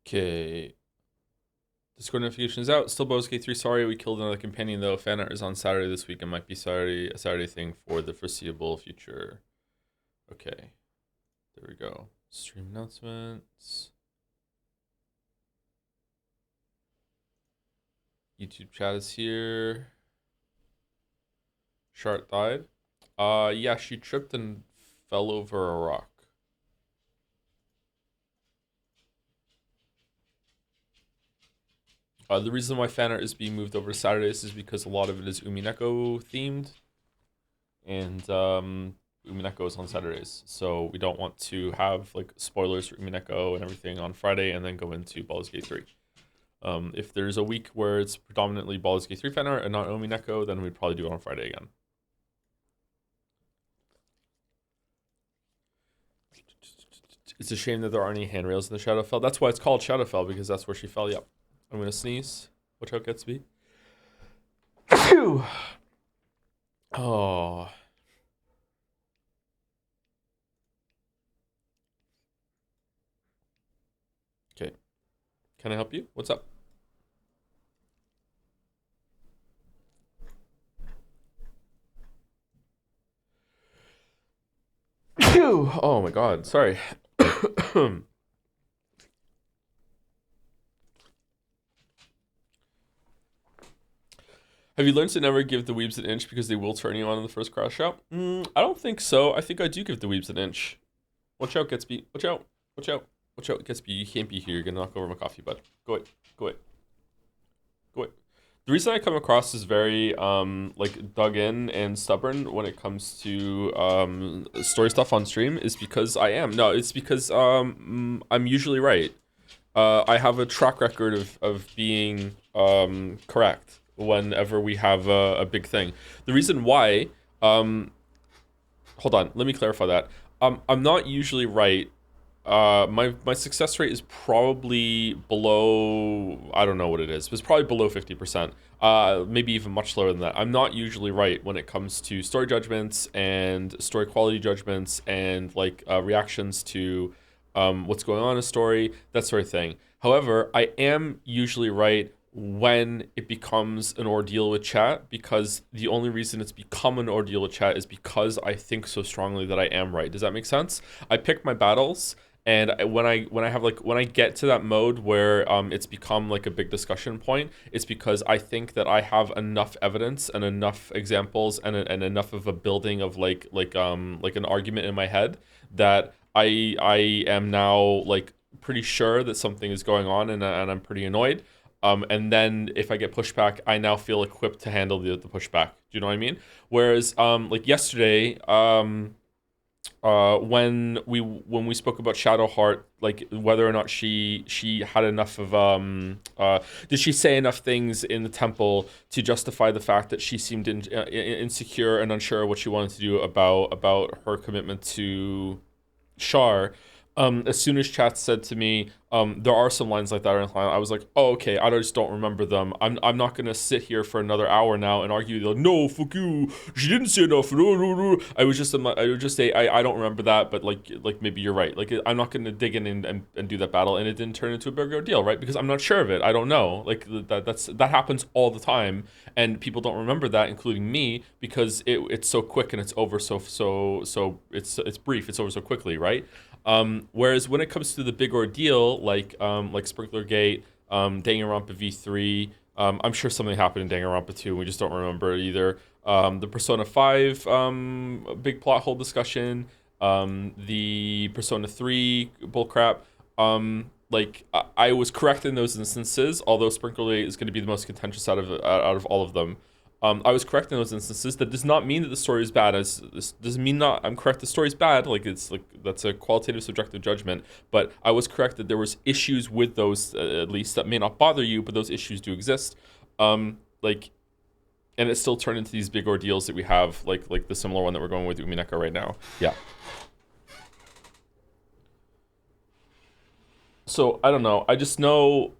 Okay. Discord notification is out. Still Bose K3. Sorry, we killed another companion though. Fan art is on Saturday this week and might be a Saturday thing for the foreseeable future. Okay. There we go. Stream announcements. YouTube chat is here. Shart died. Yeah, she tripped and fell over a rock. The reason why fan art is being moved over to Saturdays is because a lot of it is Umineko themed. And Umineko is on Saturdays. So we don't want to have like spoilers for Umineko and everything on Friday and then go into Baldur's Gate 3. If there's a week where it's predominantly Baldur's Gate 3 fan art and not Umineko, then we'd probably do it on Friday again. It's a shame that there aren't any handrails in the Shadowfell. That's why it's called Shadowfell, because that's where she fell. Yep. I'm gonna sneeze. Watch how it gets me. Oh. Okay. Can I help you? What's up? Oh my god, sorry. Have you learned to never give the weebs an inch because they will turn you on in the first crash out? I don't think so. I think I do give the weebs an inch. Watch out, Gatsby. Watch out. Watch out. Watch out, Gatsby. You can't be here. You're gonna knock over my coffee, bud. Go away. Go away. Go away. The reason I come across as very like dug in and stubborn when it comes to story stuff on stream is because I am. No, it's because I'm usually right. I have a track record of being correct whenever we have a big thing. The reason why, hold on, let me clarify that. I'm not usually right. My success rate is probably below, I don't know what it is, but it's probably below 50%. Maybe even much lower than that. I'm not usually right when it comes to story judgments and story quality judgments and like reactions to what's going on in a story, that sort of thing. However, I am usually right when it becomes an ordeal with chat, because the only reason it's become an ordeal with chat is because I think so strongly that I am right. Does that make sense? I pick my battles, and when I get to that mode where it's become like a big discussion point, it's because I think that I have enough evidence and enough examples and enough of a building of like an argument in my head that I am now like pretty sure that something is going on, and I'm pretty annoyed. And then if I get pushback, I now feel equipped to handle the pushback. Do you know what I mean? Whereas like yesterday, when we spoke about Shadowheart, like whether or not she had enough of did she say enough things in the temple to justify the fact that she seemed insecure and unsure what she wanted to do about her commitment to Shar. As soon as chat said to me, there are some lines like that in Climb, I was like, oh, okay, I just don't remember them. I'm not gonna sit here for another hour now and argue like, no, fuck you, she didn't say enough. No, no, no. I would just say I don't remember that, but like maybe you're right. Like I'm not gonna dig in and do that battle, and it didn't turn into a bigger deal, right? Because I'm not sure of it. I don't know. Like that happens all the time, and people don't remember that, including me, because it's so quick and it's over it's brief. It's over so quickly, right? Whereas when it comes to the big ordeal, like Sprinklergate, Danganronpa V3, I'm sure something happened in Danganronpa 2. We just don't remember it either. The Persona 5 big plot hole discussion, the Persona 3 bullcrap. I was correct in those instances, although Sprinklergate is going to be the most contentious out of all of them. I was correct in those instances. That does not mean that the story is bad. As this doesn't mean not I'm correct. The story is bad. Like it's like that's a qualitative, subjective judgment. But I was correct that there was issues with those at least that may not bother you, but those issues do exist. Like, and it still turned into these big ordeals that we have, like the similar one that we're going with Umineko right now. Yeah. So I don't know. I just know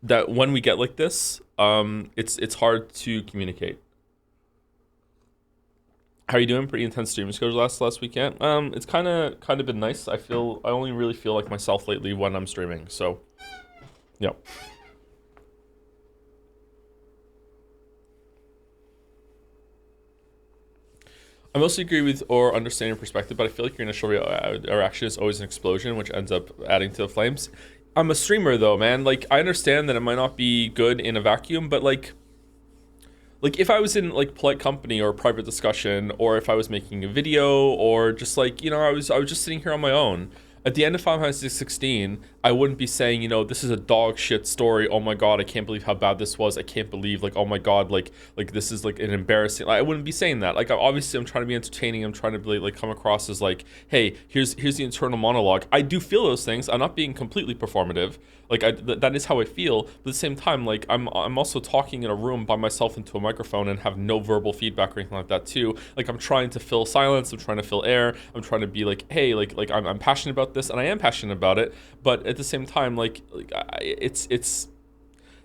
that when we get like this, it's hard to communicate. How are you doing? Pretty intense streaming schedule last weekend. It's kind of been nice. I only really feel like myself lately when I'm streaming. So, yeah. I mostly agree with or understand your perspective, but I feel like your initial reaction is always an explosion, which ends up adding to the flames. I'm a streamer though, man. Like I understand that it might not be good in a vacuum, but like if I was in like polite company or private discussion, or if I was making a video, or just like I was just sitting here on my own. At the end of Final Fantasy 16, I wouldn't be saying, this is a dog shit story. Oh my god, I can't believe how bad this was. I can't believe oh my god, like this is like an embarrassing. I wouldn't be saying that. Like obviously I'm trying to be entertaining. I'm trying to be like come across as like, hey, here's the internal monologue. I do feel those things. I'm not being completely performative. Like that is how I feel. But at the same time, like I'm also talking in a room by myself into a microphone and have no verbal feedback or anything like that too. Like I'm trying to fill silence. I'm trying to fill air. I'm trying to be like, hey, like I'm passionate about this, and I am passionate about it. But at the same time, it's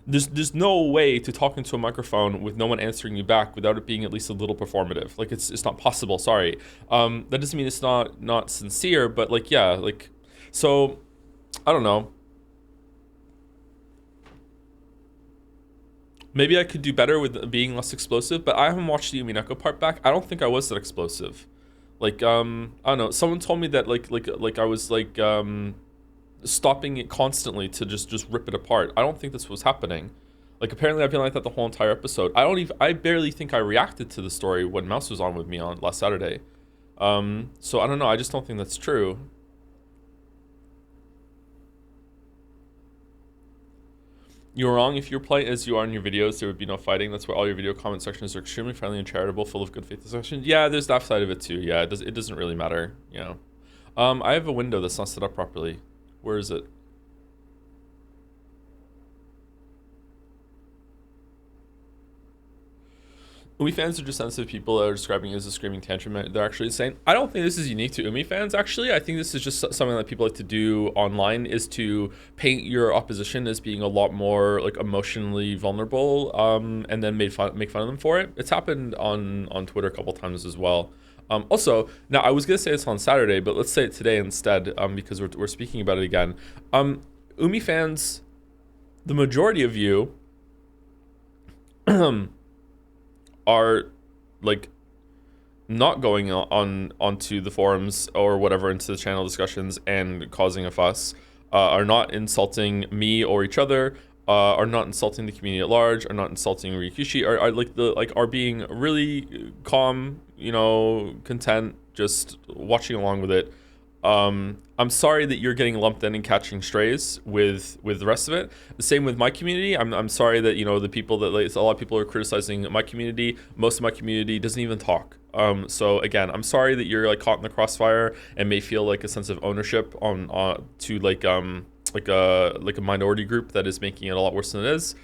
there's no way to talk into a microphone with no one answering you back without it being at least a little performative. Like it's not possible. Sorry. That doesn't mean it's not sincere, but like yeah, like so I don't know. Maybe I could do better with being less explosive, but I haven't watched the Umineko part back. I don't think I was that explosive. Like I don't know. Someone told me that like I was stopping it constantly to just rip it apart. I don't think this was happening. Like apparently I've been like that the whole entire episode. I barely think I reacted to the story when Mouse was on with me on last Saturday. So I don't know. I just don't think that's true. You're wrong. If you're polite as you are in your videos, there would be no fighting. That's why all your video comment sections are extremely friendly and charitable, full of good faith discussions. Yeah, there's that side of it too. Yeah, it doesn't really matter, I have a window that's not set up properly. Where is it? Umi fans are just sensitive people that are describing it as a screaming tantrum. They're actually insane. I don't think this is unique to Umi fans, actually. I think this is just something that people like to do online, is to paint your opposition as being a lot more like emotionally vulnerable, and then make fun of them for it. It's happened on Twitter a couple times as well. Also, now I was gonna say this on Saturday, but let's say it today instead, because we're speaking about it again. Umi fans, the majority of you are like not going onto the forums or whatever, into the channel discussions and causing a fuss, are not insulting me or each other, are not insulting the community at large, are not insulting Ryukishi, are being really calm, content, just watching along with it. I'm sorry that you're getting lumped in and catching strays with the rest of it. The same with my community. I'm sorry that the people that a lot of people are criticizing my community. Most of my community doesn't even talk. So again, I'm sorry that you're like caught in the crossfire and may feel like a sense of ownership to like a minority group that is making it a lot worse than it is.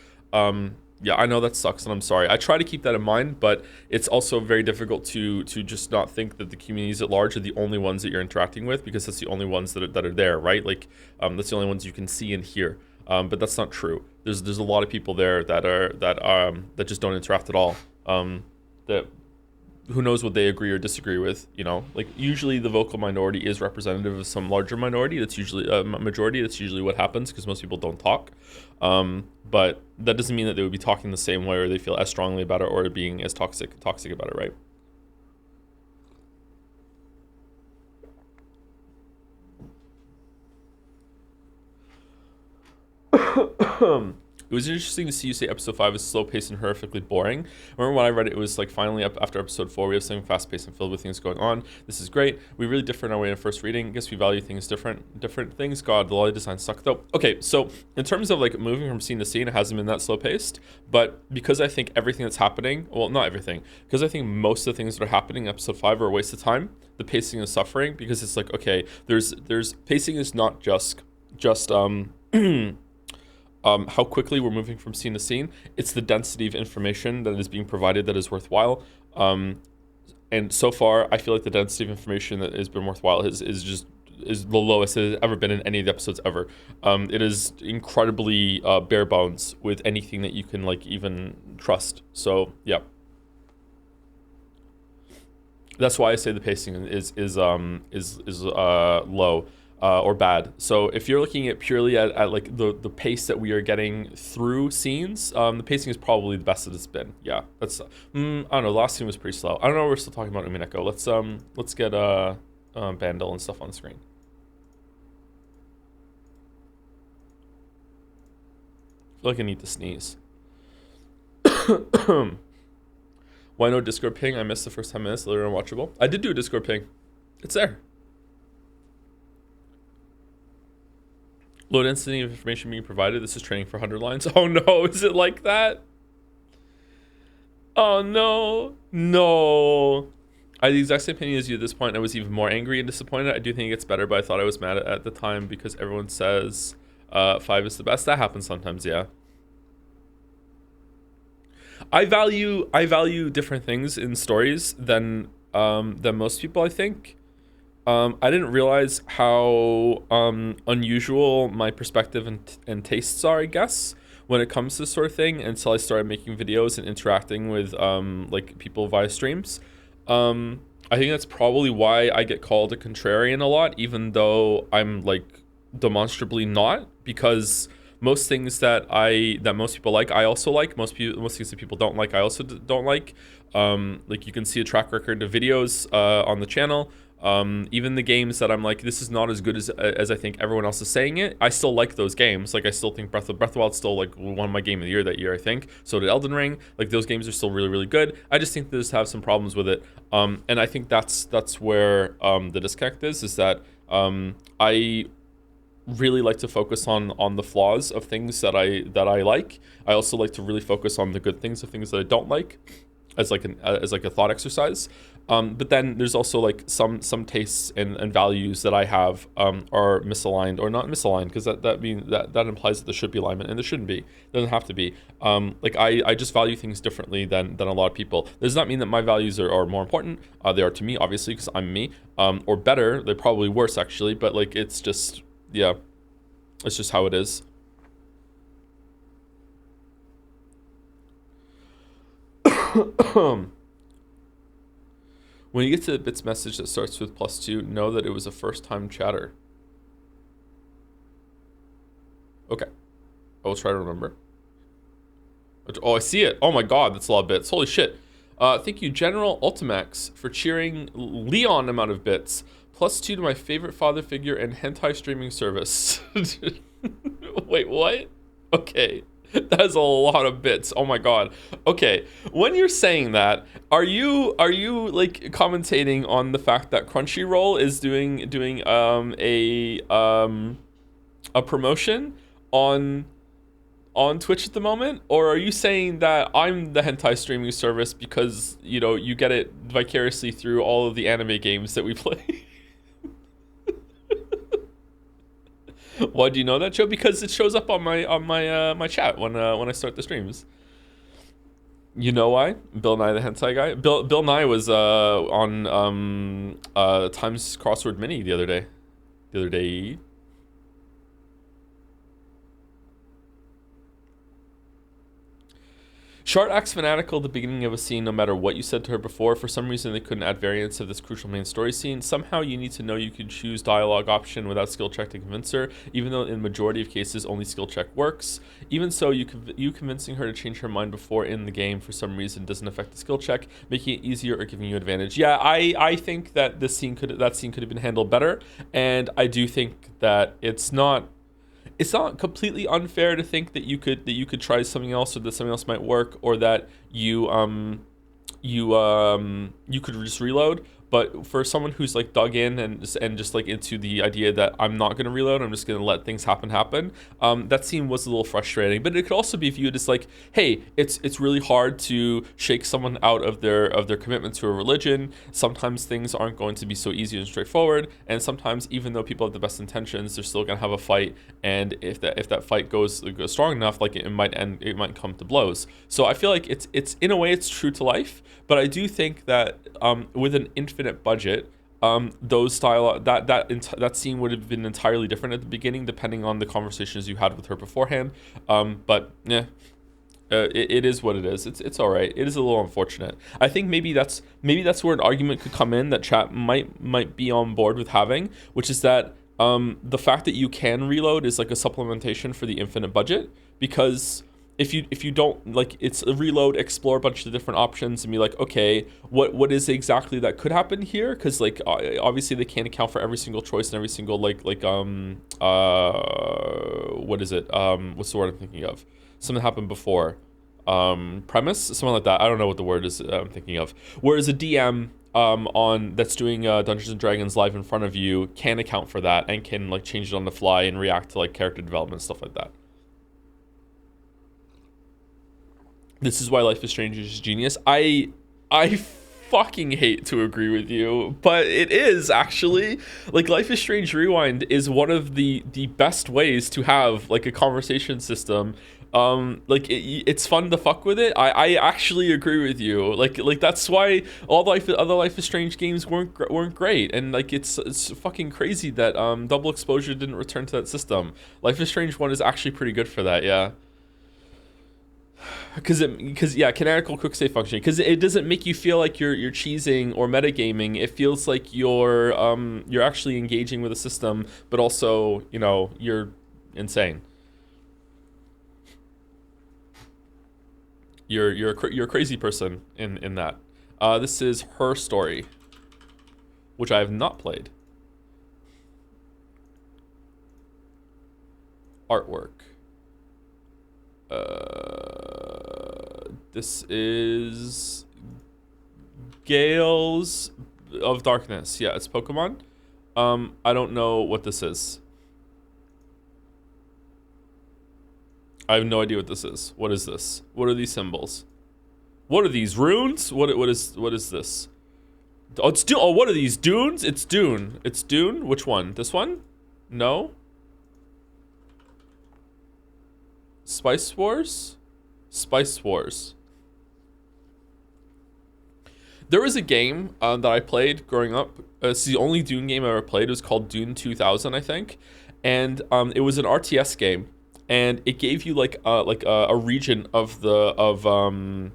Yeah, I know that sucks, and I'm sorry. I try to keep that in mind, but it's also very difficult to just not think that the communities at large are the only ones that you're interacting with, because that's the only ones that are there, right? Like, that's the only ones you can see and hear. But that's not true. There's a lot of people there that just don't interact at all. That who knows what they agree or disagree with, you know? Like, usually the vocal minority is representative of some larger minority. That's usually a majority. That's usually what happens, because most people don't talk. But that doesn't mean that they would be talking the same way, or they feel as strongly about it, or being as toxic about it, right? It was interesting to see you say episode 5 is slow paced and horrifically boring. I remember when I read it, it was like, finally up after episode 4, we have something fast paced and filled with things going on. This is great. We really differ in our way in first reading. I guess we value things different things. God, the lolly design sucked though. Okay, so in terms of like moving from scene to scene, it hasn't been that slow paced. But because I think everything that's happening, well, not everything, because I think most of the things that are happening in episode 5 are a waste of time. The pacing is suffering, because it's like, okay, there's pacing is not just how quickly we're moving from scene to scene. It's the density of information that is being provided that is worthwhile. And so far, I feel like the density of information that has been worthwhile is the lowest it has ever been in any of the episodes ever. It is incredibly bare bones with anything that you can like even trust. So yeah, that's why I say the pacing is low. Or bad. So if you're looking at purely at like the pace that we are getting through scenes, the pacing is probably the best that it's been. Yeah, that's I don't know. The last scene was pretty slow. I don't know. We're still talking about Umineko. Let's get Bandel and stuff on the screen. I feel like I need to sneeze. Why no Discord ping? I missed the first 10 minutes. Literally unwatchable. I did do a Discord ping. It's there. Low density of information being provided. This is training for 100 lines. Oh no, is it like that? Oh no, no. I had the exact same opinion as you at this point. I was even more angry and disappointed. I do think it gets better, but I thought I was mad at the time because everyone says 5 is the best. That happens sometimes, yeah. I value different things in stories than most people, I think. I didn't realize how unusual my perspective and tastes are, I guess, when it comes to this sort of thing, until I started making videos and interacting with like people via streams. I think that's probably why I get called a contrarian a lot, even though I'm like demonstrably not, because most things that most people like, I also like. Most things that people don't like, I also don't like. Like, you can see a track record of videos on the channel. Even the games that I'm like, this is not as good as I think everyone else is saying it, I still like those games. Like, I still think Breath of the Wild's still like one of my game of the year that year, I think. So did Elden Ring. Like, those games are still really, really good. I just think they just have some problems with it. And I think that's where the disconnect is that I really like to focus on the flaws of things that I like. I also like to really focus on the good things of things that I don't like, as like a thought exercise. But then there's also like some tastes and values that I have are misaligned or not misaligned, because that means that implies that there should be alignment, and there shouldn't be. It doesn't have to be. Like, I just value things differently than a lot of people. That does not mean that my values are more important. They are to me, obviously, because I'm me. Or better, they're probably worse actually. But like, it's just, yeah, it's just how it is. When you get to the bits message that starts with +2, know that it was a first-time chatter. Okay. I will try to remember. Oh, I see it. Oh my god, that's a lot of bits. Holy shit. Thank you, General Ultimax, for cheering Leon amount of bits. +2 to my favorite father figure and hentai streaming service. Wait, what? Okay. That is a lot of bits. Oh my god. Okay, when you're saying that, are you like commentating on the fact that Crunchyroll is doing a promotion on Twitch at the moment, or are you saying that I'm the hentai streaming service because, you know, you get it vicariously through all of the anime games that we play? Why do you know that, Joe? Because it shows up on my chat when I start the streams. You know why? Bill Nye the hentai guy. Bill Nye was on Times Crossword Mini the other day. The other day. Shart acts fanatical at the beginning of a scene no matter what you said to her before. For some reason, they couldn't add variants of this crucial main story scene. Somehow, you need to know you can choose dialogue option without skill check to convince her, even though in the majority of cases, only skill check works. Even so, you convincing her to change her mind before in the game for some reason doesn't affect the skill check, making it easier or giving you advantage. Yeah, I think that that scene could have been handled better, and I do think that it's not completely unfair to think that you could try something else or that something else might work or that you could just reload. But for someone who's like dug in and just like into the idea that I'm not going to reload, I'm just going to let things happen, that scene was a little frustrating. But it could also be viewed as like, hey, it's really hard to shake someone out of their commitment to a religion. Sometimes things aren't going to be so easy and straightforward, and sometimes even though people have the best intentions, they're still going to have a fight. And if that fight goes strong enough, like it might come to blows. So I feel like it's in a way it's true to life, but I do think that with an infinite budget, those style that scene would have been entirely different at the beginning, depending on the conversations you had with her beforehand. But yeah, it is what it is. It's all right. It is a little unfortunate. I think maybe that's where an argument could come in that chat might be on board with having, which is that the fact that you can reload is like a supplementation for the infinite budget, because if you don't, like, it's a reload, explore a bunch of different options and be like, okay, what is exactly that could happen here? Because like obviously they can't account for every single choice and every single what is it, what's the word I'm thinking of, something happened before, premise, something like that. I don't know what the word is I'm thinking of. Whereas a DM on that's doing Dungeons and Dragons live in front of you can account for that and can like change it on the fly and react to like character development, stuff like that. This is why Life is Strange is genius. I fucking hate to agree with you, but it is actually, like, Life is Strange Rewind is one of the best ways to have like a conversation system. Like it's fun to fuck with it. I actually agree with you. Like that's why all the other Life is Strange games weren't great, and like it's fucking crazy that Double Exposure didn't return to that system. Life is Strange 1 is actually pretty good for that. Yeah. Because yeah, canonical quick save function, because it doesn't make you feel like you're cheesing or metagaming. It feels like you're actually engaging with a system, but also you're insane. You're a crazy person in that. This is Her Story, which I have not played. Artwork. This is Gales of Darkness. Yeah, it's Pokemon. I don't know what this is. I have no idea what this is. What is this? What are these symbols? What are these runes? What is this? Oh, it's Dune. Oh, what are these dunes? It's Dune. It's Dune. Which one? This one? No. Spice Wars? Spice Wars. There was a game that I played growing up. It's the only Dune game I ever played. It was called Dune 2000, I think. And it was an RTS game. And it gave you like a region of Tatooine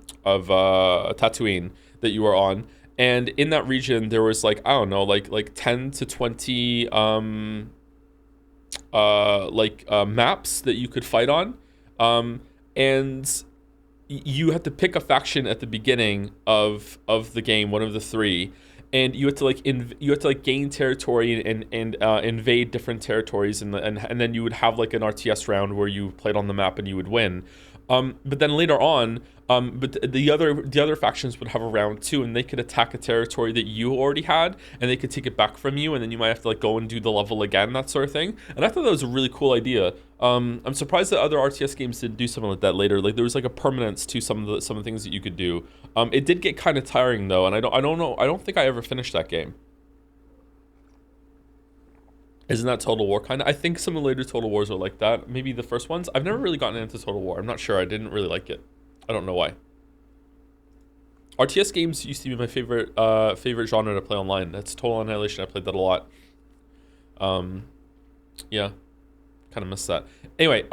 that you were on. And in that region, there was like, I don't know, like 10 to 20 maps that you could fight on. And you had to pick a faction at the beginning of the game, one of the three, and you had to gain territory and invade different territories, and then you would have like an RTS round where you played on the map and you would win. But then later on, but the other factions would have a round too, and they could attack a territory that you already had, and they could take it back from you, and then you might have to like go and do the level again, that sort of thing. And I thought that was a really cool idea. I'm surprised that other RTS games didn't do something like that later. Like there was like a permanence to some of the things that you could do. It did get kind of tiring though, and I don't know. I don't think I ever finished that game. Isn't that Total War kind of? I think some of the later Total Wars are like that. Maybe the first ones. I've never really gotten into Total War. I'm not sure. I didn't really like it. I don't know why. RTS games used to be my favorite genre to play online. That's Total Annihilation. I played that a lot. Yeah, kind of missed that. Anyway,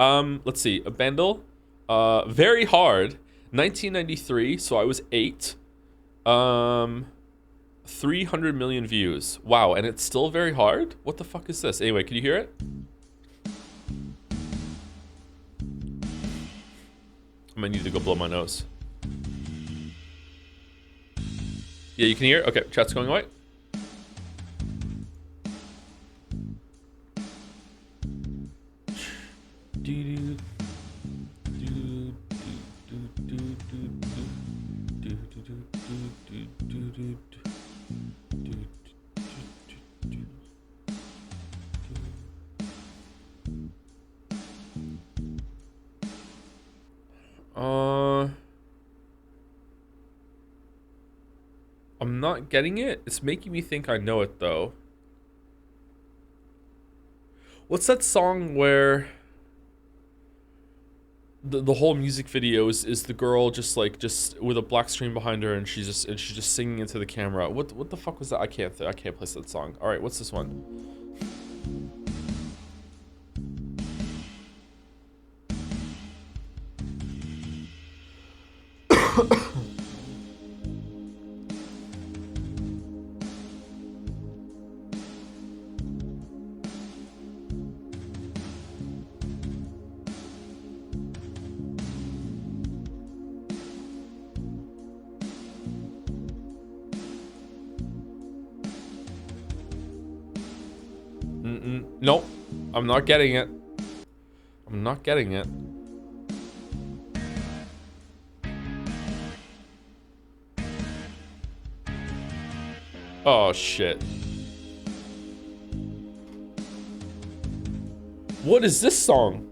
let's see. A Bandle, very hard. 1993. So I was 8. 300 million views. Wow, and it's still very hard. What the fuck is this? Anyway, can you hear it? I might need to go blow my nose. Yeah, you can hear it? Okay, chat's going away. I'm not getting it. It's making me think I know it though. What's that song where the whole music video is the girl just with a black screen behind her and she's just singing into the camera. What the fuck was that? I can't place that song. All right, what's this one? Nope. I'm not getting it. I'm not getting it. Oh, shit. What is this song?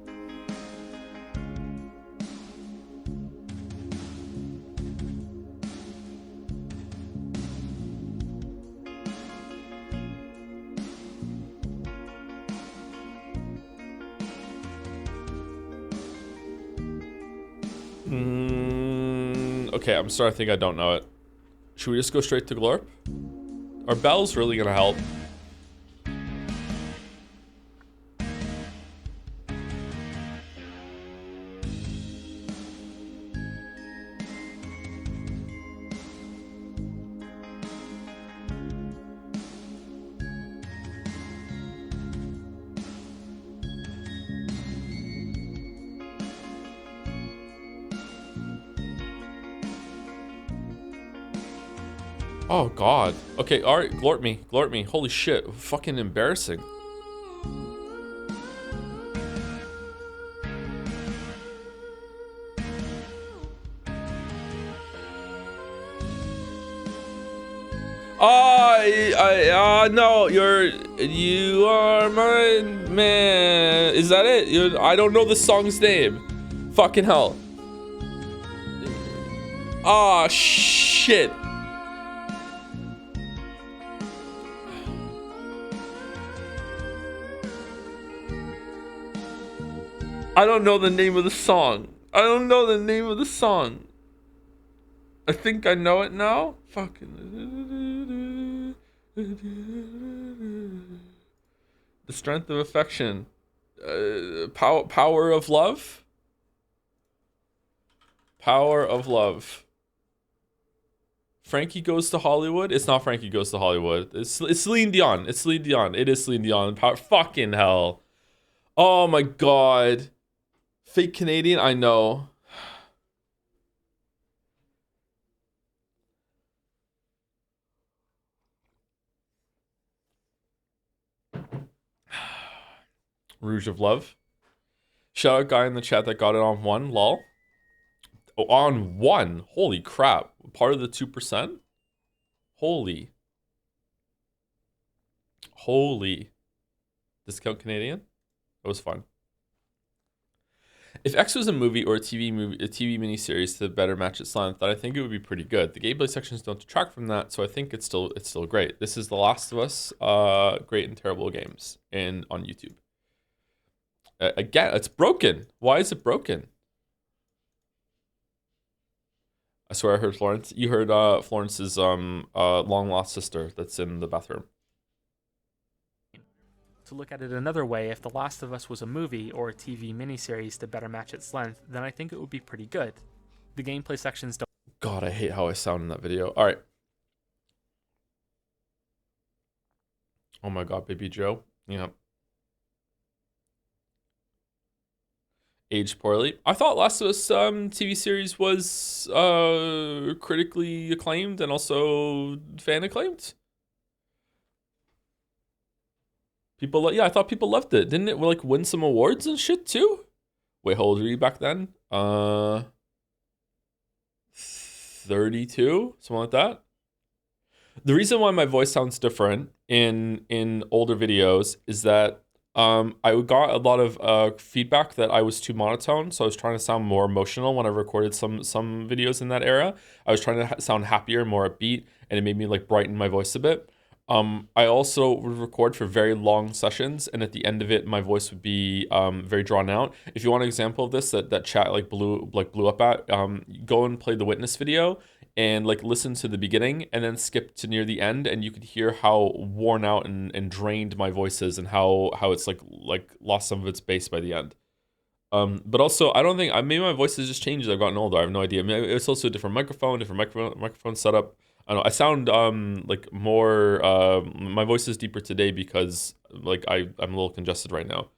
Okay, I'm starting to think I don't know it. Should we just go straight to Glorp? Are bells really gonna help? Oh god. Okay, alright, glort me. Glort me. Holy shit. Fucking embarrassing. No, you are my man. Is that it? I don't know the song's name. Fucking hell. Ah, shit. I don't know the name of the song. I don't know the name of the song. I think I know it now. Fucking. The Strength of Affection. Power of Love? Power of Love. Frankie Goes to Hollywood? It's not Frankie Goes to Hollywood. It's Celine Dion. It's Celine Dion. It is Celine Dion. Fucking hell. Oh my god. Fake Canadian? I know. Rouge of Love. Shout out guy in the chat that got it on 1, lol. Oh, on 1? Holy crap. Part of the 2%? Holy. Discount Canadian? That was fun. If X was a movie or a TV miniseries to better match its length, then I think it would be pretty good. The gameplay sections don't detract from that, so I think it's still great. This is The Last of Us, great and terrible games, and on YouTube. Again, it's broken. Why is it broken? I swear I heard Florence. You heard Florence's long lost sister that's in the bathroom. To look at it another way, if The Last of Us was a movie or a TV miniseries to better match its length, then I think it would be pretty good. The gameplay sections don't. God, I hate how I sound in that video. All right. Oh my God, baby Joe. Yeah. Aged poorly. I thought Last of Us TV series was critically acclaimed and also fan acclaimed. People, yeah, I thought people loved it. Didn't it like win some awards and shit too? Wait, how old were you back then? 32, something like that. The reason why my voice sounds different in older videos is that I got a lot of feedback that I was too monotone, so I was trying to sound more emotional when I recorded some videos in that era. I was trying to sound happier, more upbeat, and it made me like brighten my voice a bit. I also would record for very long sessions, and at the end of it, my voice would be very drawn out. If you want an example of this, that chat like blew up at, go and play the witness video and like listen to the beginning and then skip to near the end, and you could hear how worn out and drained my voice is, and how it's like lost some of its bass by the end. But also, I don't think maybe my voice has just changed as I've gotten older. I have no idea. Maybe it's also a different microphone setup. I don't know. I sound like more. My voice is deeper today because like I'm a little congested right now.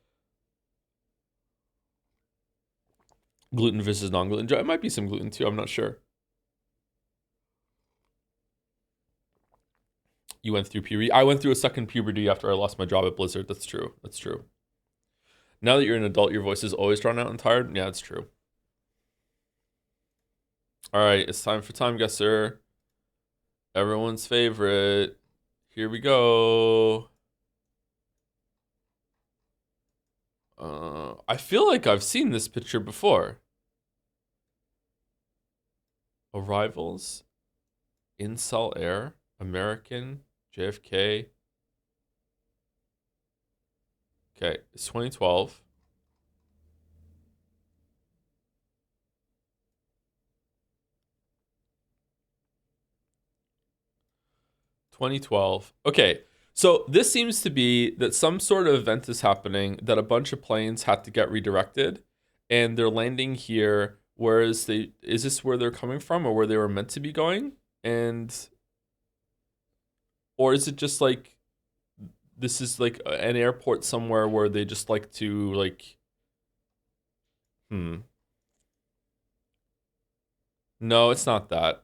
Gluten versus non-gluten. It might be some gluten too. I'm not sure. You went through puberty. I went through a second puberty after I lost my job at Blizzard. That's true. That's true. Now that you're an adult, your voice is always drawn out and tired. Yeah, that's true. All right, it's time for Time Guesser. Everyone's favorite. Here we go. I feel like I've seen this picture before. Arrivals, Incel Air, American, JFK. Okay, it's 2012. Okay, so this seems to be that some sort of event is happening, that a bunch of planes had to get redirected, and they're landing here. Whereas is this where they're coming from, or where they were meant to be going? Or is it just like this is like an airport somewhere where they just like to like, no, it's not that.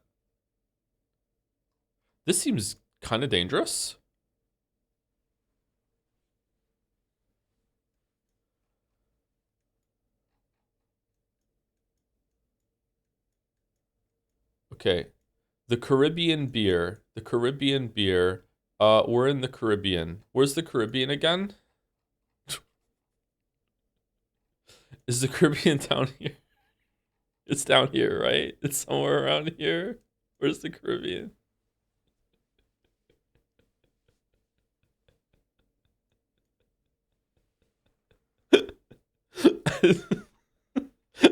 This seems kind of dangerous. Okay. The Caribbean beer. We're in the Caribbean. Where's the Caribbean again? Is the Caribbean down here? It's down here, right? It's somewhere around here. Where's the Caribbean?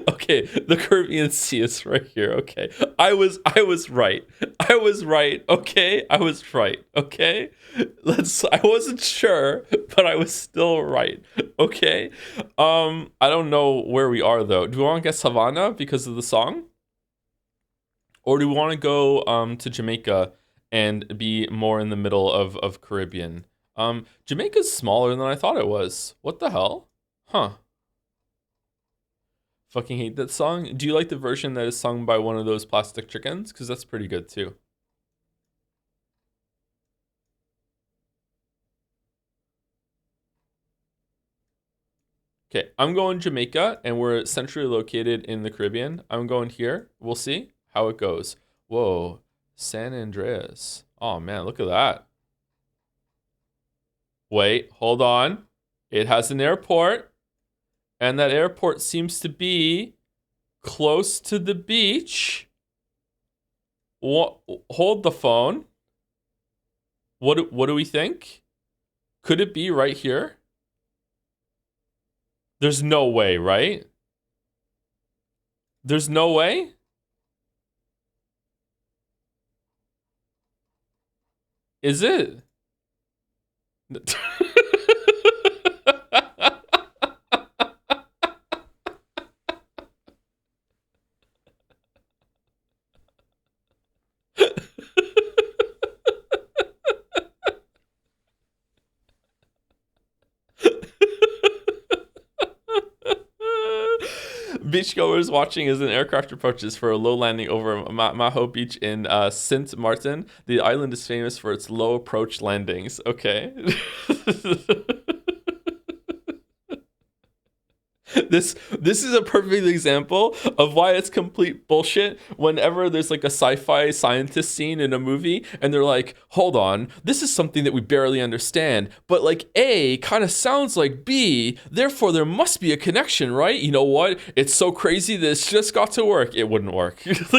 Okay, the Caribbean Sea is right here. Okay. I was right. Okay? I was right. Okay? I wasn't sure, but I was still right. Okay? I don't know where we are though. Do we want to get Havana because of the song? Or do we want to go to Jamaica and be more in the middle of Caribbean? Jamaica's smaller than I thought it was. What the hell? Huh. Fucking hate that song. Do you like the version that is sung by one of those plastic chickens? Because that's pretty good too. Okay, I'm going Jamaica, and we're centrally located in the Caribbean. I'm going here. We'll see how it goes. Whoa, San Andreas. Oh man, look at that. Wait, hold on. It has an airport, and that airport seems to be close to the beach. Hold the phone. What do we think? Could it be right here? There's no way, right? There's no way? Is it? Beachgoers watching as an aircraft approaches for a low landing over Maho Beach in Sint Maarten. The island is famous for its low approach landings. Okay. This is a perfect example of why it's complete bullshit whenever there's like a sci-fi scientist scene in a movie and they're like, hold on, this is something that we barely understand, but like A kind of sounds like B, therefore there must be a connection, right? You know what? It's so crazy that it's just got to work. It wouldn't work. There's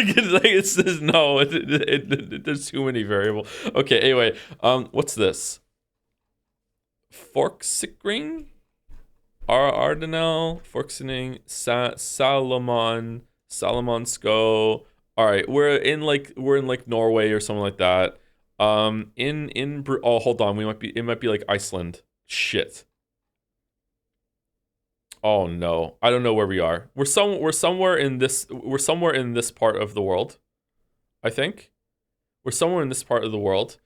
too many variables. Okay, anyway, what's this? Forksickring? Ardenel, Forksning, Salamonsko. All right, we're in like Norway or something like that. Oh, hold on, it might be like Iceland. Shit. Oh no, I don't know where we are. We're somewhere in this part of the world. I think we're somewhere in this part of the world.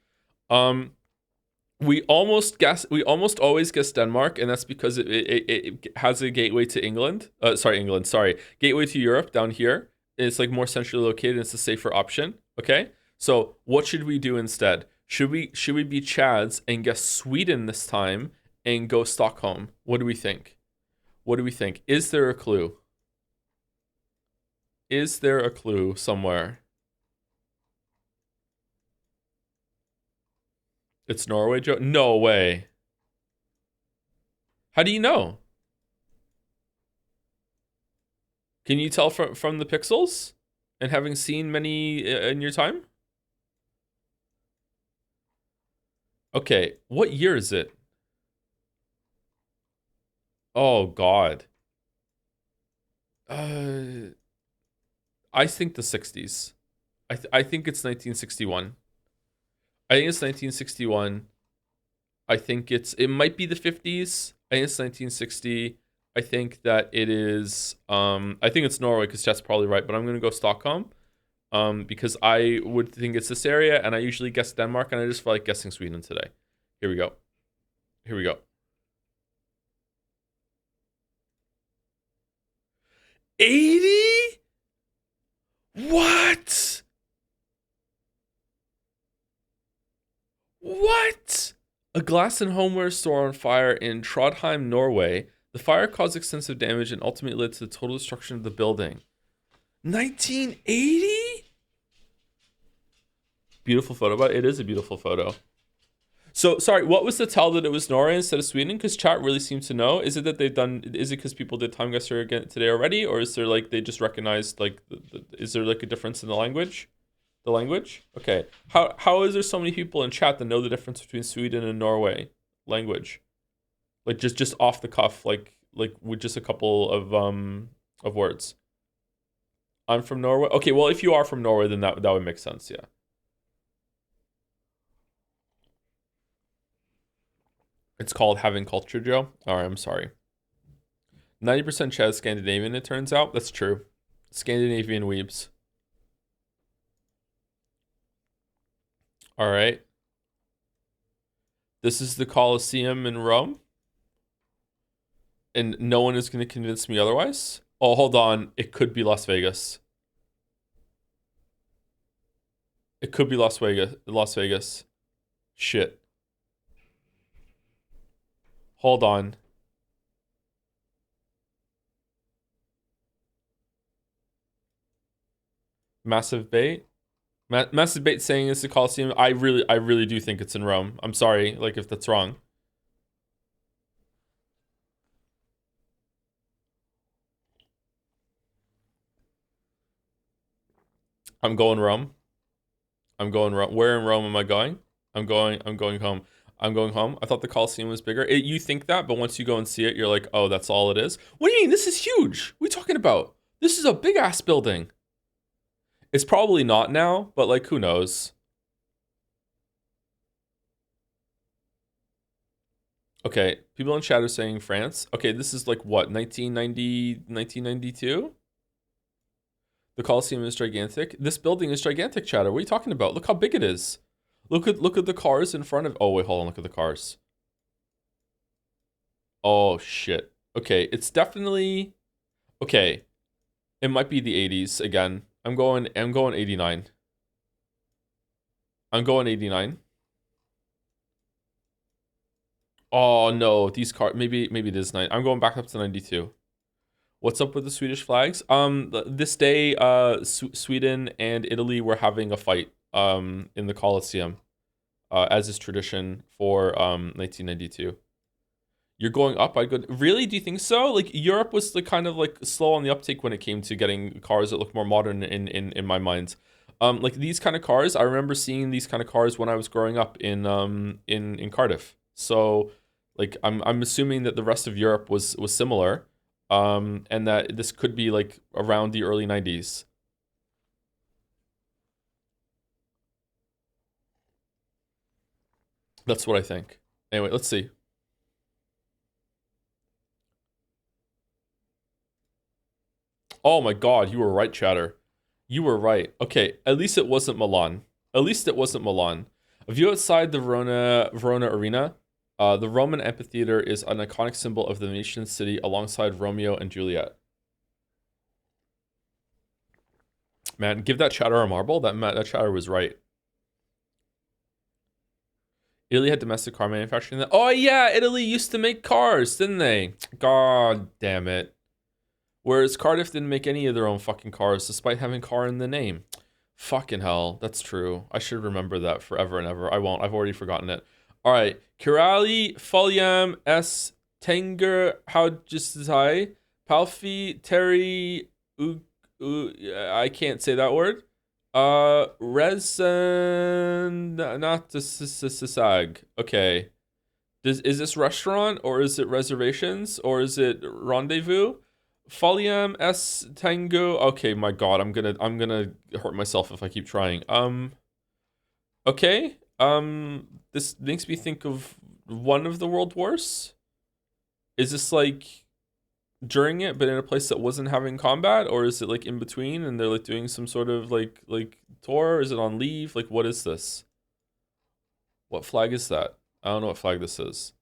We almost always guess Denmark, and that's because it has a gateway to England. Gateway to Europe down here. It's like more centrally located. And it's a safer option. Okay, so what should we do instead? Should we be Chads and guess Sweden this time and go Stockholm? What do we think? Is there a clue? Is there a clue somewhere? It's Norway, Joe? No way. How do you know? Can you tell from the pixels? And having seen many in your time? Okay, what year is it? Oh, God. I think the 60s. I think it's 1961. I think it's 1961. I think it might be the 50s. I think it's 1960. I think that it is. I think it's Norway because Chet's probably right, but I'm gonna go Stockholm. Because I would think it's this area, and I usually guess Denmark, and I just feel like guessing Sweden today. Here we go. 80? What? What? A glass and homeware store on fire in Trondheim, Norway. The fire caused extensive damage and ultimately led to the total destruction of the building. 1980? Beautiful photo, but it is a beautiful photo. So, sorry, what was the tell that it was Norway instead of Sweden? Because chat really seems to know. Is it that is it because people did Time Guesser again today already? Or is there like, they just recognized, like, is there like a difference in the language? Okay. How is there so many people in chat that know the difference between Sweden and Norway language? Like just off the cuff, like with just a couple of words. I'm from Norway. Okay, well if you are from Norway, then that would make sense, yeah. It's called having culture, Joe. Alright, I'm sorry. 90% chat is Scandinavian, it turns out. That's true. Scandinavian weebs. All right. This is the Colosseum in Rome. And no one is going to convince me otherwise. Oh, hold on. It could be Las Vegas. It could be Las Vegas. Shit. Hold on. Massive bait. Massive bait saying it's the Colosseum. I really do think it's in Rome. I'm sorry, like if that's wrong. I'm going Rome. Where in Rome am I going? I'm going home. I thought the Colosseum was bigger. You think that, but once you go and see it, you're like, oh, that's all it is. What do you mean? This is huge. What are you talking about? This is a big ass building. It's probably not now, but like, who knows? Okay, people in chat are saying France. Okay, this is like what, 1990, 1992? The Coliseum is gigantic. This building is gigantic, chatter. What are you talking about? Look how big it is. Look at the cars in front of. Oh wait, hold on. Look at the cars. Oh shit. Okay, it's definitely okay. It might be the 80s again. I'm going 89. I'm going 89. Oh no, these cars maybe it is 9. I'm going back up to 92. What's up with the Swedish flags? This day Sweden and Italy were having a fight in the Colosseum, as is tradition for 1992. You're going up. I go. Really? Do you think so? Like Europe was like kind of like slow on the uptake when it came to getting cars that look more modern in my mind. Like these kind of cars, I remember seeing these kind of cars when I was growing up in Cardiff. So, like I'm assuming that the rest of Europe was similar, and that this could be like around the early 90s. That's what I think. Anyway, let's see. Oh my God, you were right, Chatter. You were right. Okay, at least it wasn't Milan. At least it wasn't Milan. A view outside the Verona Arena. The Roman amphitheater is an iconic symbol of the Venetian city alongside Romeo and Juliet. Man, give that Chatter a marble. That Chatter was right. Italy had domestic car manufacturing. Oh yeah, Italy used to make cars, didn't they? God damn it. Whereas Cardiff didn't make any of their own fucking cars, despite having car in the name. Fucking hell, that's true. I should remember that forever and ever. I won't. I've already forgotten it. All right, Kirali, Foliam, S, Tenger, Haujisai, Palfi, Terry, I can't say that word. Rezen, not the Sag. Okay. Is this restaurant or is it reservations or is it rendezvous? Foliam S Tango. Okay, my God, I'm gonna hurt myself if I keep trying. Okay. This makes me think of one of the world wars. Is this like during it, but in a place that wasn't having combat, or is it like in between and they're like doing some sort of like tour? Is it on leave? Like what is this? What flag is that? I don't know what flag this is.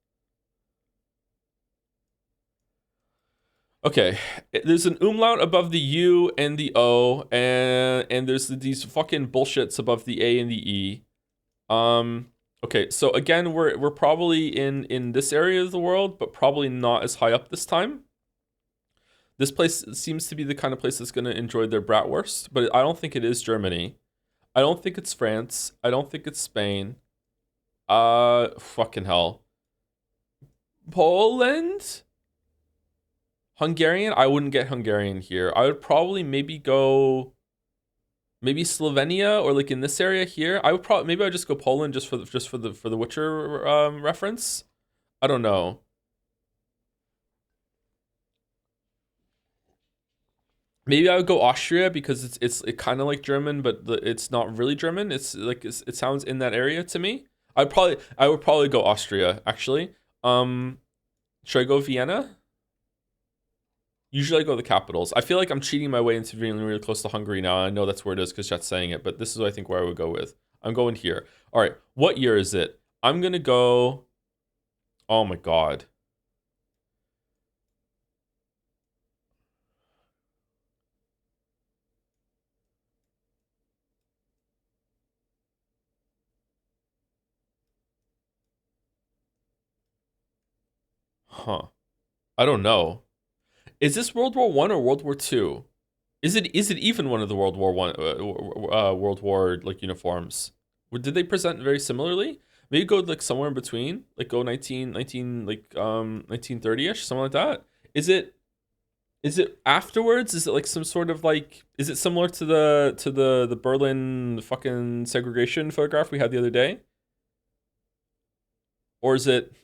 Okay, there's an umlaut above the U and the O, and there's these fucking bullshits above the A and the E. Okay, so again, we're probably in this area of the world, but probably not as high up this time. This place seems to be the kind of place that's gonna enjoy their bratwurst, but I don't think it is Germany. I don't think it's France. I don't think it's Spain. Fucking hell. Poland? Hungarian? I wouldn't get Hungarian here. I would probably maybe go maybe Slovenia or like in this area here. I would probably maybe I'd just go Poland just for the Witcher reference. I don't know. Maybe I would go Austria because it's kind of like German, but it's not really German. It's like it sounds in that area to me. I would probably go Austria actually. Should I go Vienna? Usually I go the capitals. I feel like I'm cheating my way into being really close to Hungary now. I know that's where it is because chat's saying it, but this is I think where I would go with. I'm going here. All right, what year is it? I'm gonna go. Oh my God. Huh. I don't know. Is this World War One or World War Two? Is it even one of the World War One World War like uniforms? Did they present very similarly? Maybe go like somewhere in between, like go 19 like 1930ish, something like that. Is it afterwards? Is it like some sort of like is it similar to the Berlin fucking segregation photograph we had the other day? Or is it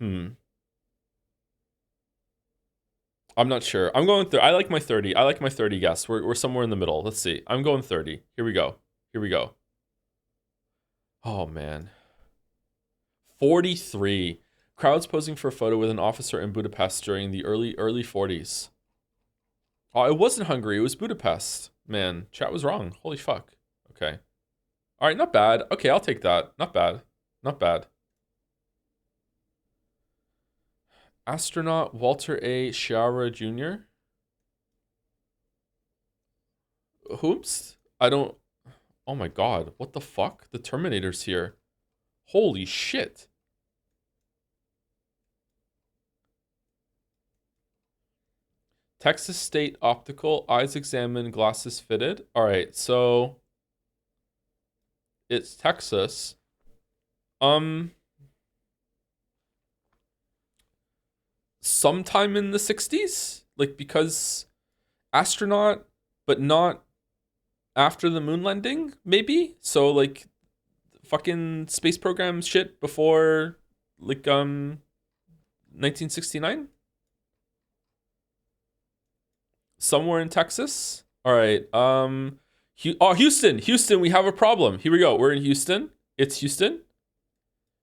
I'm not sure. I'm going through. I like my 30. I like my 30 guess. We're somewhere in the middle. Let's see. I'm going 30. Here we go. Here we go. Oh man. 43. Crowds posing for a photo with an officer in Budapest during the early 40s. Oh, it wasn't Hungary. It was Budapest. Man, chat was wrong. Holy fuck. Okay. All right, not bad. Okay, I'll take that. Not bad. Not bad. Astronaut Walter A. Sciarra Jr. Whoops. I don't... Oh my god. What the fuck? The Terminator's here. Holy shit. Texas State Optical, eyes examined, glasses fitted. All right, so it's Texas. Sometime in the 60s? Like, because astronaut, but not after the moon landing, maybe? So, like, fucking space program shit before, like, 1969? Somewhere in Texas? All right, Houston, we have a problem. Here we go, we're in Houston. It's Houston.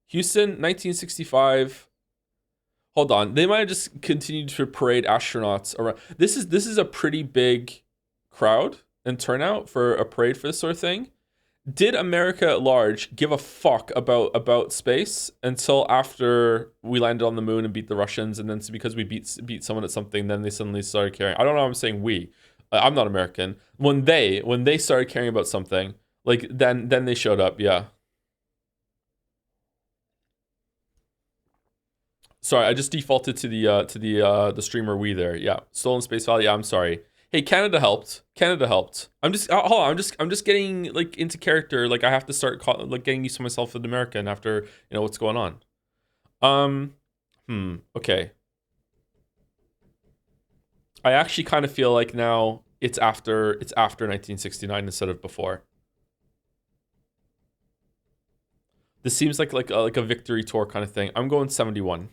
Houston, 1965. Hold on, they might have just continued to parade astronauts around. This is a pretty big crowd and turnout for a parade for this sort of thing. Did America at large give a fuck about space until after we landed on the moon and beat the Russians, and then it's because we beat someone at something, then they suddenly started caring? I don't know. I'm saying we. I'm not American. When they started caring about something, like then they showed up. Yeah. Sorry, I just defaulted to the streamer we there. Yeah, Stolen Space Valley. Yeah, I'm sorry. Hey, Canada helped. Canada helped. I'm just hold on. I'm just getting like into character. Like I have to start like getting used to myself as an American after what's going on. Okay. I actually kind of feel like now it's after 1969 instead of before. This seems like a victory tour kind of thing. I'm going 71.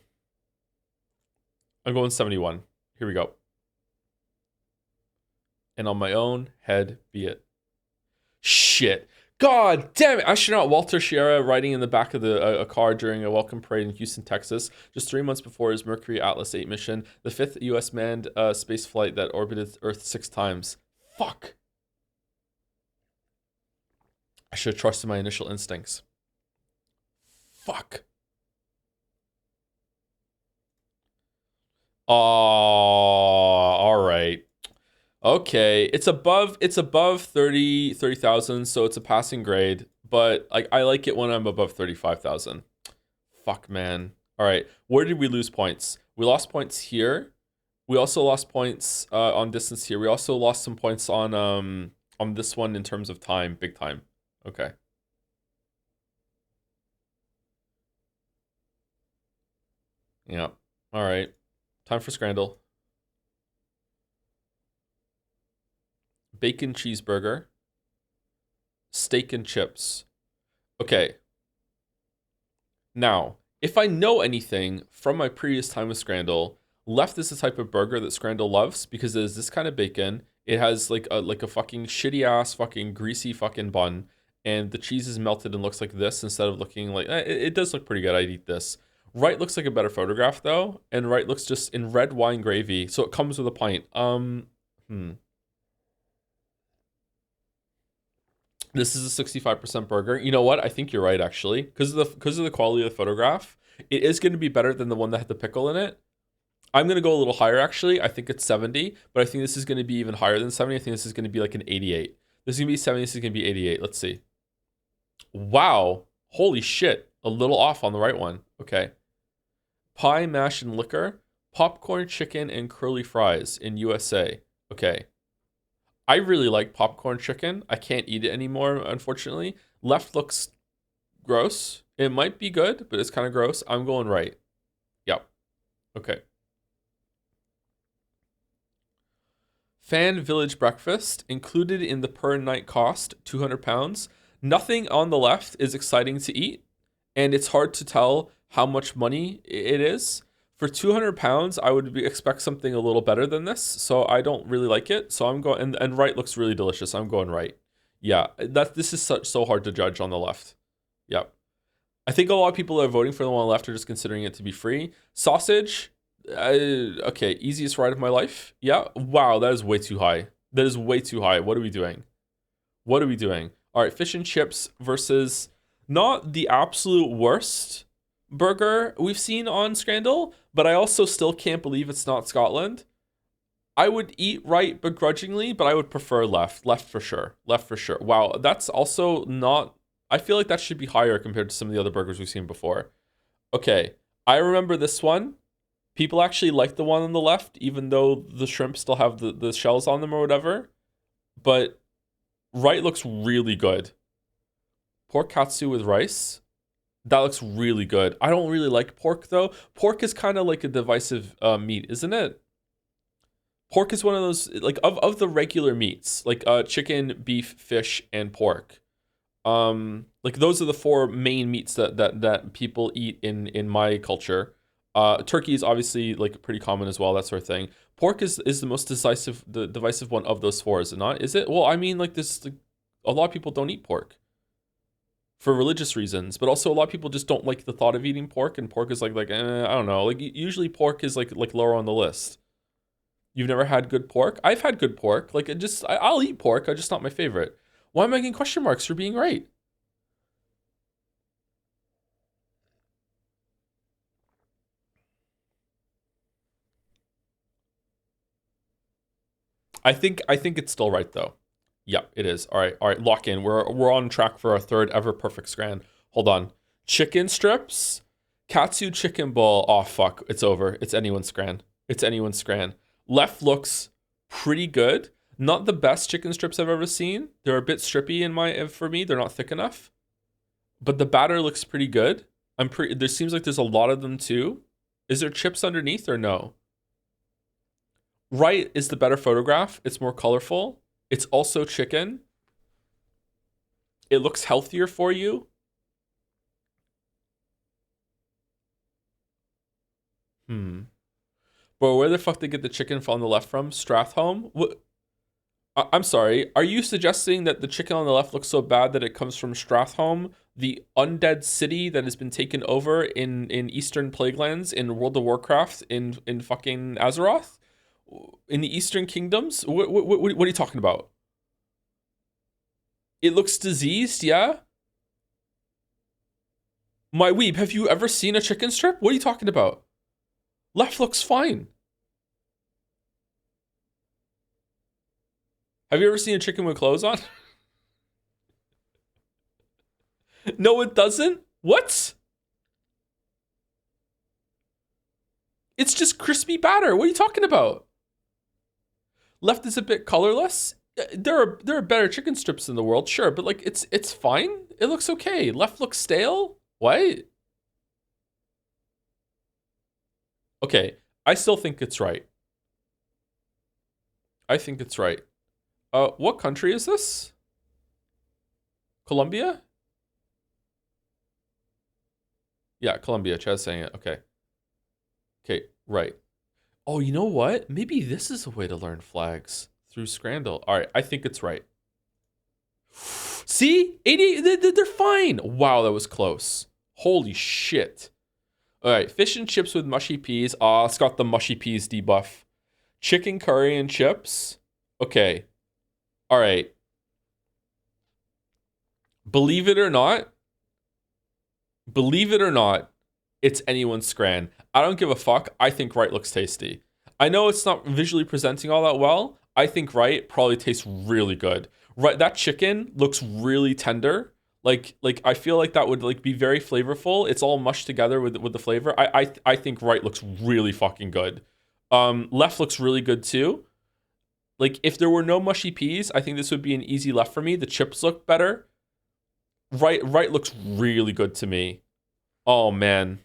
I'm going 71. Here we go. And on my own head be it. Shit. God damn it. Astronaut Walter Sciarra riding in the back of a car during a welcome parade in Houston, Texas, just 3 months before his Mercury Atlas 8 mission, the 5th U.S. manned space flight that orbited Earth 6 times. Fuck. I should have trusted my initial instincts. Fuck. Oh, all right. Okay, it's above 30,000, so it's a passing grade, but I like it when I'm above 35,000. Fuck, man. All right, where did we lose points? We lost points here. We also lost points on distance here. We also lost some points on this one in terms of time, big time. Okay. Yeah. All right. Time for Scrandle. Bacon cheeseburger. Steak and chips. Okay. Now, if I know anything from my previous time with Scrandle, left is the type of burger that Scrandle loves because it is this kind of bacon. It has like a fucking shitty ass fucking greasy fucking bun, and the cheese is melted and looks like this instead of looking like it does look pretty good. I'd eat this. Right looks like a better photograph though, and right looks just in red wine gravy, so it comes with a pint. This is a 65% burger. You know what? I think you're right actually, because of the quality of the photograph. It is going to be better than the one that had the pickle in it. I'm going to go a little higher actually. I think it's 70, but I think this is going to be even higher than 70. I think this is going to be like an 88. This is going to be 70. This is going to be 88. Let's see. Wow. Holy shit. A little off on the right one. Okay. Pie, mash, and liquor. Popcorn, chicken, and curly fries in USA. Okay. I really like popcorn chicken. I can't eat it anymore, unfortunately. Left looks gross. It might be good, but it's kind of gross. I'm going right. Yep. Okay. Fan Village breakfast included in the per night cost, 200 pounds. Nothing on the left is exciting to eat, and it's hard to tell how much money it is. For 200 pounds, I would expect something a little better than this, so I don't really like it. So I'm going, and right looks really delicious. I'm going right. Yeah, this is so hard to judge on the left. Yep. I think a lot of people that are voting for the one on the left are just considering it to be free. Sausage, okay, easiest ride of my life. Yeah, wow, that is way too high. That is way too high. What are we doing? What are we doing? All right, fish and chips versus not the absolute worst burger we've seen on Scrandal, but I also still can't believe it's not Scotland. I would eat right begrudgingly, but I would prefer left. Left for sure. Left for sure. Wow, that's also not. I feel like that should be higher compared to some of the other burgers we've seen before. Okay, I remember this one. People actually like the one on the left, even though the shrimp still have the shells on them or whatever. But right looks really good. Pork katsu with rice. That looks really good. I don't really like pork though. Pork is kind of like a divisive meat, isn't it? Pork is one of those, like, of the regular meats, like chicken, beef, fish, and pork. Like those are the four main meats that people eat in my culture. Turkey is obviously like pretty common as well, that sort of thing. Pork is the most divisive one of those four, is it not? Is it? Well, I mean, like this, like, a lot of people don't eat pork for religious reasons, but also a lot of people just don't like the thought of eating pork, and pork is like I don't know. Like usually pork is like lower on the list. You've never had good pork? I've had good pork. Like I'll eat pork. It's just not my favorite. Why am I getting question marks for being right? I think it's still right though. Yeah, it is. All right. Lock in. We're on track for our third ever perfect scran. Hold on. Chicken strips, katsu chicken bowl. Oh fuck, it's over. It's anyone's scran. It's anyone's scran. Left looks pretty good. Not the best chicken strips I've ever seen. They're a bit strippy for me. They're not thick enough. But the batter looks pretty good. There seems like there's a lot of them too. Is there chips underneath or no? Right is the better photograph. It's more colorful. It's also chicken. It looks healthier for you. But where the fuck they get the chicken on the left from? Strathholm? What? I'm sorry. Are you suggesting that the chicken on the left looks so bad that it comes from Strathholm, the undead city that has been taken over in Eastern Plaguelands, in World of Warcraft, in fucking Azeroth, in the Eastern Kingdoms? What are you talking about? It looks diseased, yeah? My weeb, have you ever seen a chicken strip? What are you talking about? Left looks fine. Have you ever seen a chicken with clothes on? No, it doesn't? What? It's just crispy batter. What are you talking about? Left is a bit colorless. There are better chicken strips in the world, sure, but like it's fine. It looks okay. Left looks stale. What? Okay, I still think it's right. I think it's right. What country is this? Colombia? Yeah, Colombia. Chad's saying it. Okay. Okay, right. Oh, you know what? Maybe this is a way to learn flags through Scrandal. All right, I think it's right. See? 80, they're fine. Wow, that was close. Holy shit. All right, fish and chips with mushy peas. It's got the mushy peas debuff. Chicken curry and chips. Okay. All right. Believe it or not, it's anyone's scran. I don't give a fuck. I think right looks tasty. I know it's not visually presenting all that well. I think right probably tastes really good. Right, that chicken looks really tender. Like I feel like that would like be very flavorful. It's all mushed together with the flavor. I think right looks really fucking good. Left looks really good too. Like if there were no mushy peas, I think this would be an easy left for me. The chips look better. Right looks really good to me. Oh man.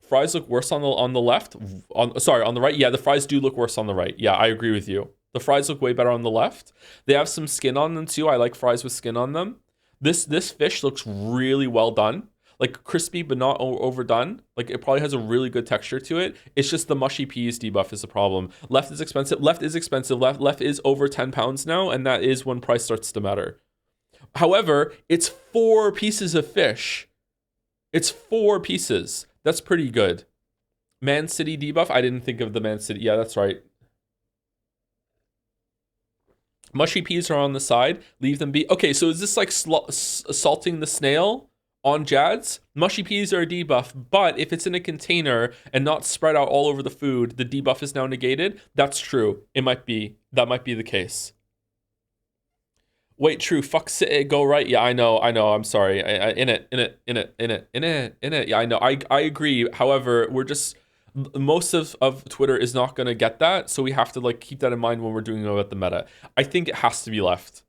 Fries look worse on the left. On the right. Yeah, the fries do look worse on the right. Yeah, I agree with you. The fries look way better on the left. They have some skin on them too. I like fries with skin on them. This fish looks really well done. Like crispy but not overdone. Like it probably has a really good texture to it. It's just the mushy peas debuff is the problem. Left is expensive. Left is over 10 pounds now, and that is when price starts to matter. However, it's 4 pieces of fish. It's 4 pieces. That's pretty good. Man City debuff. I didn't think of the Man City. Yeah, that's right. Mushy peas are on the side. Leave them be. Okay, so is this like salting the snail on Jads? Mushy peas are a debuff, but if it's in a container and not spread out all over the food, the debuff is now negated. That's true. It might be. That might be the case. Wait, true. Fuck it. Go right. Yeah, I know. I'm sorry. In it. Yeah, I know. I agree. However, we're just most of Twitter is not gonna get that, so we have to like keep that in mind when we're doing about the meta. I think it has to be left.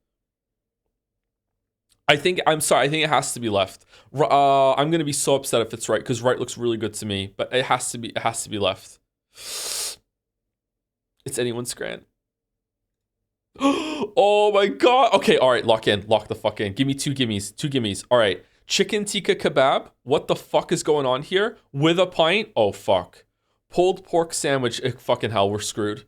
I'm sorry. I think it has to be left. I'm gonna be so upset if it's right because right looks really good to me, but it has to be. It has to be left. It's anyone's scran. Oh my god. Okay, all right, lock in. Lock the fuck in. Give me 2 gimmies. 2 gimmies. All right. Chicken tikka kebab. What the fuck is going on here? With a pint? Oh fuck. Pulled pork sandwich. Fucking hell, we're screwed.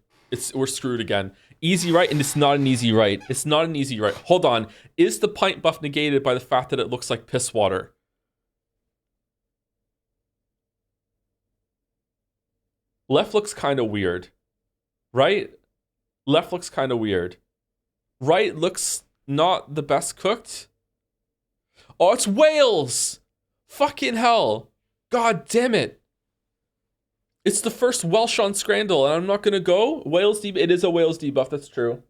We're screwed again. Easy right, and it's not an easy right. It's not an easy right. Hold on. Is the pint buff negated by the fact that it looks like piss water? Left looks kind of weird. Right? Left looks kind of weird. Right looks not the best cooked. Oh, it's Wales! Fucking hell. God damn it. It's the first Welsh on Scrandle, and I'm not gonna go. Wales debuff. It is a Wales debuff, that's true.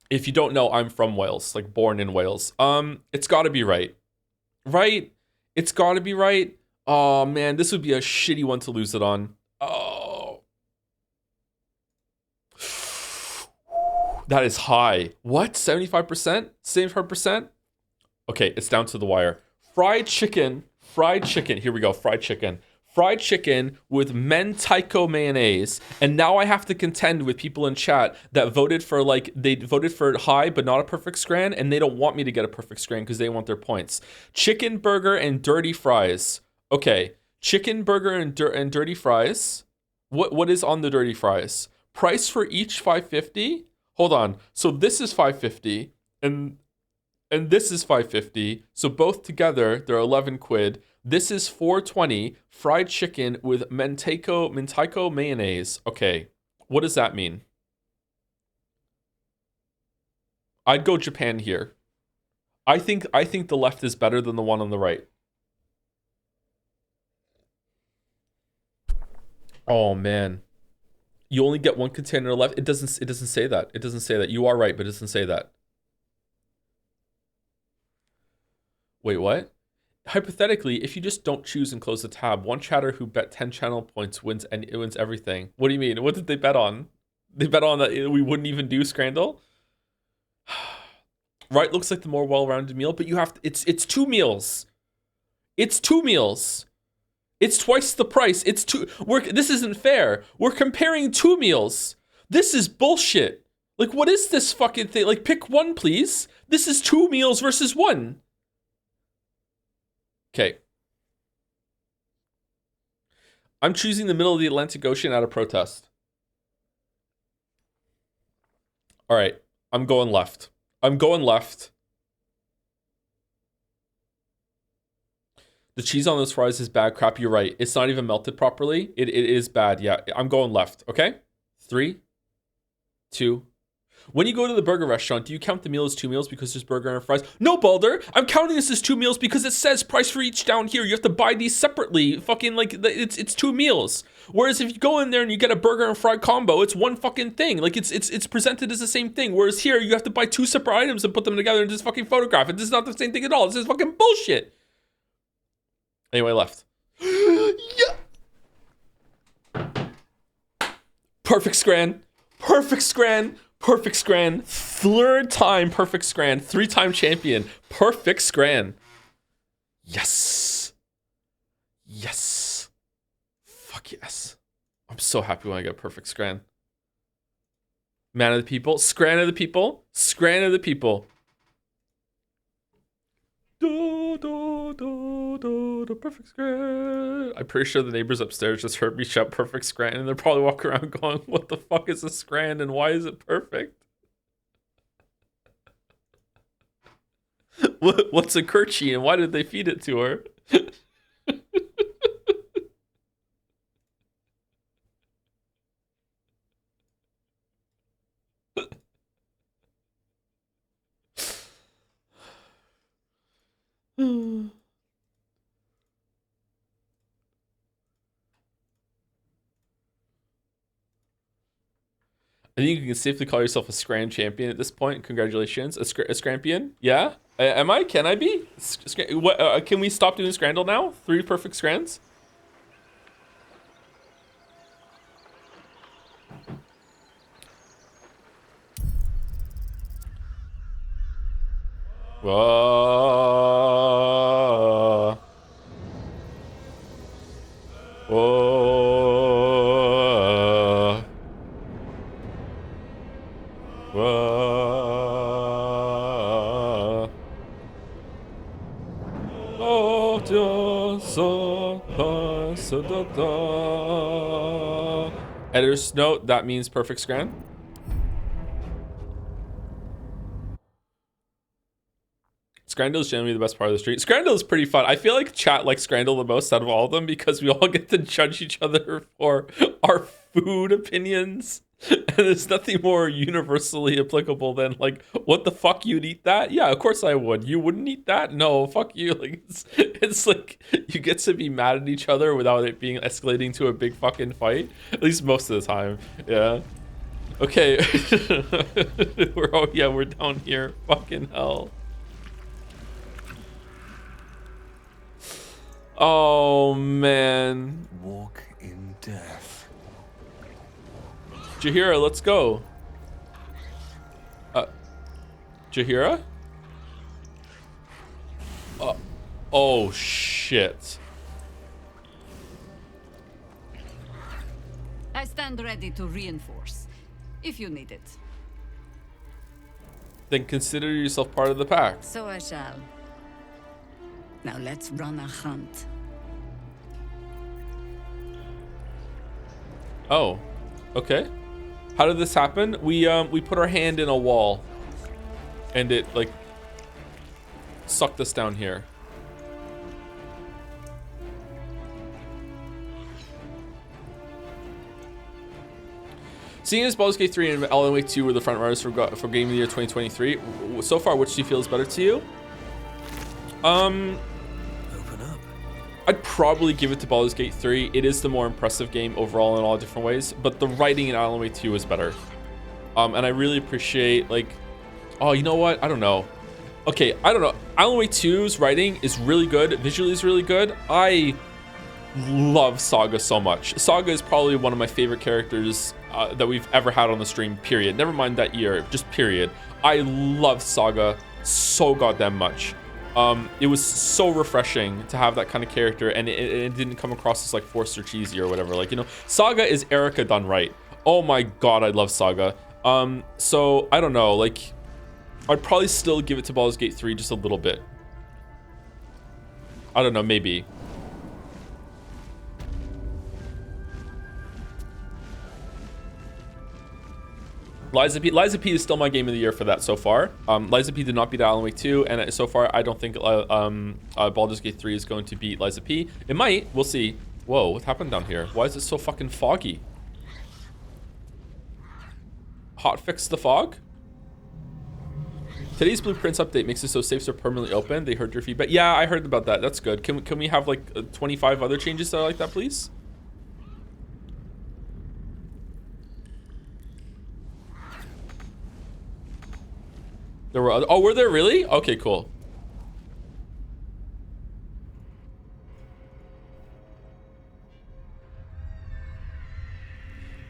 If you don't know, I'm from Wales, like born in Wales. It's gotta be right. Right? It's gotta be right. Oh man, this would be a shitty one to lose it on. Oh. That is high. What? 75%? 75%? Okay, it's down to the wire. Fried chicken. Here we go. Fried chicken with mentaiko mayonnaise. And now I have to contend with people in chat that voted for they voted for high but not a perfect scran, and they don't want me to get a perfect scran because they want their points. Chicken burger and dirty fries. Okay, chicken burger and dirty fries. What is on the dirty fries? Price for each 550. Hold on. So this is 550 and this is 550. So both together they're 11 quid. This is 420 fried chicken with mentaiko mayonnaise. Okay. What does that mean? I'd go Japan here. I think the left is better than the one on the right. Oh man. You only get 1 container left. It doesn't say that. It doesn't say that. You are right, but it doesn't say that. Wait, what? Hypothetically, if you just don't choose and close the tab, one chatter who bet 10 channel points wins, and it wins everything. What do you mean? What did they bet on? They bet on that we wouldn't even do Scrandle? Right looks like the more well-rounded meal, but you have to, it's 2 meals. It's 2 meals. It's twice the price. This isn't fair. We're comparing 2 meals. This is bullshit. Like, what is this fucking thing? Like, pick one, please. This is 2 meals versus 1. Okay. I'm choosing the middle of the Atlantic Ocean out of protest. All right. I'm going left. The cheese on those fries is bad. Crap, you're right. It's not even melted properly. It is bad. Yeah, I'm going left. Okay? 3, 2. When you go to the burger restaurant, do you count the meal as 2 meals because there's burger and fries? No, Baldur. I'm counting this as 2 meals because it says price for each down here. You have to buy these separately. Fucking like it's 2 meals. Whereas if you go in there and you get a burger and fry combo, it's one fucking thing. Like it's presented as the same thing. Whereas here you have to buy 2 separate items and put them together and just fucking photograph it. This is not the same thing at all. This is fucking bullshit. Anyway, left. Yeah. Perfect scran. 3rd time perfect scran. 3-time champion. Perfect scran. Yes. Fuck yes. I'm so happy when I get perfect scran. Man of the people. Scran of the people. Perfect scran. I'm pretty sure the neighbors upstairs just heard me shout perfect scran, and they're probably walking around going, what the fuck is a scran and why is it perfect? What's a Kerchie and why did they feed it to her? I think you can safely call yourself a Scran champion at this point. Congratulations. A Scrampion? Yeah? Am I? Can I be? What, can we stop doing Scrandle now? 3 perfect Scrans? Whoa. Whoa. Whoa. Oh, editor's note, that means perfect Scran. Scrandle is generally the best part of the street. Scrandle is pretty fun. I feel like chat likes Scrandle the most out of all of them because we all get to judge each other for our food opinions. And there's nothing more universally applicable than like, what the fuck, you'd eat that? Yeah, of course I would. You wouldn't eat that? No, fuck you. Like it's like you get to be mad at each other without it being escalating to a big fucking fight. At least most of the time. Yeah. Okay. We're down here. Fucking hell. Oh man. Walk in death. Jaheira, let's go. Jaheira? Oh shit. I stand ready to reinforce, if you need it. Then consider yourself part of the pack. So I shall. Now let's run a hunt. Oh, okay. How did this happen? We put our hand in a wall, and it like sucked us down here. Seeing as Baldur's Gate 3 and Alan Wake 2 were the front runners for Game of the Year 2023, so far, which do you feel is better to you? Open up. I'd probably give it to Baldur's Gate 3. It is the more impressive game overall in all different ways, but the writing in Alan Wake 2 is better. And I really appreciate, like, oh, you know what? I don't know. Okay, I don't know. Alan Wake 2's writing is really good. Visually is really good. I love Saga so much. Saga is probably one of my favorite characters that we've ever had on the stream, period. Never mind that year, just period. I love Saga so goddamn much. It was so refreshing to have that kind of character, and it didn't come across as like forced or cheesy or whatever. Like, you know, Saga is Erica done right. Oh my god, I love Saga. So I don't know, like, I'd probably still give it to Baldur's Gate 3 just a little bit. I don't know, maybe. Liza P is still my game of the year for that so far. Liza P did not beat Alan Wake 2, and so far I don't think Baldur's Gate 3 is going to beat Liza P. It might, we'll see. Whoa, what happened down here? Why is it so fucking foggy? Hotfix the fog? Today's Blueprints update makes it so safes are permanently open. They heard your feedback. Yeah, I heard about that. That's good. Can we have like 25 other changes that are like that, please? There were other, oh, were there really? Okay, cool.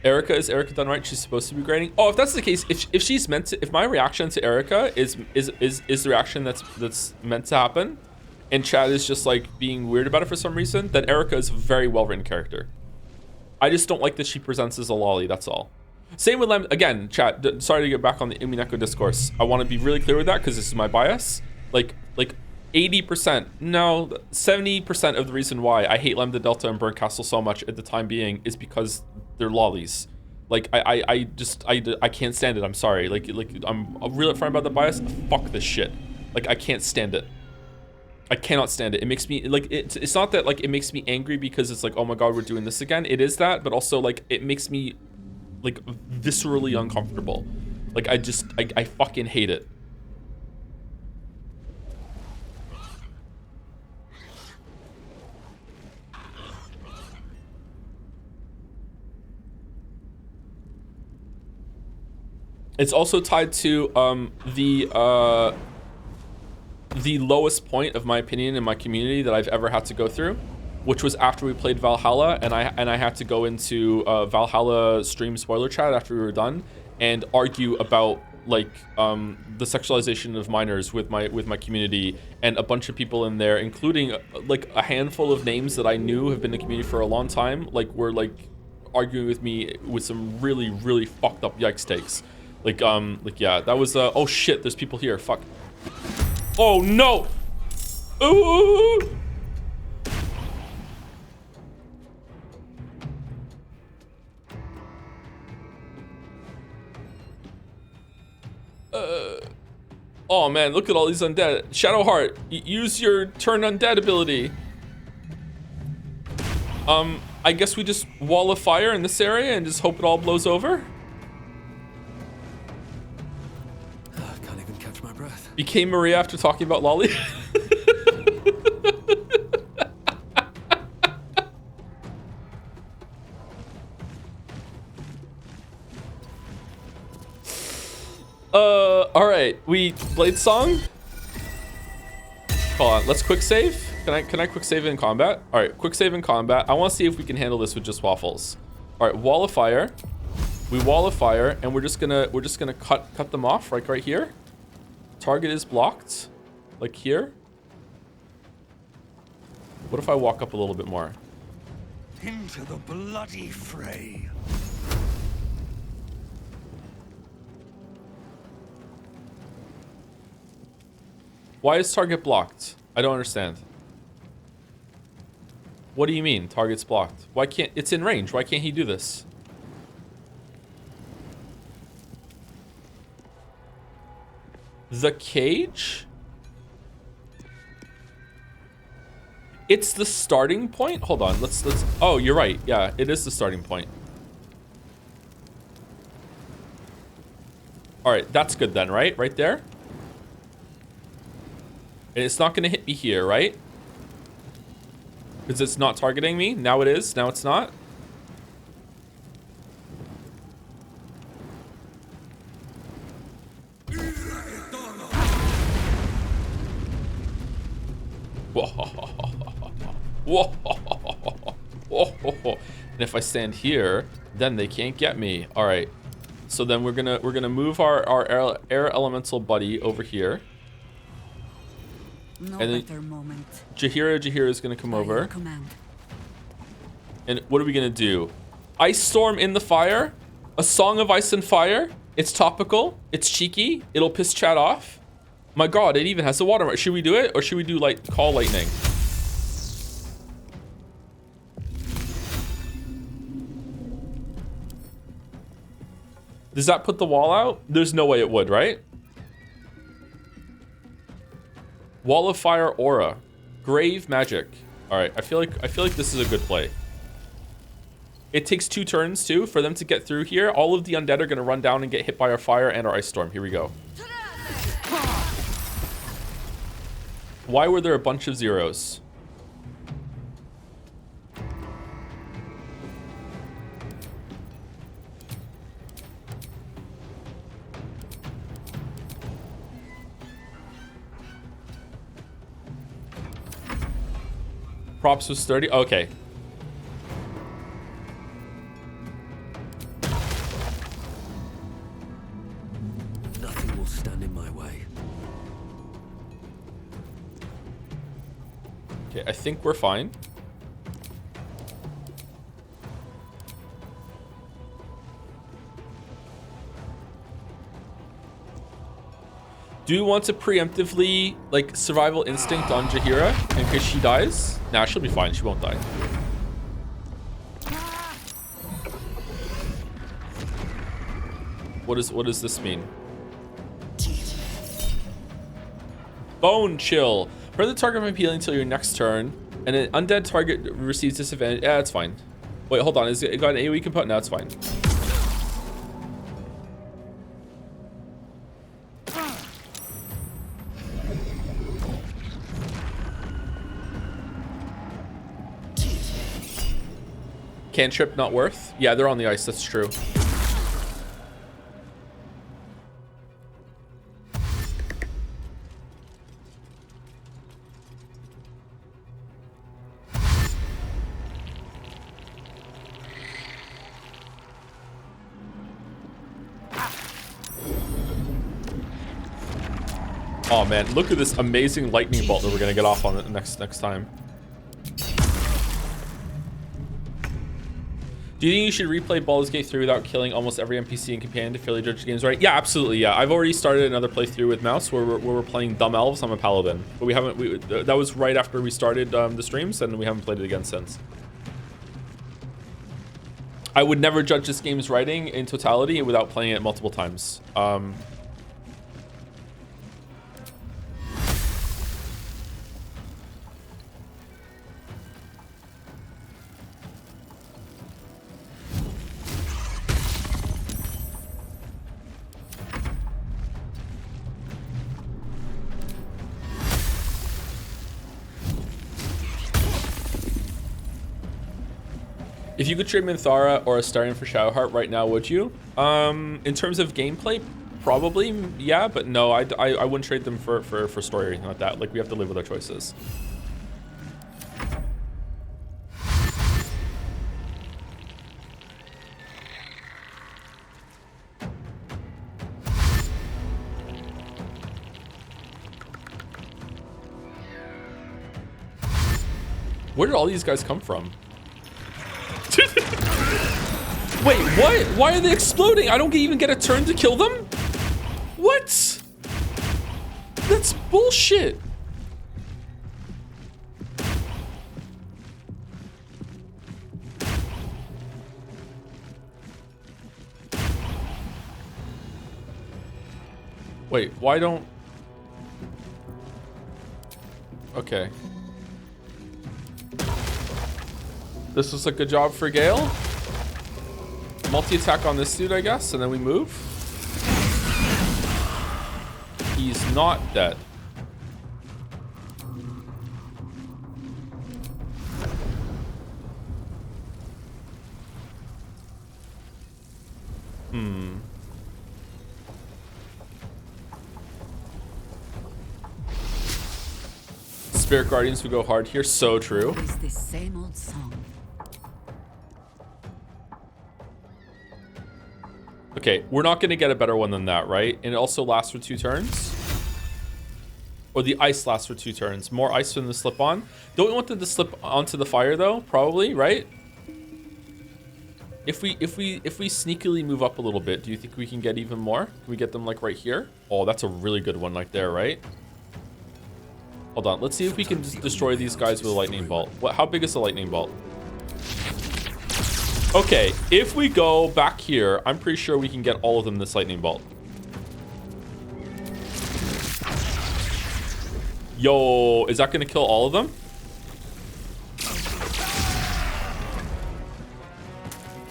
Erica, is Erica done right? She's supposed to be grinding. Oh, if that's the case, if she's meant to, if my reaction to Erica is the reaction that's meant to happen, and Chad is just like being weird about it for some reason, then Erica is a very well written character. I just don't like that she presents as a lolly. That's all. Same with Lem. Again, chat, sorry to get back on the Umineko discourse. I want to be really clear with that because this is my bias. Like 80%, no, 70% of the reason why I hate Lambda Delta and Burnt Castle so much at the time being is because they're lollies. Like I can't stand it. I'm sorry. Like I'm real upfront about the bias. Fuck this shit. Like, I can't stand it. I cannot stand it. It makes me, like, it's not that, like, it makes me angry because it's like, oh my god, we're doing this again. It is that, but also, like, it makes me, like, viscerally uncomfortable. Like, I fucking hate it. It's also tied to the lowest point of my opinion in my community that I've ever had to go through, which was after we played Valhalla, and I had to go into Valhalla stream spoiler chat after we were done and argue about like the sexualization of minors with my community, and a bunch of people in there, including like a handful of names that I knew have been in the community for a long time, like were like arguing with me with some really fucked up yikes takes. Like yeah, that was oh shit, there's people here. Fuck. Oh no. Ooh. Oh man, look at all these undead. Shadowheart, use your turn undead ability. I guess we just wall of fire in this area and just hope it all blows over. Can't even catch my breath. Became Maria after talking about Lolly. All right, we Blade Song. Hold on, let's quick save. Can I quick save in combat? All right, quick save in combat. I want to see if we can handle this with just waffles. All right, wall of fire. We wall of fire, and we're just gonna cut them off right here. Target is blocked, like here. What if I walk up a little bit more? Into the bloody fray. Why is target blocked? I don't understand. What do you mean target's blocked? Why can't, it's in range. Why can't he do this? The cage? It's the starting point? Hold on, let's, oh, you're right. Yeah, it is the starting point. All right, that's good then, right? Right there. And it's not gonna hit me here, right? Because it's not targeting me. Now it is, now it's not. Whoa. And if I stand here, then they can't get me. All right. So then we're gonna move our air elemental buddy over here. No and better moment. Jaheira is gonna come over. And what are we gonna do? Ice Storm in the fire? A Song of Ice and Fire? It's topical. It's cheeky. It'll piss chat off. My god, it even has the watermark. Should we do it? Or should we do like Call Lightning? Does that put the wall out? There's no way it would, right? Wall of Fire Aura. Grave Magic. Alright, I feel like this is a good play. It takes 2 turns too for them to get through here. All of the undead are gonna run down and get hit by our fire and our ice storm. Here we go. Why were there a bunch of zeros? Props was 30. Okay. Nothing will stand in my way. Okay, I think we're fine. Do you want to preemptively, like, survival instinct on Jaheira in case she dies? Nah, she'll be fine. She won't die. What does this mean? Bone chill. Hurt the target from healing until your next turn, and an undead target receives disadvantage. Yeah, it's fine. Wait, hold on. Is it got an AoE component? No, it's fine. Cantrip not worth? Yeah, they're on the ice. That's true. Oh man, look at this amazing lightning bolt that we're gonna get off on the next time. Do you think you should replay Baldur's Gate 3 without killing almost every NPC and companion to fairly judge the games right? Yeah, absolutely. Yeah, I've already started another playthrough with Mouse where we're playing Dumb Elves. I'm a paladin, but we haven't. That was right after we started the streams, and we haven't played it again since. I would never judge this game's writing in totality without playing it multiple times. If you could trade Minthara or Astarion for Shadowheart right now, would you? In terms of gameplay, probably, yeah, but no, I wouldn't trade them for story or anything like that. Like, we have to live with our choices. Where did all these guys come from? Wait, what? Why are they exploding? I don't even get a turn to kill them? What? That's bullshit. Wait, why don't... Okay. This was a good job for Gale. Multi-attack on this dude, I guess, and then we move. He's not dead. Spirit Guardians would go hard here. So true. It's the same old song. Okay, we're not going to get a better one than that, right? And it also lasts for 2 turns. Or the ice lasts for 2 turns. More ice than the slip-on. Don't we want them to slip onto the fire though? Probably, right? If we sneakily move up a little bit, do you think we can get even more? Can we get them like right here? Oh, that's a really good one like there, right? Hold on, let's see if we can destroy these guys with a lightning bolt. How big is the lightning bolt? Okay, if we go back here, I'm pretty sure we can get all of them this lightning bolt. Yo, is that gonna kill all of them?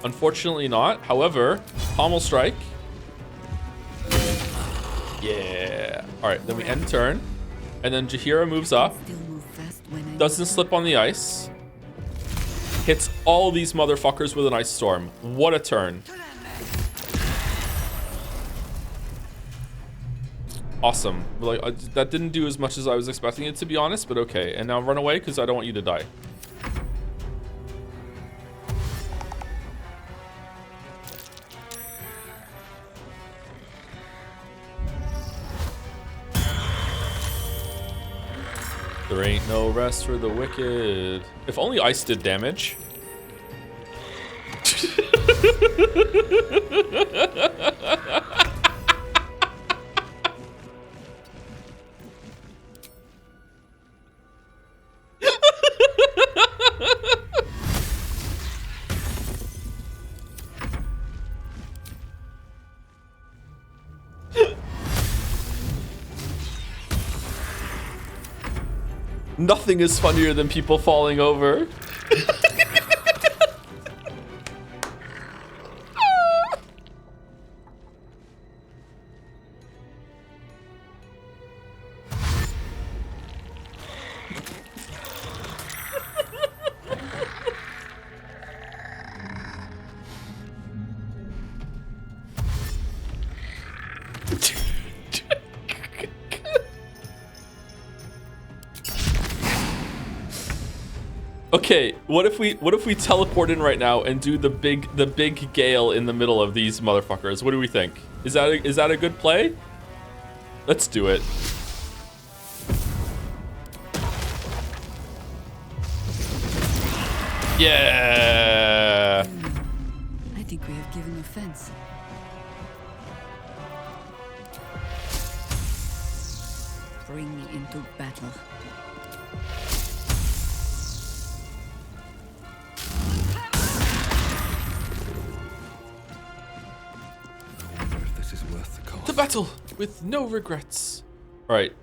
Unfortunately not. However, pommel strike. Yeah. All right, then we end turn. And then Jaheira moves up. Doesn't slip on the ice. Hits all these motherfuckers with an ice storm. What a turn. Awesome. Like, that didn't do as much as I was expecting it, to be honest, but okay. And now run away because I don't want you to die. There ain't no rest for the wicked. If only ice did damage. Nothing is funnier than people falling over. Okay, what if we teleport in right now and do the big gale in the middle of these motherfuckers? What do we think? Is that a good play? Let's do it. Yeah. I think we have given offense. Bring me into battle. I wonder if this is worth the cost. To battle with no regrets. All right,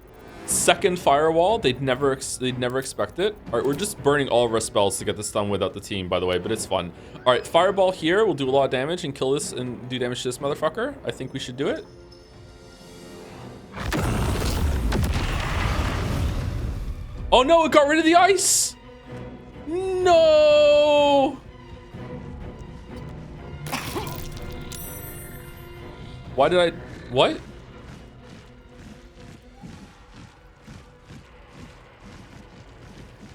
second firewall. They'd never expect it. All right, we're just burning all of our spells to get this done without the team, by the way, but it's fun. All right, fireball here. We'll do a lot of damage and kill this and do damage to this motherfucker. I think we should do it. Oh no, it got rid of the ice. No. Why did I? What?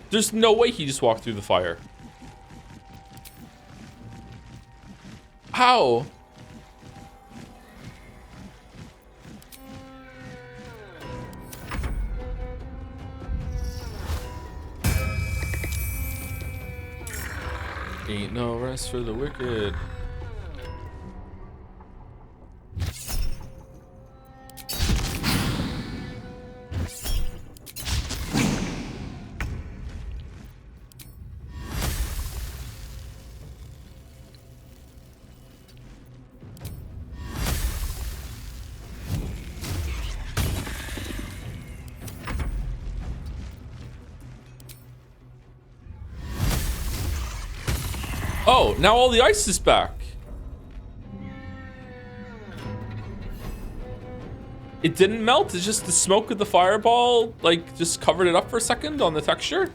There's no way he just walked through the fire. How? Ain't no rest for the wicked. Oh, now all the ice is back. It didn't melt, it's just the smoke of the fireball, like, just covered it up for a second on the texture.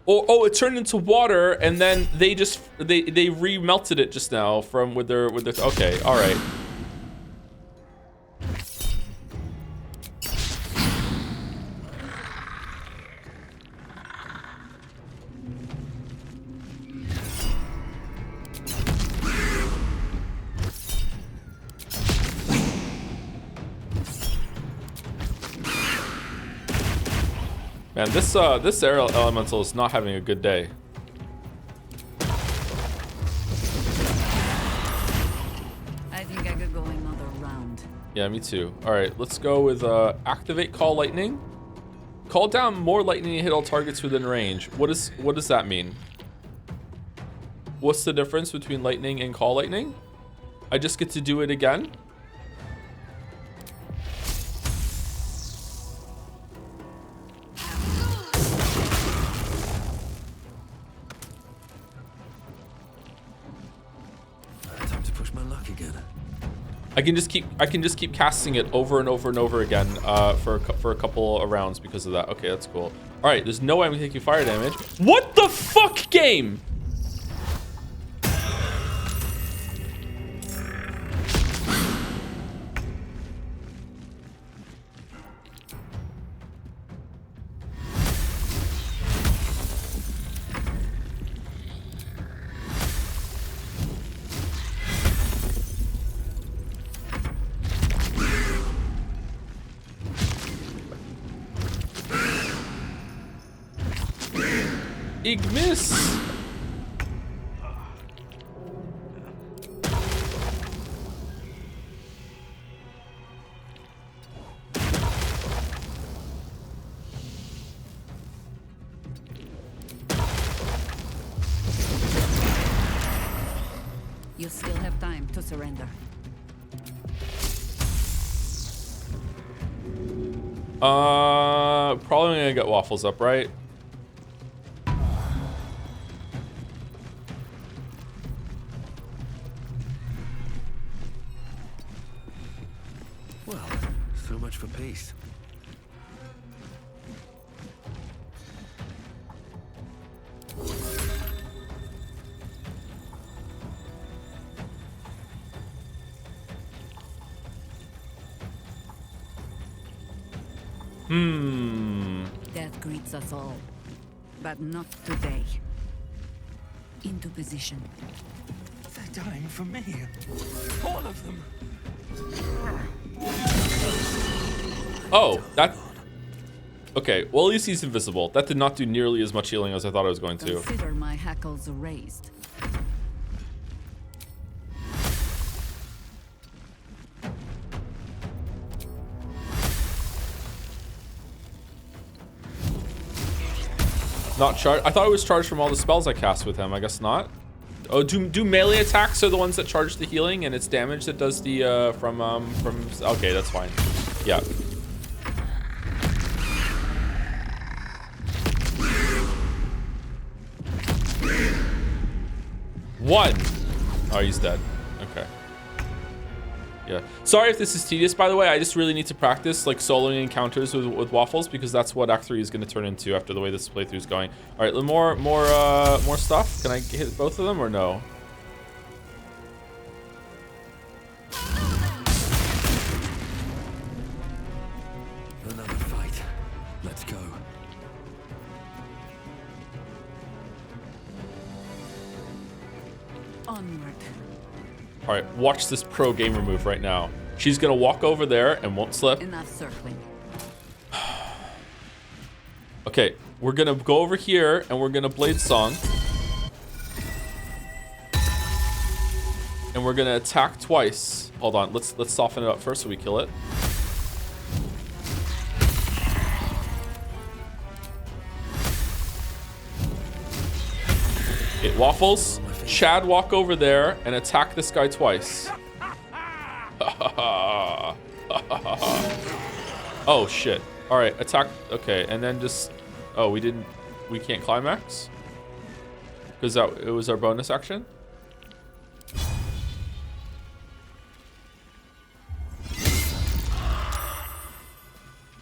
Oh, it turned into water, and then they just, they re-melted it just now from with their, okay, all right. Man, this air elemental is not having a good day. I think I could go another round. Yeah, me too. All right, let's go with activate call lightning. Call down more lightning and hit all targets within range. What does that mean? What's the difference between lightning and call lightning? I just get to do it again? Time to push my luck again. I can just keep casting it over and over and over again for a couple of rounds because of that. Okay, that's cool. All right, there's no way I'm taking fire damage. What the fuck, game? Ignis. You still have time to surrender. Probably gonna get waffles up, right? Well, so much for peace. Death greets us all, but not today. Into position. They're dying for me. All of them. Oh, that... Okay, well, at least he's invisible. That did not do nearly as much healing as I thought it was going to. Consider my hackles raised. Not charged. I thought it was charged from all the spells I cast with him. I guess not. Oh, do melee attacks are the ones that charge the healing, and it's damage that does the from. Okay, that's fine. Yeah. One. Oh, he's dead. Okay. Yeah. Sorry if this is tedious, by the way. I just really need to practice like soloing encounters with waffles, because that's what Act 3 is going to turn into after the way this playthrough is going. All right, more stuff. Can I hit both of them or no? Another fight. Let's go. Onward. All right, watch this pro gamer move right now. She's gonna walk over there and won't slip. Enough circling. Okay, we're gonna go over here and we're gonna blade song. And we're gonna attack twice. Hold on, let's soften it up first so we kill it. It waffles. Chad, walk over there and attack this guy twice. Oh shit. All right, attack. Okay, and then just. Oh, we can't climax because it was our bonus action.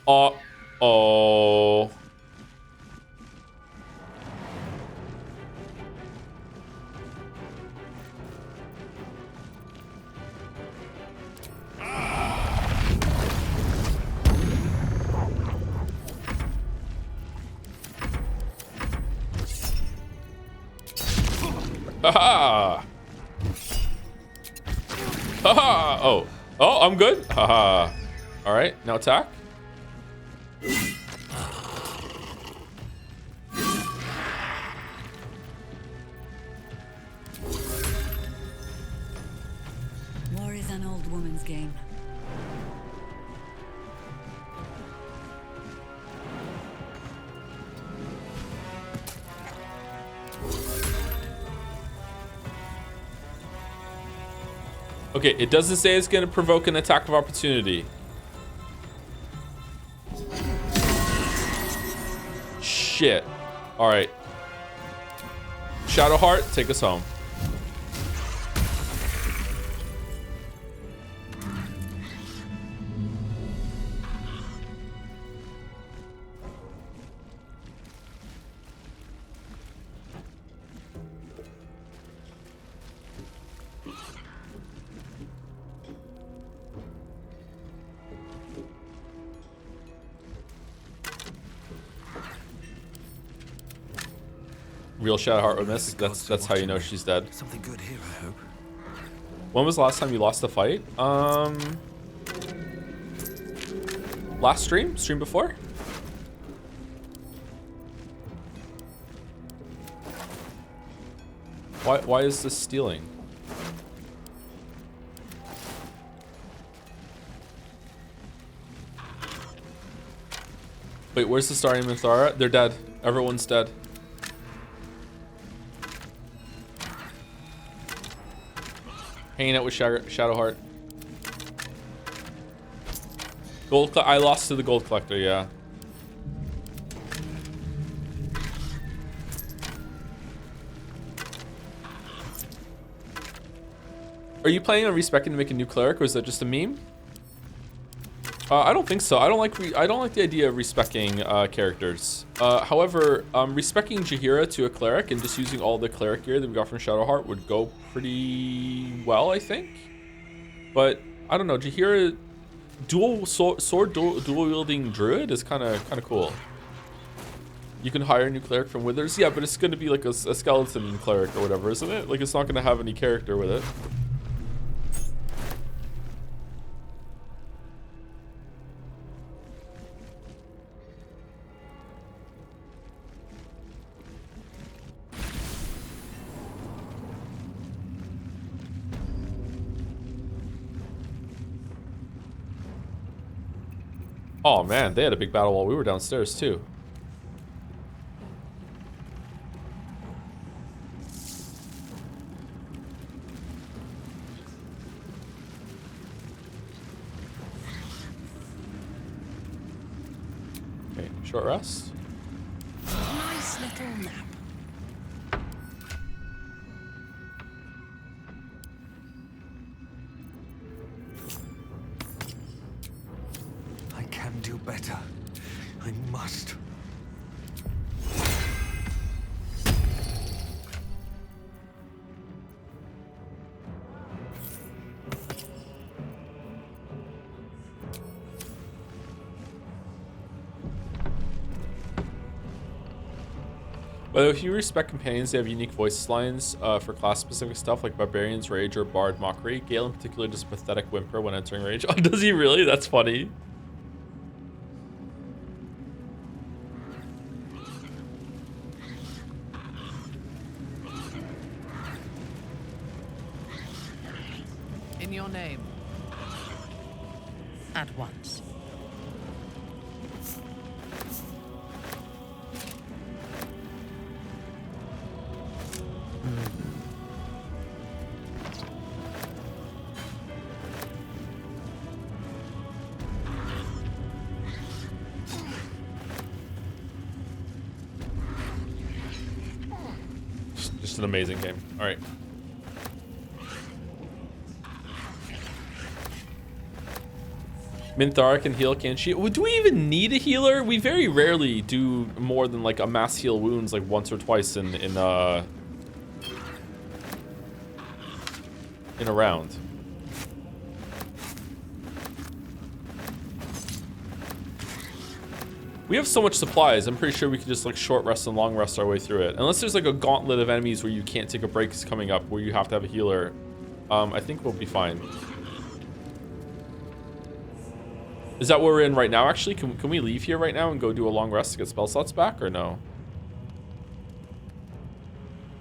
Oh. Haha! Haha! Oh. Oh, I'm good? Haha. Alright, now attack. War is an old woman's game. Okay, it doesn't say it's going to provoke an attack of opportunity. Shit. Alright. Shadowheart, take us home. Real Shadowheart would miss. That's how you know she's dead. Something good here, I hope. When was the last time you lost a fight? Last stream? Stream before? Why is this stealing? Wait, where's the Starry Minthara? They're dead. Everyone's dead. Hanging out with Shadowheart. I lost to the gold collector, yeah. Are you planning on respecing to make a new cleric, or is that just a meme? I don't think so. I don't like the idea of respecing characters. However, respecing Jaheira to a cleric and just using all the cleric gear that we got from Shadowheart would go pretty well, I think. But I don't know. Jaheira, dual wielding druid is kind of cool. You can hire a new cleric from Withers, yeah, but it's going to be like a skeleton cleric or whatever, isn't it? Like it's not going to have any character with it. Oh man, they had a big battle while we were downstairs too. Okay, short rest. Nice little nap. I can do better. I must. But if you respect companions, they have unique voice lines for class-specific stuff like Barbarians, Rage, or Bard Mockery. Gale in particular does a pathetic whimper when entering Rage. Oh, does he really? That's funny. In your name. At once. Just an amazing game. All right. Minthara can heal, can't she? Do we even need a healer? We very rarely do more than like a mass heal wounds like once or twice in a round. We have so much supplies, I'm pretty sure we could just like short rest and long rest our way through it. Unless there's like a gauntlet of enemies where you can't take a break coming up, where you have to have a healer. I think we'll be fine. Is that where we're in right now, actually? Can we leave here right now and go do a long rest to get spell slots back, or no?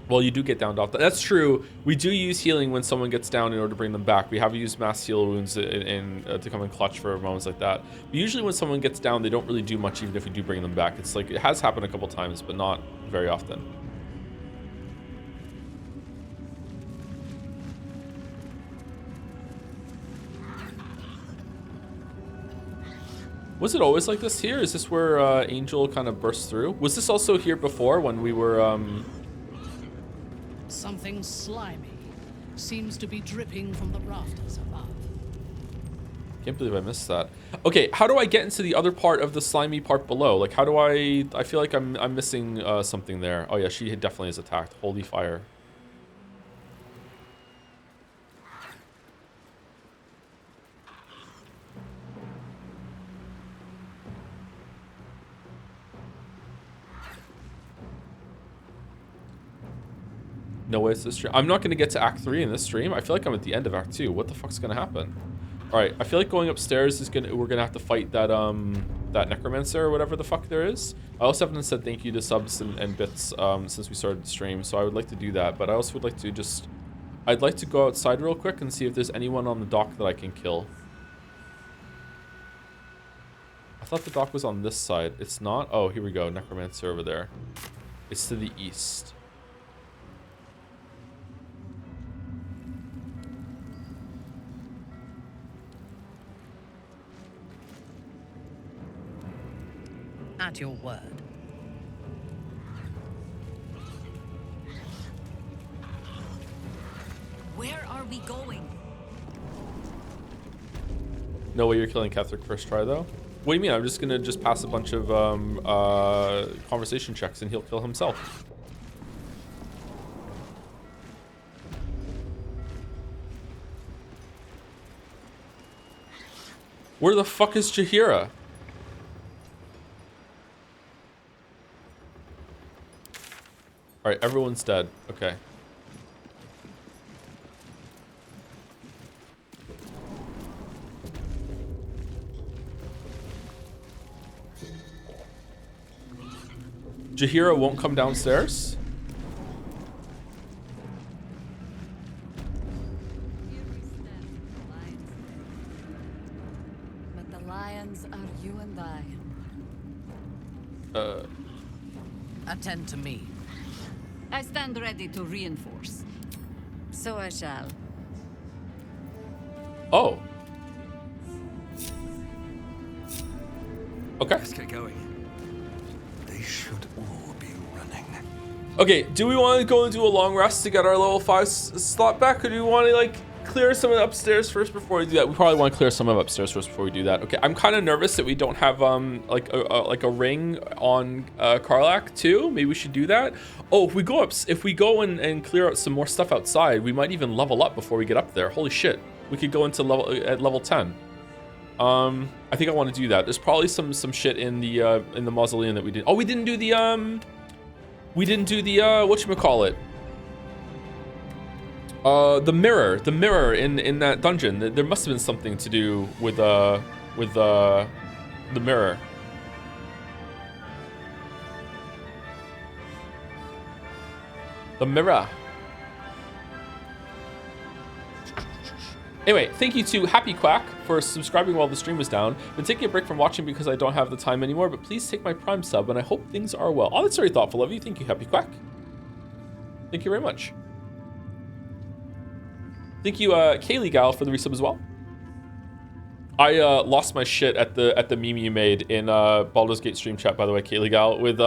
Well, you do get downed off. That's true. We do use healing when someone gets down in order to bring them back. We have used mass heal wounds to come in clutch for moments like that. But usually when someone gets down, they don't really do much even if we do bring them back. It's like, it has happened a couple times, but not very often. Was it always like this here? Is this where Angel kind of burst through? Was this also here before when we were... Something slimy seems to be dripping from the rafters above. Can't believe I missed that. Okay, how do I get into the other part of the slimy part below? Like, how do I feel like I'm missing something there. Oh yeah, she definitely is attacked. Holy fire. No way it's this stream. I'm not going to get to Act 3 in this stream. I feel like I'm at the end of Act 2. What the fuck's going to happen? All right, I feel like going upstairs is we're going to have to fight that that necromancer or whatever the fuck there is. I also haven't said thank you to subs and bits since we started the stream, so I would like to do that. But I also would like to I'd like to go outside real quick and see if there's anyone on the dock that I can kill. I thought the dock was on this side. It's not. Oh, here we go. Necromancer over there. It's to the east. At your word. Where are we going? No way you're killing Ketheric first try though. What do you mean? I'm just gonna pass a bunch of conversation checks and he'll kill himself. Where the fuck is Jaheira? Alright, everyone's dead. Okay. Jaheira won't come downstairs? But the lions are you and I. Attend to me. I stand ready to reinforce. So I shall. Oh. Okay. Let's get going. They should all be running. Okay, do we want to go and do a long rest to get our level 5 slot back, or do we want to like clear some of the upstairs first before we do that? We probably want to clear some of upstairs first before we do that. Okay, I'm kind of nervous that we don't have like a ring on Karlach too. Maybe we should do that. Oh, if we go and clear out some more stuff outside, we might even level up before we get up there. Holy shit, we could go into level 10. I think I want to do that. There's probably some shit in the mausoleum that we did. Oh, we didn't do the whatchamacallit? The mirror in that dungeon. There must have been something to do with the mirror. The mirror. Anyway, thank you to Happy Quack for subscribing while the stream was down. Been taking a break from watching because I don't have the time anymore, but please take my Prime sub, and I hope things are well. Oh, that's very thoughtful of you. Thank you, Happy Quack. Thank you very much. Thank you, Kaylee Gal, for the resub as well. I lost my shit at the meme you made in Baldur's Gate stream chat, by the way, Kaylee Gal, with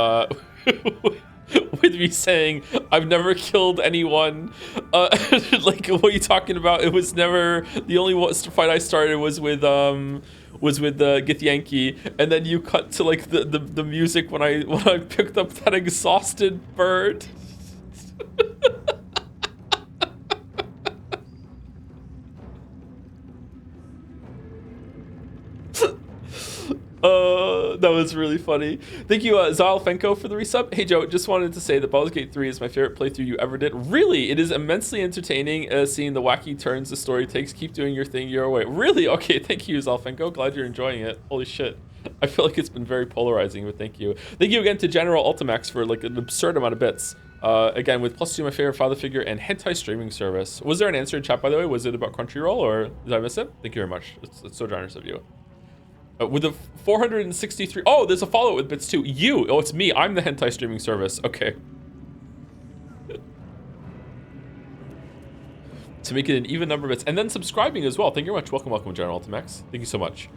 with me saying I've never killed anyone. Like, what are you talking about? It was never the only fight I started was with Githyanki, and then you cut to like the music when I picked up that exhausted bird. That was really funny. Thank you, Zalfenko, for the resub. Hey, Joe, just wanted to say that Baldur's Gate 3 is my favorite playthrough you ever did. Really? It is immensely entertaining seeing the wacky turns the story takes. Keep doing your thing your way. Really? Okay, thank you, Zalfenko. Glad you're enjoying it. Holy shit. I feel like it's been very polarizing, but thank you. Thank you again to General Ultimax for like an absurd amount of bits. Again, with +2, my favorite father figure, and hentai streaming service. Was there an answer in chat, by the way? Was it about Crunchyroll, or did I miss it? Thank you very much. It's so generous of you. With the 463, oh, there's a follow-up with bits too. Oh, it's me. I'm the hentai streaming service. Okay. To make it an even number of bits, and then subscribing as well. Thank you very much. Welcome, General Ultimax. Thank you so much.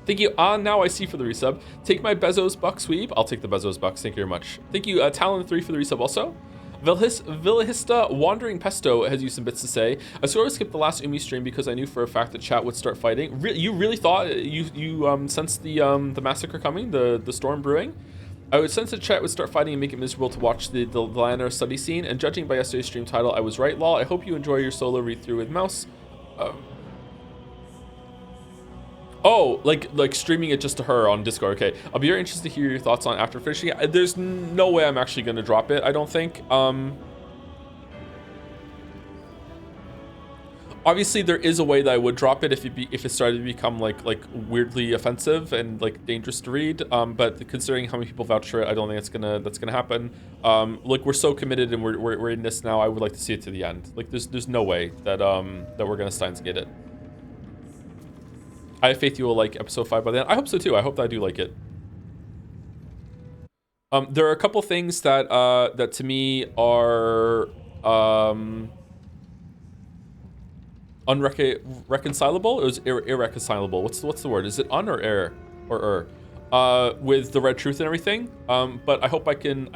Thank you. Now I see for the resub. Take my Bezos buck sweep. I'll take the Bezos bucks. Thank you very much. Thank you, Talon3 for the resub also. Villahista Wandering Pesto has used some bits to say. I sort of skipped the last Umi stream because I knew for a fact that chat would start fighting. You really thought you sensed the massacre coming, the storm brewing? I would sense that chat would start fighting and make it miserable to watch the Lyanna study scene. And judging by yesterday's stream title, I was right, lol. I hope you enjoy your solo read through with Mouse. Oh, like streaming it just to her on Discord. Okay, I'll be very interested to hear your thoughts on after finishing it. There's no way I'm actually going to drop it, I don't think. Obviously, there is a way that I would drop it if it started to become like weirdly offensive and like dangerous to read. But considering how many people vouch for it, I don't think that's gonna happen. Like, we're so committed and we're in this now. I would like to see it to the end. Like, there's no way that we're gonna Steins Gate it. I have faith you will like episode 5 by then. I hope so too. I hope that I do like it. There are a couple things that that to me are irreconcilable. It was irreconcilable. What's the word? Is it un or air or with the Red Truth and everything. But I hope I can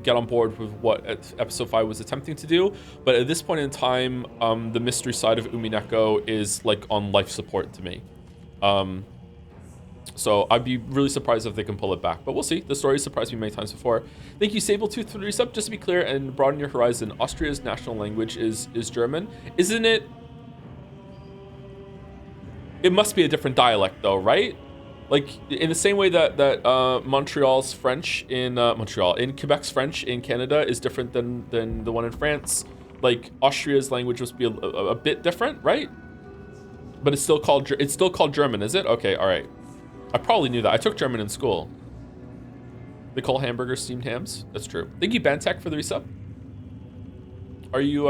get on board with what episode 5 was attempting to do. But at this point in time, the mystery side of Umineko is like on life support to me. So I'd be really surprised if they can pull it back, but we'll see. The story surprised me many times before. Thank you, Sabletooth, for the resub. Just to be clear and broaden your horizon, Austria's national language is German, isn't it? It must be a different dialect, though, right? Like in the same way that Montreal's French in Quebec's French in Canada is different than the one in France. Like Austria's language must be a bit different, right? But it's still called German, is it? Okay, all right. I probably knew that. I took German in school. They call hamburgers steamed hams. That's true. Thank you, Bantek, for the resub. Are you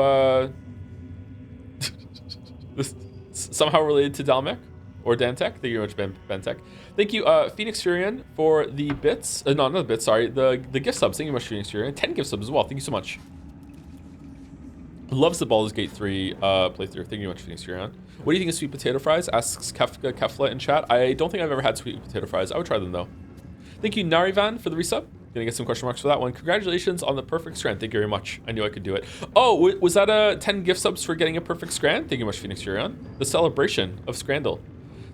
this somehow related to Dalmek or Dantek? Thank you very much, Bantek. Thank you, Phoenix Furion, for the bits. No, not the bits. Sorry, the gift subs. Thank you much, Phoenix Furion. 10 gift subs as well. Thank you so much. Loves the Baldur's Gate 3 playthrough. Thank you much, Phoenix Furion. What do you think of sweet potato fries? Asks Kefla in chat. I don't think I've ever had sweet potato fries. I would try them though. Thank you, Narivan, for the resub. Gonna get some question marks for that one. Congratulations on the perfect strand. Thank you very much. I knew I could do it. Oh, was that a 10 gift subs for getting a perfect scran? Thank you much, Phoenix Furion. The celebration of Scrandal.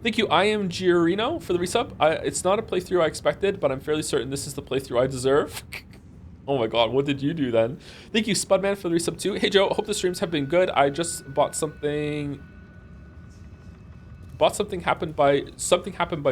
Thank you, I am Giorino, for the resub. It's not a playthrough I expected, but I'm fairly certain this is the playthrough I deserve. Oh my god, what did you do then? Thank you, Spudman, for the resub too. Hey Joe, hope the streams have been good. I just bought something. Something happened by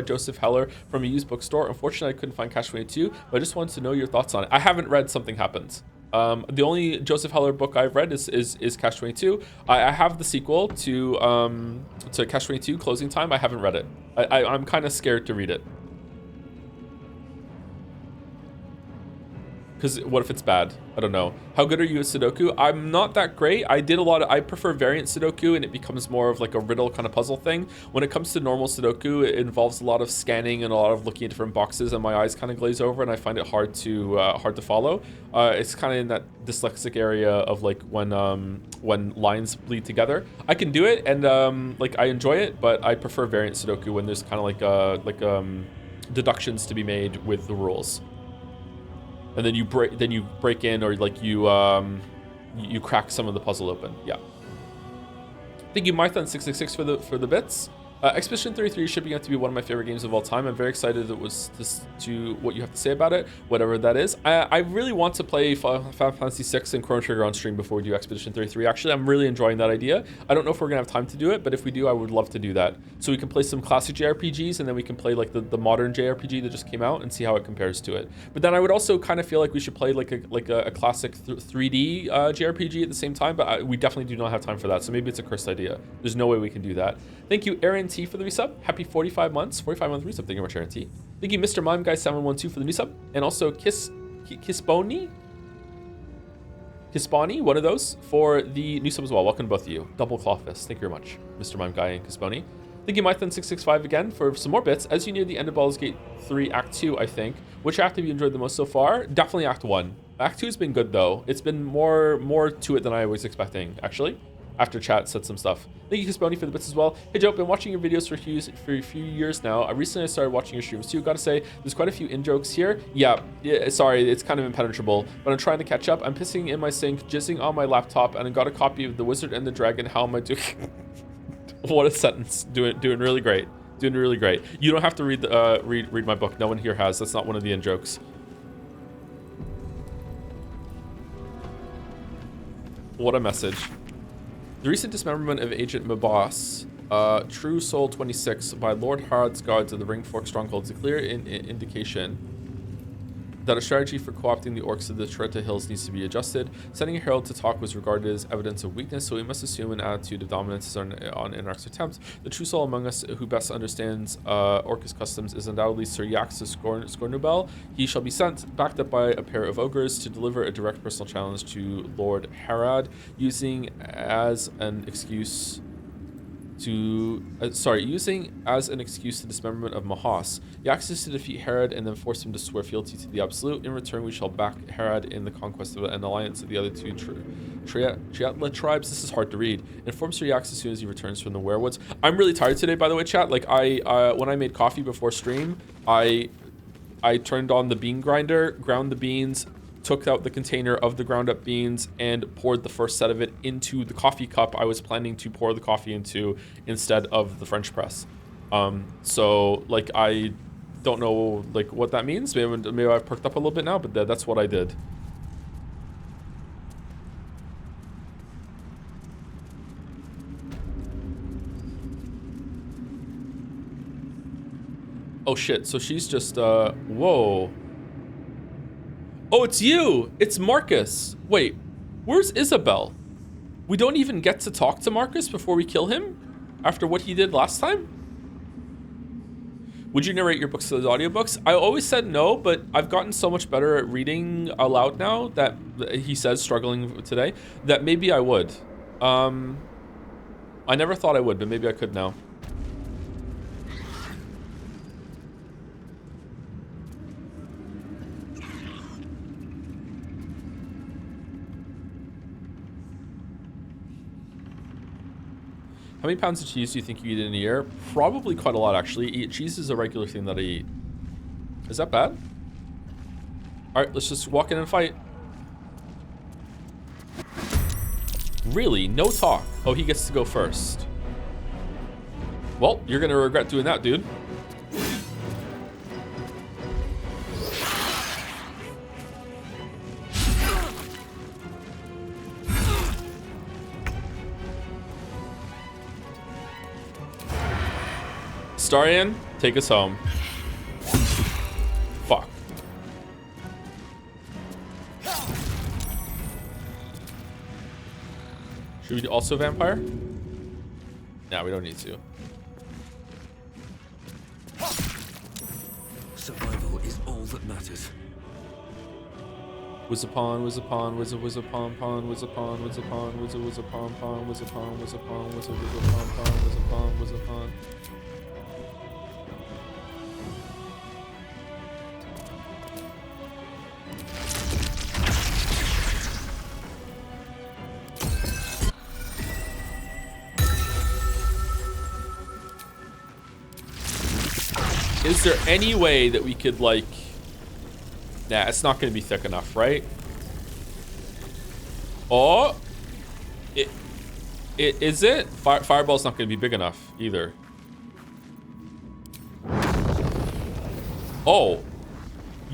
Joseph Heller from a used bookstore. Unfortunately, I couldn't find Catch 22, but I just wanted to know your thoughts on it. I haven't read Something Happened. The only Joseph Heller book I've read is Catch 22. I have the sequel to Catch 22, Closing Time. I haven't read it. I'm kind of scared to read it. Because what if it's bad? I don't know. How good are you at Sudoku? I'm not that great. I prefer variant Sudoku, and it becomes more of like a riddle kind of puzzle thing. When it comes to normal Sudoku, it involves a lot of scanning and a lot of looking at different boxes, and my eyes kind of glaze over, and I find it hard to follow. It's kind of in that dyslexic area of like when lines bleed together. I can do it, and like I enjoy it, but I prefer variant Sudoku when there's kind of like deductions to be made with the rules. And then you break in, or like you crack some of the puzzle open. Yeah. Thank you, Mython666 for the bits. Expedition 33 is shaping up to be one of my favorite games of all time. I'm very excited to what you have to say about it, whatever that is. I really want to play Final Fantasy 6 and Chrono Trigger on stream before we do Expedition 33. Actually, I'm really enjoying that idea. I don't know if we're gonna have time to do it, but if we do, I would love to do that. So we can play some classic JRPGs, and then we can play like the modern JRPG that just came out and see how it compares to it. But then I would also kind of feel like we should play like a classic 3D JRPG at the same time, but we definitely do not have time for that. So maybe it's a cursed idea. There's no way we can do that. Thank you, Aaron T, for the resub. Happy 45 months. 45-month resub. Thank you very much, Aaron T. Thank you, Mr. Mime Guy 712 for the new sub. And also Kisponi, one of those, for the new sub as well. Welcome to both of you. Double claw fist. Thank you very much, Mr. Mime Guy and Kisponi. Thank you, Mython665 again for some more bits. As you near the end of Baldur's Gate 3 Act 2, I think. Which act have you enjoyed the most so far? Definitely Act 1. Act 2 has been good though. It's been more to it than I was expecting, actually. After chat said some stuff. Thank you, Kisponi, for the bits as well. Hey Joe, been watching your videos for a few years now. Recently started watching your streams too. Gotta say, there's quite a few in-jokes here. Yeah, sorry, it's kind of impenetrable, but I'm trying to catch up. I'm pissing in my sink, jizzing on my laptop, and I got a copy of The Wizard and the Dragon. How am I doing? What a sentence. Doing really great. Doing really great. You don't have to read my book. No one here has. That's not one of the in-jokes. What a message. The recent dismemberment of Agent Mabos, True Soul 26 by Lord Harald's guards of the Ringfork Stronghold is a clear indication that a strategy for co-opting the orcs of the Treta Hills needs to be adjusted. Sending a herald to talk was regarded as evidence of weakness, so we must assume an attitude of dominance on Anarch's attempt. The true soul among us who best understands Orcus customs is undoubtedly Sir Yax of Scornubel. He shall be sent, backed up by a pair of ogres, to deliver a direct personal challenge to Lord Harad, using as an excuse using as an excuse the dismemberment of Mahas. He asks us to defeat Herod and then force him to swear fealty to the Absolute. In return, we shall back Herod in the conquest of an alliance of the other two Triatla tribes. This is hard to read. Inform Sir Yax as soon as he returns from the werewoods. I'm really tired today, by the way, chat. Like, when I made coffee before stream, I turned on the bean grinder, ground the beans, took out the container of the ground up beans and poured the first set of it into the coffee cup I was planning to pour the coffee into instead of the French press. So like, I don't know like what that means. Maybe I've perked up a little bit now, but that's what I did. Oh shit, so she's just, whoa. Oh, it's you! It's Marcus! Wait, where's Isabel? We don't even get to talk to Marcus before we kill him? After what he did last time? Would you narrate your books as audiobooks? I always said no, but I've gotten so much better at reading aloud now that he says struggling today, that maybe I would. I never thought I would, but maybe I could now. How many pounds of cheese do you think you eat in a year? Probably quite a lot, actually. Cheese is a regular thing that I eat. Is that bad? Alright, let's just walk in and fight. Really? No talk. Oh, he gets to go first. Well, you're gonna regret doing that, dude. Starian, take us home. Fuck. Should we do also vampire? No, we don't need to. Survival is all that matters. Whiz-a-pon, whiz-a-pon, whiz-a-whiz-a-pon, pon, whiz-a-pon, whiz-a-pon, whiz-a-whiz-a-pon, pon, whiz-a-pon, whiz-a-pon, whiz-a-whiz-a-pon, pon, whiz-a-pon, whiz-a-pon. Is there any way that we could, like... Nah, it's not going to be thick enough, right? Oh! Is it? Fireball's not going to be big enough, either. Oh!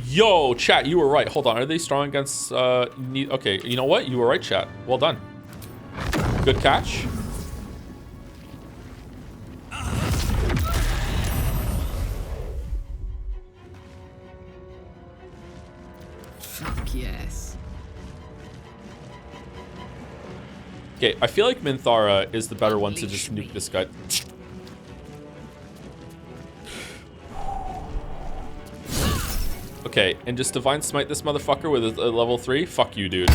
Yo, chat, you were right. Hold on, are they strong against... Okay, you know what? You were right, chat. Well done. Good catch. Yes. Okay, I feel like Minthara is the better one to just nuke this guy. Okay, and just Divine Smite this motherfucker with a level 3? Fuck you, dude.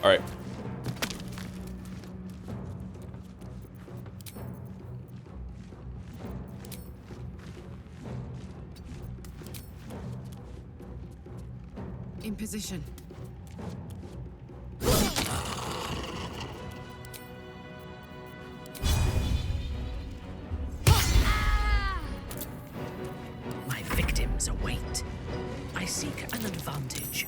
Alright. In position. My victims await. I seek an advantage.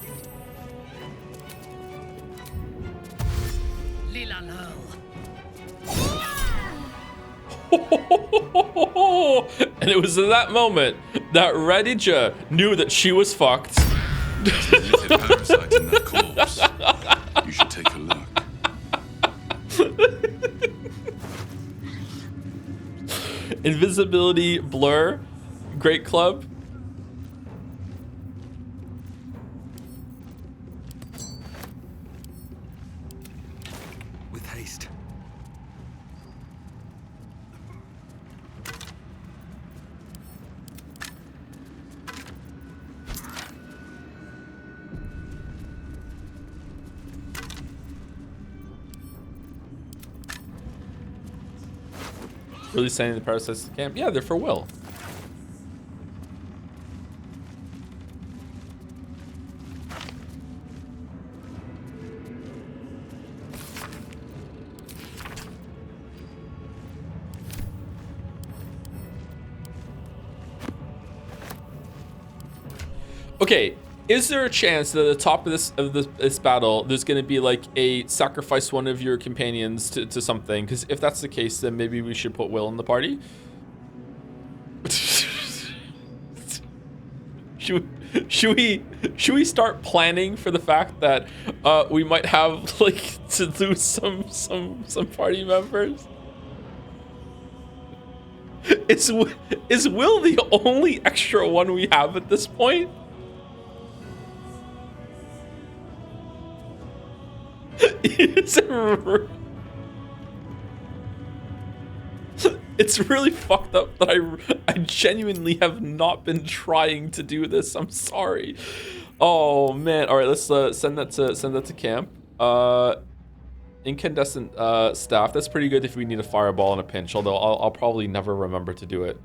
Lila And it was at that moment that Radija knew that she was fucked. There's a parasite in that corpse. You should take a look. Invisibility, blur, great club. least. Really sending the parasites to camp? Yeah, they're for Will. Okay, is there a chance that at the top of this battle, there's going to be like a sacrifice one of your companions to something? Because if that's the case, then maybe we should put Will in the party. Should we start planning for the fact that we might have like to lose some party members? Is Will the only extra one we have at this point? It's really fucked up that I genuinely have not been trying to do this. I'm sorry. Oh man. All right, let's send that to camp. Incandescent staff. That's pretty good if we need a fireball in a pinch. Although I'll probably never remember to do it.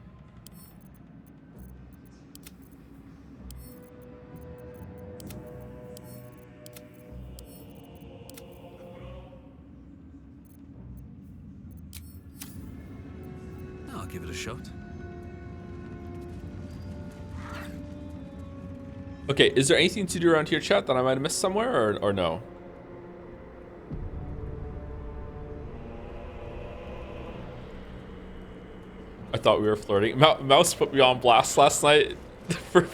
I'll give it a shot. Okay, is there anything to do around here, chat, that I might have missed somewhere, or no? I thought we were flirting. Mouse put me on blast last night for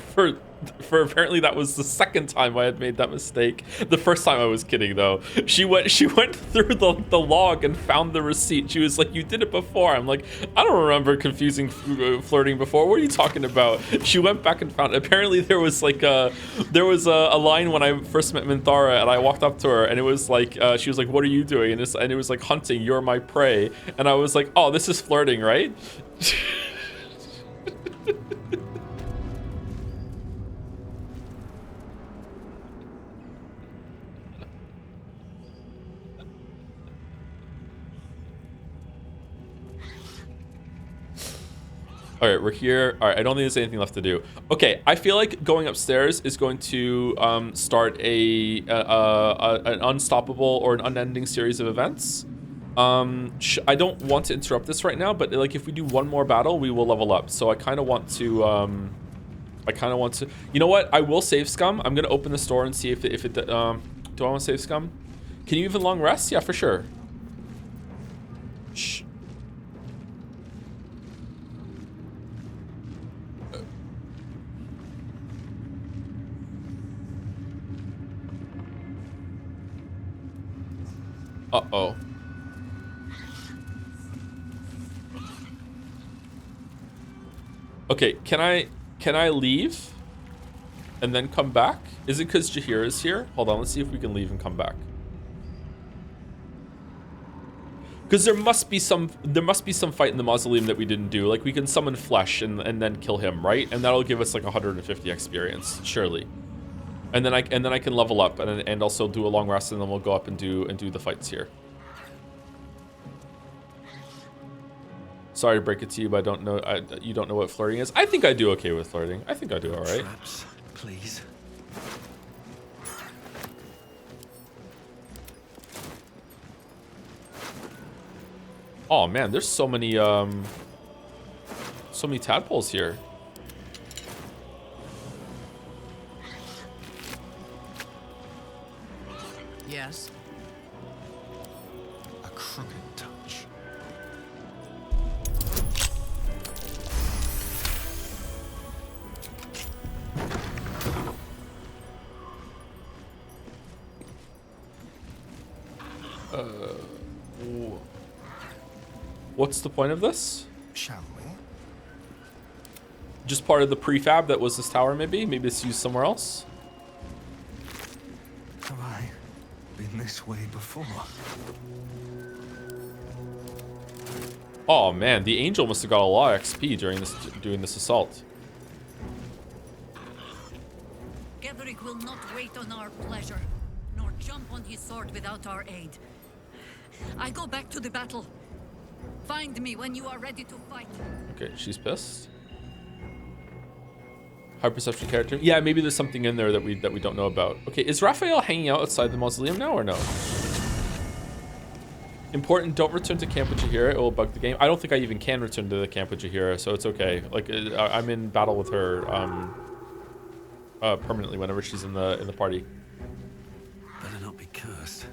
apparently that was the second time I had made that mistake. The first time I was kidding though. She went through the log and found the receipt. She was like, "You did it before." I'm like, "I don't remember confusing flirting before. What are you talking about?" She went back and found. Apparently there was like a line when I first met Minthara, and I walked up to her, and it was like she was like, "What are you doing?" And it was like, "Hunting. You're my prey." And I was like, "Oh, this is flirting, right?" All right, we're here. All right, I don't think there's anything left to do. Okay, I feel like going upstairs is going to start an unstoppable or an unending series of events. I don't want to interrupt this right now, but like if we do one more battle, we will level up. So I kind of want to. You know what? I will save scum. I'm gonna open the store and see if it. Do I want to save scum? Can you even long rest? Yeah, for sure. Shh. Uh-oh. Okay, can I leave and then come back? Is it because Jahir is here? Hold on, let's see if we can leave and come back. Because there must be some fight in the mausoleum that we didn't do. Like we can summon Flesh and then kill him, right? And that'll give us like 150 experience, surely. And then I can level up and also do a long rest, and then we'll go up and do the fights here. Sorry to break it to you, but I don't know. You don't know what flirting is. I think I do okay with flirting. I think I do all right. Traps, please. Oh man, there's so many tadpoles here. Yes. A crooked touch. What's the point of this? Shall we? Just part of the prefab that was this tower, maybe? Maybe it's used somewhere else? Have I been this way before. Oh man, the angel must have got a lot of XP during doing this assault. Getherick will not wait on our pleasure, nor jump on his sword without our aid. I go back to the battle. Find me when you are ready to fight. Okay, she's pissed. High perception character. Yeah, maybe there's something in there that we don't know about. Okay, is Raphael hanging out outside the mausoleum now or no? Important, don't return to camp with Jaheira. It will bug the game. I don't think I even can return to the camp with Jaheira, so it's okay. Like, I'm in battle with her permanently whenever she's in the party. Better not be cursed.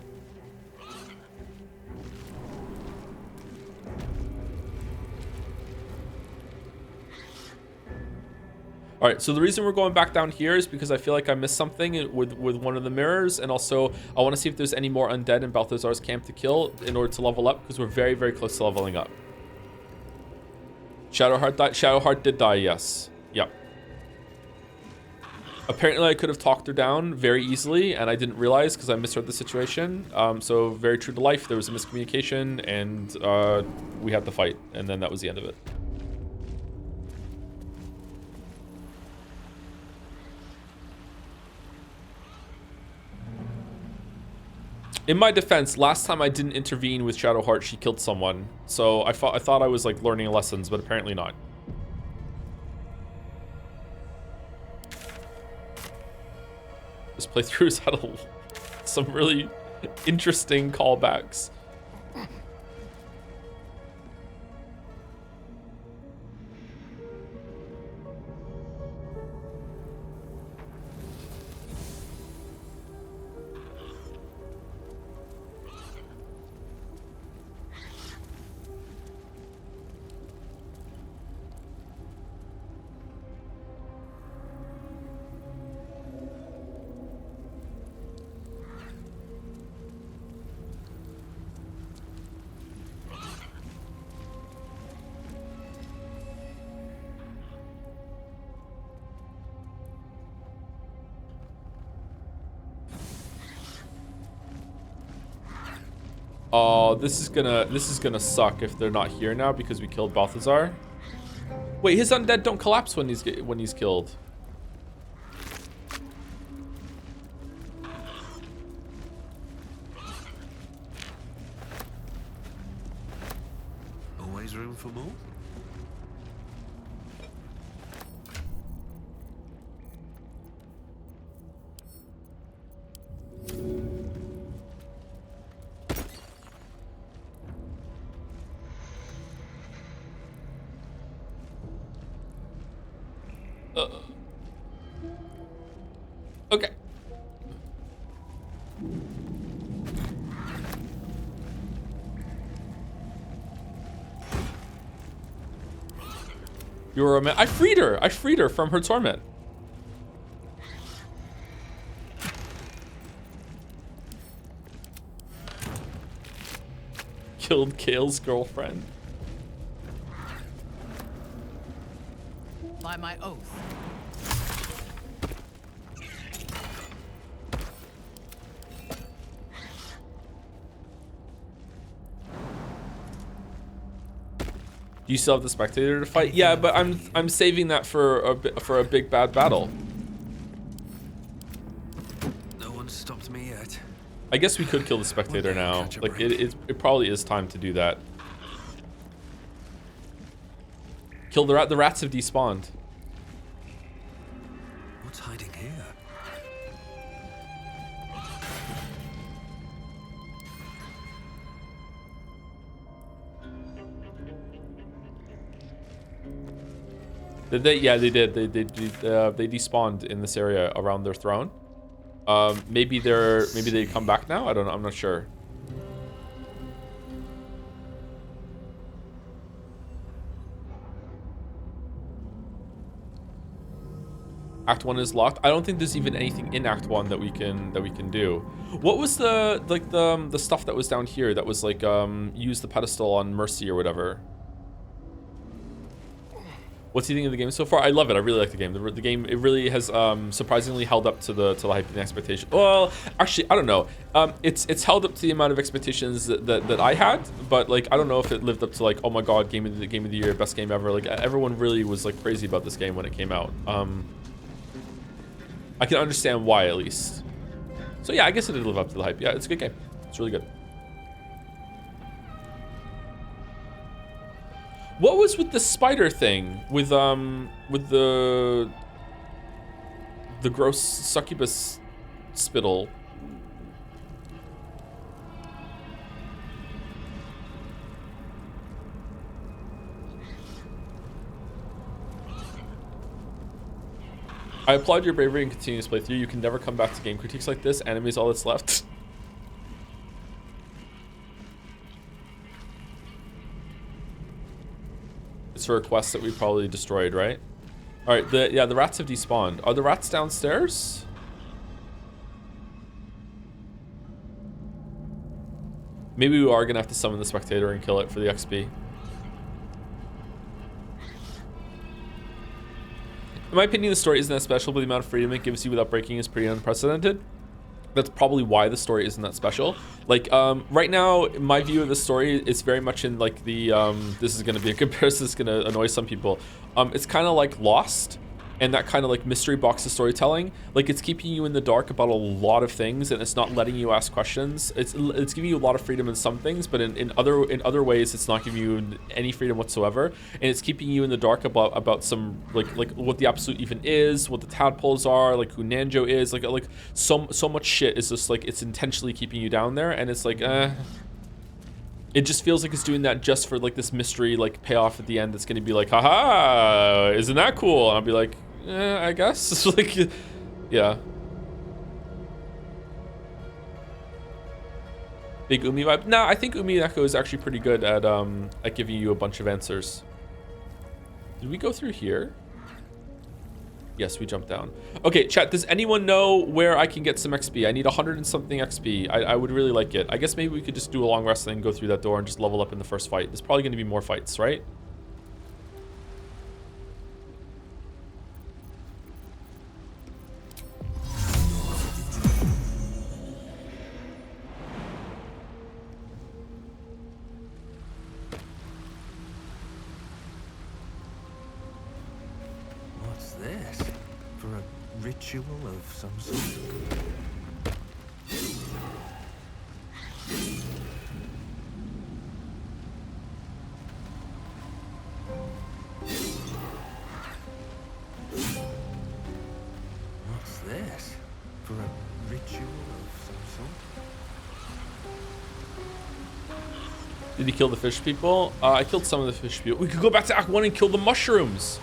All right, so the reason we're going back down here is because I feel like I missed something with one of the mirrors, and also I want to see if there's any more undead in Balthazar's camp to kill in order to level up, because we're very, very close to leveling up. Shadowheart died. Shadowheart did die, yes. Yep. Apparently I could have talked her down very easily, and I didn't realize because I misheard the situation. So very true to life, there was a miscommunication, and we had to fight, and then that was the end of it. In my defense, last time I didn't intervene with Shadowheart, she killed someone. So I thought I was like learning lessons, but apparently not. This playthrough has had some really interesting callbacks. Oh, this is gonna suck if they're not here now because we killed Balthazar. Wait, his undead don't collapse when he's killed. Always room for more? Okay. You're a man. I freed her. I freed her from her torment. Killed Kale's girlfriend. By my oath. Do you still have the spectator to fight? Yeah, but I'm saving that for a big bad battle. No one's stopped me yet. I guess we could kill the spectator now. Like it probably is time to do that. Kill the rat. The rats have despawned. What's hiding here? Did they? Yeah, they did. They despawned in this area around their throne. Maybe they come back now. I don't know. I'm not sure. Act 1 is locked. I don't think there's even anything in Act 1 that we can do. What was the stuff that was down here that was like use the pedestal on Mercy or whatever? What's he thinking of the game so far? I love it. I really like the game. The game, it really has surprisingly held up to the hype and the expectation. Well, actually, I don't know. It's held up to the amount of expectations that I had, but like I don't know if it lived up to like, oh my god, game of the year, best game ever. Like everyone really was like crazy about this game when it came out. I can understand why at least. So yeah, I guess it did live up to the hype. Yeah, it's a good game. It's really good. What was with the spider thing with the gross succubus spittle? I applaud your bravery and continuous playthrough. You can never come back to game critiques like this. Anime is all that's left. It's for a quest that we probably destroyed, right? All right, the rats have despawned. Are the rats downstairs? Maybe we are gonna have to summon the spectator and kill it for the XP. In my opinion, the story isn't that special, but the amount of freedom it gives you without breaking is pretty unprecedented. That's probably why the story isn't that special. Like, right now, my view of the story is very much in like the, this is gonna be a comparison that's gonna annoy some people. It's kind of like Lost, and that kind of like mystery box of storytelling. Like, it's keeping you in the dark about a lot of things, and it's not letting you ask questions. It's giving you a lot of freedom in some things, but in other ways, it's not giving you any freedom whatsoever. And it's keeping you in the dark about some like what the absolute even is, what the tadpoles are, like who Nanjo is, like so much shit is just like it's intentionally keeping you down there, and it's like it just feels like it's doing that just for like this mystery like payoff at the end that's gonna be like, haha, isn't that cool? And I'll be like, I guess. It's like, yeah. Big Umi vibe. Nah, I think Umi Echo is actually pretty good at giving you a bunch of answers. Did we go through here? Yes, we jumped down. Okay, chat, does anyone know where I can get some XP? I need 100 and something XP. I would really like it. I guess maybe we could just do a long rest and go through that door and just level up in the first fight. There's probably going to be more fights, right? What's this? For a ritual of some sort? What's this? For a ritual of some sort? Did he kill the fish people? I killed some of the fish people. We could go back to Act 1 and kill the mushrooms.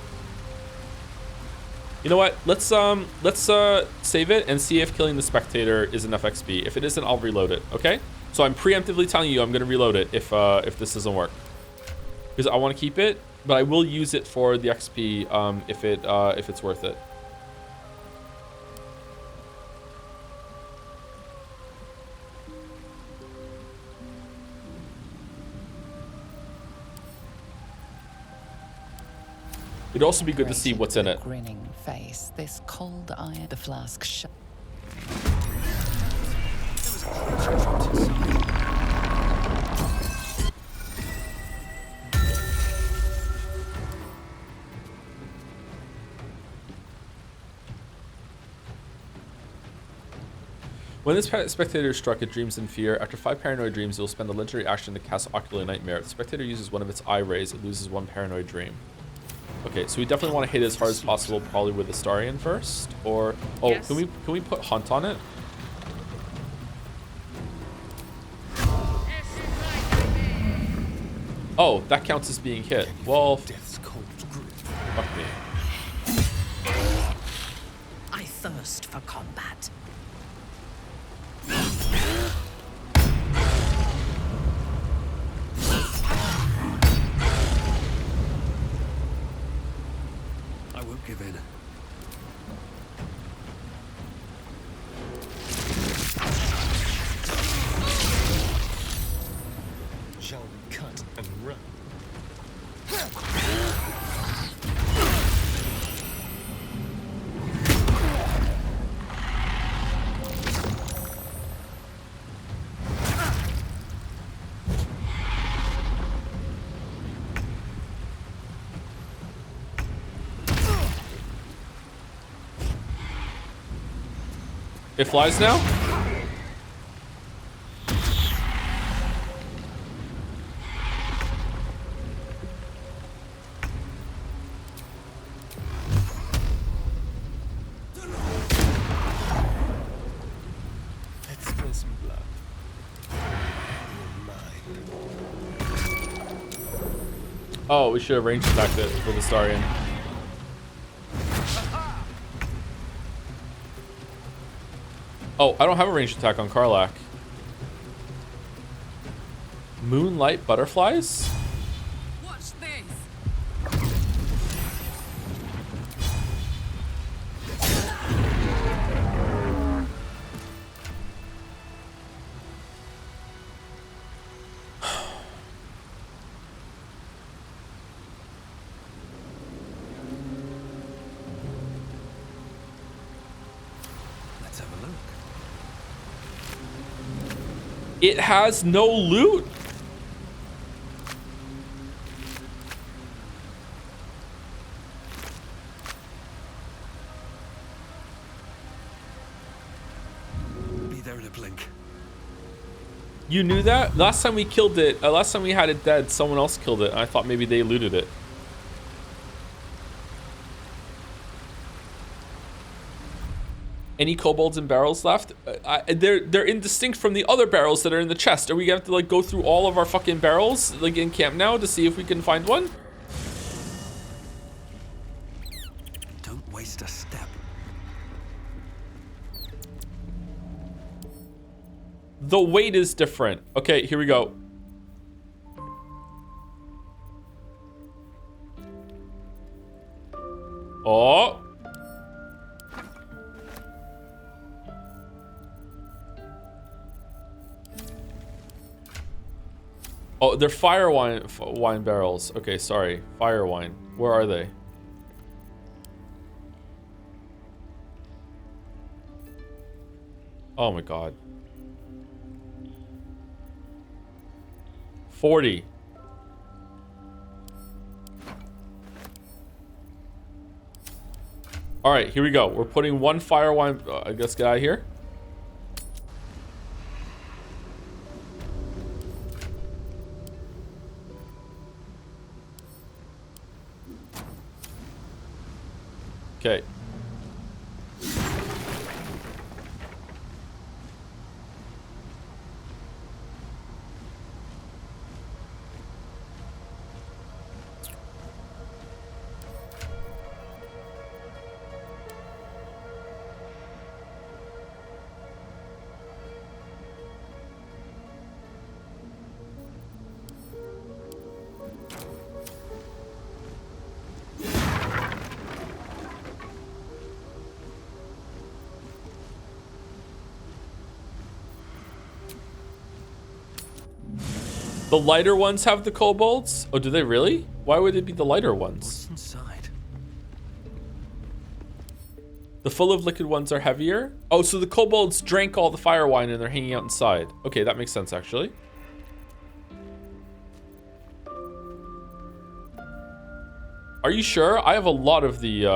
You know what? Let's save it and see if killing the spectator is enough XP. If it isn't, I'll reload it. Okay? So I'm preemptively telling you I'm gonna reload it if this doesn't work, because I want to keep it, but I will use it for the XP if it's worth it. It'd also be good to see what's in it. Grinning face, this cold iron, the flask shut. When this spectator is struck, it dreams in fear. After 5 paranoid dreams, it will spend a legendary action to cast Ocular Nightmare. If the spectator uses one of its eye rays, it loses 1 paranoid dream. Okay, so we definitely want to hit as hard as possible, probably with the Astarion first, or Yes. can we put Hunt on it? Oh, that counts as being hit. Well, Death's cold grip. fuck me. I thirst for combat. I won't give in. Shall we cut and run? It flies now? Let's spill some blood. You're mine. Oh, we should have range attacked it for the Starian. Oh, I don't have a range attack on Karlach. Moonlight butterflies? Watch this. Let's have a look. It has no loot. Be there in a blink. You knew that? Last time we killed it, last time we had it dead, someone else killed it. And I thought maybe they looted it. Any kobolds and barrels left? They're indistinct from the other barrels that are in the chest. Are we gonna have to like go through all of our fucking barrels like in camp now to see if we can find one? Don't waste a step. The weight is different. Okay, here we go. Oh. Oh, they're fire wine barrels. Okay, sorry. Fire wine. Where are they? Oh my god. 40. All right, here we go. We're putting one fire wine. I guess get out of here. Okay. The lighter ones have the kobolds? Oh, do they really? Why would it be the lighter ones? What's inside? The full of liquid ones are heavier? Oh, so the kobolds drank all the fire wine and they're hanging out inside. Okay, that makes sense, actually. Are you sure? I have a lot of the,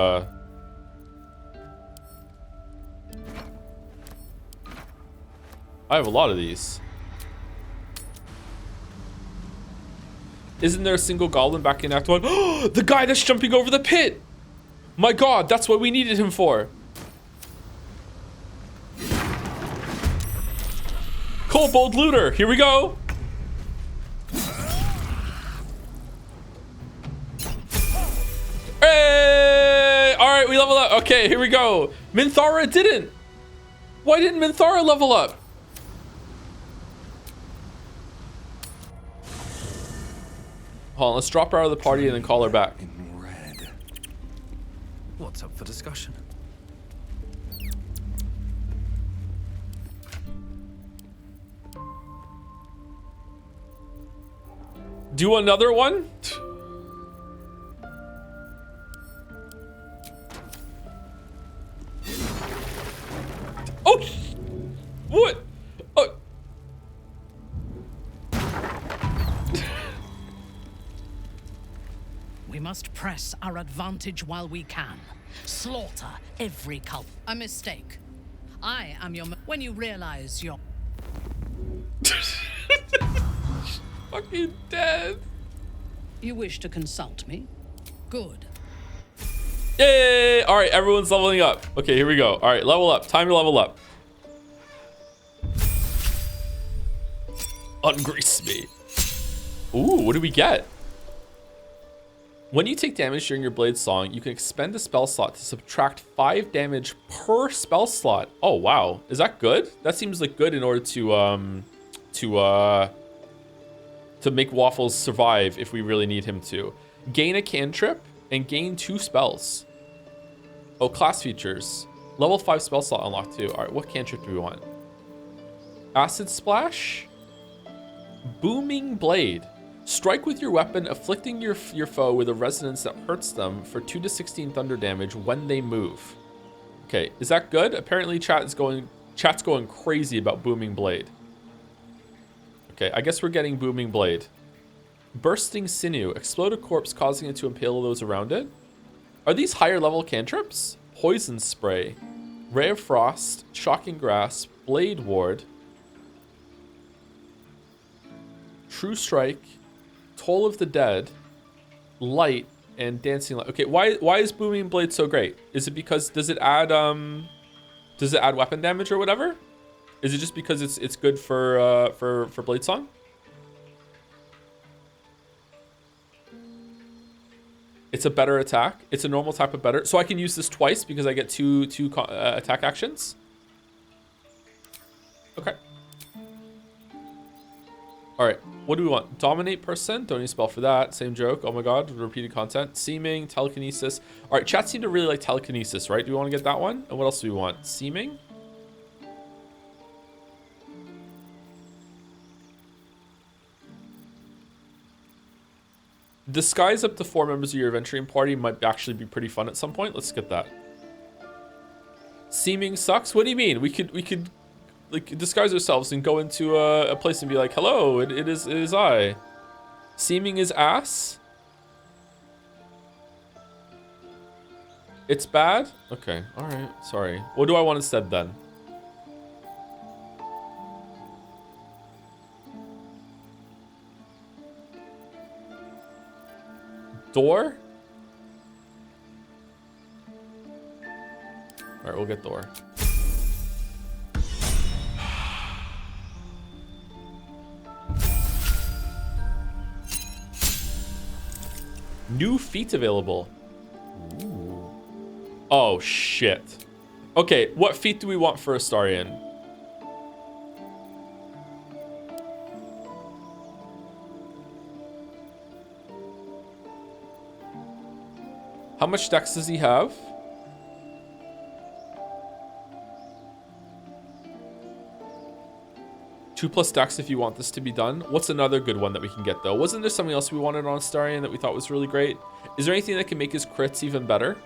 I have a lot of these. Isn't there a single goblin back in Act 1? Oh, the guy that's jumping over the pit! My god, that's what we needed him for. Kobold looter, here we go. Hey! Alright, we level up. Okay, here we go. Minthara didn't. Why didn't Minthara level up? Hold on, let's drop her out of the party and then call her back. In red. What's up for discussion? Do another one? Oh! What? Oh. We must press our advantage while we can. Slaughter every cult. A mistake. I am your. When you realize you're. Fucking dead. You wish to consult me? Good. Yay! All right, everyone's leveling up. Okay, here we go. All right, level up. Time to level up. Ungrease me. Ooh, what do we get? When you take damage during your blade song, you can expend a spell slot to subtract 5 damage per spell slot. Oh wow, is that good? That seems like good in order to make Waffles survive if we really need him to. Gain a cantrip and gain 2 spells. Oh, class features. Level 5 spell slot unlocked too. All right, what cantrip do we want? Acid Splash. Booming Blade. Strike with your weapon, afflicting your foe with a resonance that hurts them for 2 to 16 thunder damage when they move. Okay, is that good? Apparently chat's going crazy about Booming Blade. Okay, I guess we're getting Booming Blade. Bursting Sinew. Explode a corpse, causing it to impale those around it. Are these higher level cantrips? Poison Spray. Ray of Frost. Shocking Grasp. Blade Ward. True Strike. Toll of the Dead. Light. And Dancing Light. Okay, why is Booming Blade so great? Is it because does it add weapon damage or whatever? Is it just because it's good for blade song? It's a better attack. It's a normal type of better. So I can use this twice because I get two attack actions. Okay. All right. What do we want? Dominate person. Don't need a spell for that. Same joke. Oh my god. Repeated content. Seeming. Telekinesis. All right. Chat seemed to really like telekinesis, right? Do we want to get that one? And what else do we want? Seeming. Disguise up to 4 members of your adventuring party might actually be pretty fun at some point. Let's get that. Seeming sucks. What do you mean? We could like disguise ourselves and go into a place and be like, hello, it is I. Seeming is ass. It's bad. Okay. All right. Sorry. What do I want instead then? Door? All right, we'll get door. New feat available. Ooh. Oh, shit. Okay, what feat do we want for Astarion? How much dex does he have? Two plus dex if you want this to be done. What's another good one that we can get though? Wasn't there something else we wanted on Astarion that we thought was really great? Is there anything that can make his crits even better?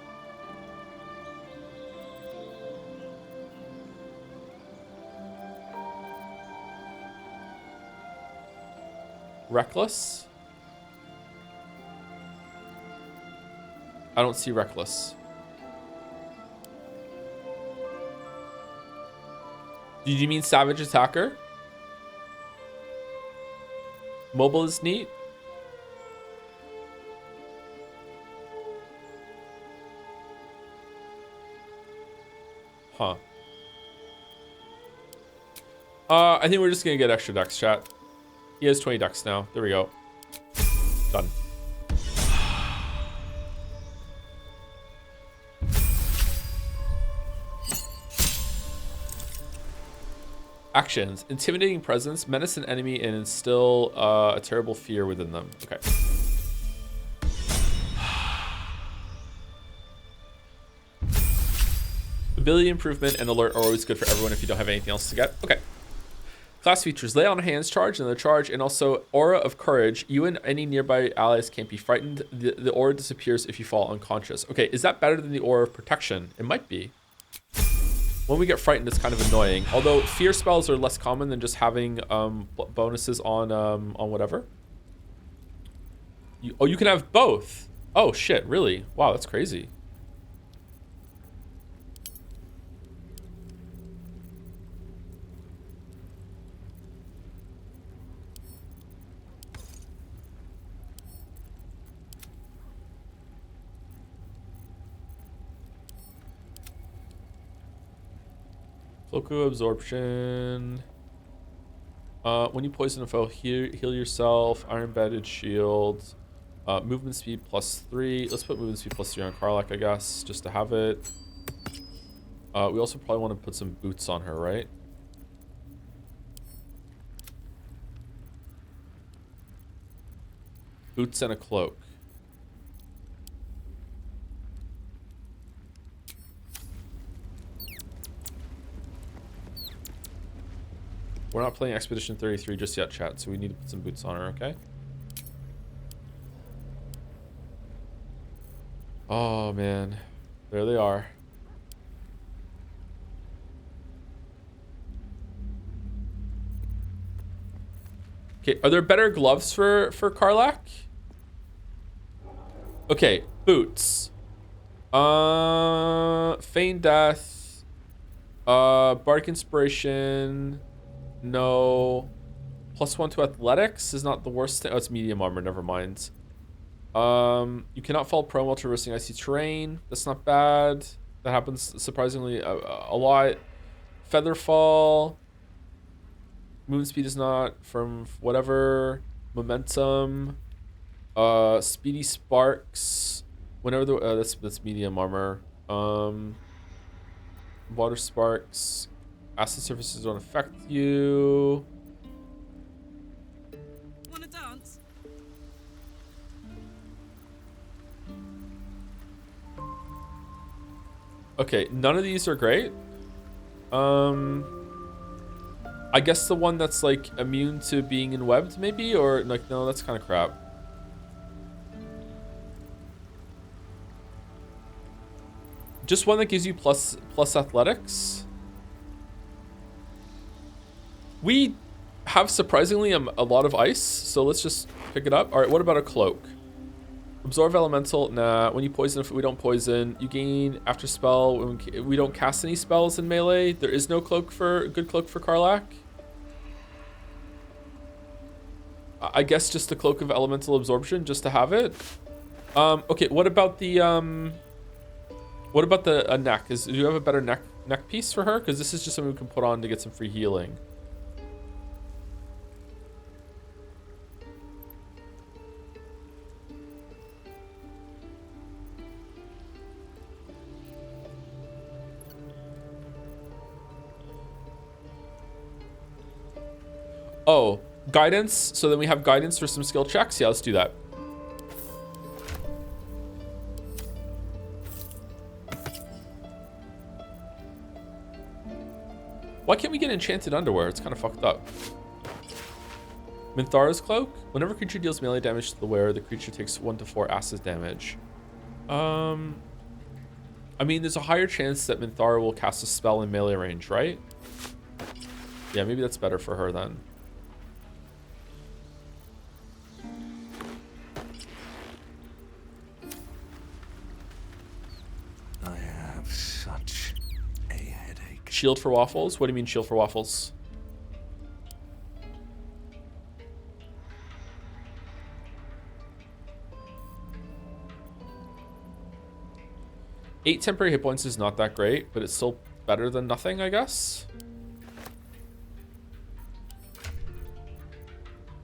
Reckless? I don't see Reckless. Did you mean Savage Attacker? Mobile is neat. Huh. I think we're just gonna get extra dex, chat. He has 20 dex now. There we go. Done. Actions. Intimidating presence, menace an enemy, and instill a terrible fear within them. Okay. Ability improvement and alert are always good for everyone if you don't have anything else to get. Okay. Class features. Lay on hands charge, and the charge, and also aura of courage. You and any nearby allies can't be frightened. The aura disappears if you fall unconscious. Okay, is that better than the aura of protection? It might be. When we get frightened, it's kind of annoying. Although fear spells are less common than just having bonuses on whatever. You can have both. Oh shit! Really? Wow, that's crazy. Cloak of absorption. When you poison a foe, heal yourself. Iron Banded Shield. Movement speed +3. Let's put movement speed +3 on Karlach, I guess, just to have it. We also probably want to put some boots on her, right? Boots and a cloak. We're not playing Expedition 33 just yet, chat, so we need to put some boots on her, okay? Oh, man. There they are. Okay, are there better gloves for Karlach? Okay, boots. Feign Death. Bardic Inspiration. No. +1 to athletics is not the worst thing. Oh, it's medium armor, never mind. You cannot fall prone while traversing icy terrain. That's not bad. That happens surprisingly a lot. Feather fall. Movement speed is not from whatever. Momentum. Speedy sparks. Whenever the that's medium armor. Water sparks. Acid surfaces don't affect you. Wanna dance? Okay, none of these are great. I guess the one that's like immune to being enwebbed, maybe, or like no, that's kind of crap. Just one that gives you plus athletics. We have surprisingly a lot of ice, so let's just pick it up. All right, what about a cloak? Absorb elemental. Nah, when you poison, if we don't poison, you gain after spell. When we don't cast any spells in melee. There is no good cloak for Karlach. I guess just a cloak of elemental absorption, just to have it. Okay, what about the neck? Do you have a better neck piece for her? Because this is just something we can put on to get some free healing. Oh, guidance. So then we have guidance for some skill checks. Yeah, let's do that. Why can't we get enchanted underwear? It's kind of fucked up. Minthara's cloak. Whenever a creature deals melee damage to the wearer, the creature takes 1 to 4 acid damage. I mean, there's a higher chance that Minthara will cast a spell in melee range, right? Yeah, maybe that's better for her then. I have such a headache. Shield for waffles? What do you mean shield for waffles? Eight temporary hit points is not that great, but it's still better than nothing, I guess.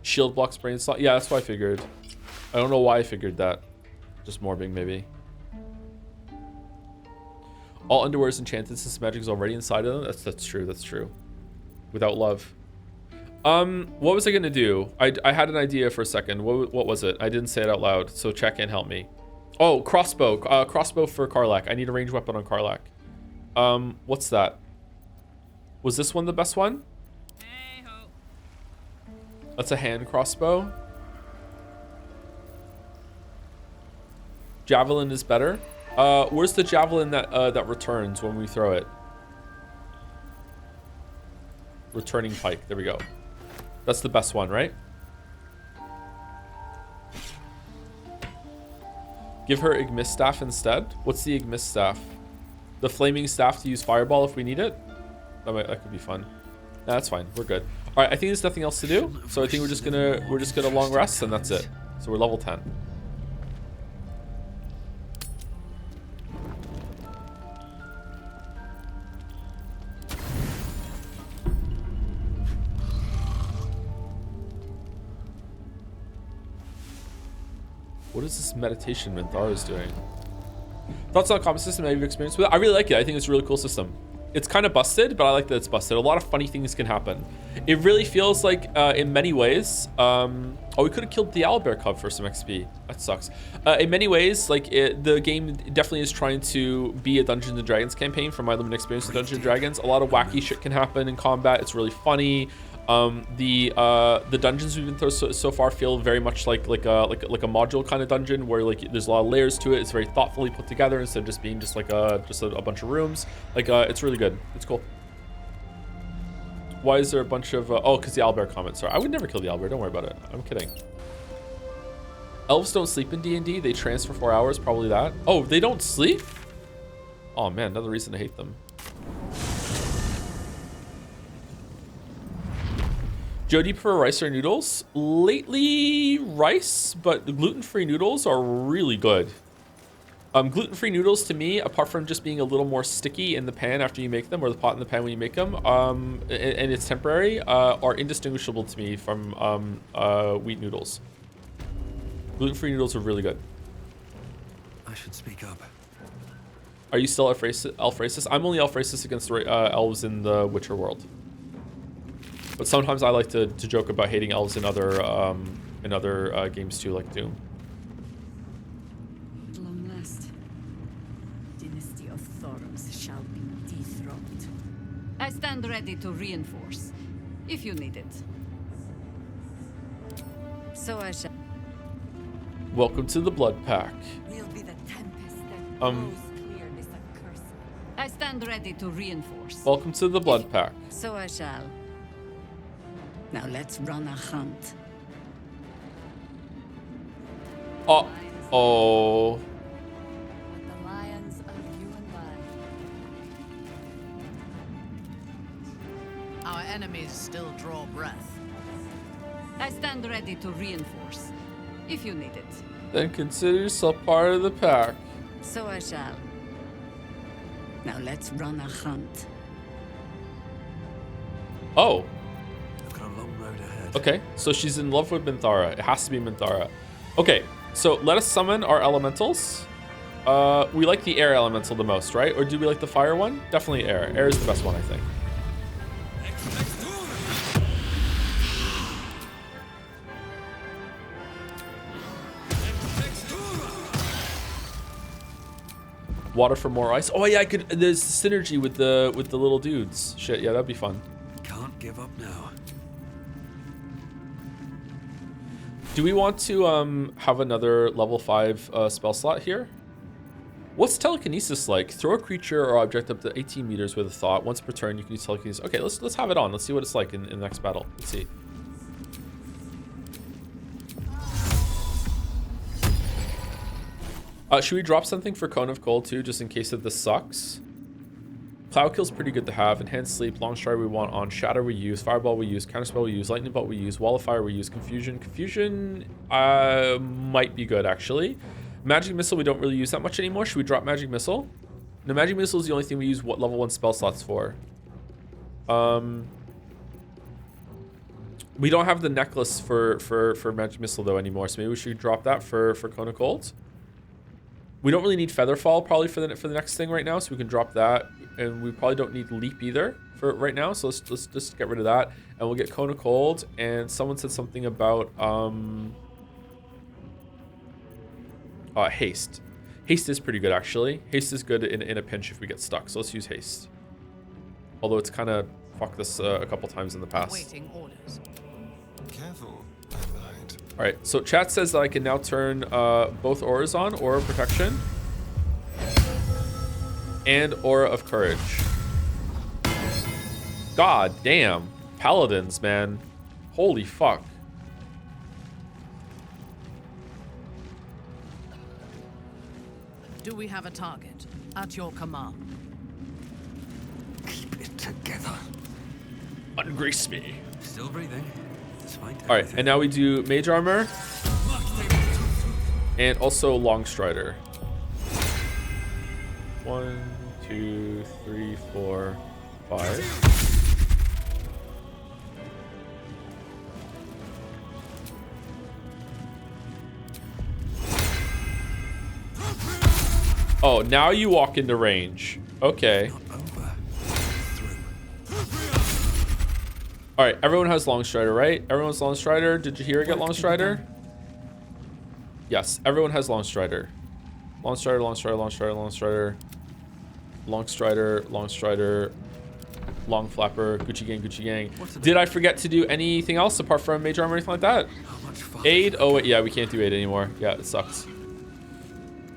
Shield blocks brain slot. Yeah, that's what I figured. I don't know why I figured that. Just morbing, maybe. All underwear is enchanted since magic is already inside of them. That's true. That's true. Without love. What was I gonna do? I had an idea for a second. What was it? I didn't say it out loud. So chat can help me. Oh, crossbow. Crossbow for Karlach. I need a ranged weapon on Karlach. What's that? Was this one the best one? Hey-ho. That's a hand crossbow. Javelin is better. Where's the javelin that returns when we throw it? Returning pike. There we go. That's the best one, right? Give her Ignis staff instead. What's the Ignis staff? The flaming staff to use fireball if we need it. That could be fun. Nah, that's fine. We're good. All right. I think there's nothing else to do. So I think we're just gonna long rest and that's it. So we're level 10. What is this meditation Minthara is doing? Thoughts on the combat system that you've experienced with it? I really like it. I think it's a really cool system. It's kind of busted, but I like that it's busted. A lot of funny things can happen. It really feels like, in many ways, oh, we could have killed the owlbear cub for some XP. That sucks. In many ways, like the game definitely is trying to be a Dungeons and Dragons campaign from my limited experience with Dungeons and Dragons. A lot of wacky shit can happen in combat. It's really funny. The dungeons we've been through so far feel very much like a module kind of dungeon where like there's a lot of layers to it. It's very thoughtfully put together instead of just being just like a bunch of rooms. Like it's really good. It's cool. Why is there a bunch of oh, because the owlbear comment. Sorry, I would never kill the owlbear. Don't worry about it. I'm kidding. Elves don't sleep in D&D. They trance for 4 hours. Probably that. Oh, they don't sleep? Oh man, another reason to hate them. Joe, do you prefer rice or noodles? Lately, rice, but gluten-free noodles are really good. Gluten-free noodles, to me, apart from just being a little more sticky in the pan after you make them, or the pot in the pan when you make them, and it's temporary, are indistinguishable to me from wheat noodles. Gluten-free noodles are really good. I should speak up. Are you still Elf-racist? I'm only Elf-racist against elves in the Witcher world. But sometimes I like to joke about hating elves in other games too, like Doom. At long last, dynasty of Thorns shall be dethroned. I stand ready to reinforce, if you need it. So I shall. Welcome to the Blood Pack. Will be the tempest that blows clear this accursed. I stand ready to reinforce. Welcome to the Blood Pack. So I shall. Now let's run a hunt. Oh. The lions of you and Our enemies still draw breath. I stand ready to reinforce, if you need it. Then consider yourself part of the pack. So I shall. Now let's run a hunt. Oh. I've got a long road ahead. Okay, so she's in love with Minthara. It has to be Minthara. Okay, so let us summon our elementals. We like the air elemental the most, right? Or do we like the fire one? Definitely air. Air is the best one, I think. Water for more ice. Oh yeah, I could. There's synergy with the little dudes. Shit, yeah, that'd be fun. Can't give up now. Do we want to have another level 5 spell slot here? What's telekinesis like? Throw a creature or object up to 18 meters with a thought. Once per turn, you can use telekinesis. Okay, let's have it on. Let's see what it's like in the next battle. Let's see. Should we drop something for Cone of Cold too, just in case that this sucks? Cloud Kill's pretty good to have. Enhanced Sleep, Long Stride we want on, Shatter we use, Fireball we use, Counterspell we use, Lightning Bolt we use, Wall of Fire we use, Confusion. Confusion might be good actually. Magic Missile we don't really use that much anymore. Should we drop Magic Missile? No, Magic Missile is the only thing we use level 1 spell slots for. We don't have the necklace for Magic Missile though anymore, so maybe we should drop that for Cone of Cold. We don't really need Featherfall probably for the next thing right now, so we can drop that. And we probably don't need Leap either for right now, so let's just get rid of that. And we'll get Cone of Cold. And someone said something about Haste. Haste is pretty good actually. Haste is good in a pinch if we get stuck, so let's use Haste. Although it's kind of fucked us a couple times in the past. Waiting orders. Careful. All right, so chat says that I can now turn both auras on, Aura of Protection and Aura of Courage. God damn. Paladins, man. Holy fuck. Do we have a target? At your command. Keep it together. Ungrease me. Still breathing. Despite All right, and now we do Mage Armor and also Long Strider. 1, 2, 3, 4, 5. Oh, now you walk into range. Okay. Not over. Through. All right, everyone has long strider, right? Everyone's long strider. Did you hear it get long strider? Yes, everyone has long strider. Long strider, long strider, long strider, long strider. Long strider, long strider. Long flapper, Gucci gang, Gucci gang. Did I forget to do anything else apart from major armor or anything like that? How much fun? Aid? Oh, wait, yeah, we can't do aid anymore. Yeah, it sucks.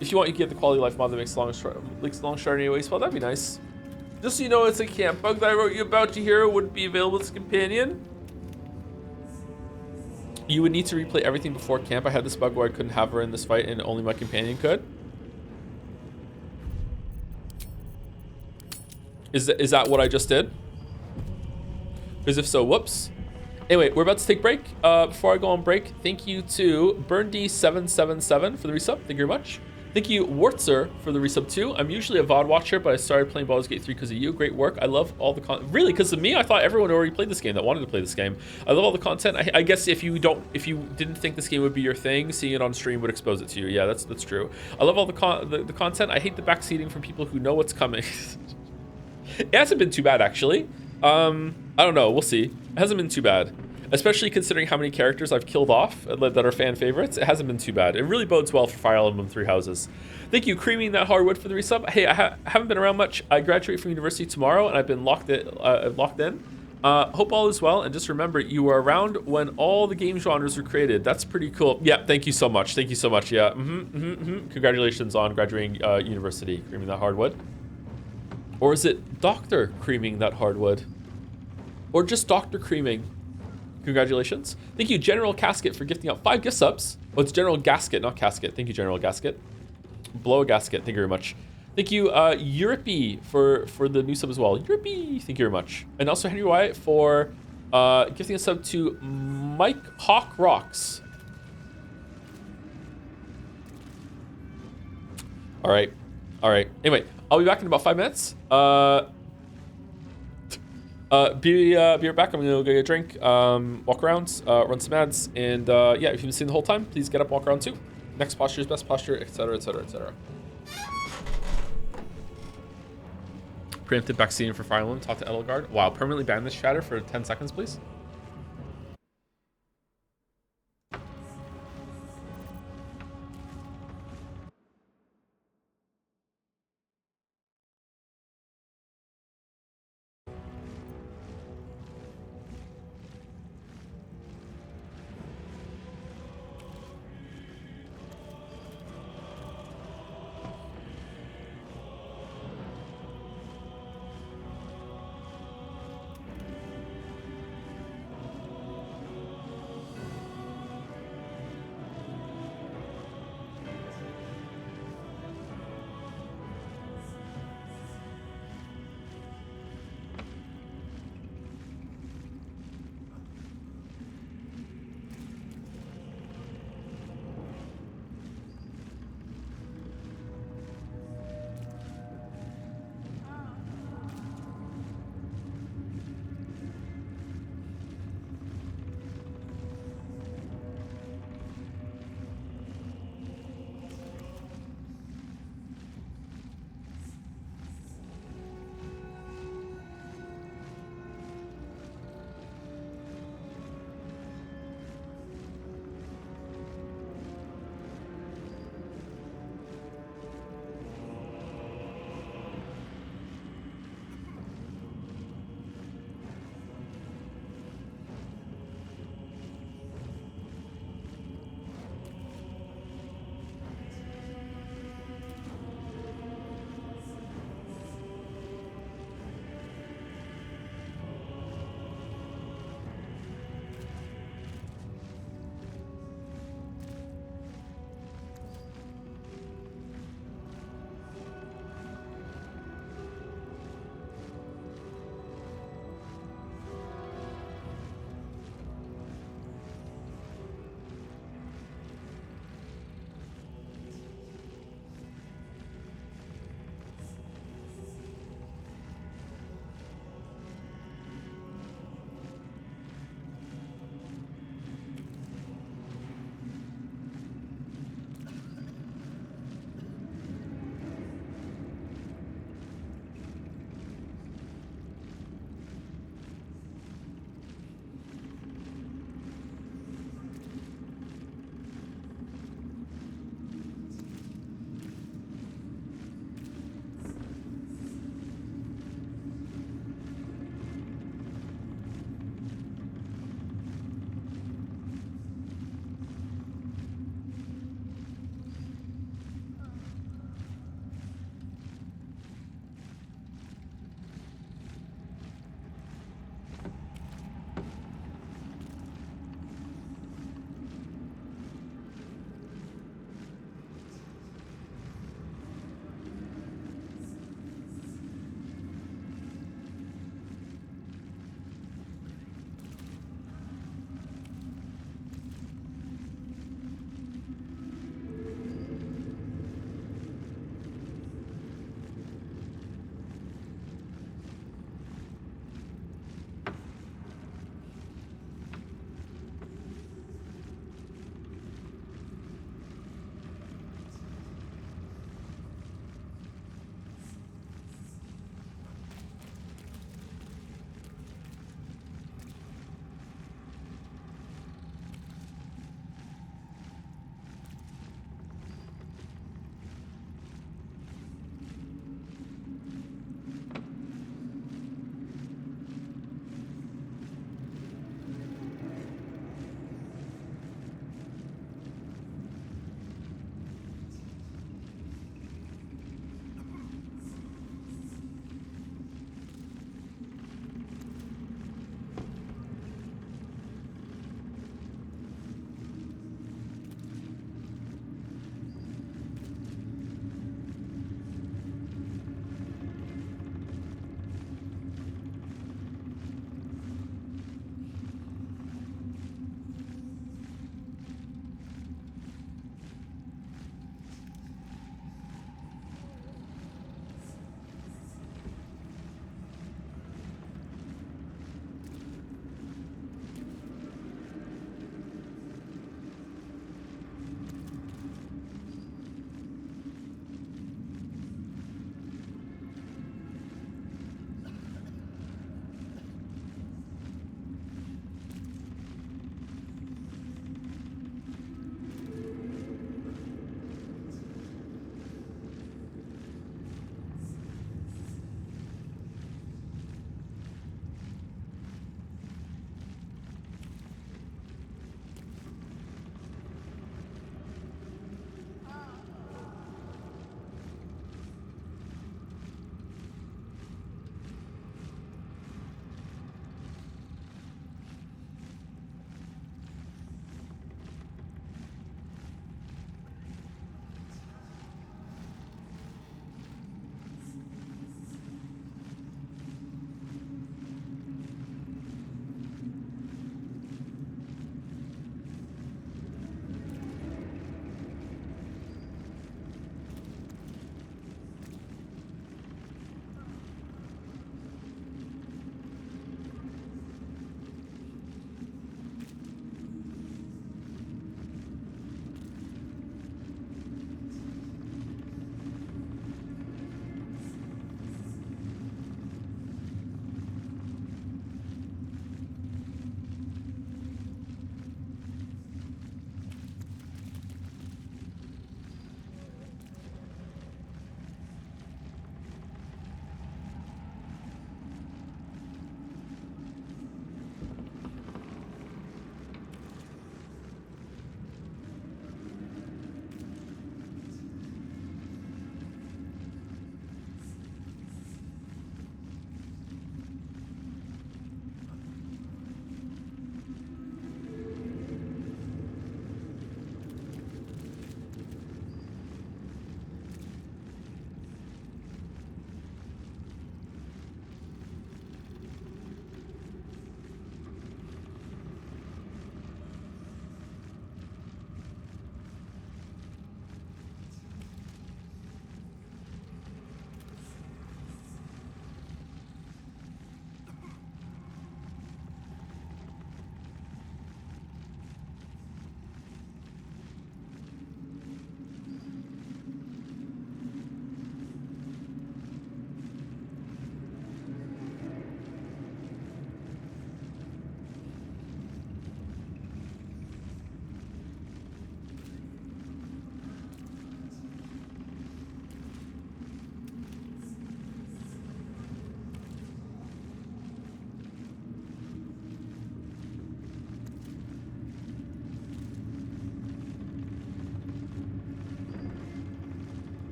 If you want, you can get the quality of life mod that makes long strider anyway. Well, that'd be nice. Just so you know, it's a camp bug that I wrote you about to hear wouldn't be available as a companion. You would need to replay everything before camp. I had this bug where I couldn't have her in this fight and only my companion could. Is that what I just did? Because if so, whoops. Anyway, we're about to take a break. Before I go on break, thank you to BurnD777 for the resub. Thank you very much. Thank you, Wartzer, for the resub too. I'm usually a VOD watcher, but I started playing Baldur's Gate 3 because of you. Great work. I love all the content. Really, because of me? I thought everyone already played this game that wanted to play this game. I love all the content. I guess if you didn't think this game would be your thing, seeing it on stream would expose it to you. Yeah, that's true. I love all the content. I hate the backseating from people who know what's coming. It hasn't been too bad, actually. I don't know. We'll see. It hasn't been too bad. Especially considering how many characters I've killed off that are fan favorites. It hasn't been too bad. It really bodes well for Fire Emblem Three Houses. Thank you, Creaming That Hardwood, for the resub. Hey, I haven't been around much. I graduate from university tomorrow, and I've been locked in. Hope all is well, and just remember, you were around when all the game genres were created. That's pretty cool. Yeah, thank you so much. Thank you so much. Yeah, Congratulations on graduating university, Creaming That Hardwood. Or is it Dr. Creaming That Hardwood? Or just Dr. Creaming? Congratulations. Thank you, General Casket, for gifting out 5 gift subs. Oh, it's General Gasket, not Casket. Thank you, General Gasket. Blow a gasket. Thank you very much. Thank you, Europe, for the new sub as well. Europe, thank you very much. And also Henry Wyatt for gifting a sub to Mike Hawk Rocks. All right. Anyway, I'll be back in about 5 minutes. Be right back. I'm gonna go get a drink, walk around, run some ads, and yeah, if you've been seeing the whole time, please get up, walk around too. Next posture is best posture, etc., etc., etc. Preemptive backseating for Fire Emblem. Talk to Edelgard. Wow, permanently ban this chatter for 10 seconds, please.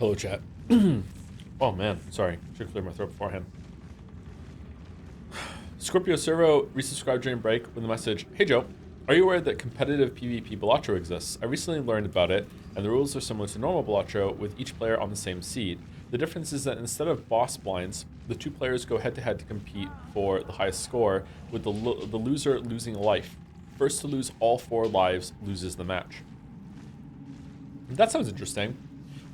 Hello, chat. Oh man, sorry. Should clear my throat beforehand. Scorpio Servo resubscribed during break with the message, "Hey Joe, are you aware that competitive PvP Balatro exists? I recently learned about it, and the rules are similar to normal Balatro with each player on the same seed. The difference is that instead of boss blinds, the two players go head-to-head to compete for the highest score, with the loser losing a life. First to lose all 4 lives loses the match." That sounds interesting.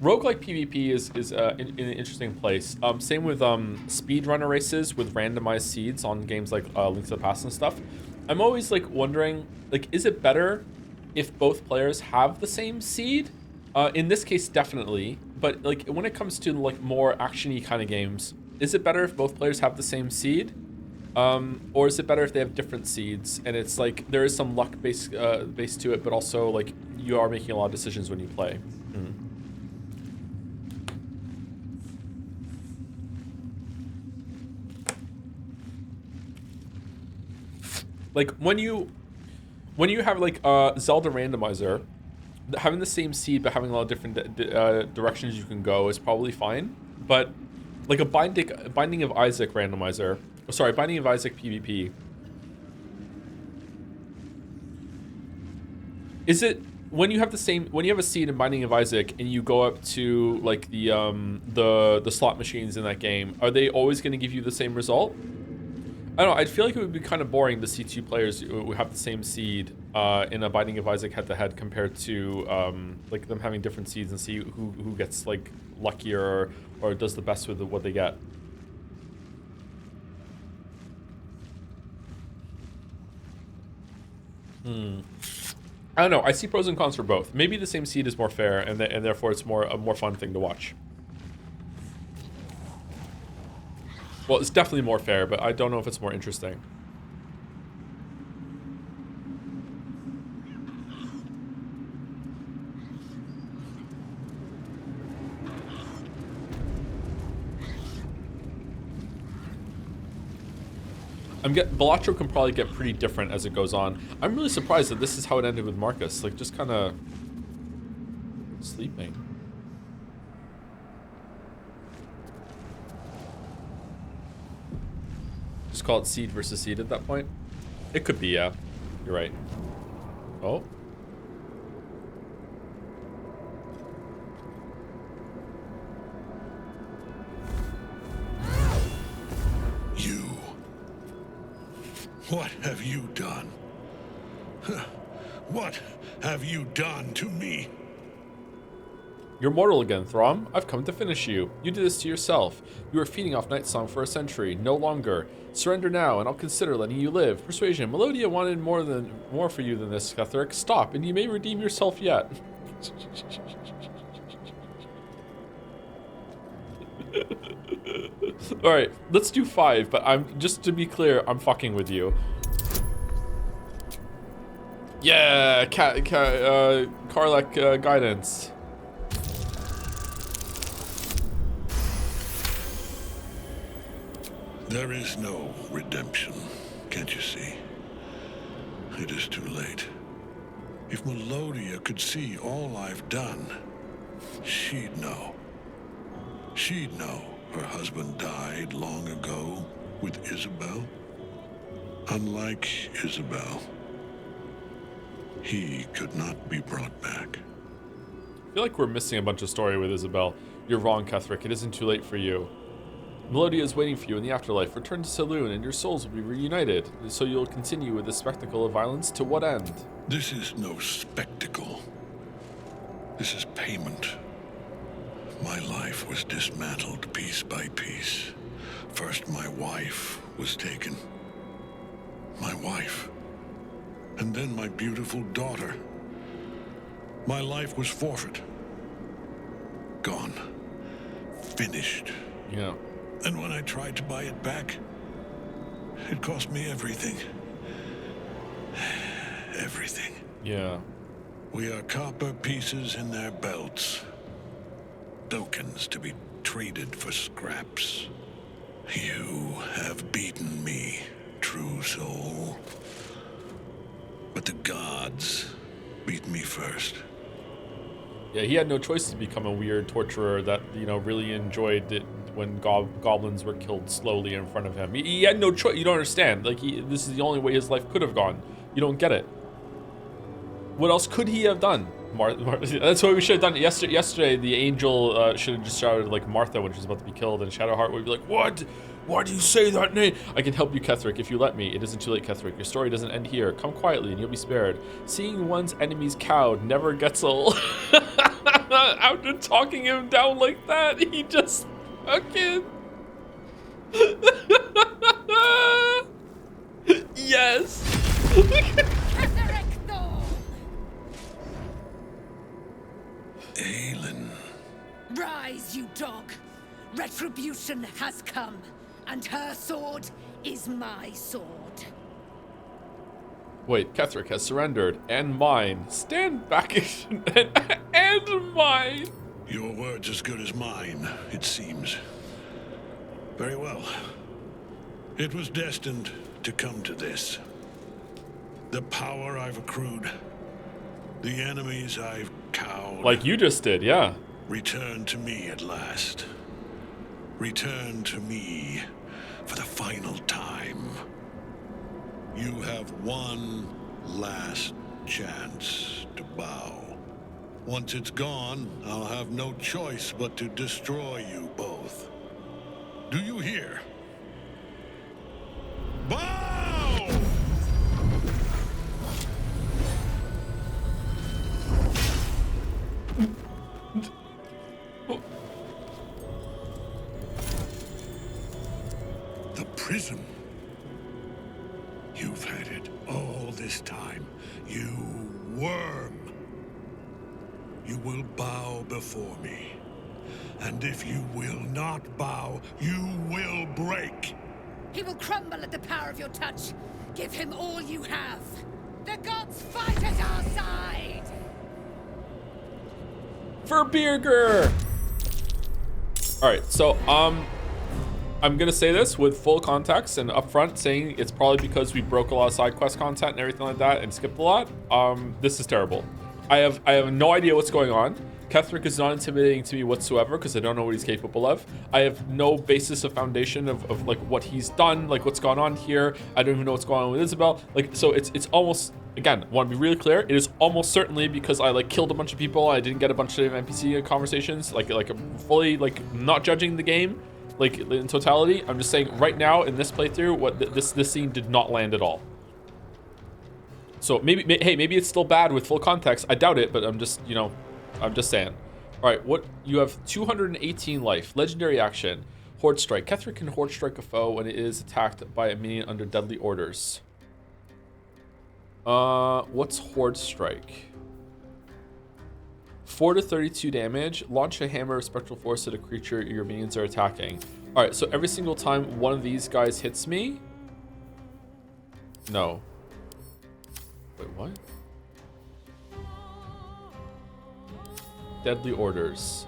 Roguelike PvP is in an interesting place. Same with speedrunner races with randomized seeds on games like Link to the Past and stuff. I'm always like wondering, like, is it better if both players have the same seed? In this case, definitely. But like when it comes to like more action-y kind of games, is it better if both players have the same seed? Or is it better if they have different seeds? And it's like there is some luck base to it, but also like you are making a lot of decisions when you play. Like when you have like a Zelda randomizer, having the same seed but having a lot of different directions you can go is probably fine. But like a Binding of Isaac randomizer, Binding of Isaac PvP, is it when you have a seed in Binding of Isaac and you go up to like the slot machines in that game, are they always going to give you the same result? I don't know, I'd feel like it would be kind of boring to see 2 players who have the same seed in a Binding of Isaac head-to-head compared to like them having different seeds and see who gets like luckier or does the best with what they get. I don't know, I see pros and cons for both. Maybe the same seed is more fair and therefore it's a more fun thing to watch. Well, it's definitely more fair, but I don't know if it's more interesting. Balatro can probably get pretty different as it goes on. I'm really surprised that this is how it ended with Marcus. Like, just kind of sleeping. Just call it seed versus seed at that point? It could be, yeah. You're right. Oh. You. What have you done? What have you done to me? You're mortal again, Throm. I've come to finish you. You did this to yourself. You were feeding off Night Song for a century. No longer. Surrender now, and I'll consider letting you live. Persuasion. Melodia wanted more for you than this, Ketheric. Stop, and you may redeem yourself yet. Alright, let's do 5, but just to be clear, I'm fucking with you. Yeah, Karlak guidance. There is no redemption, can't you see? It is too late. If Melodia could see all I've done, she'd know. She'd know her husband died long ago with Isabel. Unlike Isabel, he could not be brought back. I feel like we're missing a bunch of story with Isabel. You're wrong, Ketheric. It isn't too late for you. Melodia is waiting for you in the afterlife. Return to Saloon and your souls will be reunited. So you'll continue with this spectacle of violence to what end? This is no spectacle. This is payment. My life was dismantled piece by piece. First, my wife was taken. My wife. And then my beautiful daughter. My life was forfeit. Gone. Finished. Yeah. And when I tried to buy it back, it cost me everything. Everything. Yeah. We are copper pieces in their belts. Tokens to be traded for scraps. You have beaten me, true soul. But the gods beat me first. Yeah, he had no choice to become a weird torturer that, you know, really enjoyed it when goblins were killed slowly in front of him. He had no choice. You don't understand. Like, this is the only way his life could have gone. You don't get it. What else could he have done? That's what we should have done. Yesterday, the angel should have just shouted, like, Martha when she was about to be killed, and Shadowheart would be like, what? Why do you say that name? I can help you, Ketheric, if you let me. It isn't too late, Ketheric. Your story doesn't end here. Come quietly and you'll be spared. Seeing one's enemies cowed never gets old. After talking him down like that, he just fucking... Yes! Aelin. Rise, you dog. Retribution has come, and her sword is my sword. Wait, Ketheric has surrendered, and mine. Stand back and mine. Your word's as good as mine, it seems. Very well. It was destined to come to this. The power I've accrued, the enemies I've cowed. Like you just did, yeah. Return to me at last. Return to me for the final time. You have one last chance to bow. Once it's gone, I'll have no choice but to destroy you both. Do you hear? Bow! The prism. You've had it all this time, you worm. You will bow before me. And if you will not bow, you will break. He will crumble at the power of your touch. Give him all you have. The gods fight at our side! For Birger! Alright, so, I'm gonna say this with full context and upfront, saying it's probably because we broke a lot of side quest content and everything like that and skipped a lot. This is terrible. I have no idea what's going on. Ketheric is not intimidating to me whatsoever because I don't know what he's capable of. I have no basis of foundation of like what he's done, like what's gone on here. I don't even know what's going on with Isabel. Like, so it's almost, again, want to be really clear, it is almost certainly because I like killed a bunch of people. I didn't get a bunch of NPC conversations, like fully like not judging the game, like in totality. I'm just saying right now in this playthrough, what this scene did not land at all. So maybe, hey, maybe it's still bad with full context. I doubt it, but I'm just, you know, I'm just saying. All right, what you have 218 life. Legendary action. Horde Strike. Ketheric can Horde Strike a foe when it is attacked by a minion under deadly orders. What's Horde Strike? 4 to 32 damage. Launch a hammer of spectral force at a creature your minions are attacking. All right, so every single time one of these guys hits me. No. Wait, what? Deadly orders.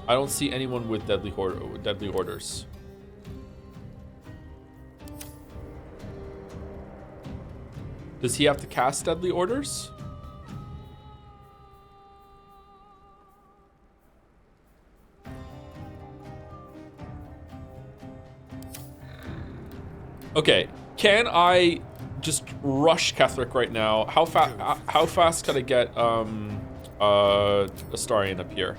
I don't see anyone with deadly orders. Does he have to cast deadly orders? Okay, can I just rush Ketheric right now? How fast can I get Astarion up here?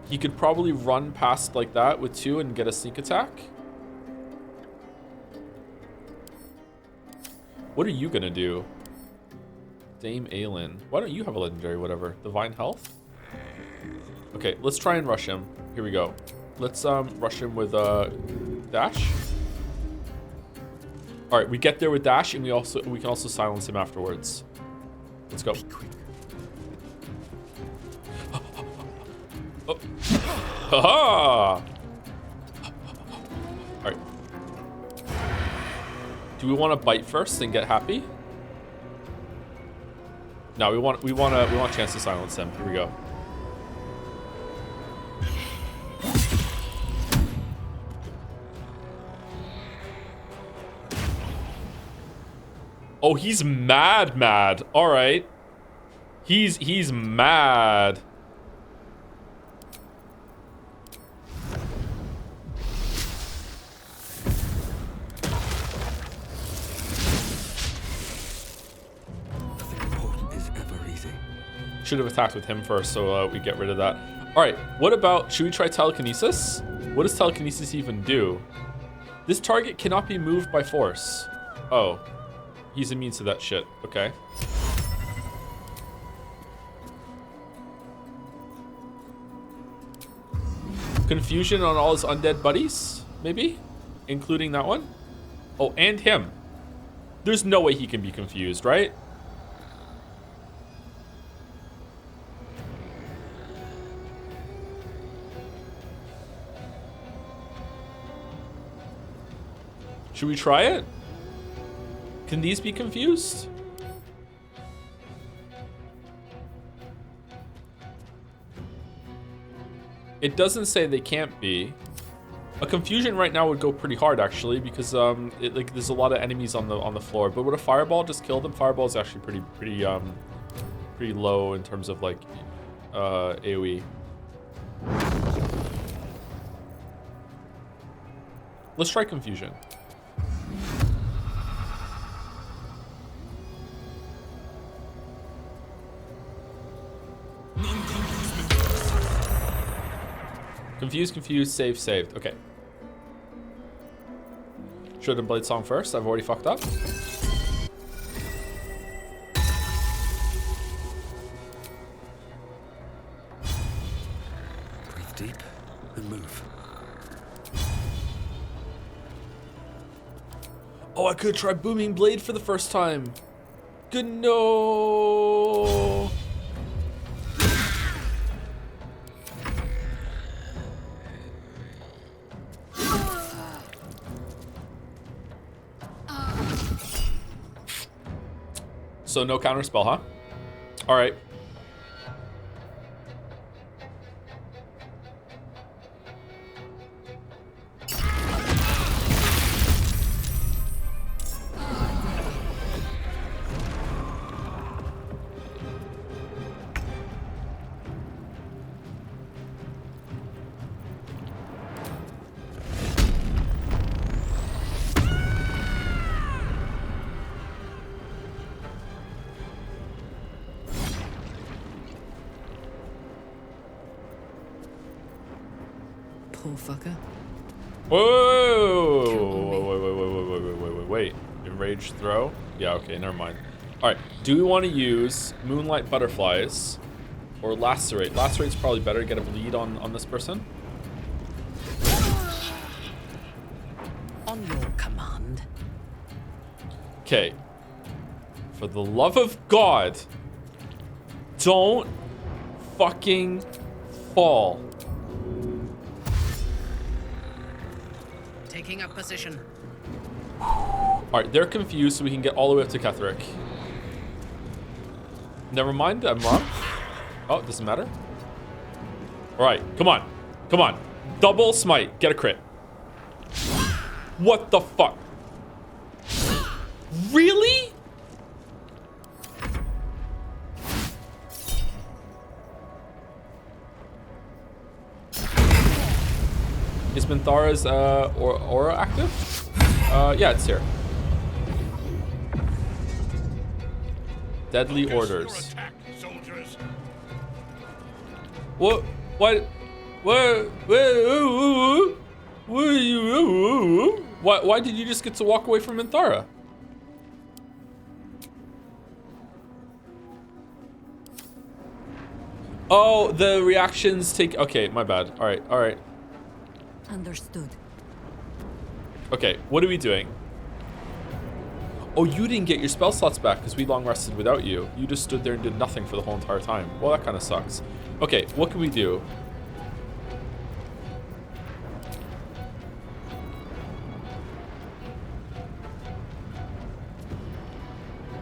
He could probably run past like that with 2 and get a sneak attack. What are you gonna do? Dame Aelin. Why don't you have a legendary whatever? Divine Health? Okay, let's try and rush him. Here we go. Let's rush him with dash. All right, we get there with dash, and we can also silence him afterwards. Let's go. Oh. Ha-ha! All right. Do we want to bite first and get happy? No, we want a chance to silence him. Here we go. Oh, he's mad. All right. He's mad. Nothing important is ever easy. Should have attacked with him first, so we get rid of that. All right, what about, should we try telekinesis? What does telekinesis even do? This target cannot be moved by force. Oh, he's immune to that shit. Okay. Confusion on all his undead buddies, maybe? Including that one? Oh, and him. There's no way he can be confused, right? Should we try it? Can these be confused? It doesn't say they can't be. A confusion right now would go pretty hard actually, because like there's a lot of enemies on the floor. But would a fireball just kill them? Fireball is actually pretty low in terms of like AoE. Let's try confusion. Confused, saved. Okay. Should have done Blade Song first. I've already fucked up. Breathe deep and move. Oh, I could try Booming Blade for the first time. Good no. So no counter spell, huh? All right. Poor fucker. Whoa! Wait. Enraged throw? Yeah, okay, never mind. All right, do we want to use Moonlight Butterflies or Lacerate? Lacerate's probably better. Get a bleed on this person. On your command. Okay. For the love of God, don't fucking fall. Taking up position. Alright, they're confused, so we can get all the way up to Ketherick. Never mind, I'm wrong. Oh, doesn't matter. Alright, come on. Come on. Double smite. Get a crit. What the fuck? Really? Is Minthara's aura active? Yeah, it's here. Deadly orders. What? What? What? Why did you just get to walk away from Minthara? Oh, the reactions take. Okay, my bad. All right, all right. Understood. Okay, what are we doing? Oh, you didn't get your spell slots back because we long rested without you. You just stood there and did nothing for the whole entire time. Well, that kind of sucks. Okay, what can we do?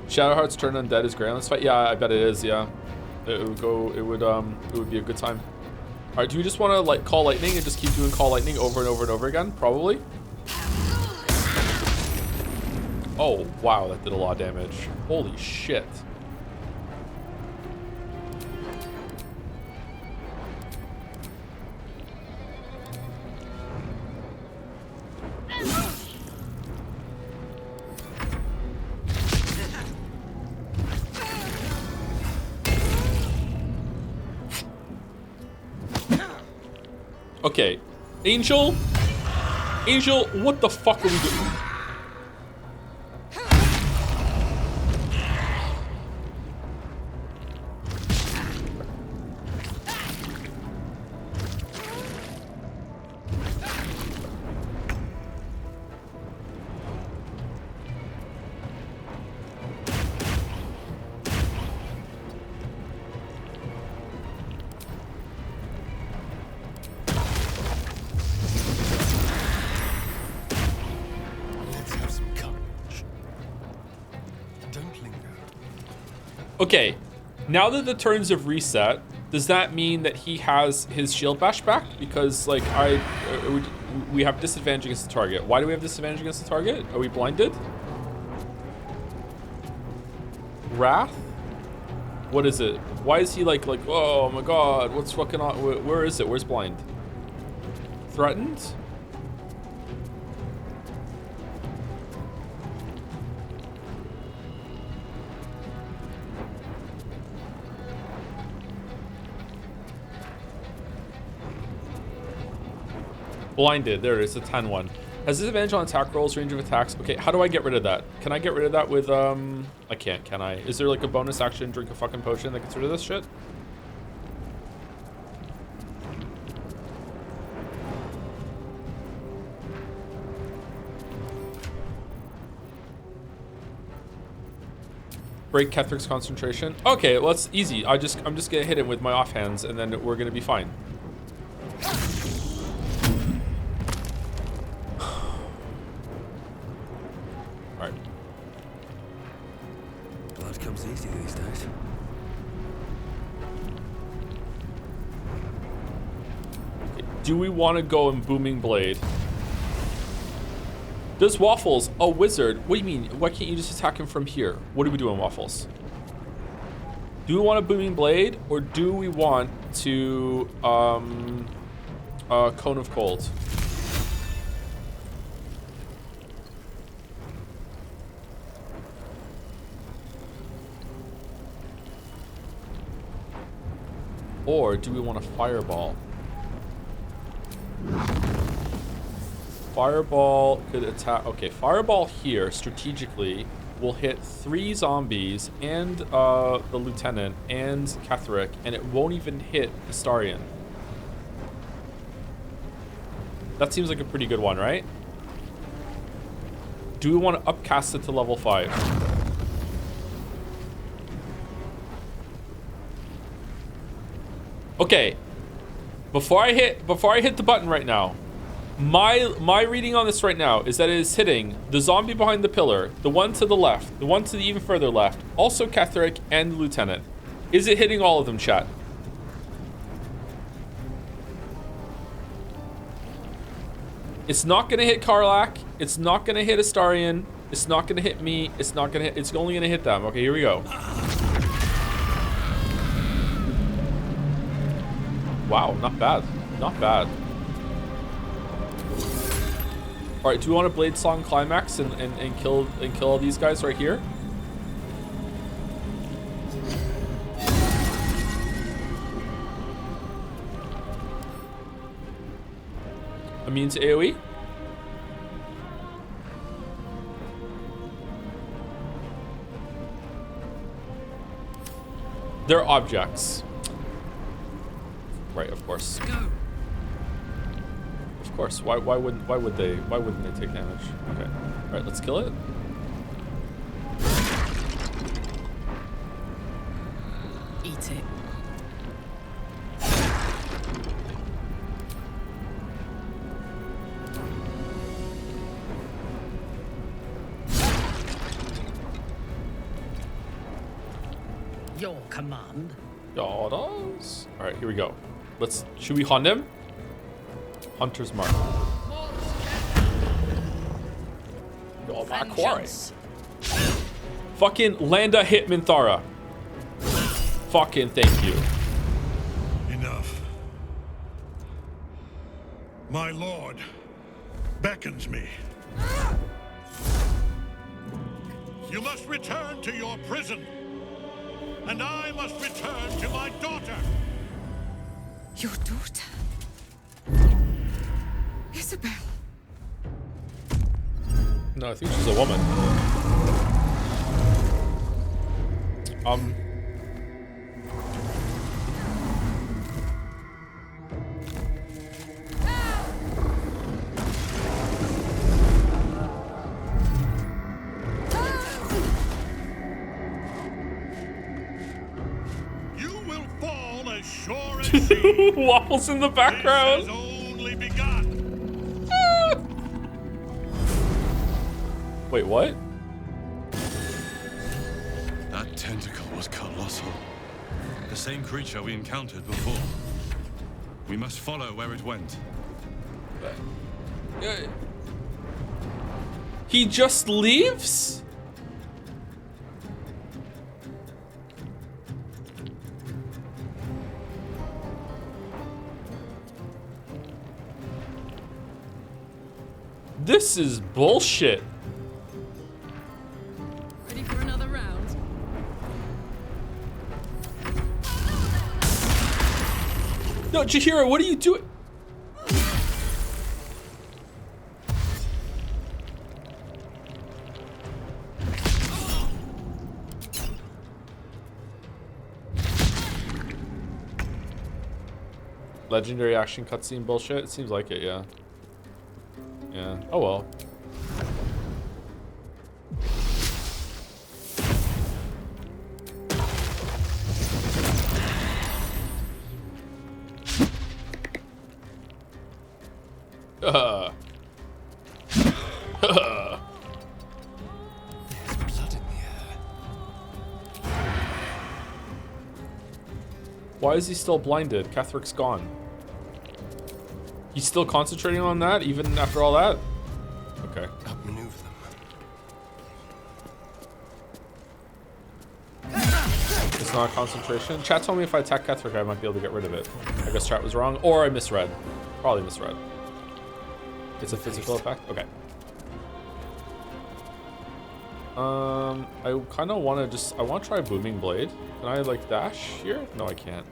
Shadowheart's turn undead is great on this fight. Yeah, I bet it is. Yeah, it would be a good time. All right, do we just want to like call lightning and just keep doing call lightning over and over and over again? Probably. Oh, wow, that did a lot of damage. Holy shit. Okay. Angel, what the fuck are we doing? Okay, now that the turns have reset, does that mean that he has his shield bash back? Because, like, we have disadvantage against the target. Why do we have disadvantage against the target? Are we blinded? Wrath? What is it? Why is he like, oh my god, what's fucking on? Where is it? Where's blind? Threatened? Blinded. There it is. A 10-1. Has disadvantage on attack rolls, range of attacks. Okay, how do I get rid of that? Can I get rid of that with, I can't, can I? Is there like a bonus action, drink a fucking potion that gets rid of this shit? Break Kethric's concentration. Okay, well, that's easy. I'm just gonna hit him with my offhands and then we're gonna be fine. Blood comes easy these days. Do we want to go in Booming Blade? Does Waffles, a wizard? What do you mean? Why can't you just attack him from here? What do we do in Waffles? Do we want a Booming Blade or do we want to Cone of Cold? Or do we want a Fireball? Fireball could attack. Okay, Fireball here strategically will hit 3 zombies and the lieutenant and Ketheric, and it won't even hit Astarion. That seems like a pretty good one, right? Do we want to upcast it to level 5? Okay, before I hit the button right now, my reading on this right now is that it is hitting the zombie behind the pillar, the one to the left, the one to the even further left, also Ketheric and the lieutenant. Is it hitting all of them, chat? It's not gonna hit Karlach. It's not gonna hit Astarion. It's not gonna hit me. It's not gonna hit. It's only gonna hit them. Okay, here we go. Wow, not bad. Not bad. Alright, do we want to Blade Song climax and kill all these guys right here? Immune to AoE? They're objects. Right, of course. Of course. Why wouldn't they take damage? Okay. All right, let's kill it. Eat it. Your command. Yadas. All right, here we go. Should we hunt him? Hunter's Mark. Oh, my quarry. Fucking Landa Hitmanthara. Fucking thank you. Enough. My lord beckons me. You must return to your prison. And I must return to my daughter. Your daughter? Isabel. No, I think she's a woman. You will fall as sure as she. Waffles in the This background. has only begun. Wait, what? That tentacle was colossal. The same creature we encountered before. We must follow where it went. He just leaves? This is bullshit. Ready for another round? No, Chihiro, what are you doing? Legendary action cutscene bullshit? It seems like it, yeah. Yeah. Oh well. There's blood in the air. Why is he still blinded? Kethric's gone. He's still concentrating on that, even after all that? Okay. Outmaneuver them. It's not concentration. Chat told me if I attack Kethric, I might be able to get rid of it. I guess chat was wrong, or I misread. Probably misread. It's a physical effect? Okay. I kind of want to I want to try Booming Blade. Can I, like, dash here? No, I can't.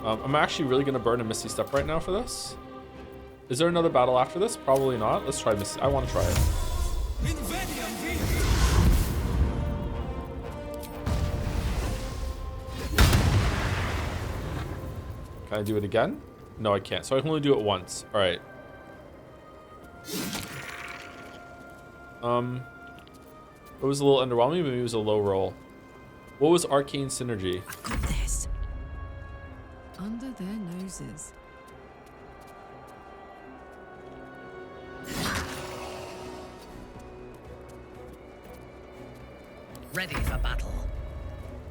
I'm actually really going to burn a Misty Step right now for this. Is there another battle after this? Probably not. Let's try Misty. I want to try it. Can I do it again? No, I can't. So I can only do it once. All right. It was a little underwhelming. Maybe it was a low roll. What was Arcane Synergy? I've got this. Under their noses. Ready for battle.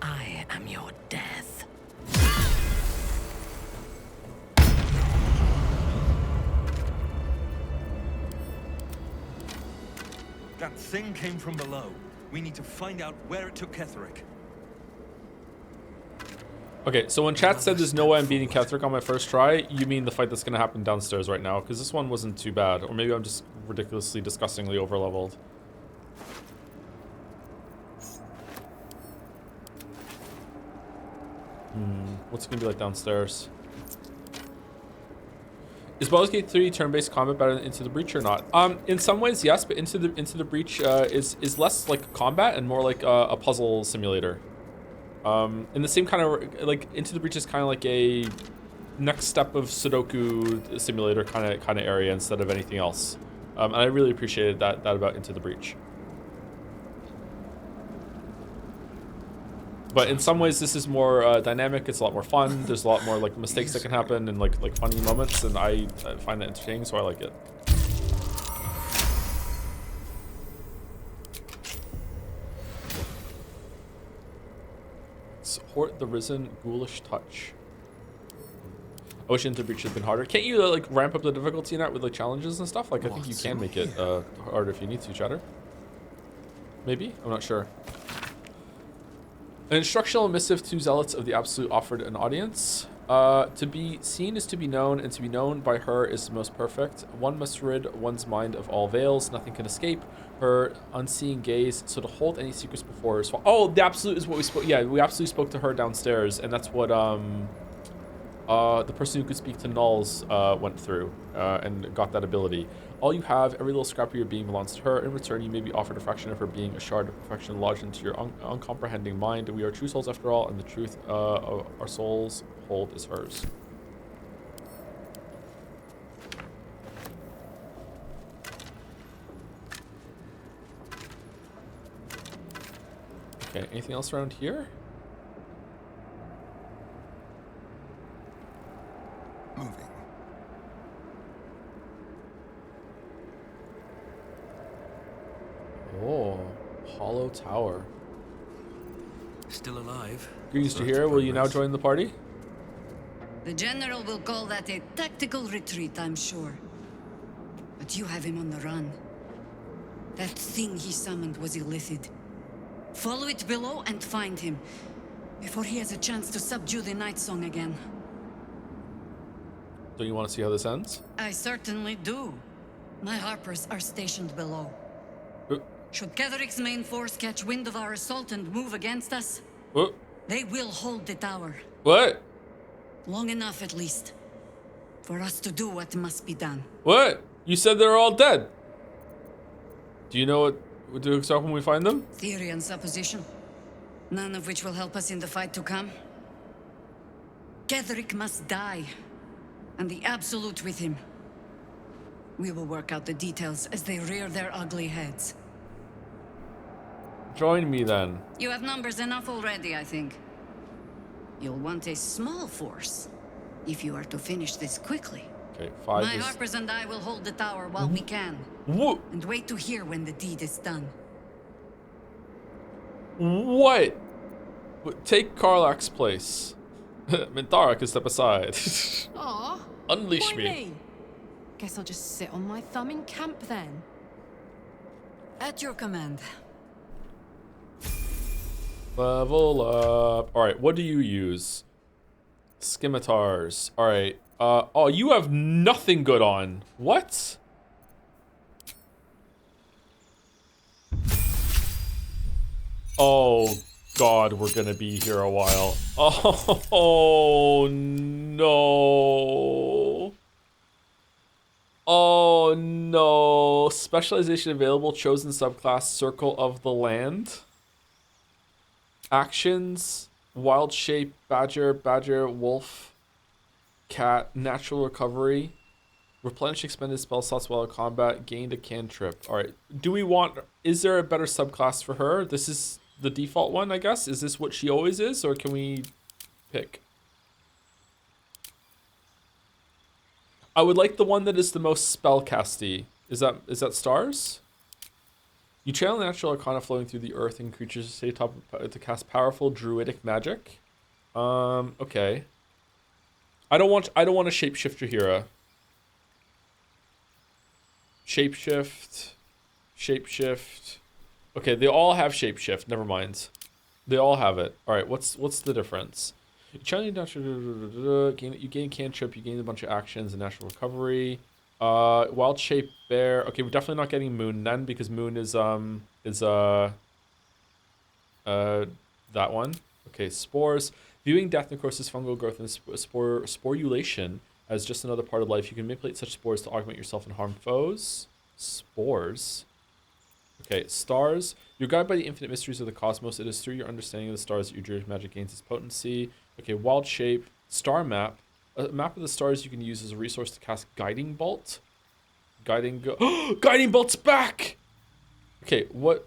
I am your death. That thing came from below. We need to find out where it took Ketherick. Okay, so when chat said there's no way I'm beating Ketherick on my first try, you mean the fight that's going to happen downstairs right now? Because this one wasn't too bad. Or maybe I'm just ridiculously, disgustingly overleveled. What's it going to be like downstairs? Is Baldur's Gate 3 turn-based combat better than Into the Breach or not? In some ways, yes, but Into the Breach is less like combat and more like a puzzle simulator. In the same kind of like Into the Breach is kind of like a next step of Sudoku simulator kind of area instead of anything else. And I really appreciated that about Into the Breach. But in some ways, this is more dynamic. It's a lot more fun. There's a lot more like mistakes that can happen and like funny moments, and I find that entertaining, so I like it. Support the Risen Ghoulish Touch. I wish Into Breach had been harder. Can't you like ramp up the difficulty in that with like challenges and stuff? Like I think you can make it harder if you need to, chatter. Maybe? I'm not sure. An instructional missive to zealots of the Absolute offered an audience. To be seen is to be known, and to be known by her is the most perfect. One must rid one's mind of all veils. Nothing can escape her unseeing gaze. So to hold any secrets before her is... Oh, the Absolute is what we spoke... Yeah, we absolutely spoke to her downstairs, and that's what... The person who could speak to nulls went through and got that ability. All you have, every little scrap of your being belongs to her. In return, you may be offered a fraction of her being, a shard of perfection lodged into your uncomprehending mind. We are true souls after all, and the truth of our souls hold is hers. Okay, anything else around here? Moving. Oh, hollow tower. Still alive. Greetings, That's Jahira. Will you now progress. join the party? The general will call that a tactical retreat, I'm sure. But you have him on the run. That thing he summoned was illithid. Follow it below and find him, before he has a chance to subdue the Night Song again. Don't you want to see how this ends? I certainly do. My harpers are stationed below. Uh, Should Ketheric's main force catch wind of our assault and move against us, uh, they will hold the tower. what? Long enough, at least, for us to do what must be done. What? You said they're all dead. Do you know what to expect when we find them? Theory and supposition, none of which will help us in the fight to come. Ketheric must die, and the Absolute with him. We will work out the details as they rear their ugly heads. Join me then. You have numbers enough already, I think. You'll want a small force, if you are to finish this quickly. Okay, 5 My is... harpers and I will hold the tower while we can, Wha- and wait to hear when the deed is done. What? Take Karlach's place. Mintara can step aside. Aw. Unleash why me. Guess I'll just sit on my thumb in camp then. At your command. Level up. Alright, what do you use? Scimitars. Alright. Oh, you have nothing good on. What? Oh, God, we're gonna be here a while. Oh, no. Oh, no. Specialization available. Chosen subclass. Circle of the Land. Actions. Wild Shape. Badger. Wolf. Cat. Natural Recovery. Replenish expended spell slots while in combat. Gained a cantrip. Alright. Do we want... Is there a better subclass for her? This is the default one, I guess? Is this what she always is? Or can we pick? I would like the one that is the most spellcasty. Is that stars? You channel natural arcana flowing through the earth and creatures stay top to cast powerful druidic magic. Okay. I don't want a shapeshifter hero. Shapeshift. Okay, they all have shapeshift. Never mind. They all have it. All right, what's the difference? You challenge natural. You gain cantrip. You gain a bunch of actions and natural recovery. Wild shape bear. Okay, we're definitely not getting moon then because moon is that one. Okay, spores. Viewing death, necrosis, fungal growth, and sporulation as just another part of life. You can manipulate such spores to augment yourself and harm foes. Spores. Okay, stars. You're guided by the infinite mysteries of the cosmos. It is through your understanding of the stars that your druidic magic gains its potency. Okay, wild shape. Star map. A map of the stars you can use as a resource to cast Guiding Bolt. Guiding Bolt's back! Okay, what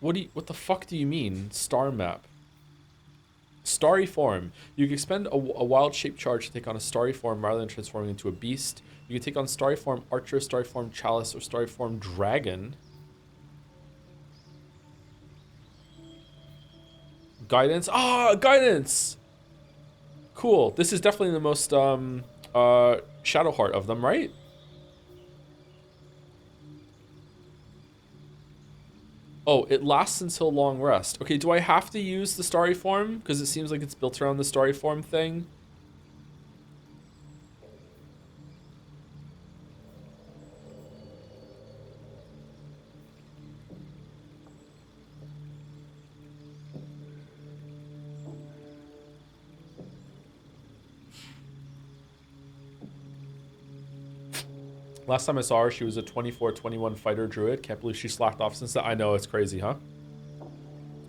the fuck do you mean? Star map. Starry form. You can expend a wild shape charge to take on a starry form rather than transforming into a beast. You can take on starry form archer, starry form chalice, or starry form dragon. Guidance. Guidance! Cool. This is definitely the most Shadowheart of them, right? Oh, it lasts until long rest. Okay, do I have to use the starry form? Because it seems like it's built around the starry form thing. Last time I saw her, she was a 24-21 fighter druid. Can't believe she slacked off since that. I know, it's crazy, huh?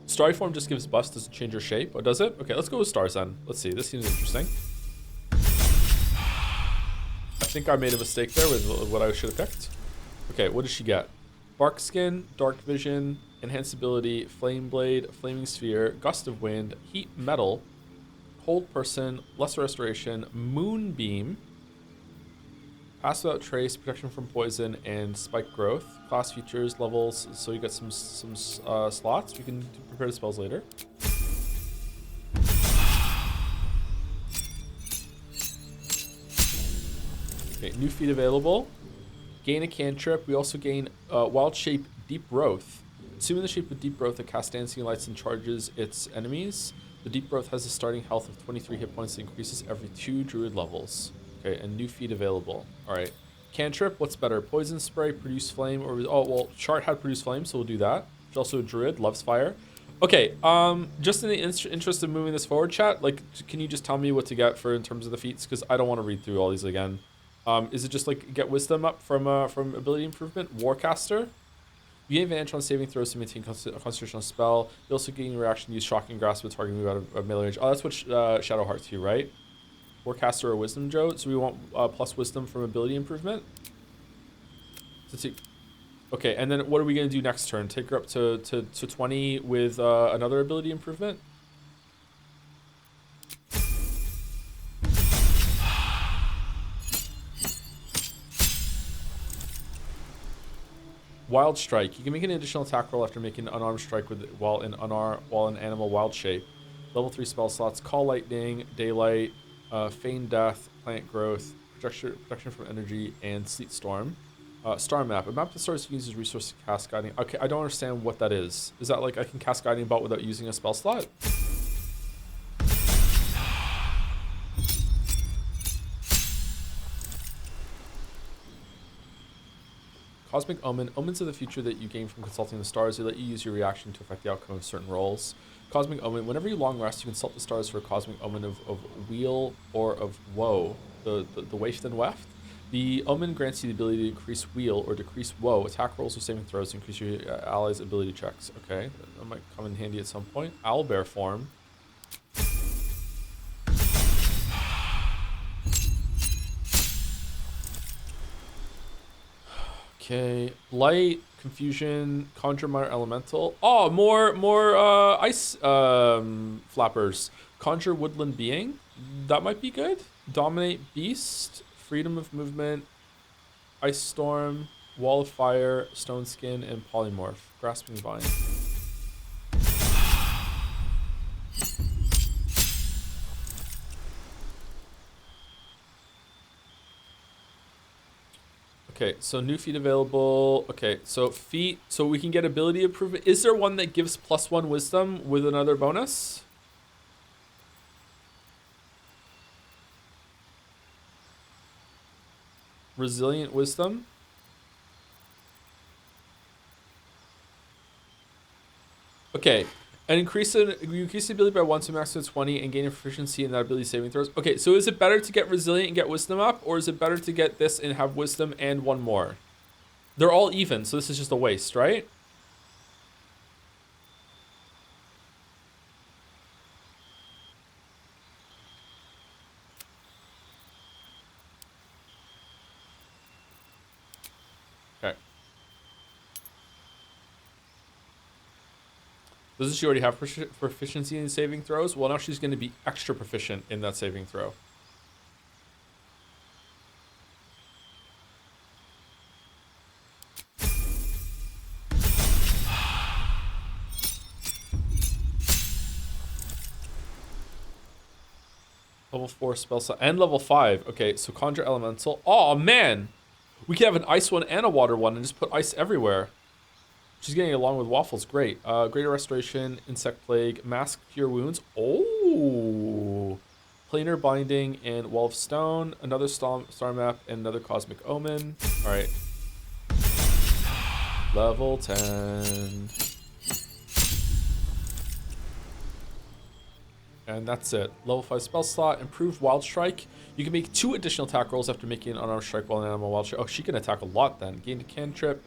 Starry form just gives buffs, doesn't change her shape. Oh, does it? Okay, let's go with stars then. Let's see, this seems interesting. I think I made a mistake there with what I should have picked. Okay, what does she get? Bark skin, dark vision, enhanced ability, flame blade, flaming sphere, gust of wind, heat metal, cold person, lesser restoration, moonbeam, pass without trace, protection from poison, and spike growth. Class features, levels, so you got some slots. We can prepare the spells later. Okay, new feat available. Gain a cantrip. We also gain wild shape, deep growth. Assuming the shape of deep growth, it casts dancing lights and charges its enemies. The deep growth has a starting health of 23 hit points that increases every 2 druid levels. Okay, and new feat available. All right. Cantrip, what's better? Poison spray, produce flame, or... Oh, well, Shart had produce flame, so we'll do that. She's also a druid, loves fire. Okay, just in the interest of moving this forward, chat, like, can you just tell me what to get for in terms of the feats? Because I don't want to read through all these again. Is it just, like, get wisdom up from ability improvement? Warcaster. You gain advantage on saving throws to maintain a constitutional spell. You also gain reaction to use shocking grasp with target move out of melee range. Oh, that's what Shadow Heart's here, right? Warcaster or Wisdom, Joe. So we want plus Wisdom from ability improvement. Let's see. Okay, and then what are we going to do next turn? Take her up to 20 with another ability improvement? Wild Strike. You can make an additional attack roll after making an unarmed strike while in animal wild shape. Level 3 spell slots. Call Lightning, Daylight, Feign Death, Plant Growth, protection from energy, and Sleet Storm. Star Map. A map that stars uses resource to cast Guiding. Okay, I don't understand what that is. Is that like I can cast Guiding Bolt without using a spell slot? Cosmic Omen. Omens of the future that you gain from consulting the stars. They let you use your reaction to affect the outcome of certain rolls. Cosmic Omen. Whenever you long rest, you consult the stars for a Cosmic Omen of weal or of woe. The waft and weft. The Omen grants you the ability to increase weal or decrease woe. Attack rolls or saving throws to increase your allies' ability checks. Okay, that might come in handy at some point. Owlbear form. Okay, light, confusion, conjure minor elemental. Oh, more ice flappers. Conjure woodland being. That might be good. Dominate beast, freedom of movement, ice storm, wall of fire, stone skin, and polymorph. Grasping vine. Okay, so new feat available. Okay, so feat, so we can get ability improvement. Is there one that gives +1 wisdom with another bonus? Resilient wisdom. Okay, and you increase the ability by 1 to maximum 20 and gain a proficiency in that ability saving throws. Okay, so is it better to get resilient and get wisdom up, or is it better to get this and have wisdom and 1 more? They're all even, so this is just a waste, right? Okay. Doesn't she already have proficiency in saving throws? Well, now she's going to be extra proficient in that saving throw. Level 4 spell slot and level 5. Okay, so conjure elemental. Oh man, we could have an ice one and a water one and just put ice everywhere. She's getting along with waffles. Great. Greater restoration, insect plague, mask cure wounds. Oh, planar binding and wall of stone. Another star map and another cosmic omen. All right. Level 10. And that's it. Level 5 spell slot, improved wild strike. You can make 2 additional attack rolls after making an unarmed strike while an animal wild strike. Oh, she can attack a lot then. Gain a cantrip.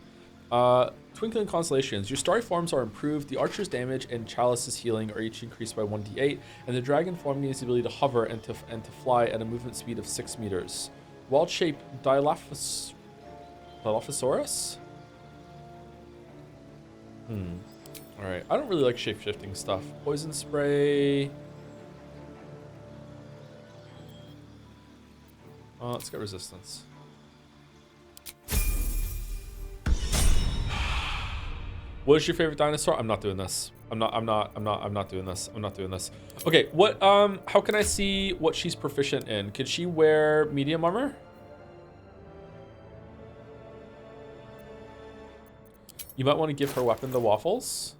Twinkling Constellations. Your starry forms are improved. The archer's damage and chalice's healing are each increased by 1d8. And the dragon form gains the ability to hover and to fly at a movement speed of 6 meters. Wild shape Dilophosaurus? Alright. I don't really like shape-shifting stuff. Poison spray. Let's get resistance. What is your favorite dinosaur? I'm not doing this. I'm not doing this. I'm not doing this. Okay, what how can I see what she's proficient in? Could she wear medium armor? You might want to give her weapon the waffles.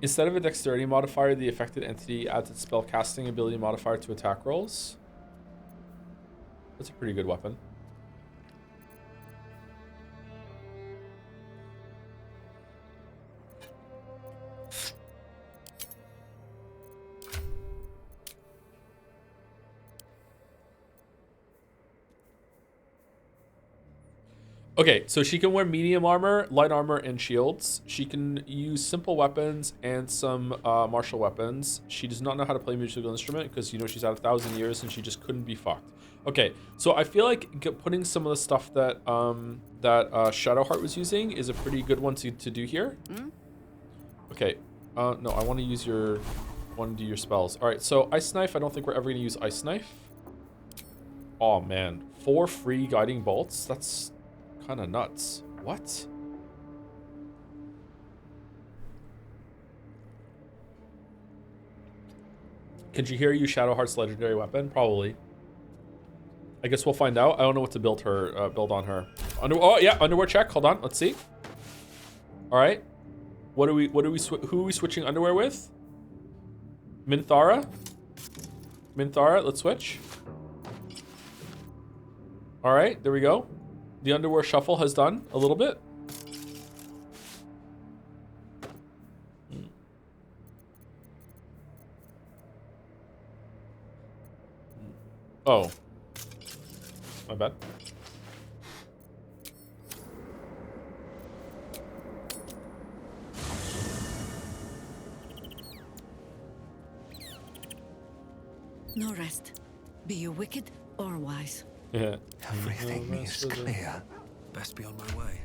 Instead of a dexterity modifier, the affected entity adds its spell casting ability modifier to attack rolls. That's a pretty good weapon. Okay, so she can wear medium armor, light armor, and shields. She can use simple weapons and some martial weapons. She does not know how to play a musical instrument because, you know, she's had 1,000 years and she just couldn't be fucked. Okay, so I feel like putting some of the stuff that Shadowheart was using is a pretty good one to do here. Okay, no, I want to use do your spells. All right, so Ice Knife, I don't think we're ever going to use Ice Knife. Oh, man. 4 free guiding bolts? That's kind of nuts. What? Can Jaheira use Shadowheart's legendary weapon? Probably. I guess we'll find out. I don't know what to build on her. Oh yeah, underwear check. Hold on, let's see. All right. Who are we switching underwear with? Minthara. Let's switch. All right, there we go. The underwear shuffle has done a little bit. Oh. My bad. No rest. Be you wicked or wise. Yeah. Everything is clear. Best be on my way.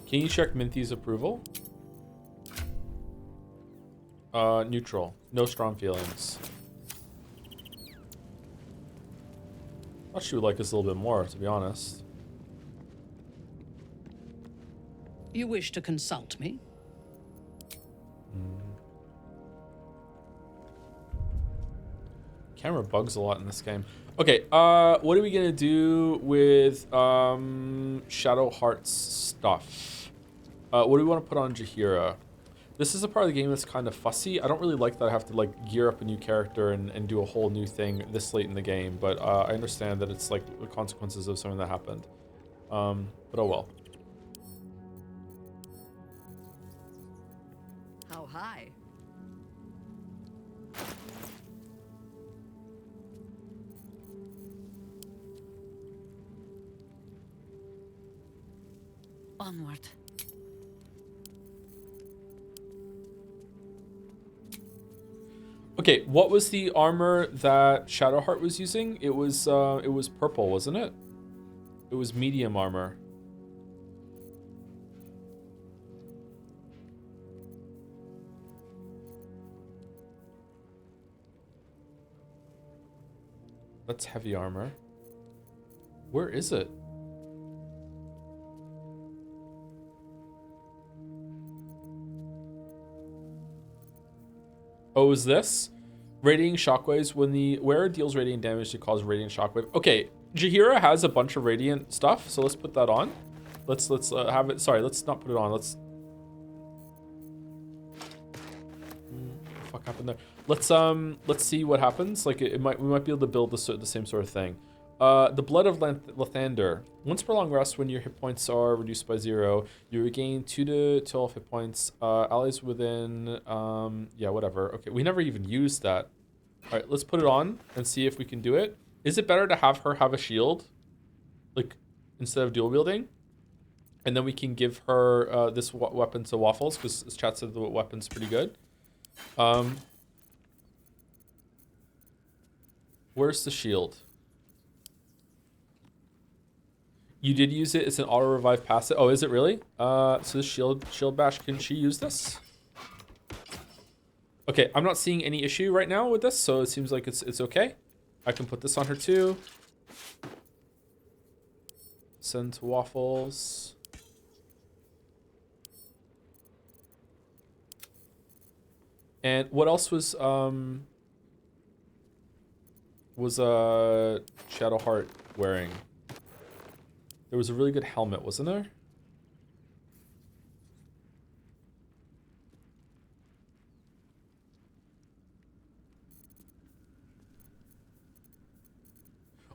Can you check Minthy's approval? Neutral. No strong feelings. I thought she would like us a little bit more, to be honest. You wish to consult me? Camera bugs a lot in this game. Okay, what are we gonna do with Shadowheart's stuff? What do we want to put on Jaheira? This is a part of the game that's kind of fussy. I don't really like that I have to like gear up a new character and do a whole new thing this late in the game, but I understand that it's like the consequences of something that happened. But oh well. How high? Onward. Okay, what was the armor that Shadowheart was using? It was purple, wasn't it? It was medium armor. That's heavy armor. Where is it? Oh, is this? Radiating shockwaves. When the wearer deals radiant damage to cause radiant shockwave. Okay, Jaheira has a bunch of radiant stuff, so let's put that on. Let's have it. Sorry, let's not put it on. Let's. fuck happened there? Let's see what happens. Like we might be able to build the same sort of thing. The Blood of Lathander. Once per long rest, when your hit points are reduced by 0, you regain 2 to 12 hit points. Allies within, yeah, whatever. Okay, we never even used that. All right, let's put it on and see if we can do it. Is it better to have her have a shield, like instead of dual wielding? And then we can give her this weapon to Waffles, because chat said the weapon's pretty good. Where's the shield? You did use it. It's an auto revive passive. Oh, is it really? So this shield bash, can she use this? Okay, I'm not seeing any issue right now with this, so it seems like it's okay. I can put this on her too. Send to Waffles. And what else was Shadowheart wearing? There was a really good helmet, wasn't there?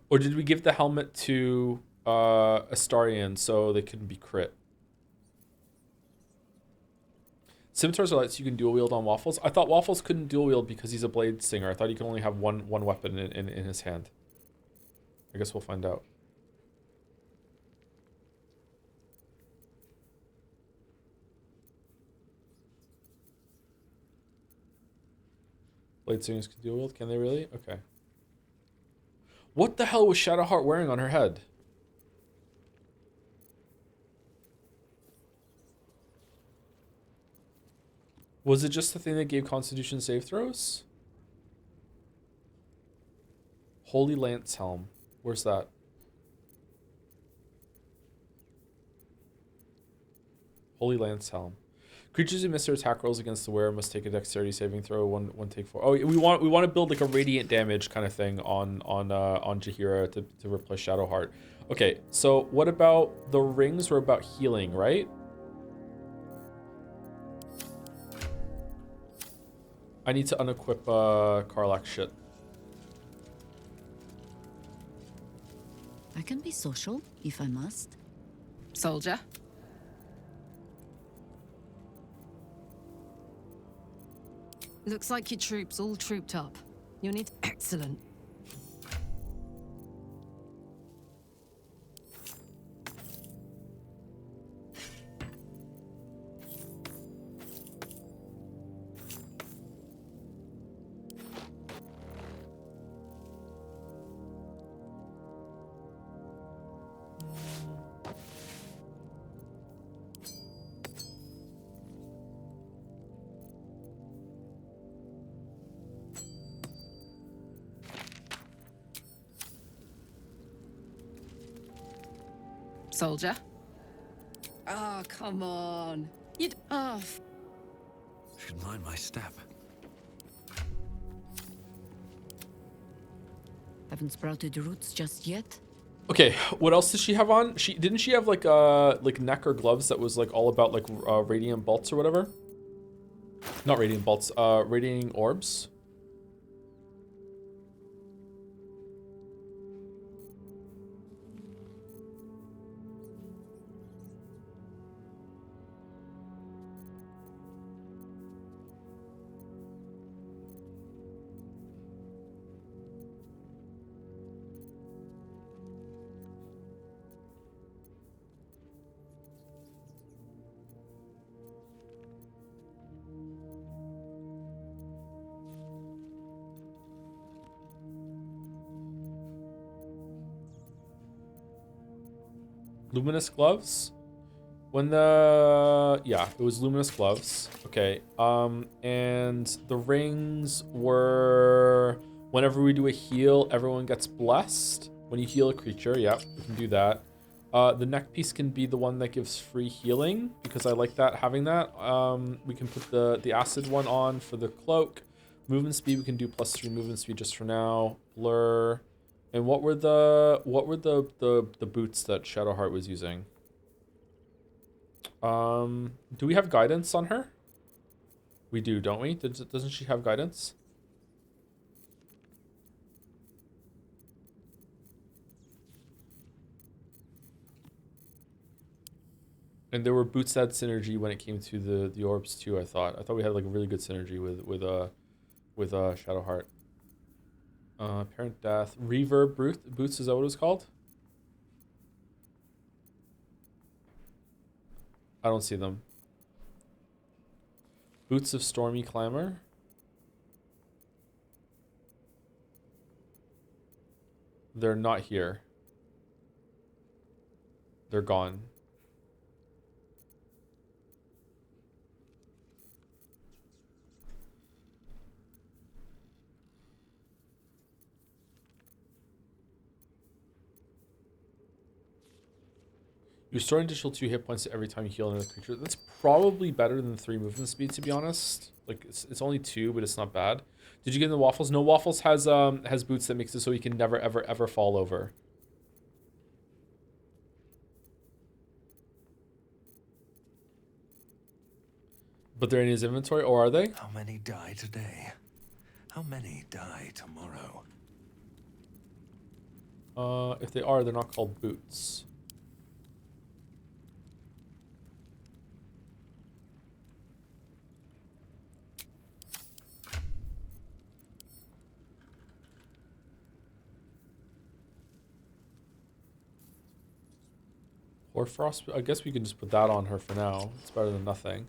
Or did we give the helmet to Astarion so they couldn't be crit? Scimitars are light, so you can dual wield on Waffles. I thought Waffles couldn't dual wield because he's a blade singer. I thought he could only have one weapon in his hand. I guess we'll find out. Blade singers can dual wield? Can they really? Okay. What the hell was Shadowheart wearing on her head? Was it just the thing that gave Constitution save throws? Holy Lance Helm. Where's that? Holy Lance Helm. Creatures who miss their attack rolls against the wearer must take a dexterity saving throw. One take 4. Oh, we want to build like a radiant damage kind of thing on Jaheira to replace Shadowheart. Okay, so what about the rings? Were about healing, right? I need to unequip Karlak's shit. I can be social if I must. Soldier. Looks like your troops all trooped up. Unit excellent. Soldier. Oh, come on. You'd... Oh. Should mind my step. Haven't sprouted roots just yet? Okay, what else does she have on? Didn't she have like neck or gloves that was like all about like radiant bolts or whatever? Not radiant bolts, radiating orbs. Luminous gloves? Yeah, it was luminous gloves. Okay. And the rings were whenever we do a heal, everyone gets blessed. When you heal a creature, yeah, we can do that. The neck piece can be the one that gives free healing because I like that, having that. We can put the acid one on for the cloak. Movement speed, we can do +3 movement speed just for now. Blur. And what were the boots that Shadowheart was using? Do we have guidance on her? We do, don't we? Doesn't she have guidance? And there were boots that had synergy when it came to the orbs too. I thought we had like a really good synergy with Shadowheart. Parent death, reverb boots. Is that what it was called? I don't see them. Boots of Stormy Clamor. They're not here. They're gone. You restore an additional 2 hit points every time you heal another creature. That's probably better than 3 movement speed, to be honest. Like it's only 2, but it's not bad. Did you get in the Waffles? No, Waffles has boots that makes it so he can never ever ever fall over. But they're in his inventory, or are they? How many die today? How many die tomorrow? If they are, they're not called boots. Or frost. I guess we can just put that on her for now. It's better than nothing.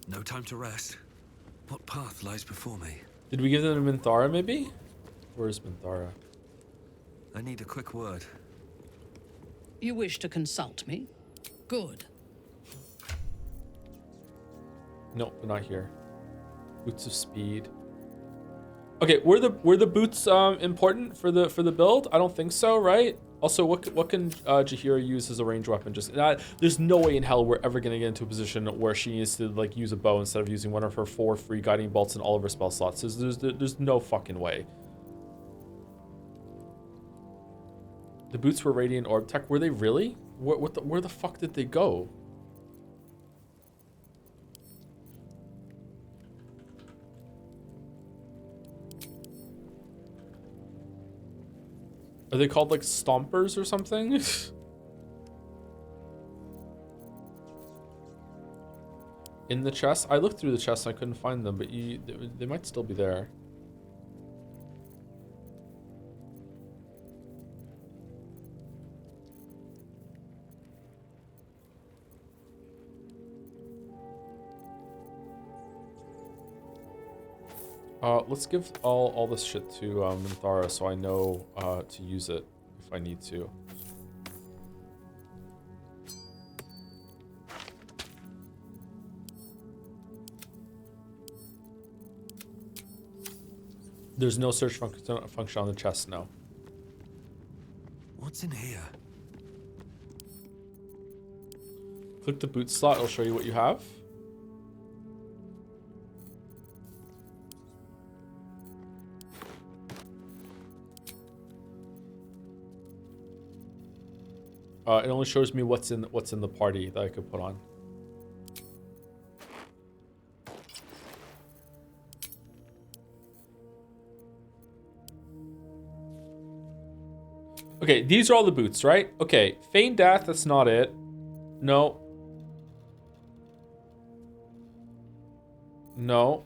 No time to rest. What path lies before me? Did we give them to Minthara, maybe? Where's Minthara? I need a quick word. You wish to consult me? Good. No, they're not here. Boots of Speed. Okay, were the boots important for the build? I don't think so, right? Also, what can Jaheira use as a ranged weapon? Just there's no way in hell we're ever gonna get into a position where she needs to like use a bow instead of using one of her 4 free guiding bolts in all of her spell slots. There's no fucking way. The boots were Radiant Orb Tech. Were they really? Where the fuck did they go? Are they called like stompers or something? In the chest? I looked through the chest and I couldn't find them, but they might still be there. Let's give all this shit to Minthara so I know to use it if I need to. There's no search function on the chest now. What's in here? Click the boot slot, it'll show you what you have. It only shows me what's in the party that I could put on. Okay, these are all the boots, right? Okay, Feign Death, that's not it. No. No.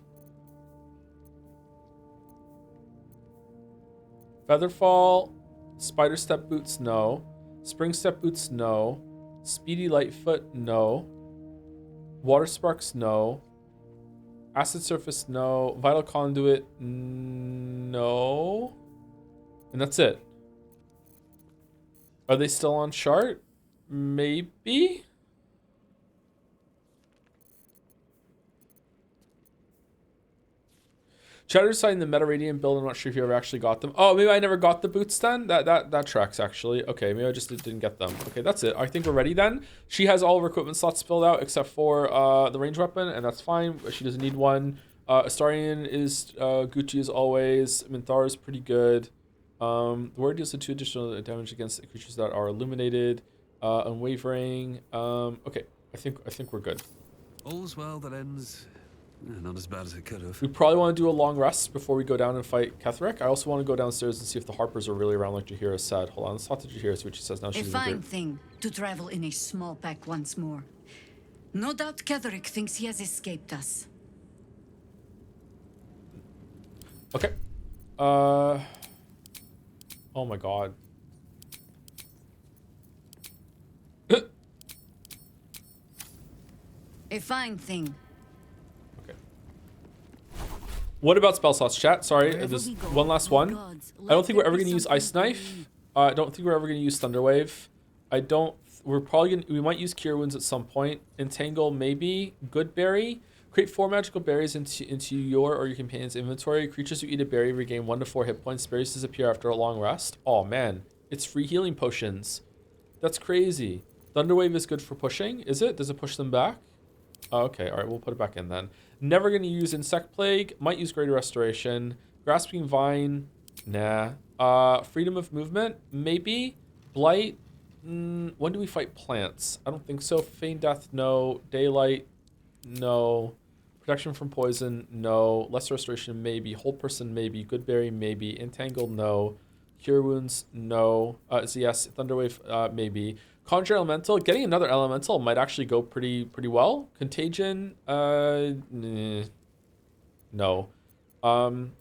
Featherfall, Spider Step boots, no. Spring Step boots, no. Speedy Lightfoot, no. Water Sparks, no. Acid Surface, no. Vital Conduit, no. And that's it. Are they still on Shart? Maybe? Chatter deciding the Meta Radiant build. I'm not sure if you ever actually got them. Oh, maybe I never got the boots then? That tracks, actually. Okay, maybe I just didn't get them. Okay, that's it. I think we're ready then. She has all of her equipment slots filled out except for the range weapon, and that's fine. She doesn't need one. Astarion is Gucci as always. Minthara is pretty good. The word deals 2 additional damage against creatures that are illuminated. Unwavering. Okay, I think we're good. All's well that ends not as bad as it could have. We probably want to do a long rest before we go down and fight Ketherick. I also want to go downstairs and see if the Harpers are really around like Jaheira said. Hold on, let's talk to Jaheira, see what she says now. A She's in the fine group. thing to travel in a small pack once more. No doubt Ketherick thinks he has escaped us. Okay. Oh my god. A fine thing. Okay. What about spell slots, chat? Sorry, Wherever there's we go, one last my one. gods, I don't let think we're there ever be going to use something Ice for Knife. me. I don't think we're ever going to use Thunderwave. I don't. We're probably going to. We might use Cure Wounds at some point. Entangle, maybe. Good Berry. Create 4 magical berries into your or your companion's inventory. Creatures who eat a berry regain 1 to 4 hit points. Berries disappear after a long rest. Oh man, it's free healing potions. That's crazy. Thunderwave is good for pushing. Is it? Does it push them back? Oh, okay, all right, we'll put it back in then. Never going to use Insect Plague. Might use Greater Restoration. Grasping Vine. Nah. Freedom of Movement. Maybe. Blight. When do we fight plants? I don't think so. Feign Death. No. Daylight. No. Protection from Poison. No. Lesser Restoration. Maybe. Hold Person. Maybe. Good Berry. Maybe. Entangled. No. Cure Wounds. No. So yes. Thunderwave. Maybe. Conjure Elemental. Getting another Elemental might actually go pretty well. Contagion. No.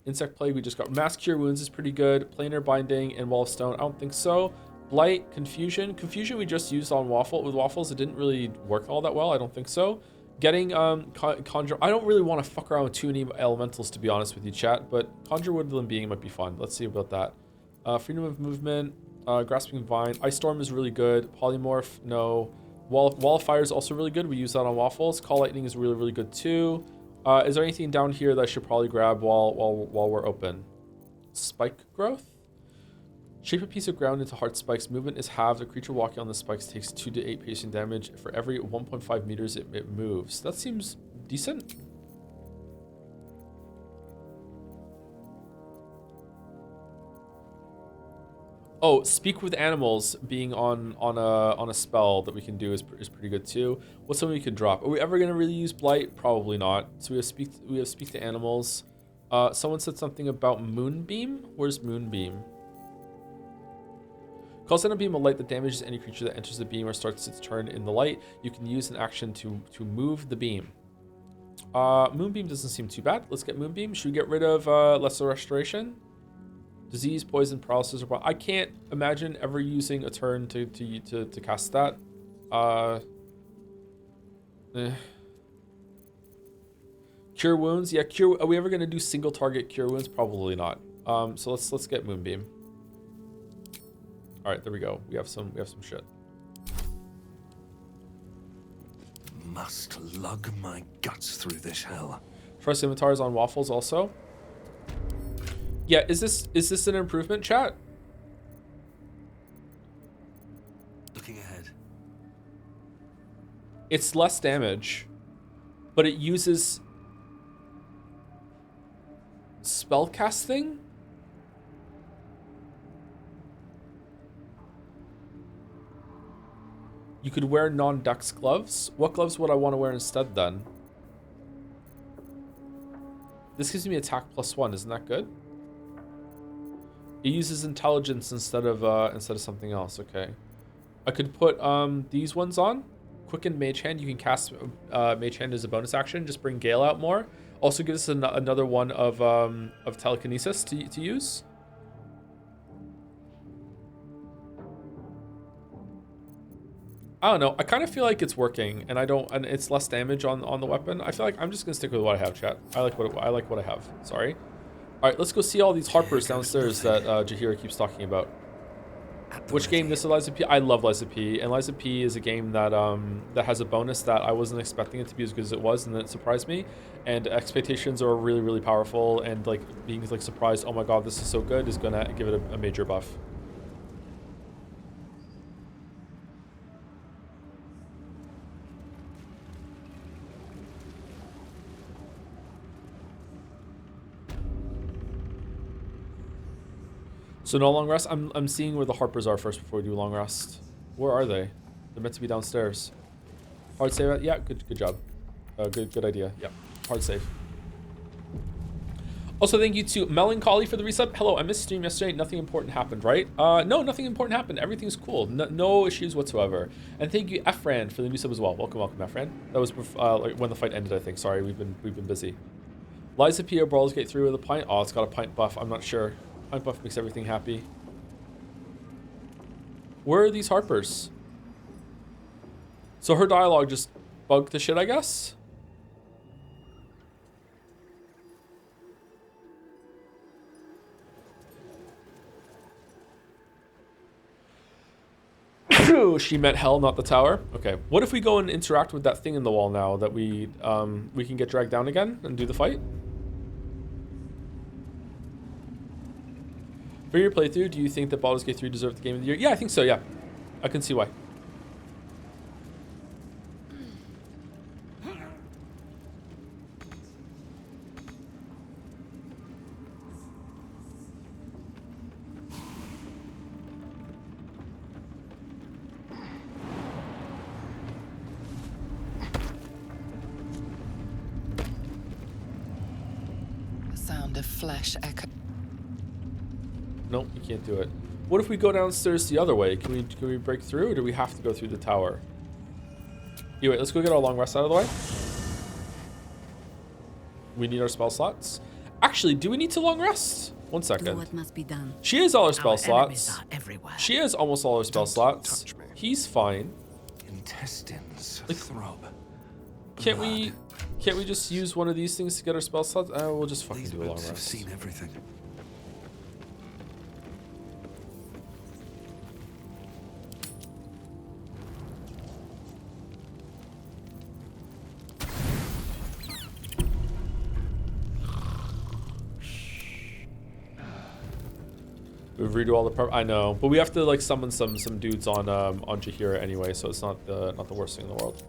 Insect Plague we just got. Mass Cure Wounds is pretty good. Planar Binding and Wall of Stone. I don't think so. Blight. Confusion. Confusion we just used on Waffle. With Waffles it didn't really work all that well. I don't think so. Getting Conjure. I don't really want to fuck around with too many elementals to be honest with you, chat. But Conjure Woodland Being might be fun. Let's see about that. Freedom of Movement. Grasping Vine. Ice Storm is really good. Polymorph, no. Wall of Fire is also really good. We use that on Waffles. Call Lightning is really good too. Is there anything down here that I should probably grab while we're open? Spike Growth? Shape a piece of ground into hard spikes. Movement is halved. A creature walking on the spikes takes 2 to 8 piercing damage. For every 1.5 meters it moves. That seems decent. Oh, Speak with Animals being on a spell that we can do is pretty good too. What's something we could drop? Are we ever gonna really use Blight? Probably not. So we have Speak to Animals. Someone said something about Moonbeam. Where's Moonbeam? Calls in a beam of light that damages any creature that enters the beam or starts its turn in the light. You can use an action to move the beam. Moonbeam doesn't seem too bad. Let's get Moonbeam. Should we get rid of Lesser Restoration? Disease, Poison, Paralysis, or I can't imagine ever using a turn to cast that. Cure Wounds, yeah. Are we ever gonna do single target Cure Wounds? Probably not. So let's get Moonbeam. All right, there we go. We have some shit. Must lug my guts through this hell. First Scimitar is on Waffles also. Yeah, is this an improvement, chat? Looking ahead. It's less damage, but it uses spell casting. You could wear non-dex gloves. What gloves would I want to wear instead then? This gives me attack +1. Isn't that good? It uses intelligence instead of something else. Okay, I could put these ones on. Quicken Mage Hand. You can cast Mage Hand as a bonus action. Just bring Gale out more. Also gives us another one of telekinesis to use. I don't know. I kind of feel like it's working, and it's less damage on the weapon. I feel like I'm just gonna stick with what I have, chat. I like what I have. Sorry. All right, let's go see all these Harpers downstairs that Jaheira keeps talking about. Which game? This is Liza P. I love Liza P. And Liza P is a game that that has a bonus that I wasn't expecting it to be as good as it was, and then it surprised me. And expectations are really powerful, and like being like surprised, oh my god, this is so good, is gonna give it a major buff. So no long rest. I'm seeing where the Harpers are first before we do long rest. Where are they? They're meant to be downstairs. Hard save. Yeah, good job. Good idea. Yeah, hard save. Also, thank you to Melancholy for the resub. Hello, I missed stream yesterday. Nothing important happened, right? No, nothing important happened. Everything's cool. No issues whatsoever. And thank you, Efran, for the new sub as well. Welcome, Efran. That was like when the fight ended, I think. Sorry, we've been busy. Liza P.O. Brawls Gate 3 with a pint. Oh, it's got a pint buff. I'm not sure. Pint buff makes everything happy. Where are these Harpers? So her dialogue just bugged the shit, I guess? She meant hell, not the tower. Okay. What if we go and interact with that thing in the wall now that we can get dragged down again and do the fight? For your playthrough, do you think that Baldur's Gate 3 deserved the Game of the Year? Yeah, I think so, yeah. I can see why. The sound of flesh echo. Nope, we can't do it. What if we go downstairs the other way? Can we break through, or do we have to go through the tower? Anyway, let's go get our long rest out of the way. We need our spell slots. Actually, do we need to long rest? 1 second. Do what must be done. She has all her spell slots. Are everywhere. She has almost all her spell slots. touch me. He's fine. Intestines Like, throb. Can't we just use one of these things to get our spell slots? We'll just fucking These do a long boots have rest. seen everything. We redo all the prep. I know, but we have to like summon some dudes on Jaheira anyway, so it's not the worst thing in the world.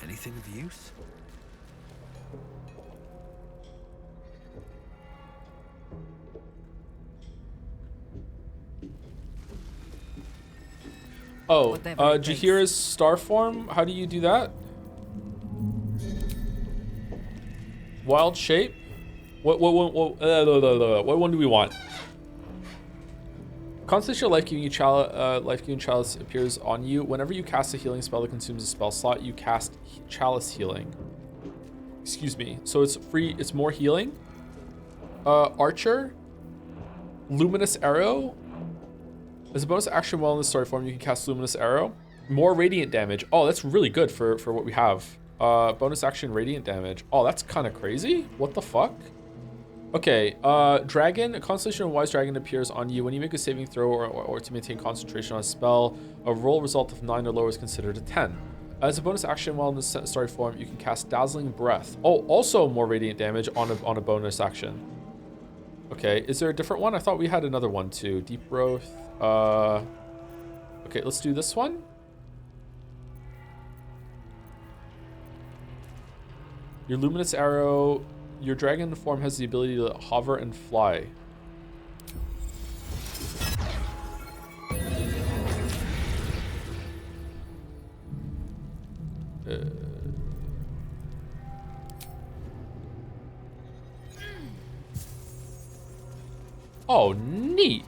Anything of use? Oh, Whatever it takes. Jaheira's star form. How do you do that? Wild shape. What one do we want? Constellation life-giving chalice appears on you. Whenever you cast a healing spell that consumes a spell slot, you cast chalice healing. Excuse me. So it's free. It's more healing. Archer. Luminous arrow. As a bonus action while in the story form, you can cast Luminous Arrow. More radiant damage. Oh, that's really good for what we have. Bonus action radiant damage. Oh, that's kind of crazy. What the fuck? Okay, dragon. A constellation of wise dragon appears on you. When you make a saving throw or to maintain concentration on a spell, a roll result of 9 or lower is considered a 10. As a bonus action while in the story form, you can cast Dazzling Breath. Oh, also more radiant damage on a bonus action. Okay, is there a different one? I thought we had another one too. Deep Growth. Okay, let's do this one. Your Luminous Arrow. Your dragon form has the ability to hover and fly. Oh, neat.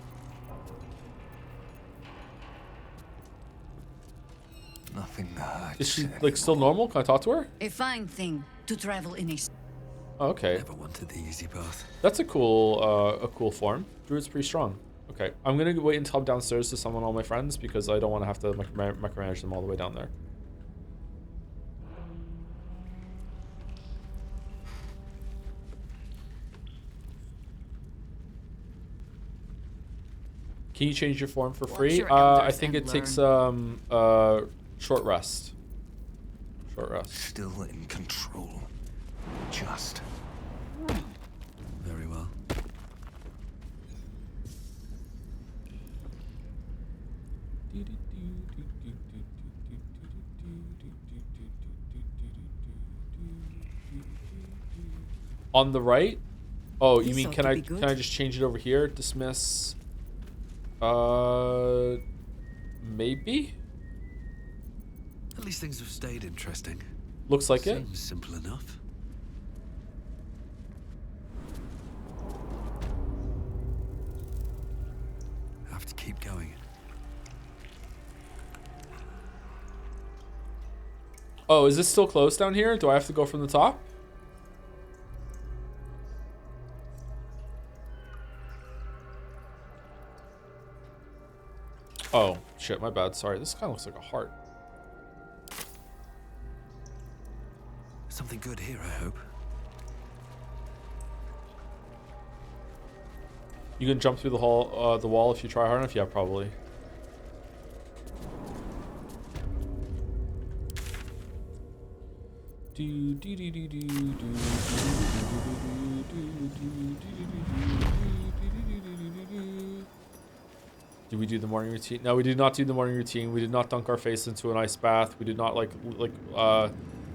Nothing hurts. Is she like still normal? Can I talk to her? A fine thing to travel in a... Oh, okay. Never wanted the easy path. That's a cool form. Druid's pretty strong. Okay, I'm gonna wait until I'm downstairs to summon all my friends because I don't want to have to micromanage them all the way down there. Can you change your form for free? I think it takes short rest. Short rest. Still in control. Just. Very well. On the right? Oh, you mean can I just change it over here? Dismiss. Maybe? At least things have stayed interesting. Looks like it. Seems simple enough. Have to keep going. Oh, is this still closed down here? Do I have to go from the top? Oh, shit, my bad. Sorry. This kind of looks like a heart. Something good here, I hope. You can jump through the wall if you try hard enough. Yeah, probably. Did we do the morning routine? No, we did not do the morning routine. We did not dunk our face into an ice bath. We did not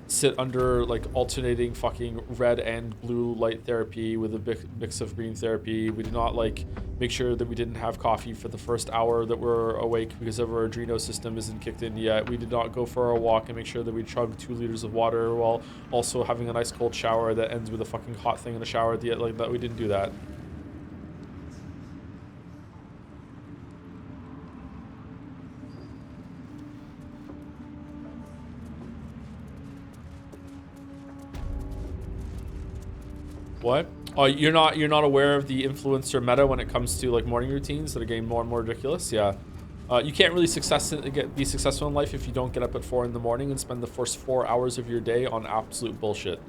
sit under like alternating fucking red and blue light therapy with a mix of green therapy. We did not like make sure that we didn't have coffee for the first hour that we're awake because of our adrenal system isn't kicked in yet. We did not go for a walk and make sure that we chug 2 liters of water while also having a nice cold shower that ends with a fucking hot thing in the shower at the end. Like that, we didn't do that. What? Oh, you're not aware of the influencer meta when it comes to like morning routines that are getting more and more ridiculous? Yeah. You can't really be successful in life if you don't get up at 4 in the morning and spend the first 4 hours of your day on absolute bullshit.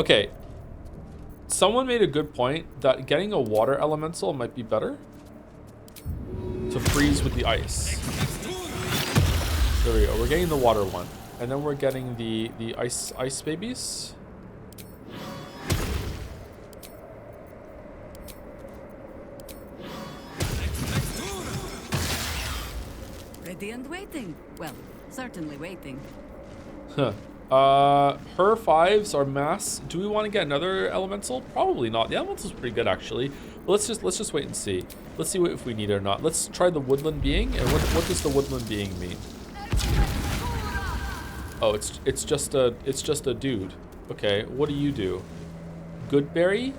Okay. Someone made a good point that getting a water elemental might be better to freeze with the ice. There we go. We're getting the water one, and then we're getting the ice babies. Ready and waiting. Well, certainly waiting. Huh. Her 5s are mass. Do we want to get another elemental? Probably not. The elemental's pretty good actually. But let's just wait and see. Let's see if we need it or not. Let's try the woodland being. And what does the woodland being mean? Oh, it's just a dude. Okay, what do you do? Goodberry?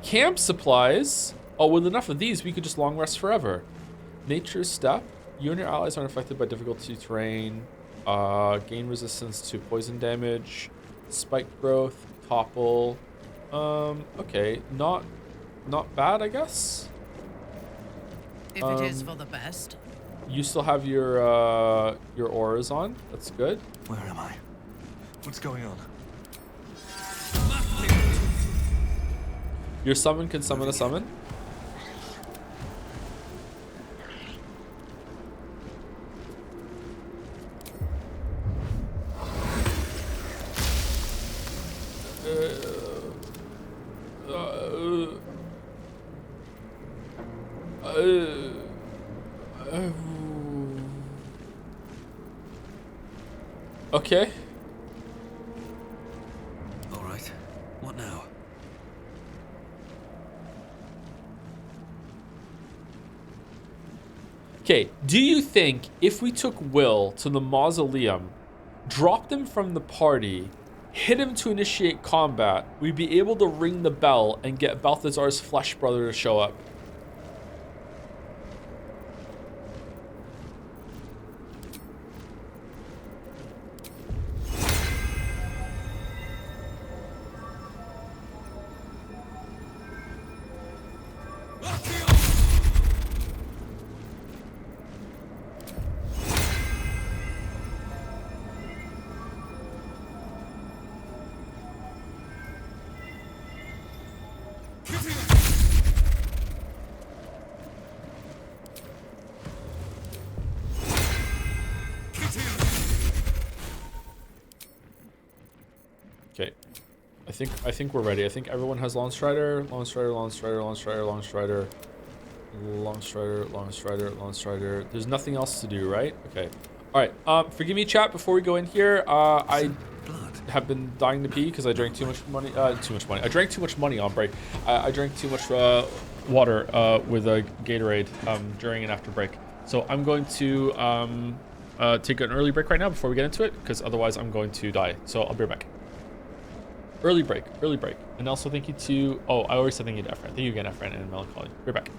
Camp supplies. Oh, with enough of these, we could just long rest forever. Nature's step. You and your allies aren't affected by difficulty terrain. Gain resistance to poison damage, spike growth, topple. Okay, not bad, I guess. If it is for the best. You still have your auras on. That's good. Where am I? What's going on? Your summon can summon a summon. Okay. All right. What now? Okay, do you think if we took Will to the mausoleum dropped him from the party, hit him to initiate combat, we'd be able to ring the bell and get Balthazar's flesh brother to show up. Okay, I think we're ready. I think everyone has Long Strider, Long Strider, Long Strider, Long Strider, Long Strider, Long Strider, Long Strider, Long Strider. There's nothing else to do, right? Okay. All right. Forgive me, chat. Before we go in here, I have been dying to pee because I drank too much money. I drank too much money on break. I drank too much water with a Gatorade during and after break. So I'm going to take an early break right now before we get into it, because otherwise I'm going to die. So I'll be right back. Early break. And also thank you to, oh, I already said thank you to Efren. Thank you again, Efren and Melancholy. Be right back.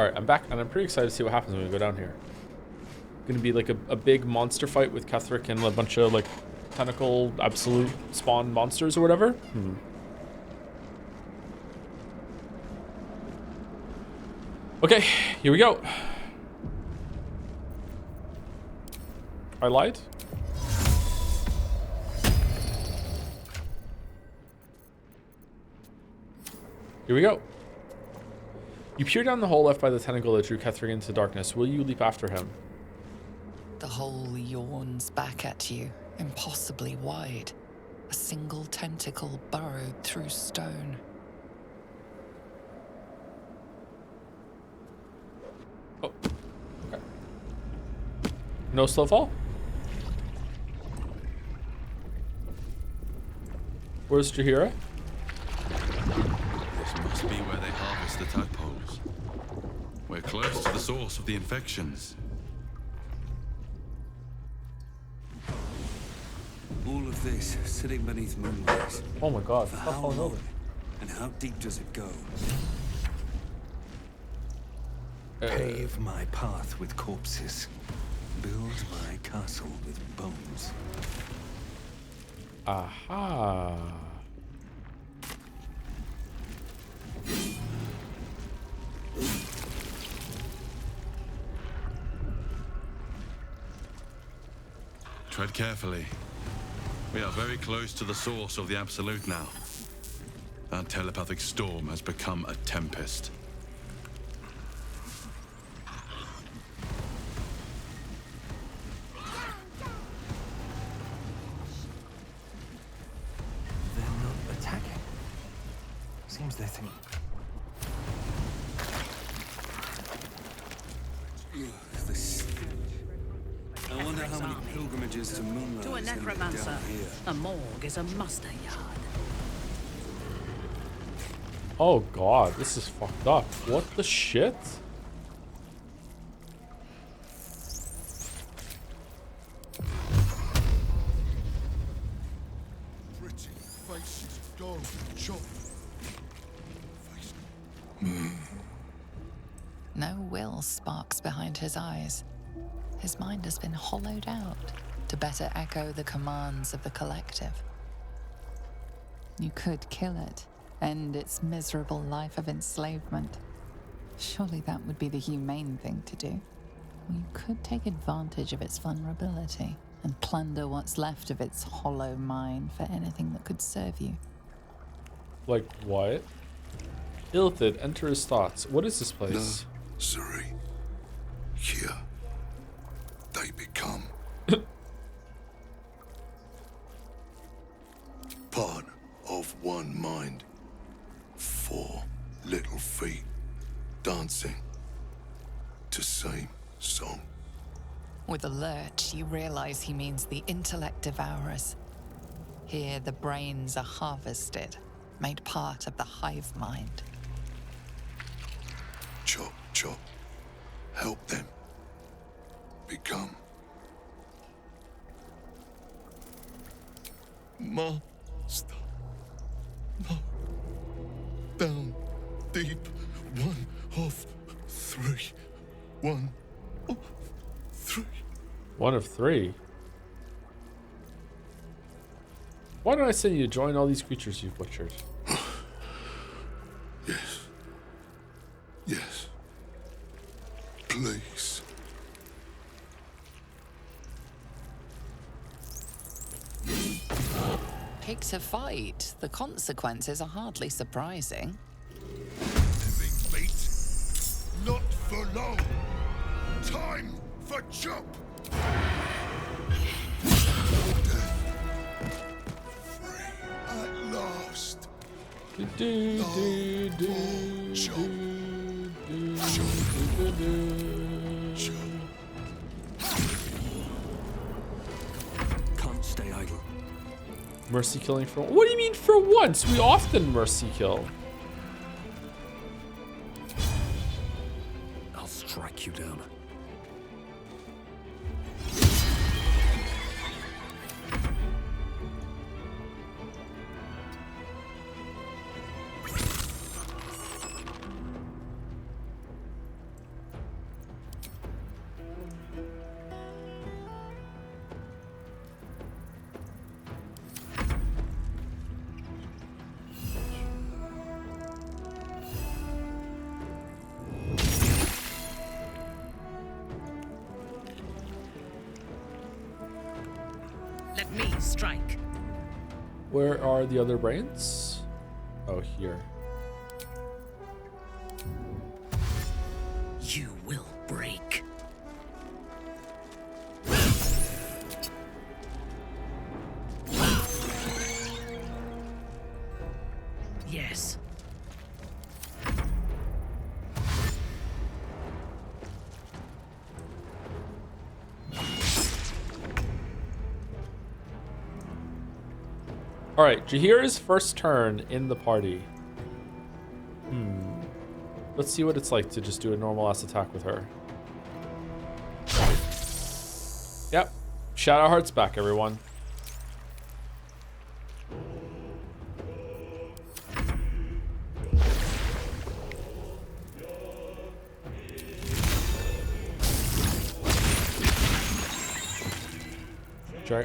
Alright, I'm back, and I'm pretty excited to see what happens when we go down here. Gonna be like a big monster fight with Ketheric and a bunch of like tentacle absolute spawn monsters or whatever. Okay, here we go. I lied. Here we go. You peer down the hole left by the tentacle that drew Ketheric into darkness. Will you leap after him? The hole yawns back at you, impossibly wide. A single tentacle burrowed through stone. Oh, okay. No slow fall? Where's Jaheira? This must be where they harvest the tadpoles. We're close to the source of the infections. All of this sitting beneath moonlight. Oh my god. For Stop how falling long? over. And how deep does it go? Pave my path with corpses. Build my castle with bones. Aha. Tread carefully. We are very close to the source of the Absolute now. That telepathic storm has become a tempest. They're not attacking. Seems they think. The stench. I wonder how many pilgrimages to Moonlight To a is gonna be necromancer, down here. a morgue is a muster yard. Oh god, this is fucked up. What the shit? Pretty faces go chop. No will sparks behind his eyes. His mind has been hollowed out to better echo the commands of the collective. You could kill it, end its miserable life of enslavement. Surely that would be the humane thing to do. Or you could take advantage of its vulnerability and plunder what's left of its hollow mind for anything that could serve you. Like what? Illithid, enter his thoughts. What is this place? Suri. Here. They become part of one mind. 4 little feet dancing to same song. With a lurch, you realize he means the intellect devourers. Here, the brains are harvested, made part of the hive mind. Chop, chop. Help them become master. No. Down deep. 1 of 3. 1 of 3. 1 of 3. Why don't I send you to join all these creatures you've butchered? Yes. Yes. Please. Pick to fight. The consequences are hardly surprising. Living meat. Not for long. Time for chop. Death. Free at last. Can't stay idle. Mercy killing for... What do you mean for once? We often mercy kill. I'll strike you down. strike. Where are the other brains? Oh, here. You will break. Yes. All right, Jahira's first turn in the party. Let's see what it's like to just do a normal ass attack with her. Yep. Shadow Heart's back, everyone.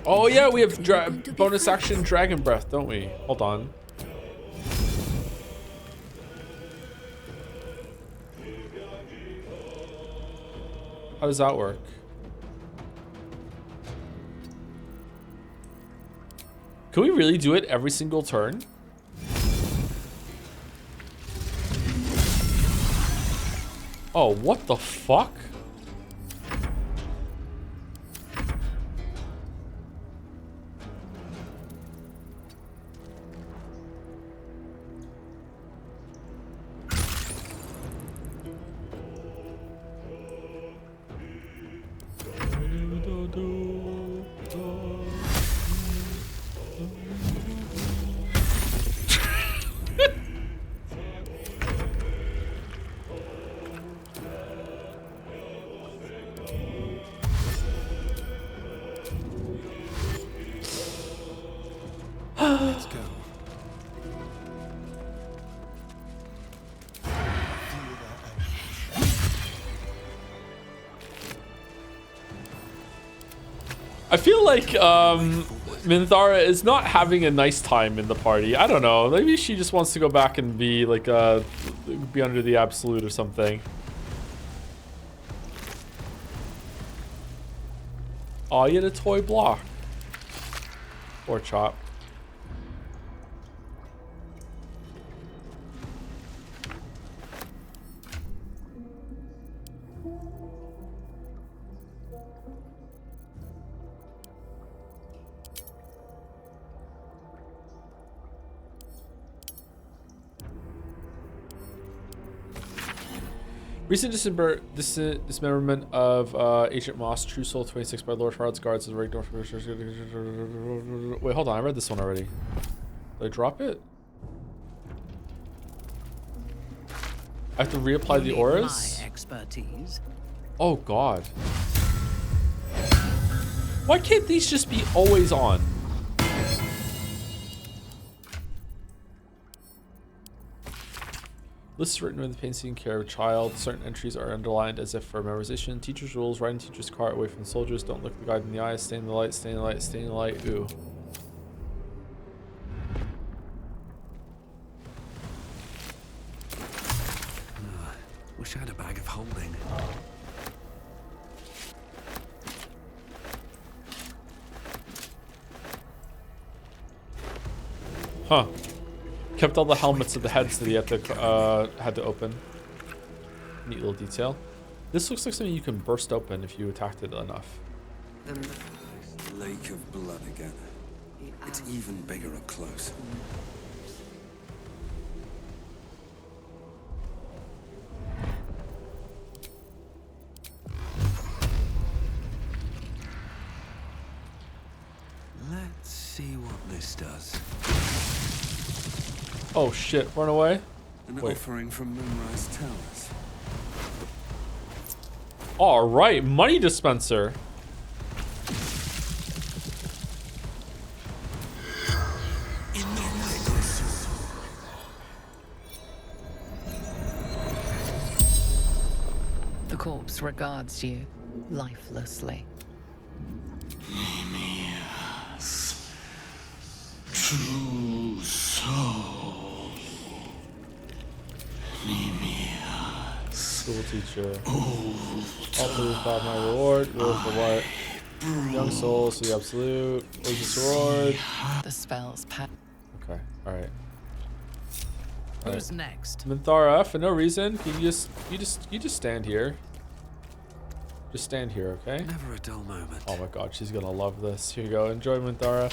Oh yeah, we have bonus action Dragon Breath, don't we? Hold on. How does that work? Can we really do it every single turn? Oh, what the fuck? Let's go. I feel like Minthara is not having a nice time in the party. I don't know. Maybe she just wants to go back and be like be under the absolute or something. Oh, you had a toy block. Or chop. Recent dismemberment of Agent Moss, True Soul 26 by Lord Harrod's guards. Wait, hold on. I read this one already. Did I drop it? I have to reapply the auras? My expertise. Oh, God. Why can't these just be always on? Lists written with the painstaking care of a child. Certain entries are underlined as if for memorization. Teacher's rules. Riding teacher's car away from soldiers. Don't look the guide in the eyes. Stay in the light. Stay in the light. Stay in the light. Ooh. Wish I had a bag of holding. Huh. Kept all the helmets of the heads that he had to open. Neat little detail. This looks like something you can burst open if you attacked it enough. Lake of blood again. It's even bigger up close. Let's see what this does. Oh shit, run away. An offering from Moonrise Towers. Alright, money dispenser. The corpse regards you lifelessly. True soul. School teacher. All please about my reward. Reward for what? Young soul, so the absolute. Where's the sword? The spell's Okay, alright. Who's next? Minthara, for no reason, can you just stand here. Just stand here, okay? Never a dull moment. Oh my god, she's gonna love this. Here you go, enjoy Minthara.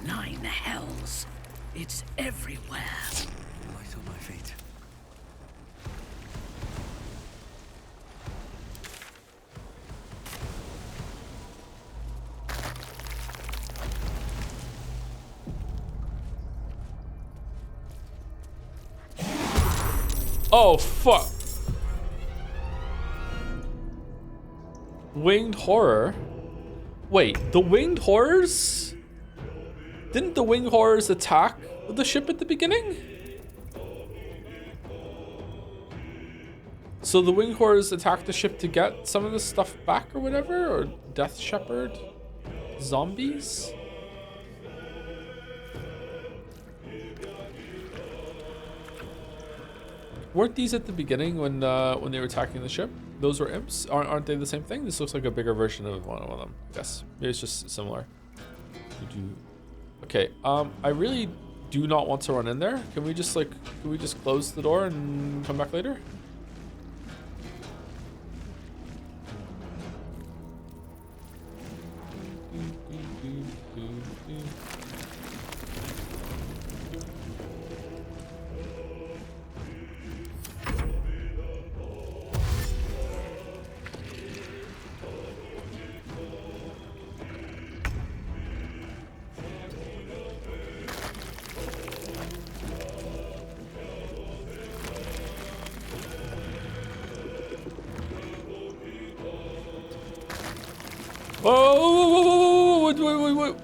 9 hells. It's everywhere. Light on my feet. Oh fuck! Winged horror? Wait, the winged horrors? Didn't the winged horrors attack the ship at the beginning? So the winged horrors attacked the ship to get some of the stuff back or whatever? Or Death Shepherd? Zombies? Weren't these at the beginning when they were attacking the ship? Those were imps? Aren't they the same thing? This looks like a bigger version of one of them. Yes, maybe it's just similar. Okay, I really do not want to run in there. Can we just close the door and come back later? Oh, wait.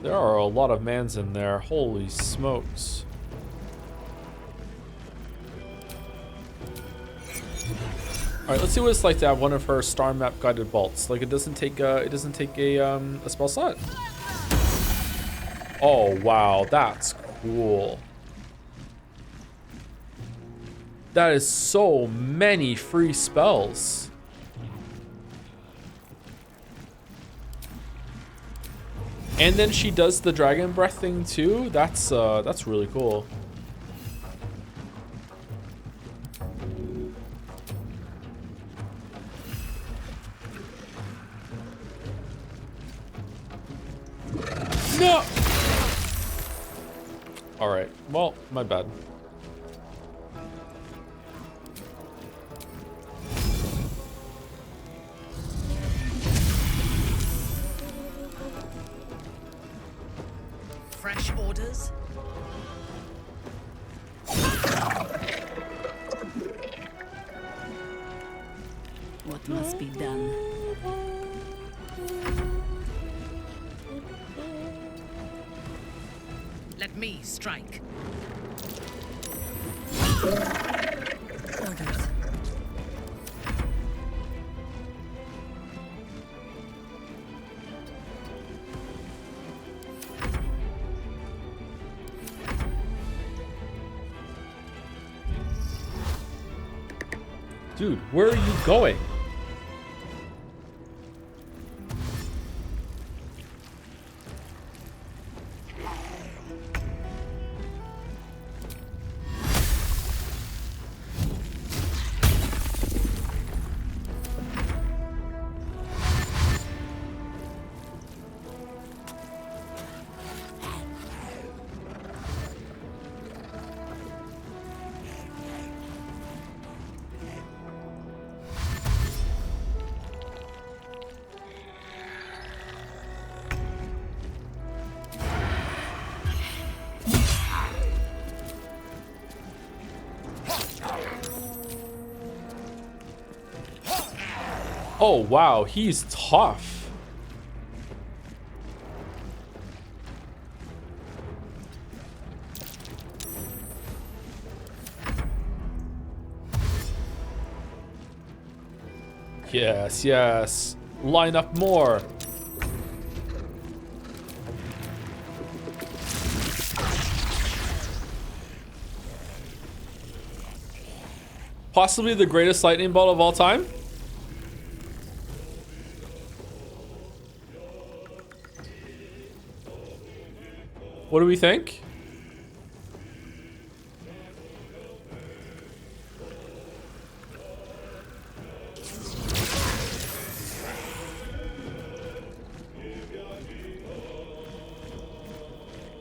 There are a lot of mans in there. Holy smokes. Alright, let's see what it's like to have one of her star map guided bolts. Like it doesn't take a spell slot. Oh wow, that's cool. That is so many free spells. And then she does the dragon breath thing too. That's really cool. No. All right. Well, my bad. Fresh orders? What must be done? Let me strike. Orders. Dude, where are you going? Oh wow, he's tough. Yes, yes. Line up more. Possibly the greatest lightning bolt of all time? What do we think?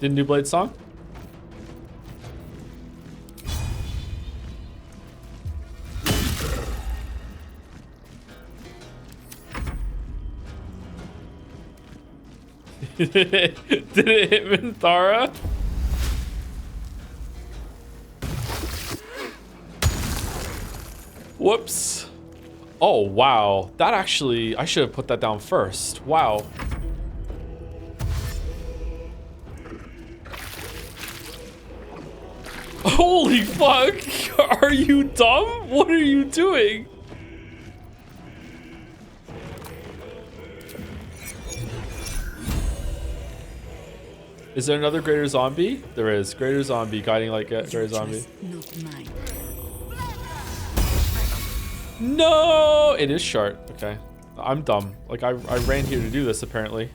The New Blade song? Did it hit Minthara? Whoops. Oh, wow. That actually, I should have put that down first. Wow. Holy fuck! Are you dumb? What are you doing? Is there another greater zombie? There is. Greater zombie guiding like a greater zombie. Not mine. No! It is Shart. Okay. I'm dumb. Like, I ran here to do this, apparently.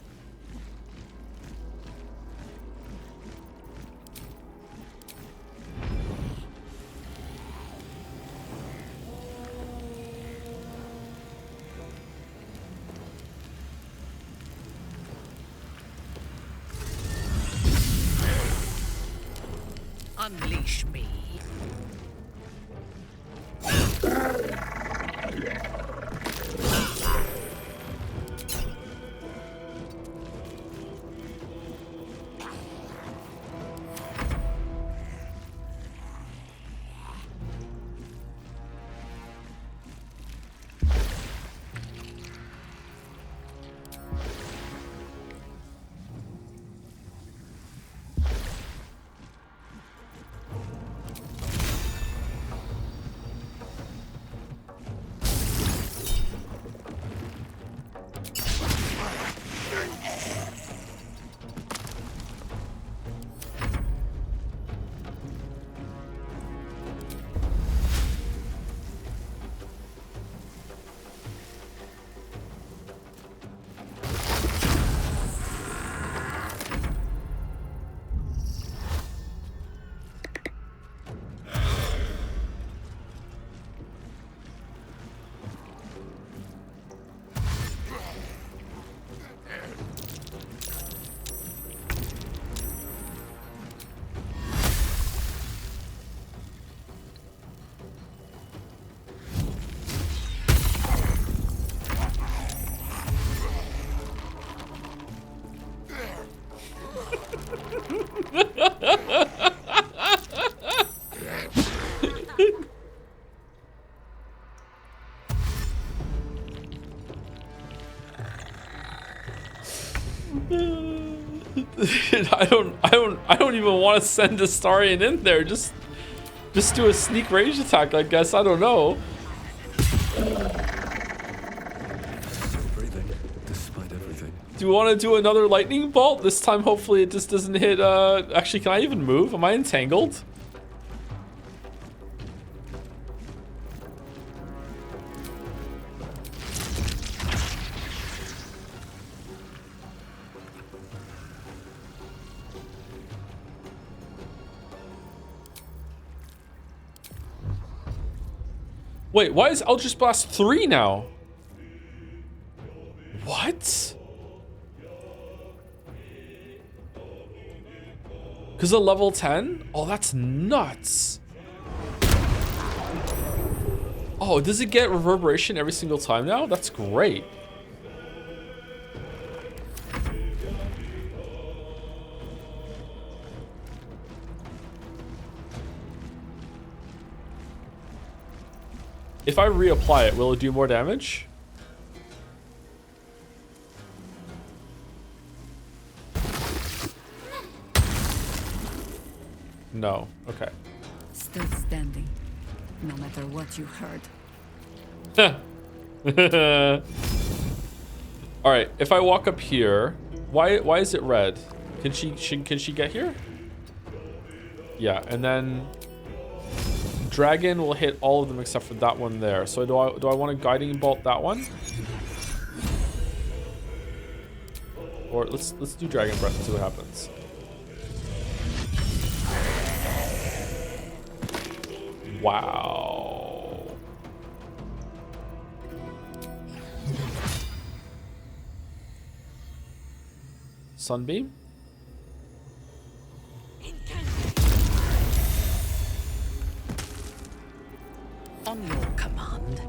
Unleash me. I don't even want to send Astarion in there. Just do a sneak range attack, I guess. I don't know. Still breathing, despite everything. Do you want to do another lightning bolt? This time, hopefully, it just doesn't hit. Actually, can I even move? Am I entangled? Wait, why is Eldritch Blast 3 now? What? Because of level 10? Oh, that's nuts. Oh, does it get reverberation every single time now? That's great. If I reapply it, will it do more damage? No. Okay. Still standing, no matter what you heard. All right, if I walk up here, why is it red? Can she get here? Yeah, and then dragon will hit all of them except for that one there. So do I want to guiding bolt that one? Or let's do dragon breath and see what happens. Wow. Sunbeam? On your command.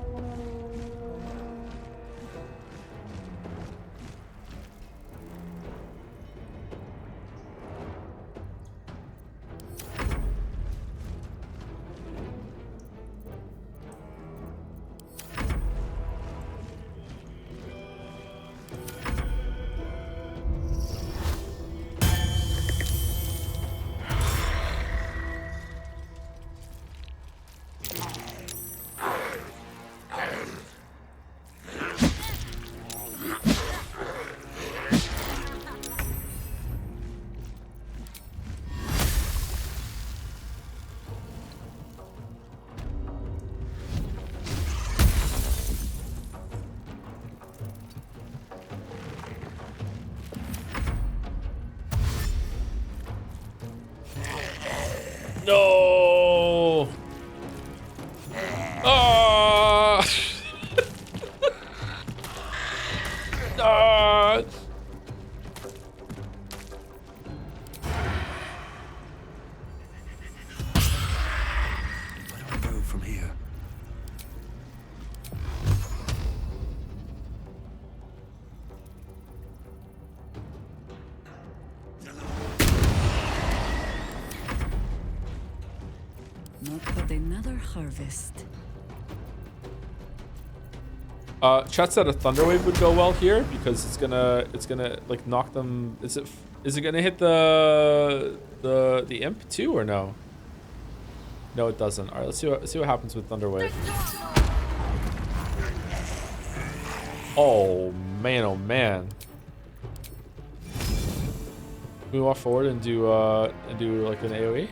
No. Ah. Ah. Where do I go from here? Not but another harvest. Chat said a thunder wave would go well here because it's gonna like knock them. Is it gonna hit the imp too or no? No, it doesn't. All right, let's see what happens with thunder wave. Oh man, oh man. Can we walk forward and do like an AoE?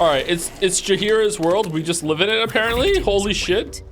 All right, it's Jaheira's world. We just live in it apparently. Holy shit.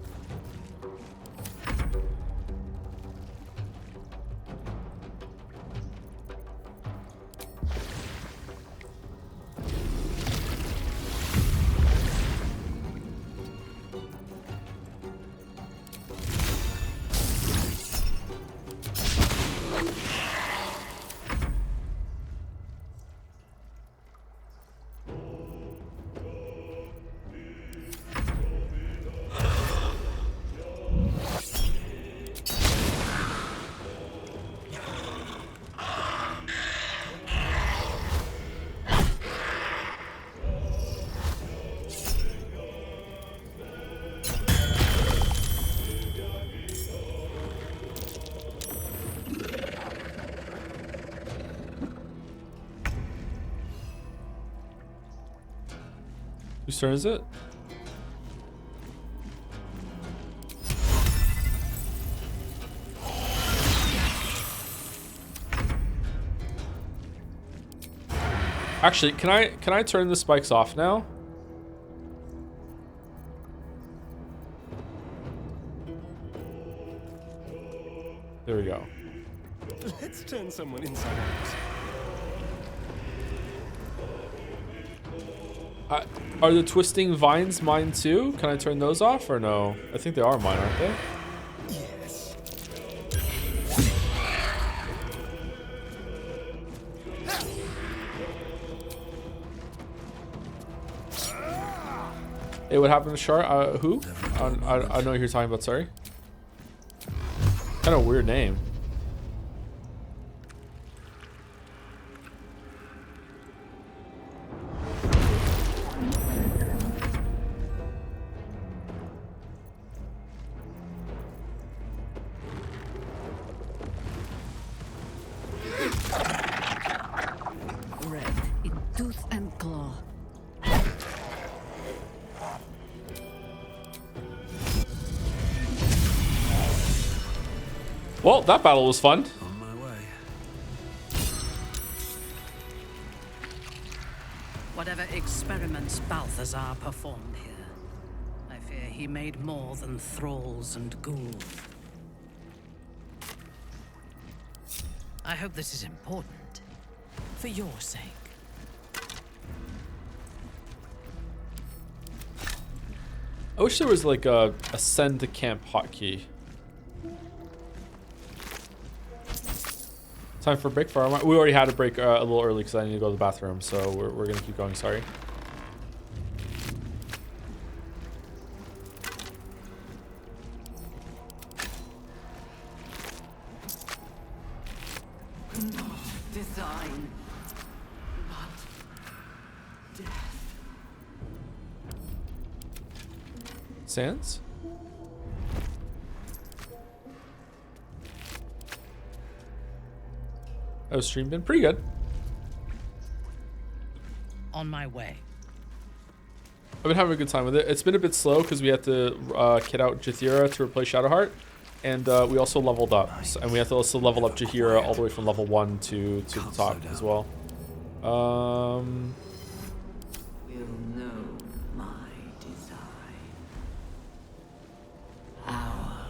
Whose turn is it? Actually, can I turn the spikes off now? There we go. Let's turn someone inside out. Are the twisting vines mine too? Can I turn those off or no? I think they are mine, aren't they? Yes. Hey, what happened to Shart? Who? I know who you're talking about, sorry. Kind of weird name. Red in tooth and claw. Well, that battle was fun. On my way. Whatever experiments Balthazar performed here, I fear he made more than thralls and ghouls. I hope this is important. For your sake. I wish there was like a send to camp hotkey. Time for a break for our... We already had a break a little early because I need to go to the bathroom, so we're gonna keep going, sorry. Design. Not death. Sans? How's stream been? Pretty good. On my way. I've been having a good time with it. It's been a bit slow because we had to kit out Jathira to replace Shadowheart. And we also leveled up. And we have to also level up Jaheira all the way from level 1 to the top as well. Will know my design. Our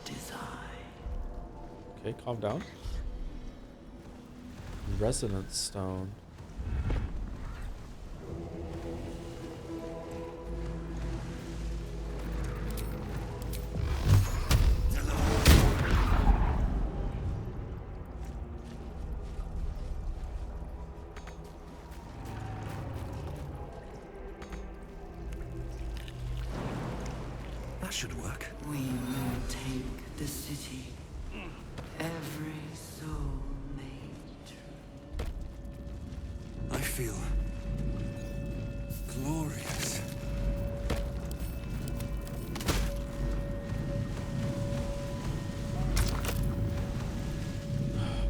design. Okay, calm down. Resonance stone. That should work. We will take the city. Every soul made true. I feel glorious.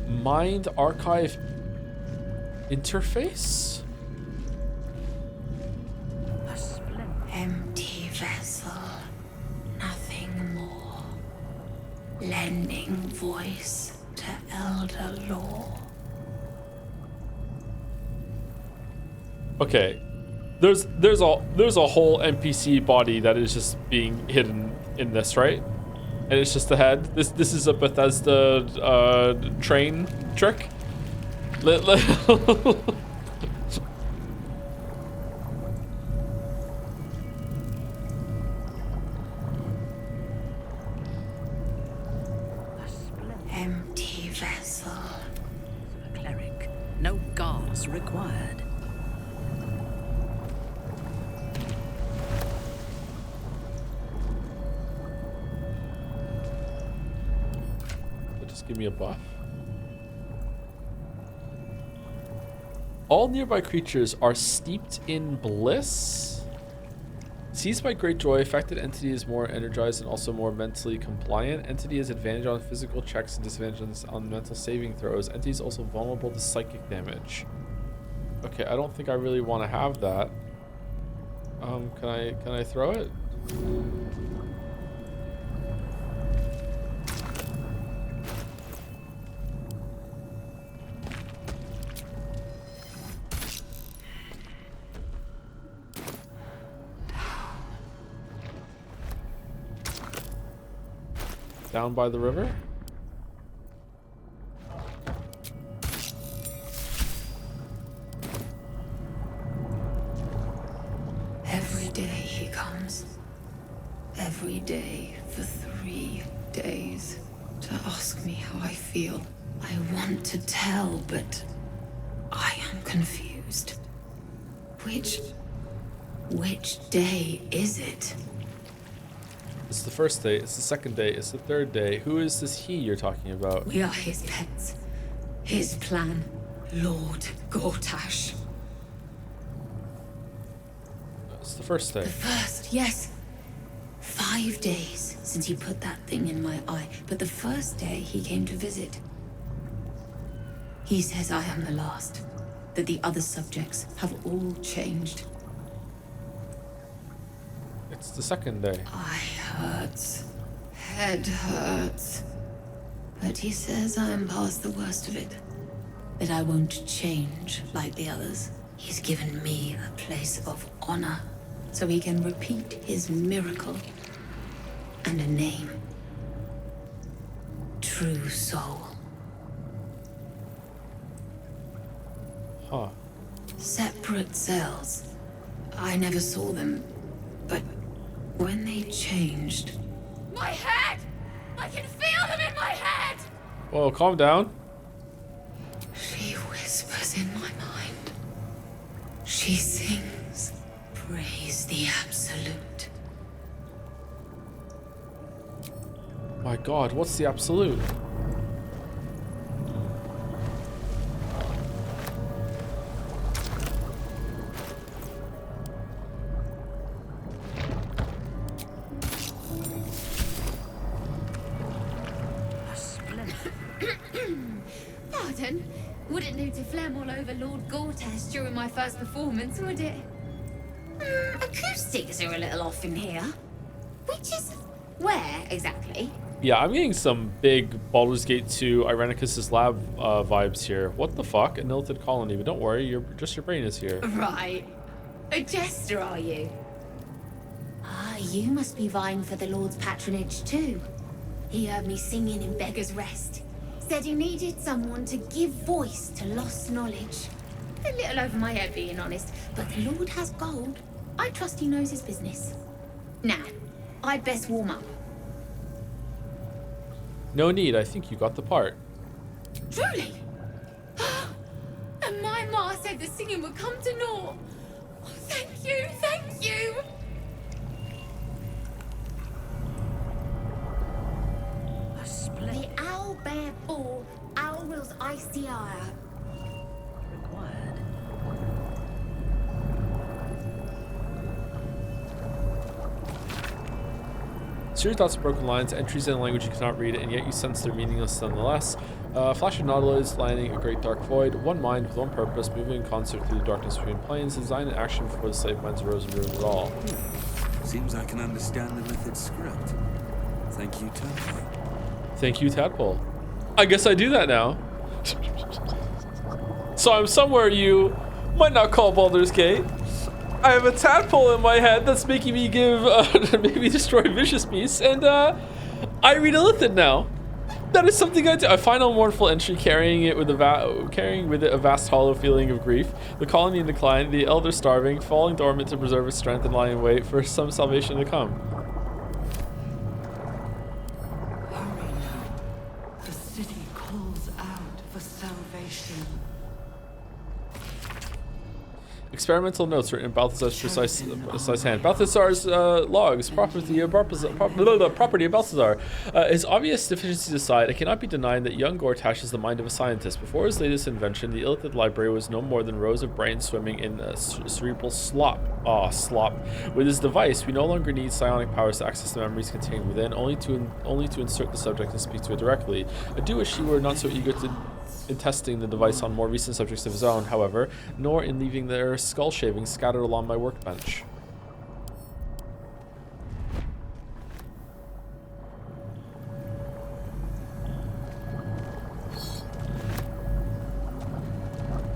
Mind archive interface? Empty vessel, nothing more. Lending voice to elder law. Okay. There's a whole NPC body that is just being hidden in this, right? And it's just the head. This is a Bethesda train trick. Empty vessel. A cleric. No guards required. Just give me a buff. All nearby creatures are steeped in bliss. Seized by great joy, affected entity is more energized and also more mentally compliant. Entity has advantage on physical checks and disadvantage on mental saving throws. Entity is also vulnerable to psychic damage. Okay, I don't think I really want to have that. Can I throw it? Down by the river? Every day he comes. Every day for 3 days. To ask me how I feel. I want to tell, but I am confused. Which day is it? It's the first day, it's the second day, it's the third day. Who is this he you're talking about? We are his pets. His plan. Lord Gortash. It's the first day. The first, yes. 5 days since he put that thing in my eye, but the first day he came to visit. He says I am the last, that the other subjects have all changed. It's the second day. Eye hurts, head hurts. But he says I am past the worst of it. That I won't change like the others. He's given me a place of honor, so he can repeat his miracle. And a name. True Soul. Huh. Separate cells. I never saw them, but when they changed... My head! I can feel them in my head! Whoa, calm down. She whispers in my mind. She sings, praise the Absolute. My God, what's the Absolute? Pardon? Wouldn't do to phlegm all over Lord Gortash during my first performance, would it? Acoustics are a little off in here. Which is... where, exactly? Yeah, I'm getting some big Baldur's Gate 2 Irenicus's lab vibes here. What the fuck? An illithid colony, but don't worry, your brain is here. Right. A jester, are you? Ah, you must be vying for the Lord's patronage too. He heard me singing in Beggar's Rest. Said he needed someone to give voice to lost knowledge. A little over my head, being honest, but the Lord has gold. I trust he knows his business. Now, I'd best warm up. No need, I think you got the part. Truly? And my ma said the singing would come to naught. Oh, thank you, thank you. A split The owl bear ball, owl will's icy ire. required. Serious dots of broken lines, entries in a language you cannot read, and yet you sense they're meaningless nonetheless. Flash of nautilus lining a great dark void, one mind with one purpose, moving in concert through the darkness between planes, design and action before the slave minds arose and ruined it all. Seems I can understand the Lithid script. Thank you, Tadpole. Thank you, Tadpole. I guess I do that now. So I'm somewhere you might not call Baldur's Gate. I have a tadpole in my head that's making me maybe destroy Vicious Beasts, and I read Illithid now. That is something I do. A final mournful entry carrying with it a vast hollow feeling of grief. The colony in decline, the elder starving, falling dormant to preserve its strength and lying in wait for some salvation to come. Hurry now. The city calls out for salvation. Experimental notes written in Balthazar's precise hand. Balthazar's logs, property of Balthazar. His obvious deficiencies aside, it cannot be denied that young Gortash is the mind of a scientist. Before his latest invention, the Illithid library was no more than rows of brains swimming in cerebral slop. Slop. With his device, we no longer need psionic powers to access the memories contained within, only to insert the subject and speak to it directly. I do wish he were not so eager in testing the device on more recent subjects of his own, however, nor in leaving their skull shavings scattered along my workbench.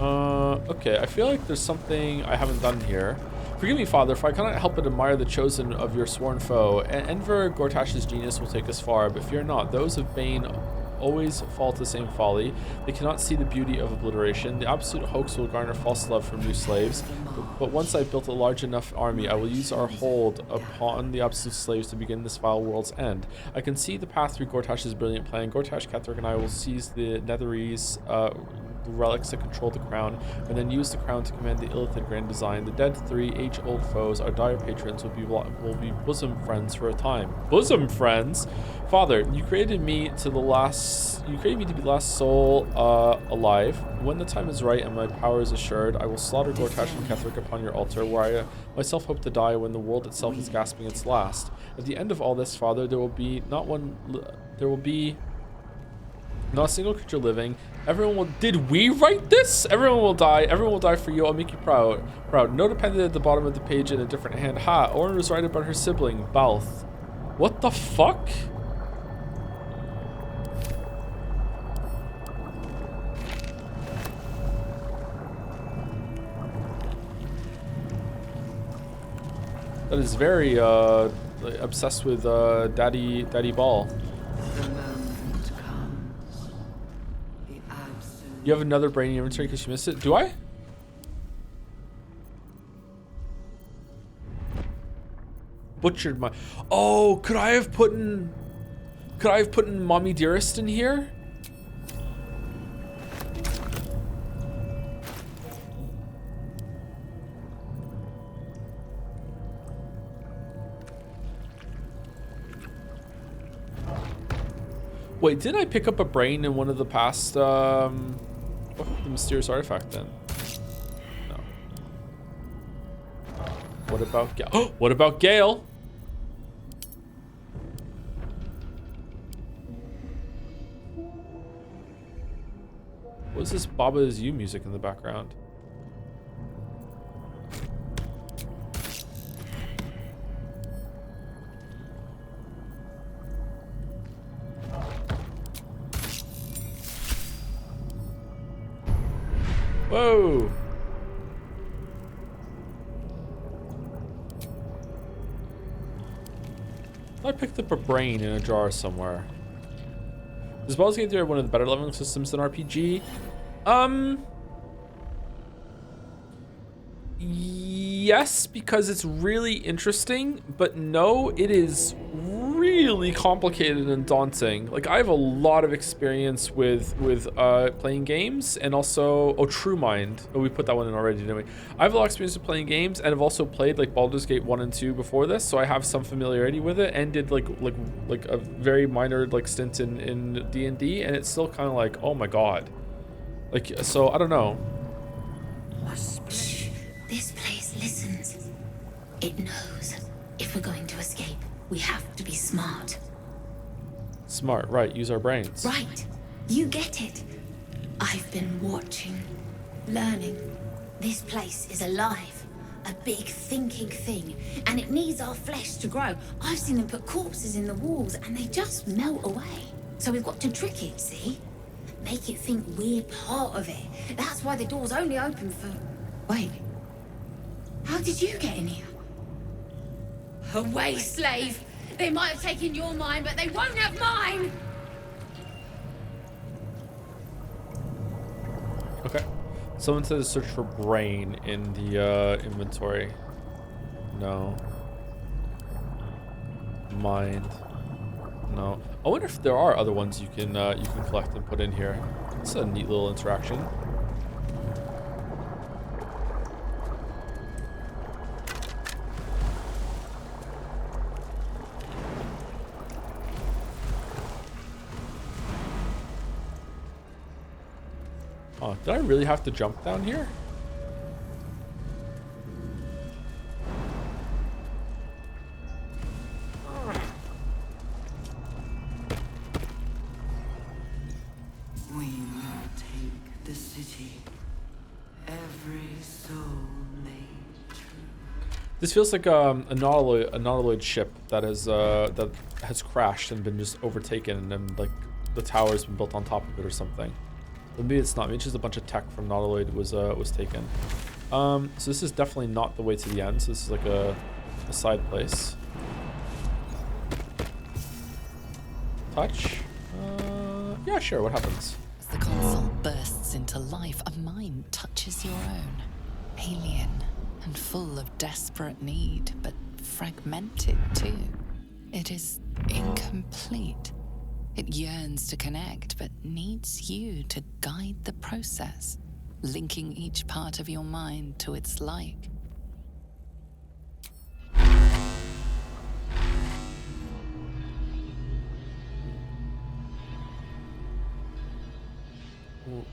Okay, I feel like there's something I haven't done here. Forgive me, Father, for I cannot help but admire the chosen of your sworn foe. Enver Gortash's genius will take us far, but fear not, those of Bane always fall to the same folly. They cannot see the beauty of obliteration. The absolute hoax will garner false love from new slaves. But once I've built a large enough army, I will use our hold upon the absolute slaves to begin this vile world's end. I can see the path through Gortash's brilliant plan. Gortash, Ketheric, and I will seize the Netherese relics that control the crown, and then use the crown to command the Illithid grand design. The dead three age-old foes, our dire patrons, will be bosom friends for a time. Bosom friends? Father, you created me to be the last soul alive. When the time is right and my power is assured, I will slaughter Gortash and Ketheric upon your altar, where I myself hope to die when the world itself is gasping its last. At the end of all this, Father, there will be not a single creature living. Everyone will... Did we write this? Everyone will die. Everyone will die for you. I'll make you proud. Note appended at the bottom of the page in a different hand. Ha! Orin was right about her sibling, Balth. What the fuck? That is very obsessed with Daddy Ball. The moment comes. The absolute. You have another brain in your inventory because you missed it. Do I? Butchered my. Oh, could I have put in Mommy Dearest in here? Wait, did I pick up a brain in one of the past, the mysterious artifact then? No. What about Gale? Oh, what about Gale? What's this Baba Is You music in the background? Whoa! I picked up a brain in a jar somewhere. Does Baldur's Gate 3 have one of the better leveling systems than RPG? Yes, because it's really interesting, but no, it is really complicated and daunting. Like, I have a lot of experience with playing games, and also True Mind. Oh, we put that one in already, didn't we? I have a lot of experience with playing games, and I've also played like Baldur's Gate 1 and 2 before this, so I have some familiarity with it, and did like a very minor like stint in D&D, and it's still kind of like, oh my god. Like, so I don't know. Shh. This place listens. It knows. If we're going to escape, we have to be smart. Smart, right. Use our brains. Right. You get it. I've been watching, learning. This place is alive. A big thinking thing. And it needs our flesh to grow. I've seen them put corpses in the walls and they just melt away. So we've got to trick it, see? Make it think we're part of it. That's why the door's only open for... Wait. How did you get in here? Away, slave! They might have taken your mind, but they won't have mine! Okay. Someone said to search for brain in the inventory. No. Mind. No. I wonder if there are other ones you can collect and put in here. It's a neat little interaction. Oh, did I really have to jump down here? We will take the city. Every soul made true. This feels like a nautiloid ship that has crashed and been just overtaken, and like the tower's been built on top of it or something. Maybe it's not. Maybe it's just a bunch of tech from Nautiloid was taken. So this is definitely not the way to the end. So this is like a side place. Touch. Yeah, sure. What happens? As the console bursts into life, a mind touches your own. Alien and full of desperate need, but fragmented too. It is incomplete. It yearns to connect, but needs you to guide the process, linking each part of your mind to its like. Ooh.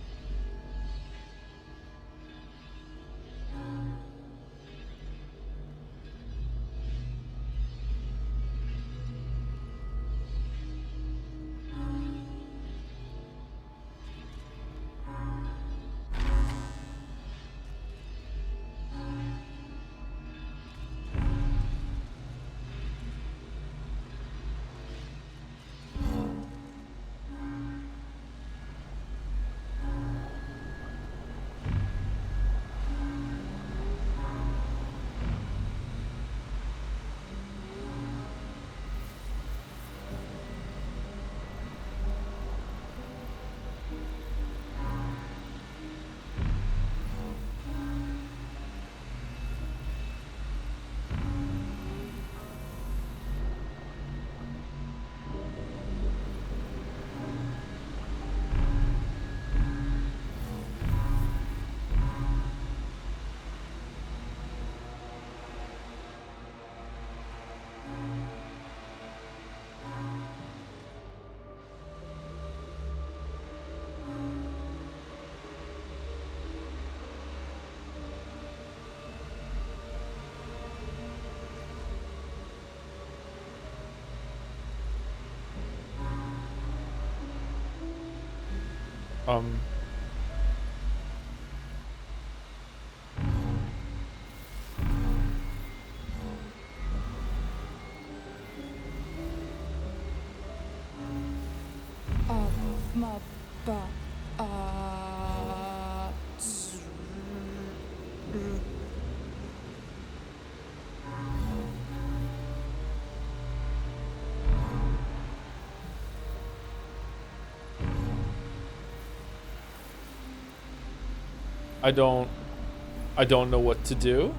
I don't know what to do.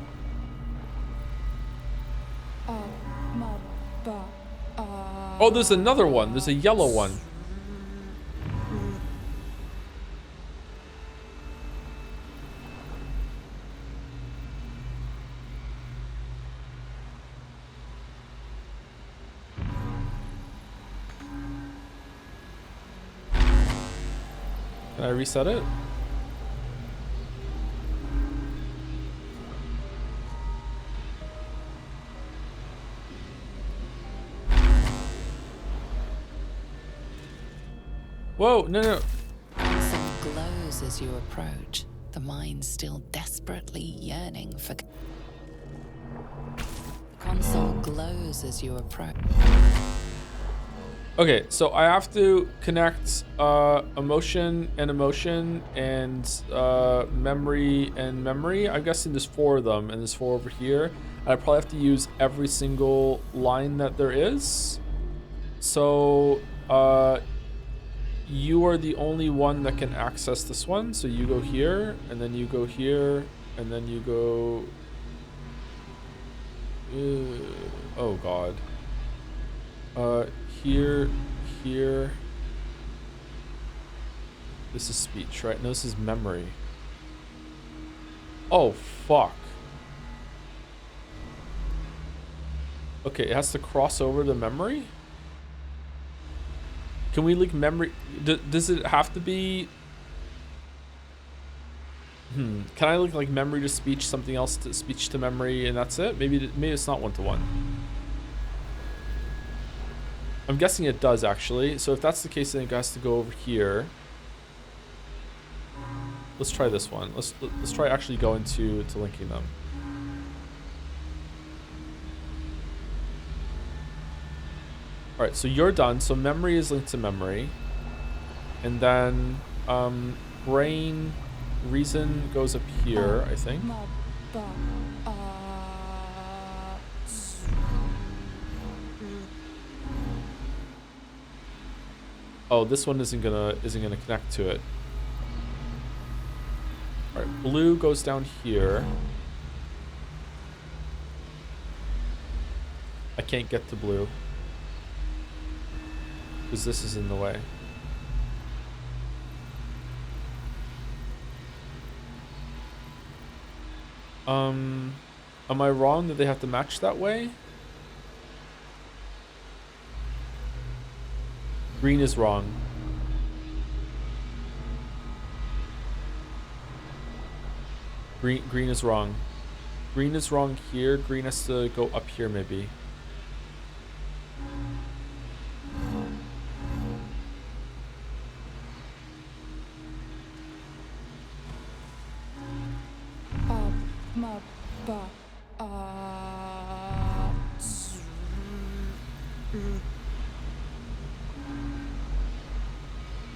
Oh, there's another one. There's a yellow one. Can I reset it? Whoa, no. Console glows as you approach, the mind still desperately yearning for... The console glows as you approach. Okay, so I have to connect emotion and emotion and memory and memory. I'm guessing there's 4 of them, and there's 4 over here. I probably have to use every single line that there is. So you are the only one that can access this one. So you go here, and then you go here, and then you go... oh god. Here. This is speech, right? No, this is memory. Oh, fuck. Okay, it has to cross over to memory? Can we link memory? Does it have to be... Can I link like memory to speech, something else to speech to memory, and that's it? Maybe it's not 1-to-1. I'm guessing it does, actually. So if that's the case, then it has to go over here. Let's try this one. Let's try actually going to linking them. All right, so you're done. So memory is linked to memory, and then brain, reason goes up here, I think. Oh, this one isn't gonna connect to it. All right, blue goes down here. I can't get to blue because this is in the way. Am I wrong that they have to match that way? Green is wrong. Green is wrong. Green is wrong here. Green has to go up here maybe.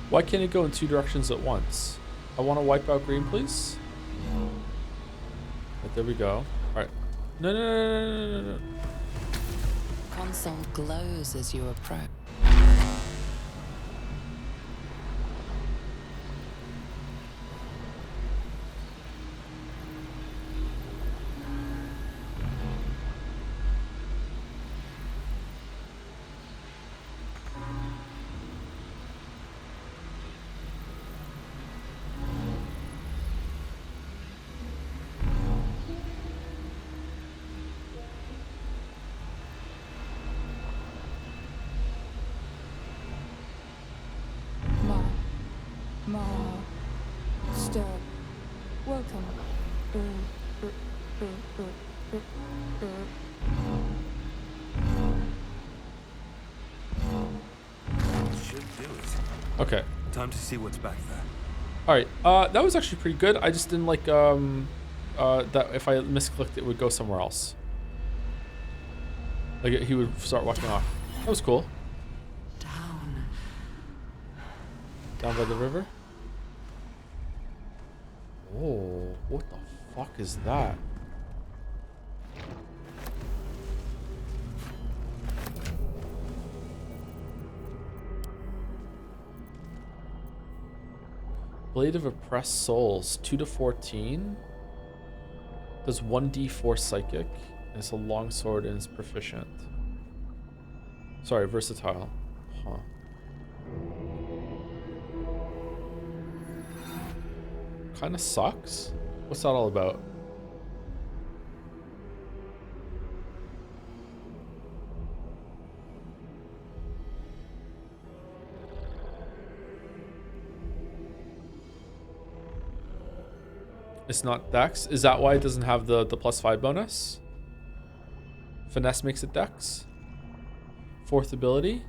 Why can't it go in 2 directions at once? I want to wipe out green, please. Right, there we go. All right. No. Console glows as you approach. Stop. Welcome. Should do it. Okay. Time to see what's back there. All right, that was actually pretty good. I just didn't like that if I misclicked, it would go somewhere else. Like he would start walking off. That was cool. Down by the river. Oh, what the fuck is that? Blade of Oppressed Souls, 2 to 14. Does 1d4 psychic. And it's a longsword and it's proficient. Sorry, versatile. Huh. Kind of sucks. What's that all about? It's not Dex. Is that why it doesn't have the +5 bonus? Finesse makes it Dex. 4th ability.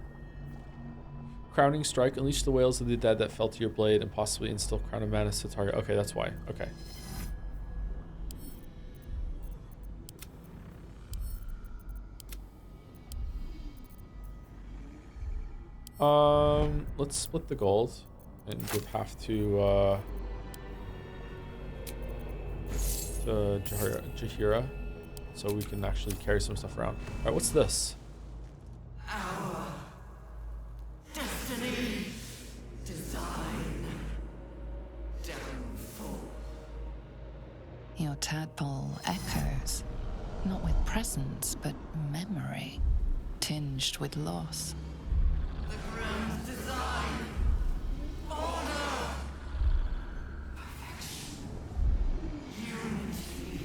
Crowning Strike. Unleash the wails of the dead that fell to your blade and possibly instill Crown of Madness to target. Okay, that's why. Okay. Let's split the gold and give half to Jaheira, so we can actually carry some stuff around. All right, what's this? Our destiny, design, downfall. Your tadpole echoes, not with presence, but memory, tinged with loss. The grand design, order, perfection, unity,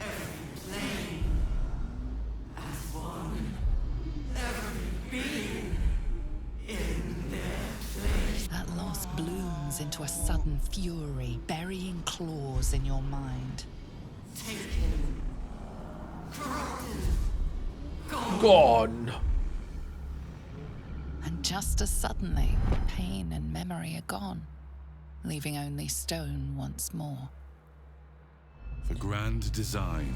every plane as one, every being in their place. That loss blooms into a sudden fury, burying claws in your mind. Taken, corrupted, Gone. And just as suddenly, pain and memory are gone, leaving only stone once more. The grand design,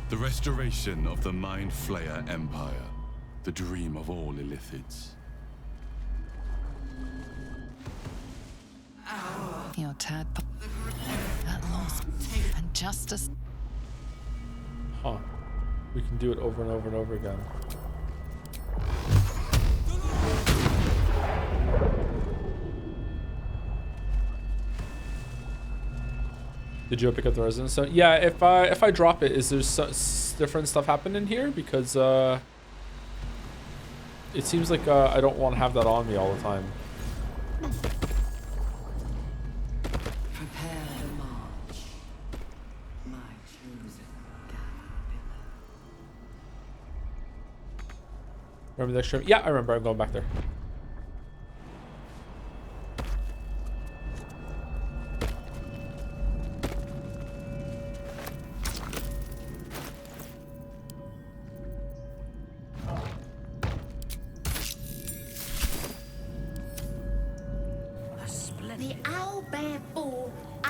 the restoration of the Mind Flayer Empire, the dream of all Illithids. Your tadpole, that loss, and just as... Huh. We can do it over and over and over again. Did you pick up the resonance stone? Yeah, if I drop it, is there different stuff happening here? Because it seems like I don't want to have that on me all the time. prepare the march. My chosen gatherer. Remember the extra? Yeah, I remember. I'm going back there.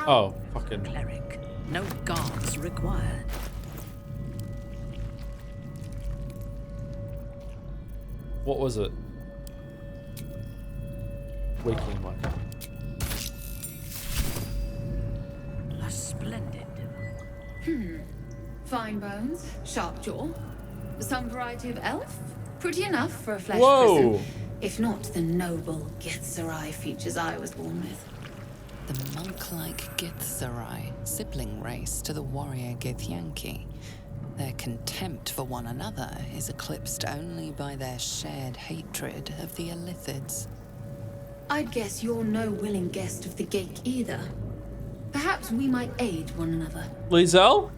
Oh, fucking cleric. No guards required. What was it? Waking one. A splendid. Fine bones, sharp jaw, some variety of elf. Pretty enough for a flesh Whoa. prison. If not the noble Githzerai features I was born with. The monk-like Githzerai, sibling race to the warrior Githyanki. Their contempt for one another is eclipsed only by their shared hatred of the Illithids. I'd guess you're no willing guest of the Gake either. Perhaps we might aid one another. Lae'zel?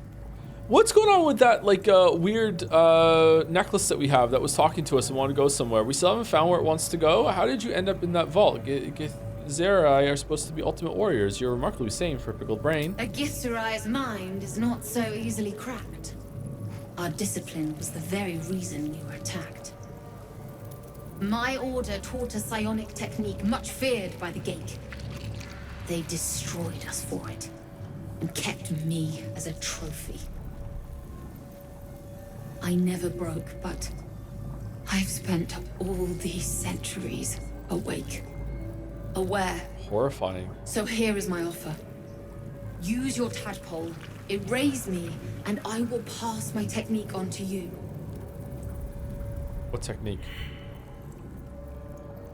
What's going on with that, like, weird necklace that we have that was talking to us and wanted to go somewhere? We still haven't found where it wants to go. How did you end up in that vault? Githzerai are supposed to be ultimate warriors. You're remarkably sane for a pickled brain. A Githzerai's mind is not so easily cracked. Our discipline was the very reason we were attacked. My order taught a psionic technique much feared by the Gake. They destroyed us for it, and kept me as a trophy. I never broke, but I've spent all these centuries awake, aware. Horrifying. So here is my offer. Use your tadpole, erase me, and I will pass my technique on to you. What technique?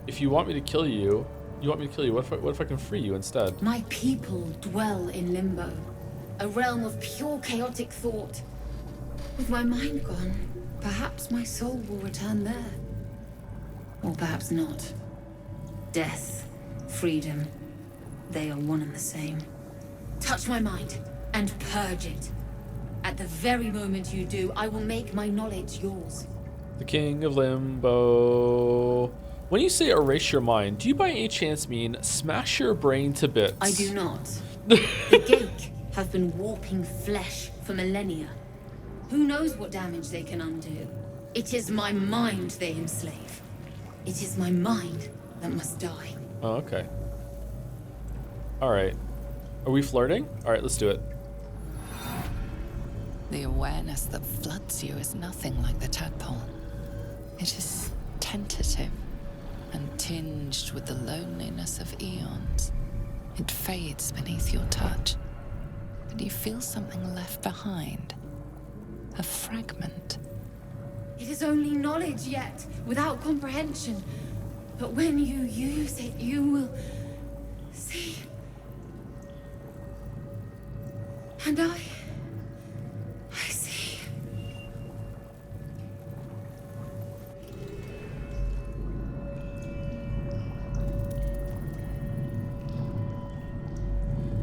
If you want me to kill you, what if I can free you instead? My people dwell in limbo, a realm of pure chaotic thought. With my mind gone, perhaps my soul will return there. Or perhaps not. Death, freedom, they are one and the same. Touch my mind and purge it. At the very moment you do, I will make my knowledge yours. The King of Limbo. When you say erase your mind, do you by any chance mean smash your brain to bits? I do not. The Ghaik have been warping flesh for millennia. Who knows what damage they can undo? It is my mind they enslave. It is my mind that must die. Oh, okay. Alright. Are we flirting? Alright, let's do it. The awareness that floods you is nothing like the tadpole. It is tentative and tinged with the loneliness of eons. It fades beneath your touch, but you feel something left behind. A fragment. It is only knowledge yet, without comprehension. But when you use it, you will see. And I see.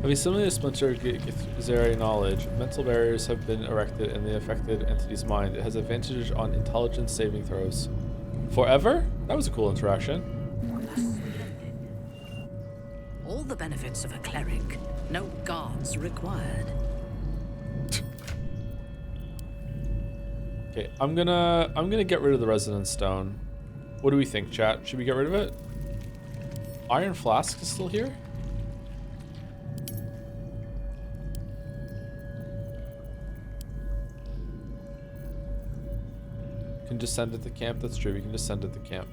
Having similarly splintered Githzeri knowledge, mental barriers have been erected in the affected entity's mind. It has advantage on intelligence saving throws. Forever? That was a cool interaction. All the benefits of a cleric. No guards required. Okay, I'm gonna get rid of the resonance stone. What do we think, chat? Should we get rid of it? Iron flask is still here? Can just send it to camp. That's true. We can just send it to camp.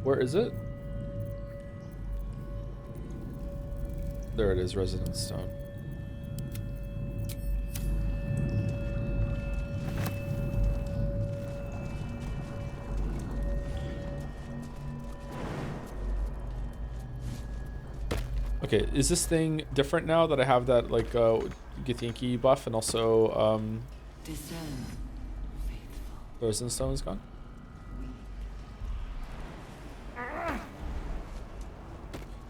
Where is it? There it is, resonance stone. Okay, is this thing different now that I have that like Githyanki buff and also the resonance stone is gone?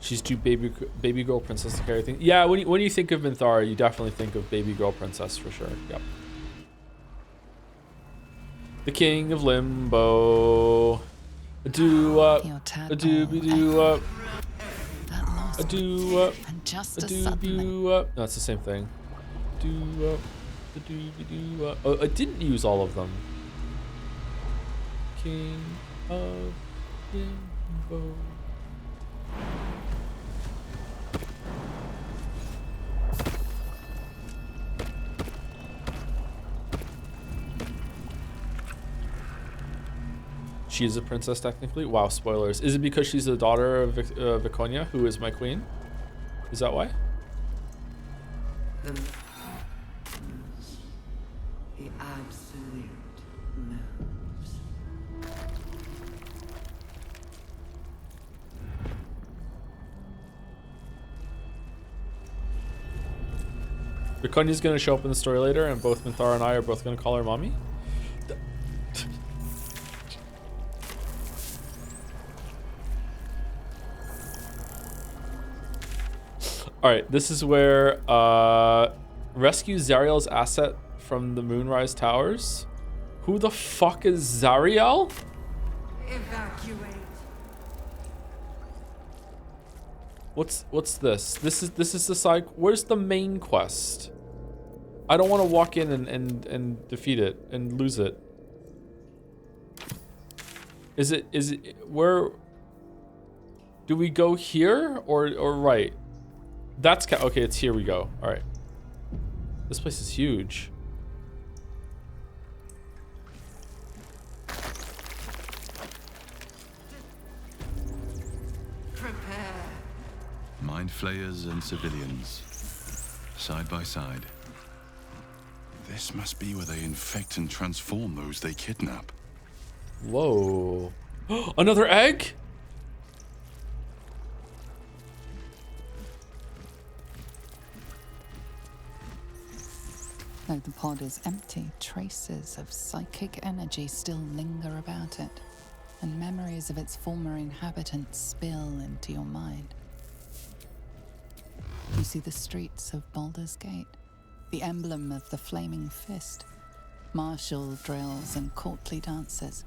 She's too baby girl princess to carry things. Yeah, when you think of Minthara, you definitely think of baby girl princess for sure. Yep. The King of Limbo. A do up. A dooby doo up. A do up. A dooby up. No, it's the same thing. Do up. A dooby doo up. Oh, I didn't use all of them. King of Limbo. She is a princess technically. Wow, spoilers. Is it because she's the daughter of Viconia, who is my queen? Is that why? The absolute moves. Viconia's gonna show up in the story later, and both Minthara and I are both gonna call her mommy. Alright, this is where rescue Zariel's asset from the Moonrise Towers. Who the fuck is Zariel? Evacuate. What's this? This is the side. Where's the main quest? I don't want to walk in and defeat it and lose it. Is it where? Do we go here or right? That's okay. It's here we go. All right. This place is huge. Prepare. Mind flayers and civilians, side by side. This must be where they infect and transform those they kidnap. Whoa. Another egg? Though the pod is empty, traces of psychic energy still linger about it, and memories of its former inhabitants spill into your mind. You see the streets of Baldur's Gate, the emblem of the flaming fist, martial drills and courtly dances.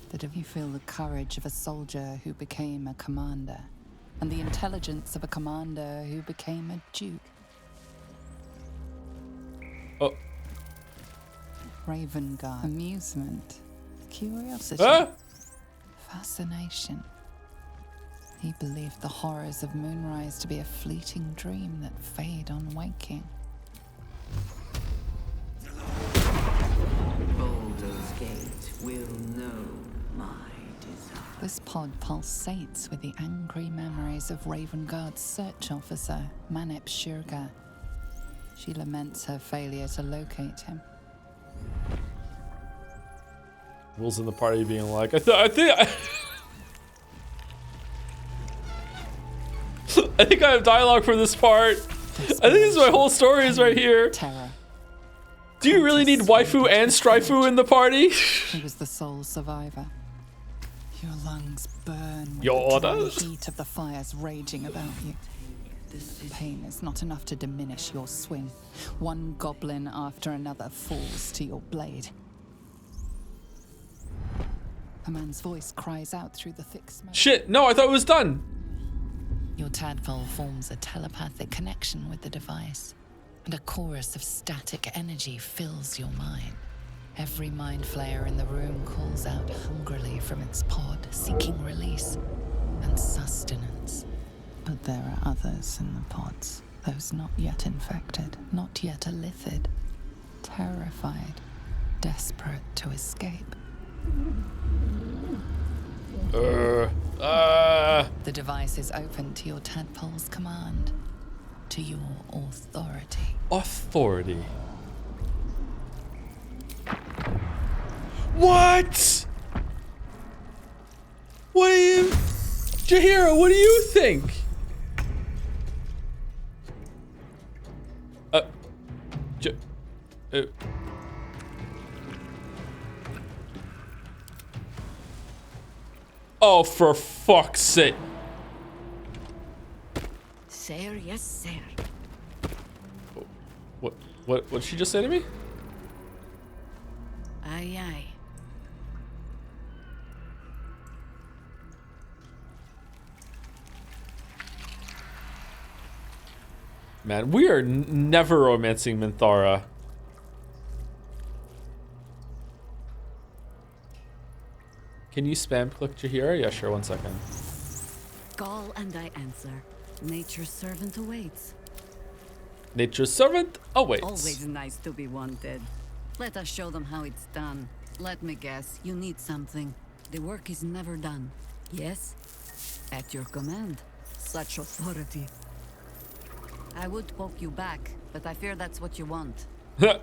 But if you feel the courage of a soldier who became a commander, and the intelligence of a commander who became a duke. Oh. Ravengard. Amusement. Curiosity. Fascination. He believed the horrors of Moonrise to be a fleeting dream that fade on waking. Baldur's Gate will know my desire. This pod pulsates with the angry memories of Ravengard's search officer, Manep Shurga. She laments her failure to locate him. Will's in the party being like, I think I have dialogue for this part. I think this is my whole story is right here. Terror. Do you really need waifu and strifu in the party? He was the sole survivor. Your lungs burn with Your the dry orders? heat of the fires raging about you. Pain is not enough to diminish your swing. One goblin after another falls to your blade. A man's voice cries out through the thick smoke. Shit, no, I thought it was done. Your tadpole forms a telepathic connection with the device, and a chorus of static energy fills your mind. Every mind flayer in the room calls out hungrily from its pod, seeking release and sustenance. But there are others in the pods, those not yet infected, not yet elithid, terrified, desperate to escape. The device is open to your tadpole's command, to your authority. Authority. What? What do you... Jaheira, what do you think? Oh, for fuck's sake. Sir, yes, sir. What did she just say to me? Aye, aye. Man, we are never romancing Minthara. Can you spam click Jaheira? Yeah, sure, 1 second. Call and I answer. Nature's servant awaits. Nature's servant awaits. Always nice to be wanted. Let us show them how it's done. Let me guess, you need something. The work is never done. Yes? At your command. Such authority. I would poke you back, but I fear that's what you want. Okay.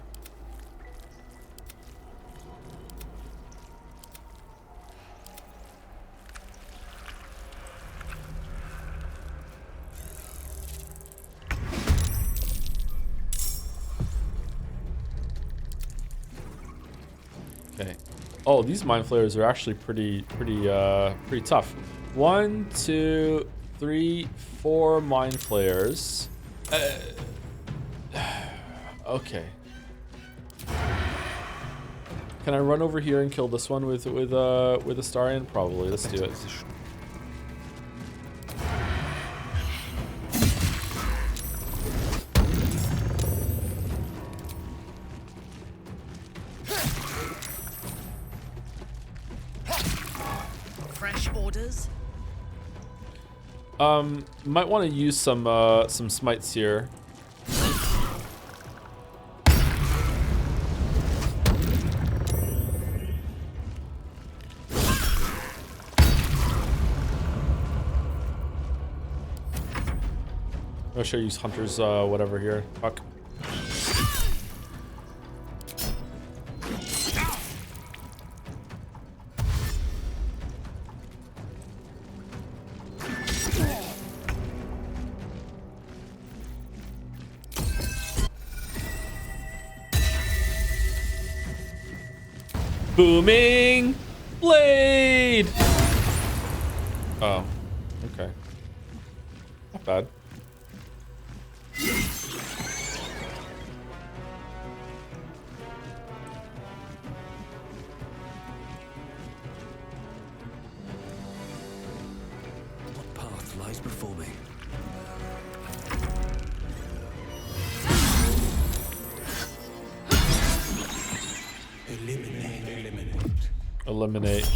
Oh, these mind flayers are actually pretty tough. 1, 2, 3, 4 mind flayers. Okay. Can I run over here and kill this one with Astarion? Probably. Let's do it. fresh orders? Might want to use some smites here. I'll show you use Hunter's whatever here. Fuck. Booming blade. Oh, okay. Not bad. What path lies before me? Eliminate.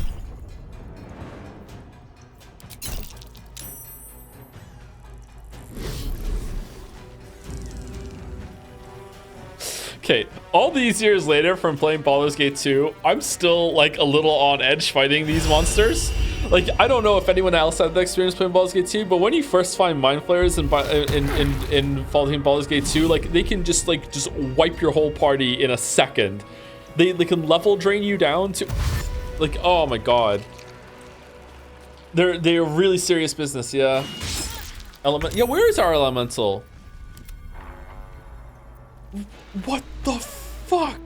Okay, all these years later from playing Baldur's Gate 2, I'm still like a little on edge fighting these monsters. Like, I don't know if anyone else had the experience playing Baldur's Gate 2, but when you first find Mind Flayers in following Baldur's Gate 2, like, they can just wipe your whole party in a second. They can level drain you down to, like, oh my god. They're really serious business, yeah. Yeah, where is our elemental? What the fuck?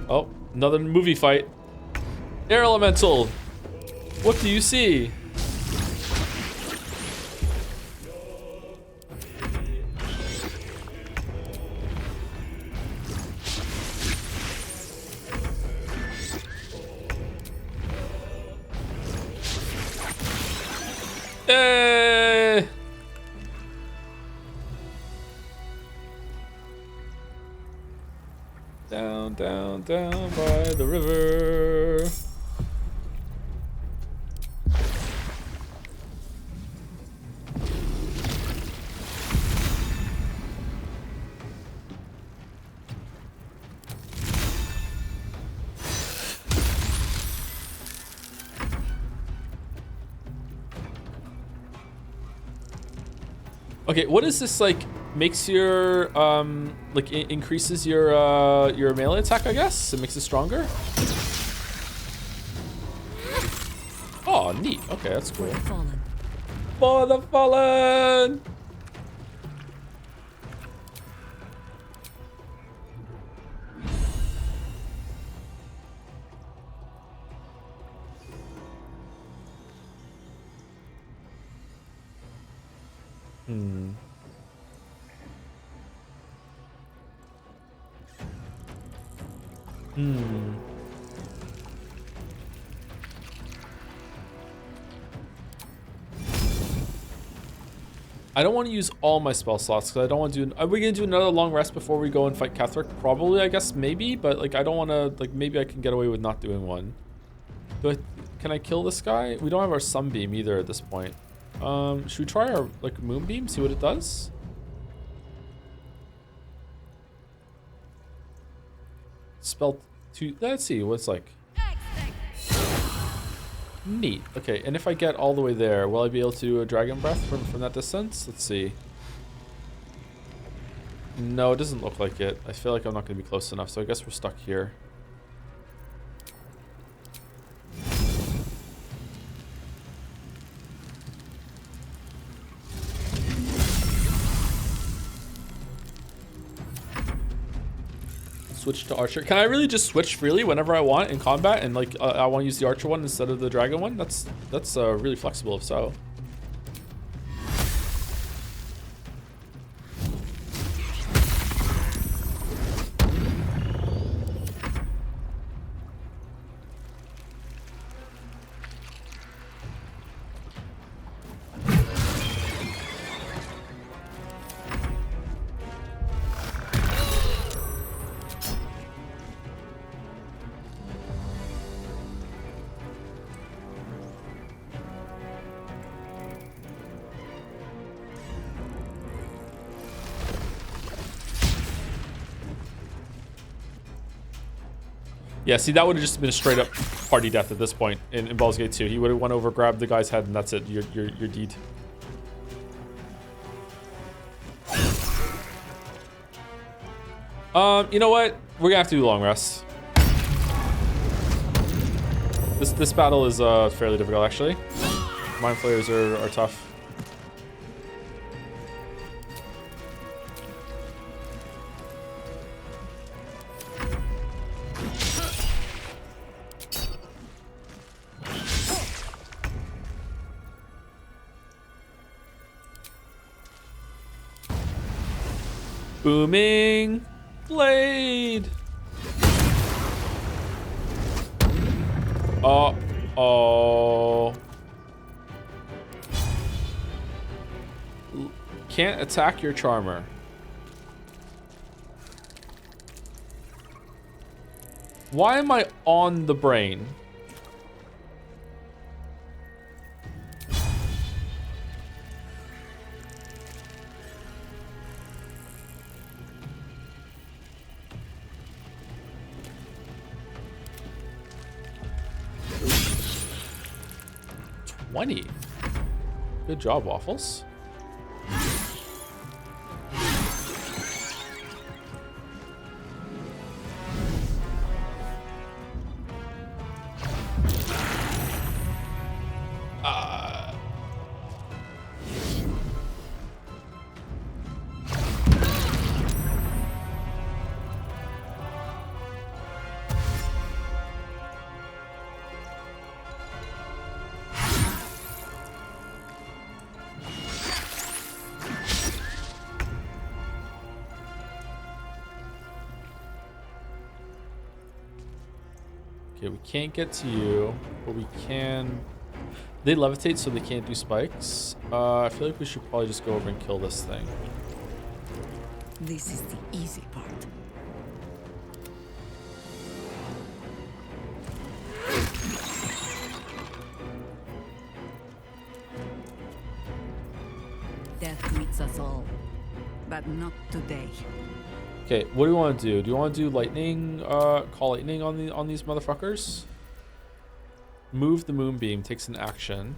Oh, another movie fight. Air Elemental, what do you see? Hey! Down, down, down by the river. Okay, what is this like? Makes your like increases your melee attack, I guess. It makes it stronger. Oh, neat. Okay, that's cool. For the fallen. I don't want to use all my spell slots because I don't want to do. Are we gonna do another long rest before we go and fight Catherick? Probably, I guess, maybe. But like, I don't want to. Like, maybe I can get away with not doing one. Can I kill this guy? We don't have our sunbeam either at this point. Should we try our like moonbeam? See what it does. Spell 2. Let's see what it's like. Neat. Okay, and if I get all the way there, will I be able to do a dragon breath from that distance? Let's see. No, it doesn't look like it. I feel like I'm not going to be close enough, so I guess we're stuck here. Switch to archer. Can I really just switch freely whenever I want in combat, and like I want to use the archer one instead of the dragon one? That's really flexible if so. Yeah, see, that would have just been a straight up party death at this point in Baldur's Gate 2. He would have went over, grabbed the guy's head, and that's it. Your deed. You know what? We're gonna have to do a long rest. This battle is fairly difficult, actually. Mind flayers are tough. Booming blade. Uh-oh. Can't attack your charmer. Why am I on the brain? Good job, Waffles. Okay, we can't get to you, but we can... They levitate, so they can't do spikes. I feel like we should probably just go over and kill this thing. This is the easy part. Death greets us all, but not today. Okay, what do you want to do? Do you want to do lightning? Call lightning on these motherfuckers. Move the moonbeam takes an action.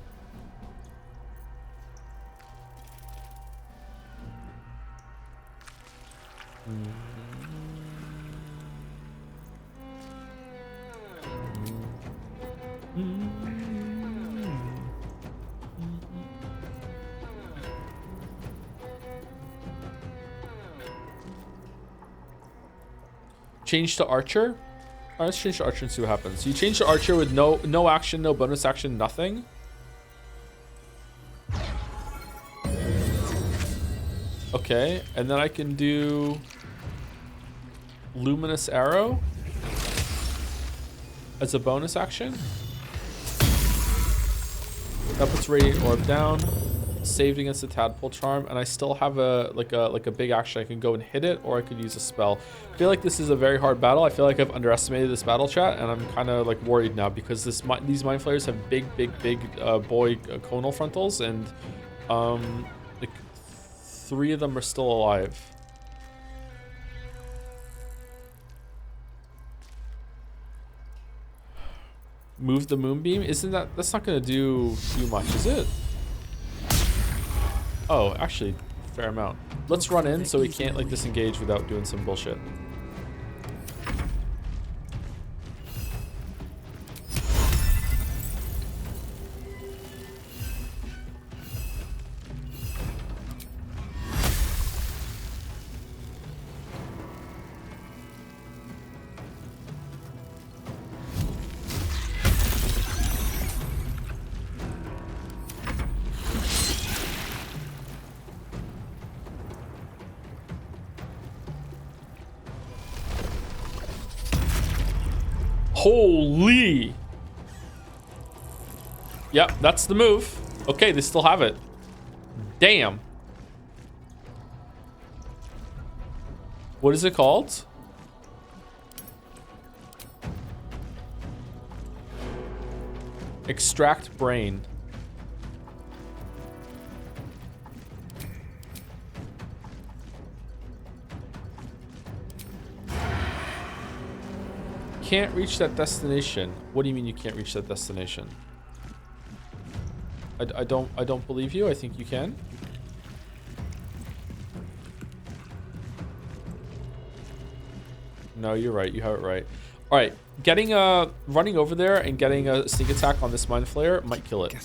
Change to archer. All right, let's change to archer and see what happens. You change to archer with no action, no bonus action, nothing. Okay, and then I can do luminous arrow as a bonus action. That puts radiant orb down. Saved against the tadpole charm, and I still have a big action. I can go and hit it, or I could use a spell. I feel like this is a very hard battle. I feel like I've underestimated this battle, chat, and I'm kind of like worried now because these mind flayers have big boy conal frontals, and like 3 of them are still alive. Move the moonbeam. That's not gonna do too much, is it? Oh, actually, fair amount. Let's run in so we can't like disengage without doing some bullshit. Holy! Yep, that's the move. Okay, they still have it. Damn. What is it called? Extract brain. can't reach that destination. What do you mean you can't reach that destination? I don't believe you. I think you can. No, you're right. You have it right. All right, running over there and getting a sneak attack on this mind flayer might kill it.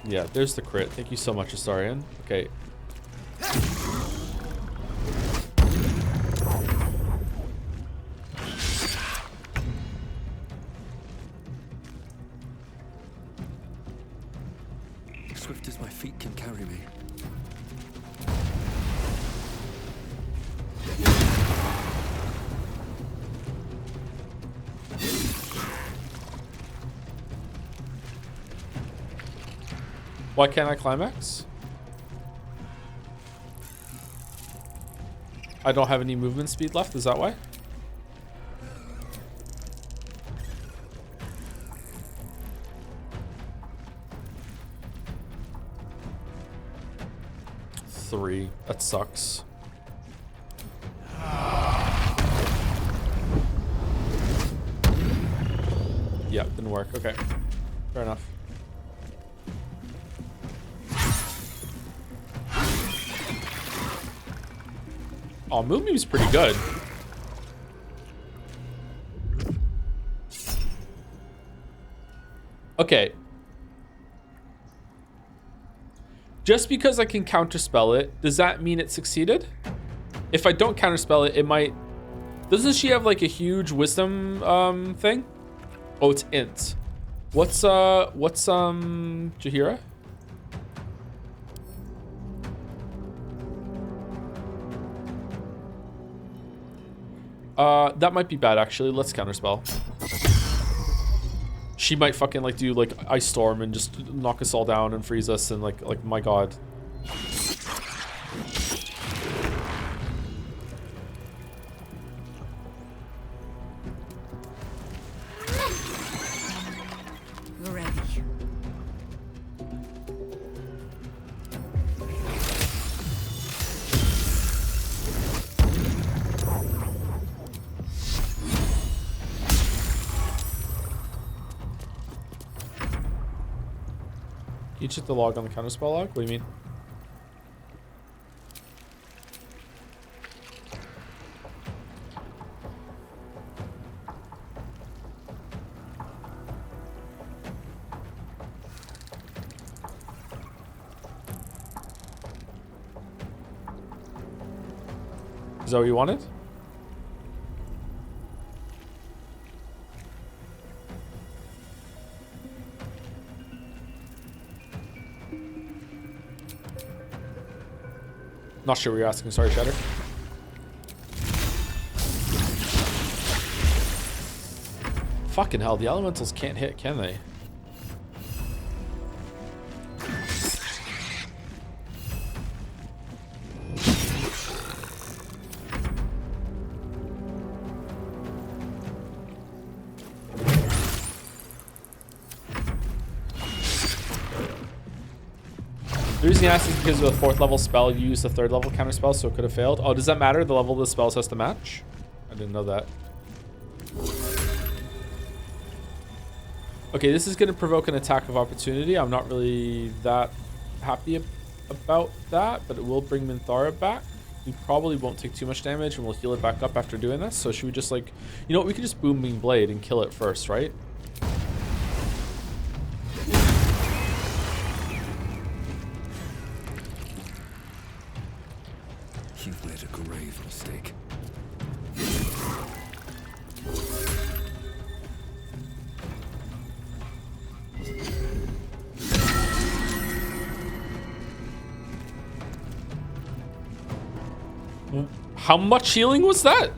Yeah, there's the crit. Thank you so much, Astarion. Okay. Swift as my feet can carry me. Why can't I climax? I don't have any movement speed left, is that why? Three. That sucks. Yeah, didn't work. Okay. Fair enough. Oh, Moonbeam's pretty good. Okay. Just because I can counterspell it, does that mean it succeeded? If I don't counterspell it, it might... Doesn't she have like a huge wisdom thing? Oh, it's int. What's Jaheira? That might be bad actually. Let's counterspell. She might fucking like do like Ice Storm and just knock us all down and freeze us and like my god. You're ready. You check the log on the counterspell log? What do you mean? Is that what you wanted? Not sure what you're asking. Sorry, Shatter. Fucking hell, the elementals can't hit, can they? The reason he asked is because of the 4th level spell, you used a 3rd level counter spell, so it could have failed. Oh, does that matter? The level of the spells has to match? I didn't know that. Okay, this is going to provoke an attack of opportunity. I'm not really that happy about that, but it will bring Minthara back. We probably won't take too much damage, and we'll heal it back up after doing this. So should we just like... You know what? We could just Booming Blade and kill it first, right? You've made a grave mistake. How much healing was that?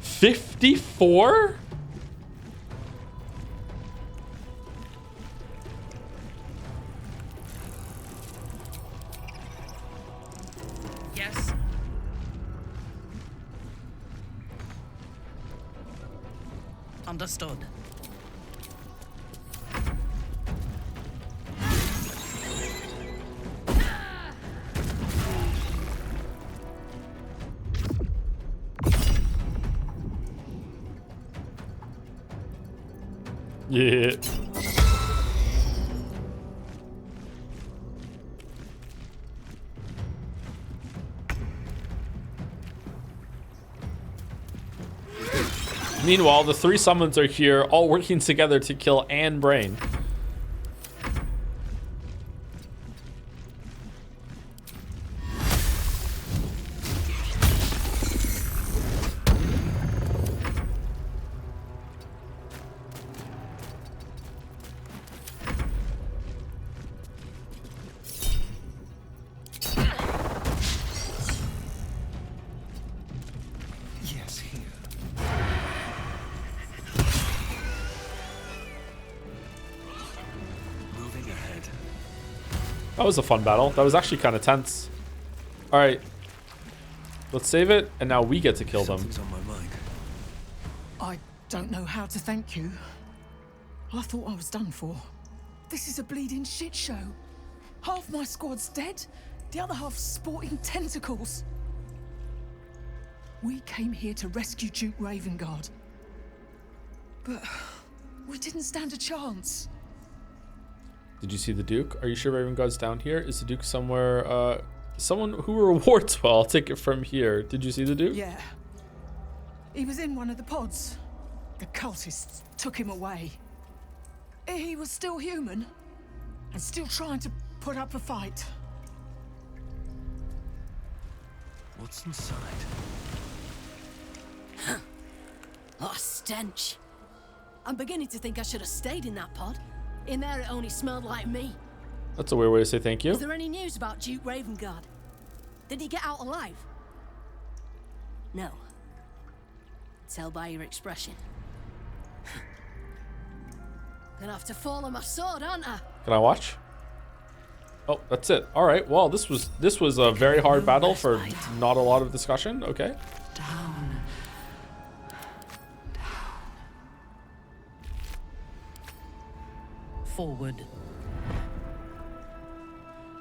$54? Yes. Understood. Yeah. Meanwhile, the 3 summons are here, all working together to kill Anne Brain. Yes, here. Moving ahead. That was a fun battle. That was actually kind of tense. All right. Let's save it, and now we get to kill them. Something's on my mind. I don't know how to thank you. I thought I was done for. This is a bleeding shit show. Half my squad's dead, the other half sporting tentacles. We came here to rescue Duke Ravengard. But we didn't stand a chance. Did you see the Duke? Are you sure Ravengard's down here? Is the Duke somewhere? Someone who rewards well. I'll take it from here. Did you see the Duke? Yeah. He was in one of the pods. The cultists took him away. He was still human and still trying to put up a fight. What's inside? Oh, stench. I'm beginning to think I should have stayed in that pod. In there it only smelled like me. That's a weird way to say thank you. Is there any news about Duke Ravengard? Did he get out alive? No. Tell by your expression. Gonna have to fall on my sword, aren't I? Can I watch? Oh, that's it. All right. Well, this was a very hard battle for not a lot of discussion. Okay. Down. Forward.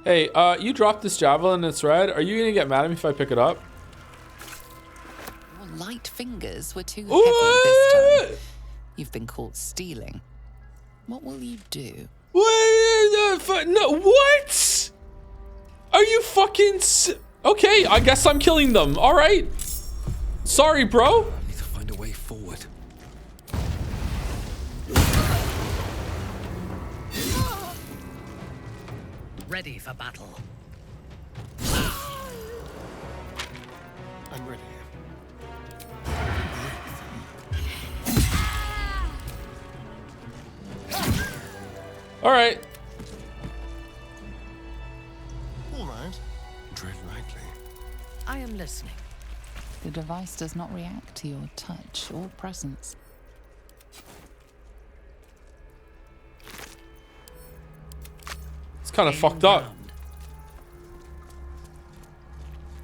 Hey, you dropped this javelin. It's red. Are you gonna get mad at me if I pick it up? Your light fingers were too heavy this time. You've been caught stealing. What will you do? What? No, what? Are you fucking... Okay, I guess I'm killing them. All right. Sorry, bro. I need to find a way forward. Ready for battle. I'm ready. All right. All right. Tread lightly. I am listening. The device does not react to your touch or presence. It's kind of fucked up.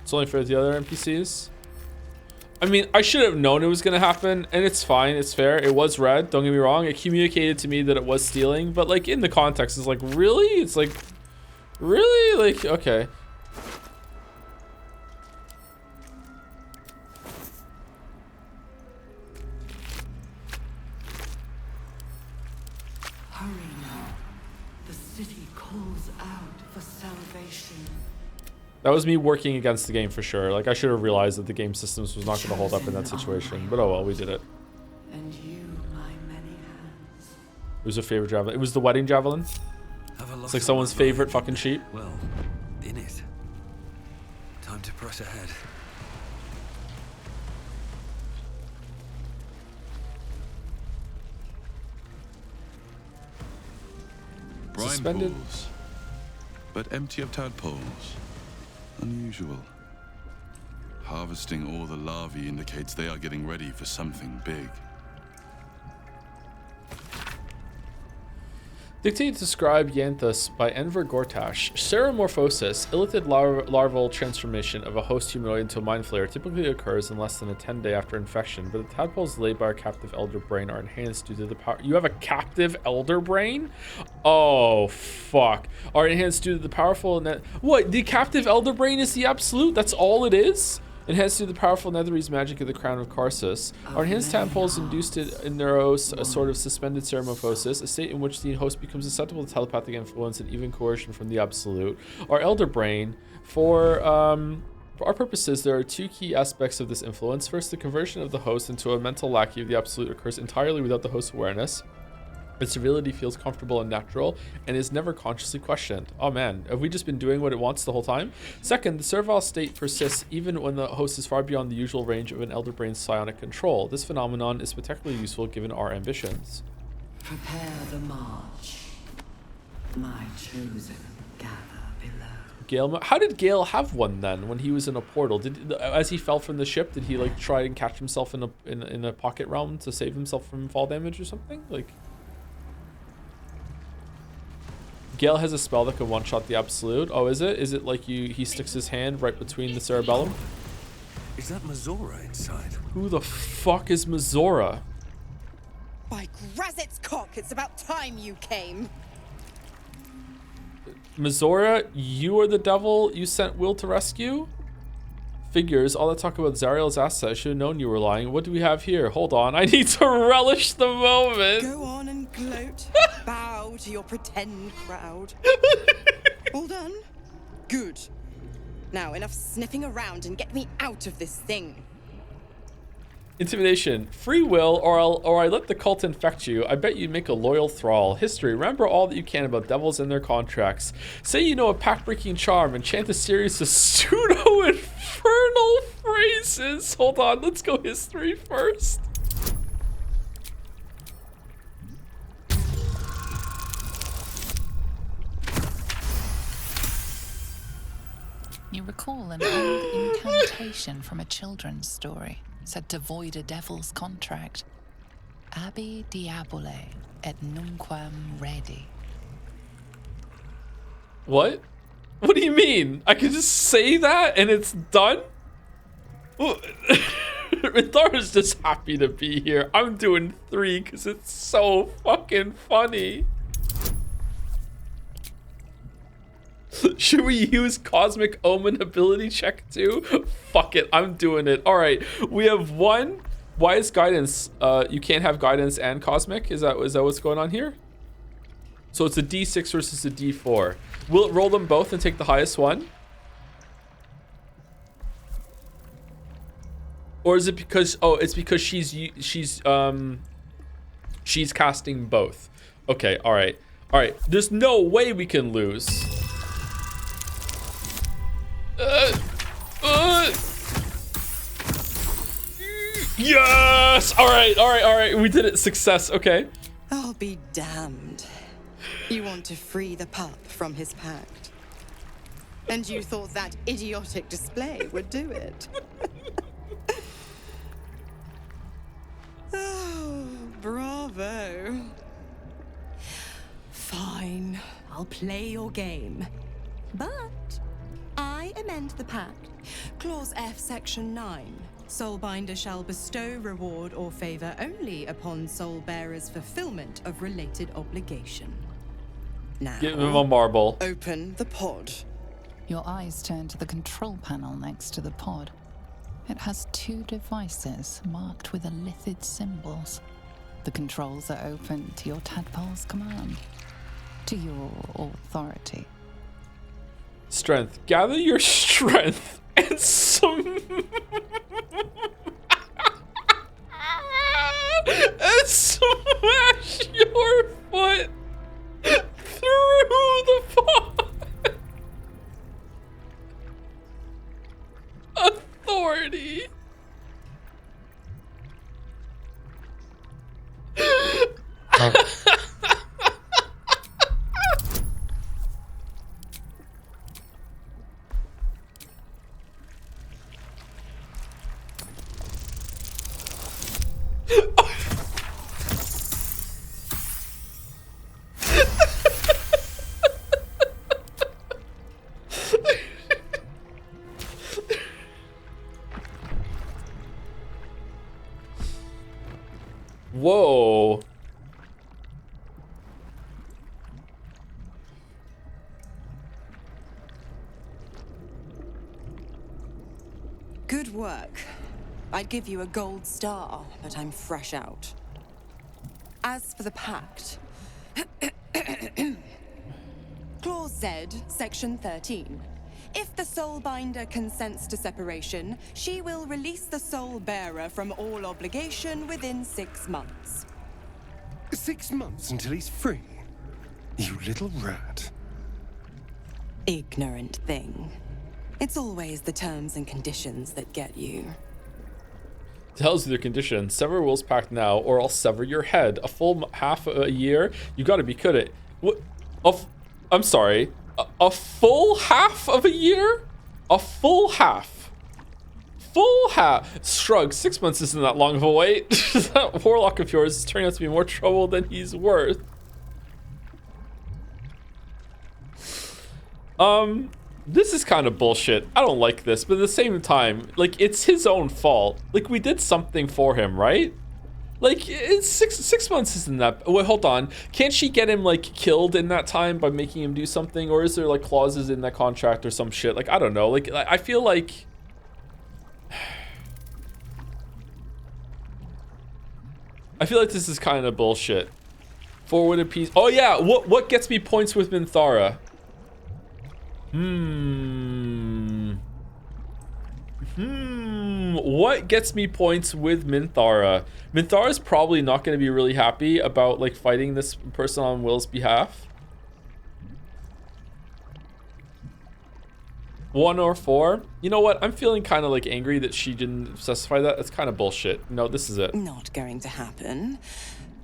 It's only for the other NPCs. I mean, I should have known it was going to happen, and it's fine. It's fair. It was red. Don't get me wrong. It communicated to me that it was stealing, but like in the context, it's like, really? It's like, really? Like, okay. Hurry now. The city calls out for salvation. That was me working against the game for sure. Like, I should have realized that the game systems was not going to hold up in that situation. But oh well, we did it. And you, my many hands. It was a favorite javelin. It was the wedding javelin. It's like someone's favorite fucking sheep. Well, in it. Time to press ahead. Brine Suspended. pools, but empty of tadpoles. Unusual. Harvesting all the larvae indicates they are getting ready for something big. Dictated to scribe Yanthus by Enver Gortash. Seromorphosis, illithid larval transformation of a host humanoid into a mind flayer, typically occurs in less than a 10-day after infection, but the tadpoles laid by our captive elder brain are enhanced due to the power. You have a captive elder brain? Oh, fuck. Are enhanced due to the powerful... What? The captive elder brain is the absolute? That's all it is? Enhanced through the powerful Netherese magic of the Crown of Karsus. Our enhanced tadpoles induced in Neuros a sort of suspended ceramorphosis, a state in which the host becomes susceptible to telepathic influence and even coercion from the Absolute. Our Elder Brain, for our purposes, there are two key aspects of this influence. First, the conversion of the host into a mental lackey of the Absolute occurs entirely without the host's awareness. Its civility feels comfortable and natural and is never consciously questioned. Oh man, have we just been doing what it wants the whole time? Second, the servile state persists even when the host is far beyond the usual range of an Elder Brain's psionic control. This phenomenon is particularly useful given our ambitions. Prepare the march. My chosen gather below. Gale, how did Gale have one then when he was in a portal? As he fell from the ship, did he like try and catch himself in a pocket realm to save himself from fall damage or something? Like, Gale has a spell that can one-shot the Absolute. Oh, is it? Is it like he sticks his hand right between the cerebellum? Is that Mazora inside? Who the fuck is Mazora? By Grazit's cock, it's about time you came. Mazora, you are the devil you sent Will to rescue? Figures, all that talk about Zariel's asset, I should have known you were lying. What do we have here? Hold on, I need to relish the moment. Go on and gloat. Bow to your pretend crowd. All done? Good. Now, enough sniffing around and get me out of this thing. Intimidation. Free will, or I let the cult infect you. I bet you'd make a loyal thrall. History. Remember all that you can about devils and their contracts. Say you know a pact-breaking charm and chant a series of pseudo-infernal phrases. Hold on, let's go history first. You recall an old incantation from a children's story, said to void a devil's contract. Abi diabole et nunquam redi. What? What do you mean? I can just say that and it's done? Rithar's just happy to be here. I'm doing 3 because it's so fucking funny. Should we use Cosmic Omen ability check too? Fuck it, I'm doing it. All right, we have 1. Why is guidance? You can't have guidance and Cosmic. Is that what's going on here? So it's a D6 versus a D4. Will it roll them both and take the highest one? Or is it because it's because she's casting both. Okay, all right. There's no way we can lose. Yes! All right. We did it. Success. Okay. I'll be damned. You want to free the pup from his pact. And you thought that idiotic display would do it. Oh, bravo. Fine, I'll play your game. But I amend the pact. Clause F, Section 9. Soulbinder shall bestow reward or favor only upon soul bearers' fulfillment of related obligation. Now, give him a marble. Open the pod. Your eyes turn to the control panel next to the pod. It has 2 devices marked with elithid symbols. The controls are open to your tadpole's command, to your authority. Strength. Gather your strength and some... and smash your foot through the pod. Authority. Whoa. Good work. I'd give you a gold star, but I'm fresh out. As for the pact, Clause Z, Section 13. If the Soulbinder consents to separation, she will release the Soul Bearer from all obligation within 6 months. 6 months until he's free? You little rat. Ignorant thing. It's always the terms and conditions that get you. Tells you the condition. Sever Will's pact now, or I'll sever your head. A full half a year? You gotta be kidding. What? I'm sorry. A full half of a year? A full half. Full half. Shrug. 6 months isn't that long of a wait. That warlock of yours is turning out to be more trouble than he's worth. This is kind of bullshit. I don't like this, but at the same time, like, it's his own fault. Like, we did something for him, right? Like, it's six months isn't that... Wait, hold on. Can't she get him, like, killed in that time by making him do something? Or is there, like, clauses in that contract or some shit? Like, I don't know. Like, I feel like... I feel like this is kind of bullshit. Forwarded piece. Oh, yeah. What gets me points with Minthara? What gets me points with Minthara? Minthara's probably not going to be really happy about, like, fighting this person on Will's behalf. 1 or 4. You know what? I'm feeling kind of, like, angry that she didn't specify that. It's kind of bullshit. No, this is it. Not going to happen.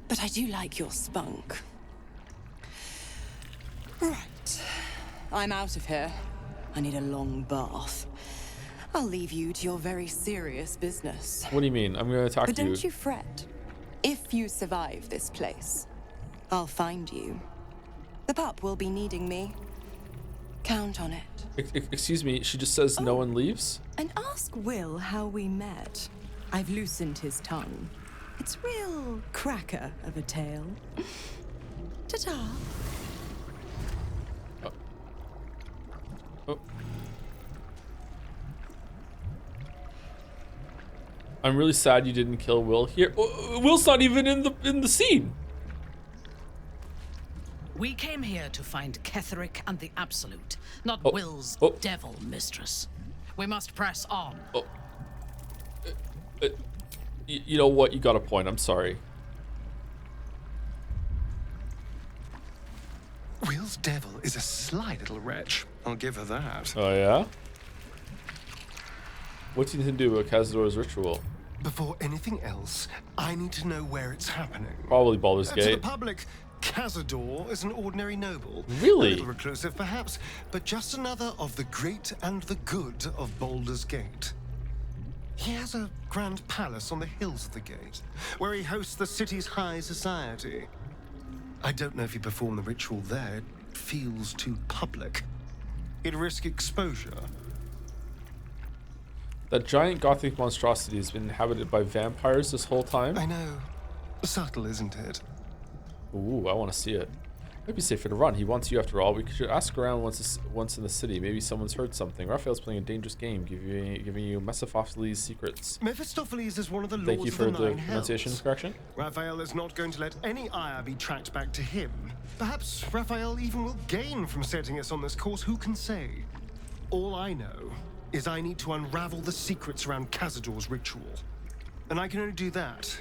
But I do like your spunk. Right. I'm out of here. I need a long bath. I'll leave you to your very serious business. What do you mean? I'm going to attack you. But don't you fret. If you survive this place, I'll find you. The pup will be needing me. Count on it. Excuse me, she just says no one leaves? And ask Will how we met. I've loosened his tongue. It's real cracker of a tale. Ta-ta. Oh. I'm really sad you didn't kill Will here. Will's not even in the scene. We came here to find Ketheric and the Absolute, not Will's devil mistress. We must press on. You know what? You got a point. I'm sorry. Will's devil is a sly little wretch. I'll give her that. Oh, yeah? What's he to do about Cazador's ritual? Before anything else, I need to know where it's happening. Probably Baldur's Gate. To the public, Cazador is an ordinary noble. Really? A little reclusive, perhaps, but just another of the great and the good of Baldur's Gate. He has a grand palace on the hills of the gate, where he hosts the city's high society. I don't know if he performed the ritual there. It feels too public. He'd risk exposure. That giant gothic monstrosity has been inhabited by vampires this whole time? I know. Subtle, isn't it? Ooh, I want to see it. Might be safer to run. He wants you after all. We should ask around once in the city. Maybe someone's heard something. Raphael's playing a dangerous game, giving you Mephistopheles' secrets. Mephistopheles is one of the lords Thank you for of the Nine pronunciation Hells. correction. Raphael is not going to let any ire be tracked back to him. Perhaps Raphael even will gain from setting us on this course. Who can say? All I know is I need to unravel the secrets around Cazador's ritual. And I can only do that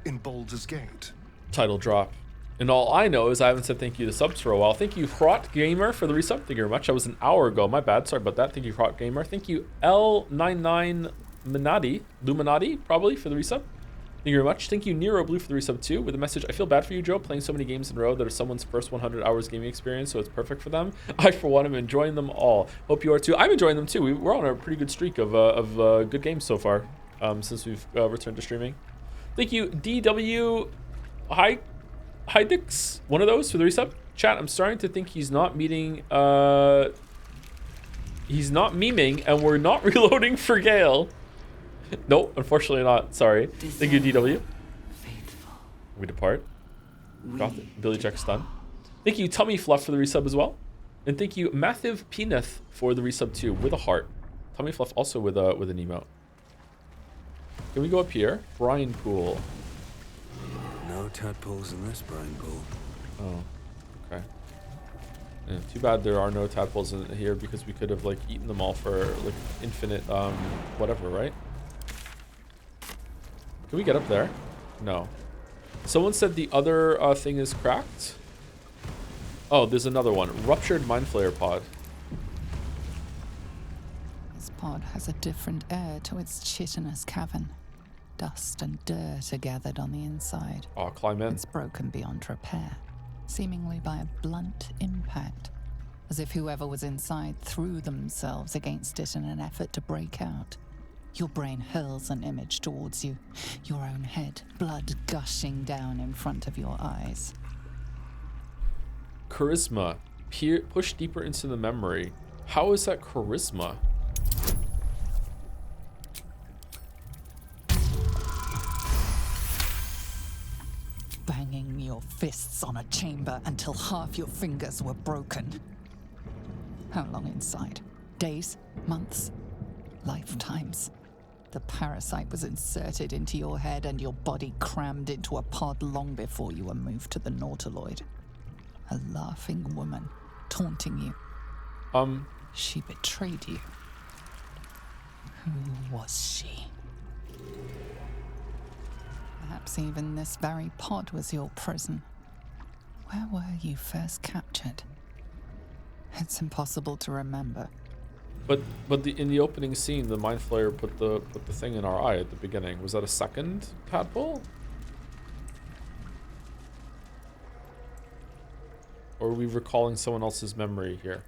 in Baldur's Gate. Title drop. And all I know is I haven't said thank you to subs for a while. Thank you, Hrot Gamer, for the resub. Thank you very much. That was an hour ago. My bad. Sorry about that. Thank you, Hrot Gamer. Thank you, L99 Luminati, probably, for the resub. Thank you very much. Thank you, Nero Blue, for the resub too, with a message. I feel bad for you, Joe, playing so many games in a row that are someone's first 100 hours gaming experience, so it's perfect for them. I, for one, am enjoying them all. Hope you are too. I'm enjoying them too. We're on a pretty good streak of good games so far, since we've returned to streaming. Thank you, DW Hydix, one of those, for the resub. Chat, I'm starting to think he's not meeting, he's not memeing, and we're not reloading for Gale. Nope, unfortunately not. Sorry. Thank you, DW. We depart. Got it. Billy Jack's done. Thank you, Tummy Fluff, for the resub as well. And thank you, Mathiv Peneth, for the resub too, with a heart. Tummy Fluff also with an emote. Can we go up here? Brine pool. No tadpoles in this brine pool. Oh, okay. Yeah, too bad there are no tadpoles in here because we could have like eaten them all for like infinite whatever, right? Can we get up there? No. Someone said the other thing is cracked. Oh, there's another one. Ruptured Mind Flayer pod. This pod has a different air to its chitinous cavern. Dust and dirt are gathered on the inside. Oh, climb in. It's broken beyond repair, seemingly by a blunt impact, as if whoever was inside threw themselves against it in an effort to break out. Your brain hurls an image towards you, your own head, blood gushing down in front of your eyes. Charisma. Push deeper into the memory. How is that charisma? Banging your fists on a chamber until half your fingers were broken. How long inside? Days? Months? Lifetimes? The parasite was inserted into your head and your body crammed into a pod long before you were moved to the Nautiloid. A laughing woman, taunting you. She betrayed you. Who was she? Perhaps even this very pod was your prison. Where were you first captured? It's impossible to remember. But in the opening scene, the Mind Flayer put the thing in our eye at the beginning. Was that a second tadpole? Or are we recalling someone else's memory here?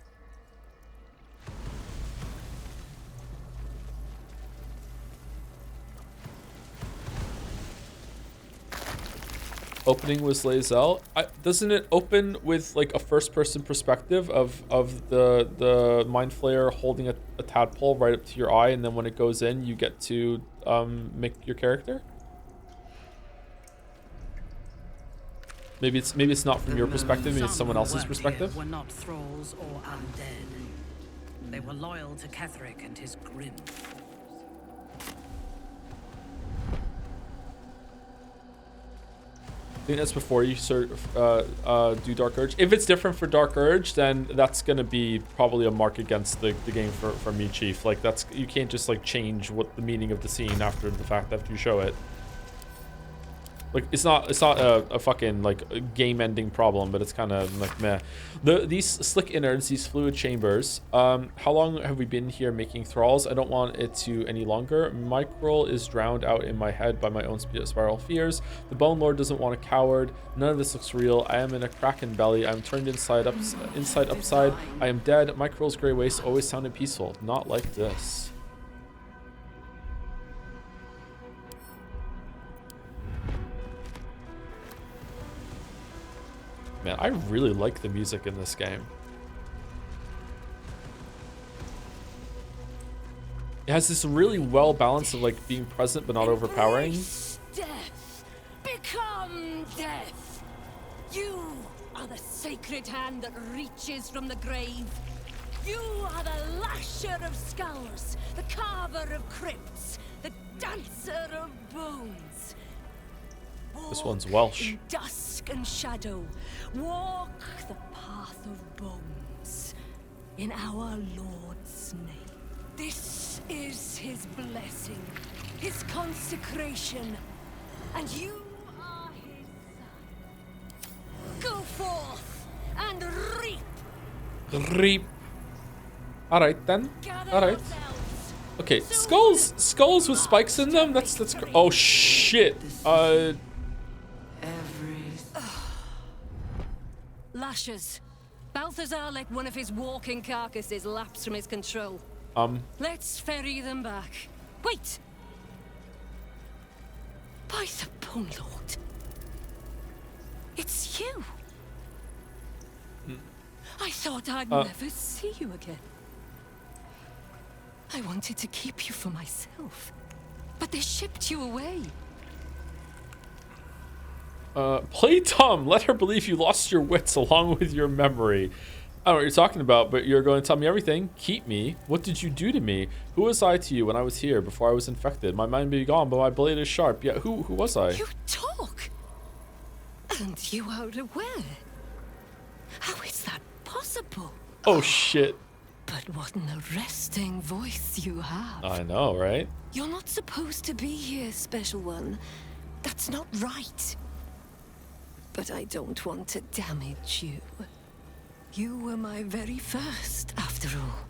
Opening was Lae'zel. Doesn't it open with like a first-person perspective of the Mind Flayer holding a tadpole right up to your eye, and then when it goes in, you get to make your character? Maybe it's not from your perspective. Maybe it's someone else's perspective. Were not thralls or undead. They were loyal to Ketheric and his grim. I think that's before you do Dark Urge. If it's different for Dark Urge, then that's gonna be probably a mark against the game for me, Chief. Like you can't just like change what the meaning of the scene after the fact after you show it. Like it's not a fucking like game-ending problem, but it's kind of like meh. These slick innards, these fluid chambers. How long have we been here making thralls? I don't want it to any longer. Microl is drowned out in my head by my own spiral fears. The Bone Lord doesn't want a coward. None of this looks real. I am in a kraken belly. I'm turned inside upside. I am dead. Microl's gray waste always sounded peaceful. Not like this. Man, I really like the music in this game. It has this really well balance of like being present but not overpowering. Death. Become death. You are the sacred hand that reaches from the grave. You are the lasher of skulls, the carver of crypts, the dancer of bones. This one's Welsh. In dusk and shadow, walk the path of bones in our Lord's name. This is his blessing, his consecration, and you are his son. Go forth and reap. Reap. All right then. All right. Okay, skulls with spikes in them. That's oh shit. Lashers. Balthazar let one of his walking carcasses lapse from his control. Let's ferry them back. Wait! By the Bone Lord. It's you. I thought I'd never see you again. I wanted to keep you for myself, but they shipped you away. Play dumb. Let her believe you lost your wits along with your memory. I don't know what you're talking about, but you're going to tell me everything. Keep me. What did you do to me? Who was I to you when I was here, before I was infected? My mind may be gone, but my blade is sharp. Yeah, who was I? You talk! And you are aware. How is that possible? Oh, shit. But what an arresting voice you have. I know, right? You're not supposed to be here, Special One. That's not right. But I don't want to damage you. You were my very first, after all.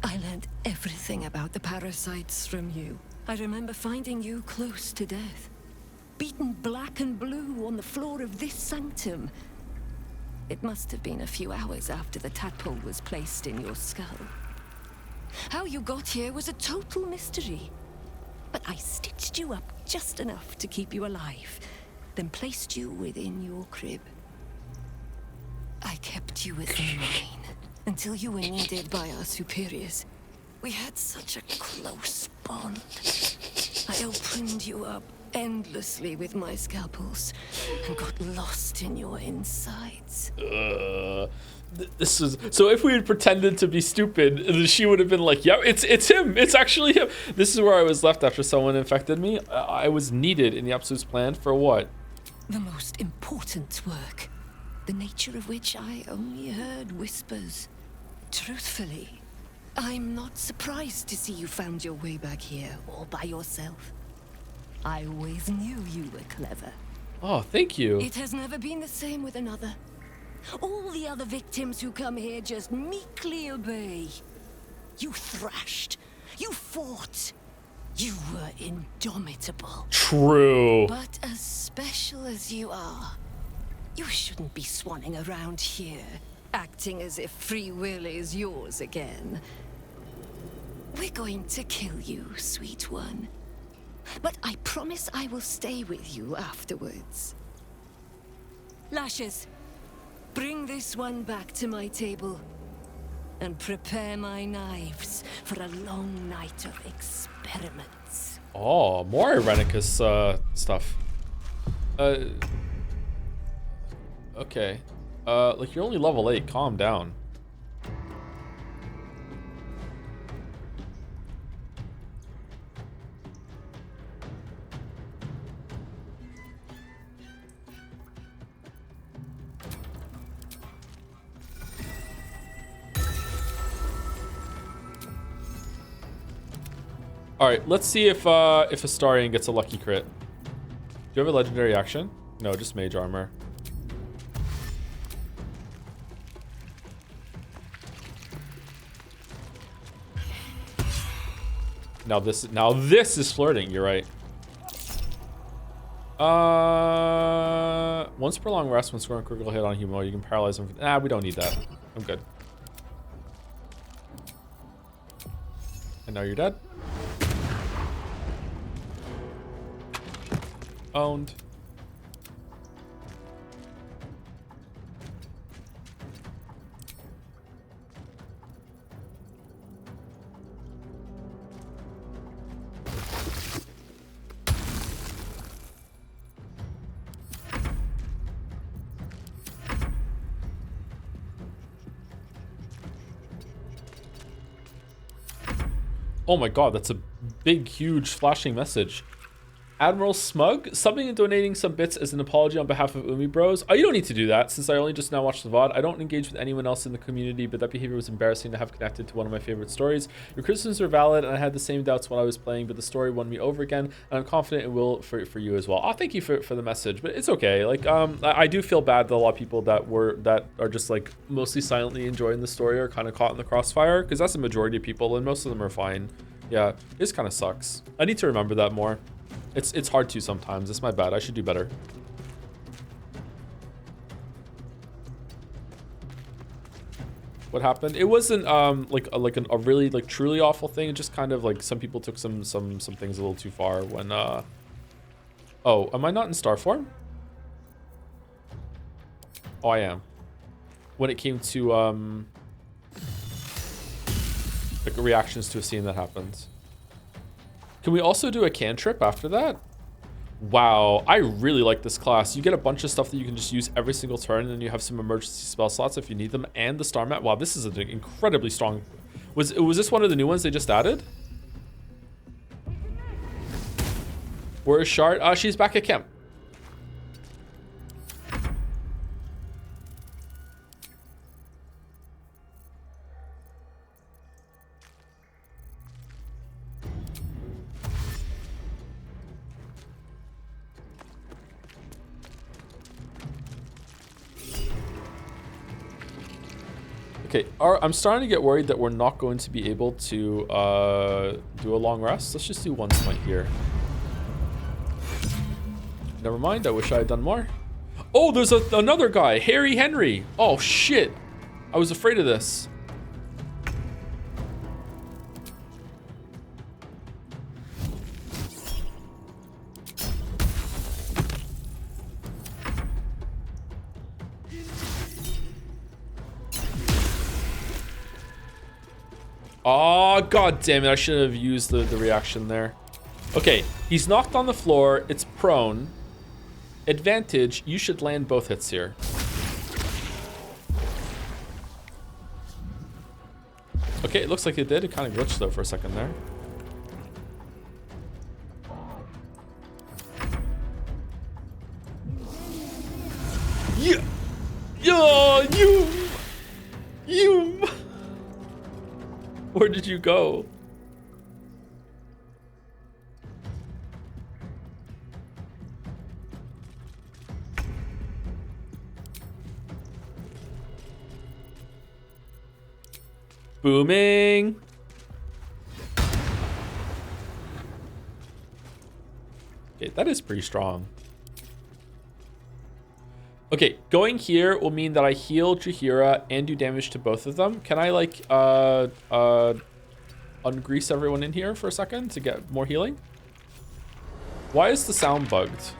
I learned everything about the parasites from you. I remember finding you close to death. Beaten black and blue on the floor of this sanctum. It must have been a few hours after the tadpole was placed in your skull. How you got here was a total mystery. But I stitched you up just enough to keep you alive, then placed you within your crib. I kept you within mine until you were needed by our superiors. We had such a close bond. I opened you up endlessly with my scalpels and got lost in your insides. This is so. If we had pretended to be stupid, she would have been like, "Yeah, it's him. It's actually him." This is where I was left after someone infected me. I was needed in the Absolute's plan for what? The most important work, the nature of which I only heard whispers. Truthfully, I'm not surprised to see you found your way back here all by yourself. I always knew you were clever. Oh, thank you. It has never been the same with another. All the other victims who come here just meekly obey. You thrashed. You fought. You were indomitable. True. But as special as you are, you shouldn't be swanning around here, acting as if free will is yours again. We're going to kill you, sweet one. But I promise I will stay with you afterwards. Lashes, bring this one back to my table. And prepare my knives for a long night of experiments. Oh, more Irenicus stuff. Okay. Like you're only level 8. Calm down. All right, let's see if Astarion gets a lucky crit. Do you have a legendary action? No, just mage armor. Now this is flirting. You're right. Once per long rest, when scoring a critical hit on a human, you can paralyze them. Nah, we don't need that. I'm good. And now you're dead. Owned. Oh my god, that's a big, huge flashing message. Admiral Smug, subbing and donating some bits as an apology on behalf of Umi Bros. Oh, you don't need to do that, since I only just now watched the VOD. I don't engage with anyone else in the community, but that behavior was embarrassing to have connected to one of my favorite stories. Your criticisms are valid, and I had the same doubts when I was playing, but the story won me over again, and I'm confident it will for you as well. Oh, thank you for the message, but it's okay. Like, I do feel bad that a lot of people that are just like mostly silently enjoying the story are kind of caught in the crossfire, because that's the majority of people, and most of them are fine. Yeah, this kind of sucks. I need to remember that more. It's hard to sometimes. It's my bad. I should do better. What happened? It wasn't like a really like truly awful thing. It just kind of like some people took some things a little too far when oh, am I not in star form? Oh, I am. When it came to like reactions to a scene that happens. Can we also do a cantrip after that? Wow, I really like this class. You get a bunch of stuff that you can just use every single turn, and then you have some emergency spell slots if you need them, and the star map. Wow, this is an incredibly strong... Was this one of the new ones they just added? Where is Shart? She's back at camp. Okay, I'm starting to get worried that we're not going to be able to do a long rest. Let's just do one smite here. Never mind, I wish I had done more. Oh, there's another guy, Harry Henry. Oh, shit. I was afraid of this. Oh, god damn it. I should have used the reaction there. Okay, he's knocked on the floor. It's prone. Advantage, you should land both hits here. Okay, it looks like it did. It kind of glitched though for a second there. Yeah! Yeah! You! Where did you go? Booming. Okay, that is pretty strong. Okay, going here will mean that I heal Jaheira and do damage to both of them. Can I like ungrease everyone in here for a second to get more healing? Why is the sound bugged?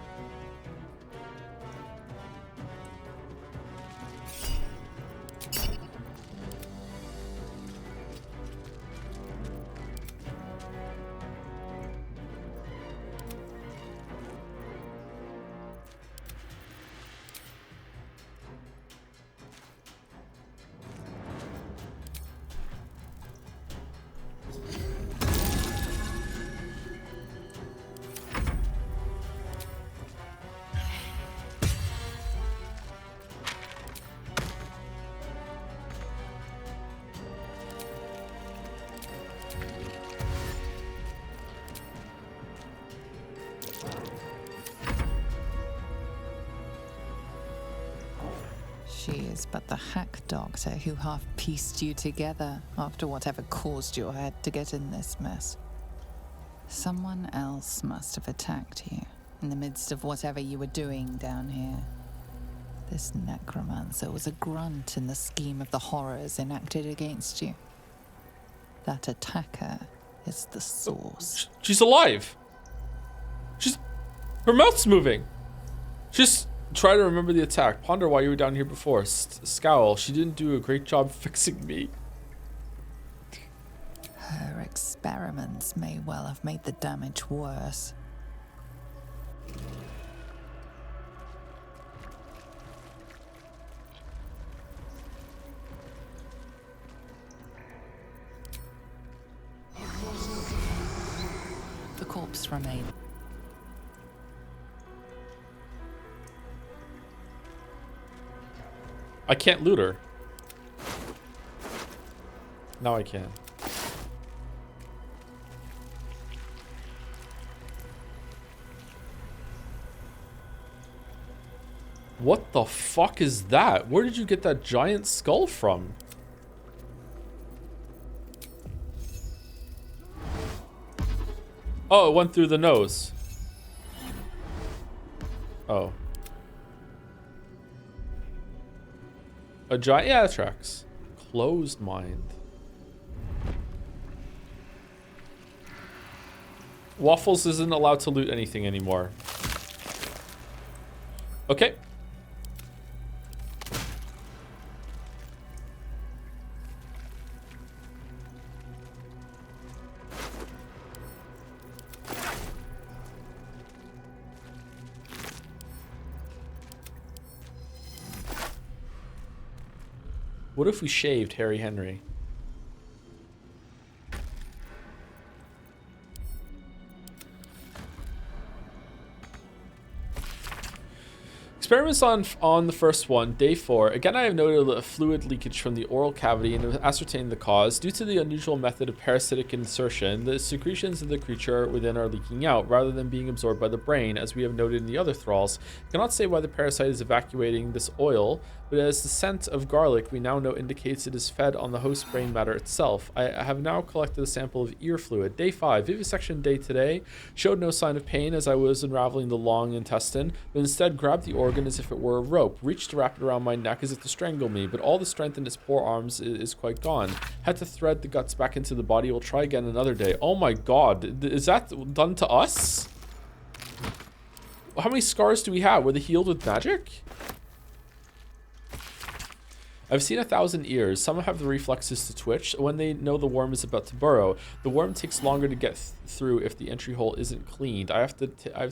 She is but the hack doctor who half pieced you together after whatever caused your head to get in this mess. Someone else must have attacked you in the midst of whatever you were doing down here. This necromancer was a grunt in the scheme of the horrors enacted against you. That attacker is the source. She's alive. Her mouth's moving. Just try to remember the attack. Ponder why you were down here before. Scowl. She didn't do a great job fixing me. Her experiments may well have made the damage worse. The corpse remained. I can't loot her. Now I can. What the fuck is that? Where did you get that giant skull from? Oh, it went through the nose. Oh. A giant, yeah, that tracks. Closed mind. Waffles isn't allowed to loot anything anymore. Okay. What if we shaved Harry Henry? Experiments on the first one, day 4. Again, I have noted a fluid leakage from the oral cavity and have ascertained the cause. Due to the unusual method of parasitic insertion, the secretions of the creature within are leaking out, rather than being absorbed by the brain, as we have noted in the other thralls. I cannot say why the parasite is evacuating this oil, but as the scent of garlic we now know indicates it is fed on the host brain matter itself. I have now collected a sample of ear fluid. Day 5. Vivisection day today. Showed no sign of pain as I was unraveling the long intestine, but instead grabbed the organ as if it were a rope, reached to wrap it around my neck as if to strangle me, but all the strength in its poor arms is quite gone. Had to thread the guts back into the body. We'll try again another day. Oh my god, is that done to us? How many scars do we have? Were they healed with magic? I've seen 1,000 ears. Some have the reflexes to twitch when they know the worm is about to burrow. The worm takes longer to get through if the entry hole isn't cleaned. I've